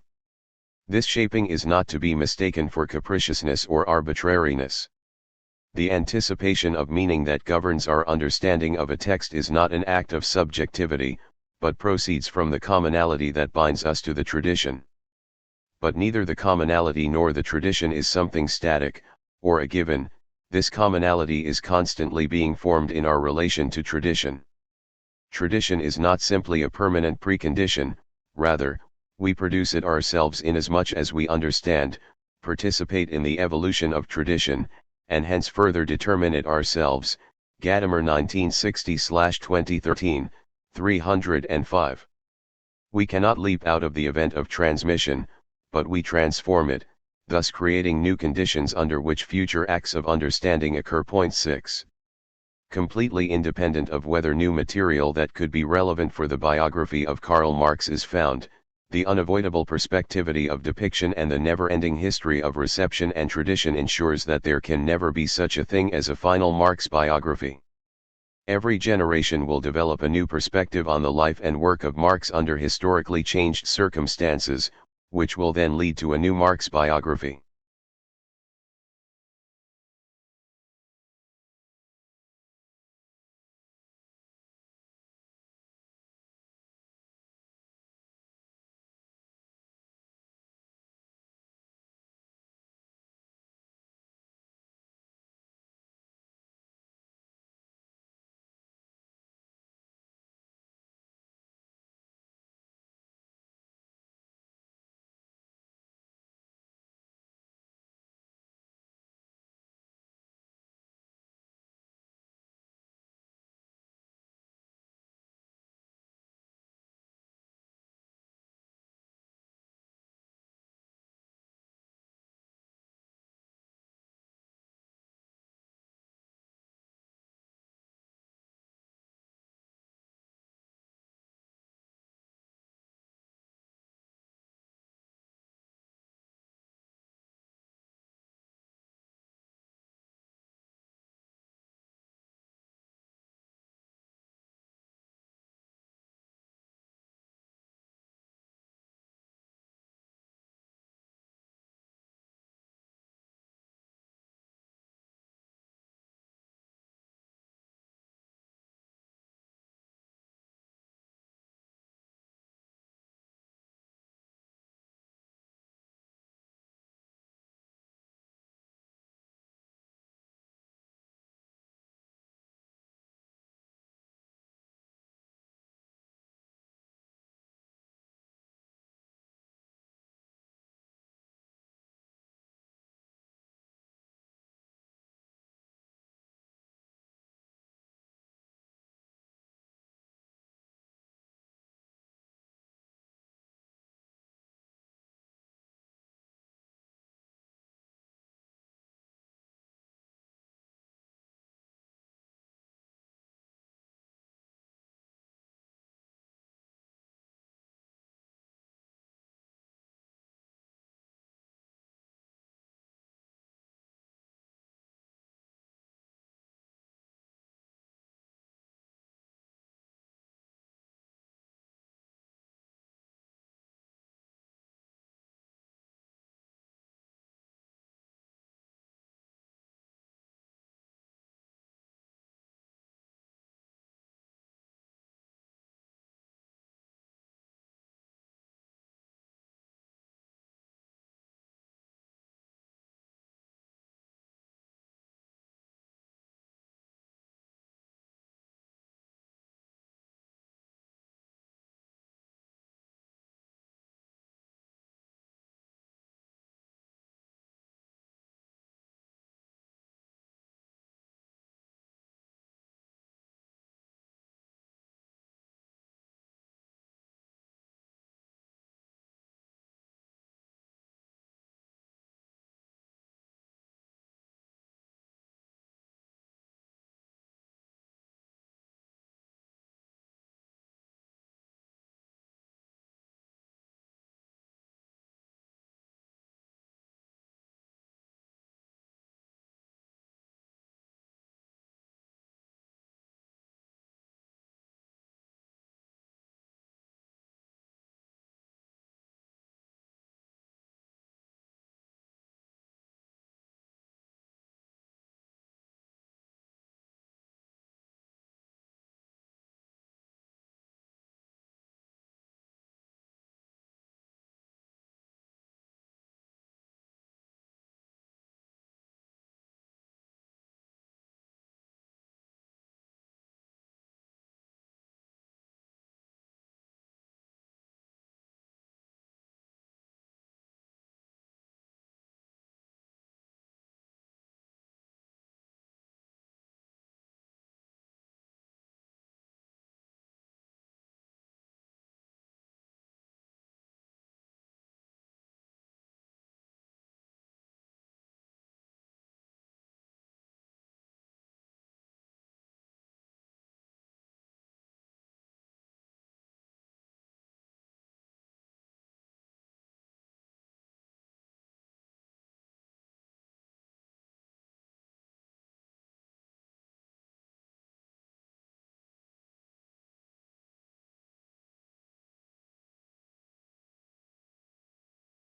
This shaping is not to be mistaken for capriciousness or arbitrariness. The anticipation of meaning that governs our understanding of a text is not an act of subjectivity, but proceeds from the commonality that binds us to the tradition. But neither the commonality nor the tradition is something static, or a given. This commonality is constantly being formed in our relation to tradition. Tradition is not simply a permanent precondition, rather, we produce it ourselves inasmuch as we understand, participate in the evolution of tradition, and hence further determine it ourselves. Gadamer, 1960/2013, 305. We cannot leap out of the event of transmission, but we transform it, thus creating new conditions under which future acts of understanding occur. Point 6. Completely independent of whether new material that could be relevant for the biography of Karl Marx is found, the unavoidable perspectivity of depiction and the never-ending history of reception and tradition ensures that there can never be such a thing as a final Marx biography. Every generation will develop a new perspective on the life and work of Marx under historically changed circumstances, which will then lead to a new Marx biography.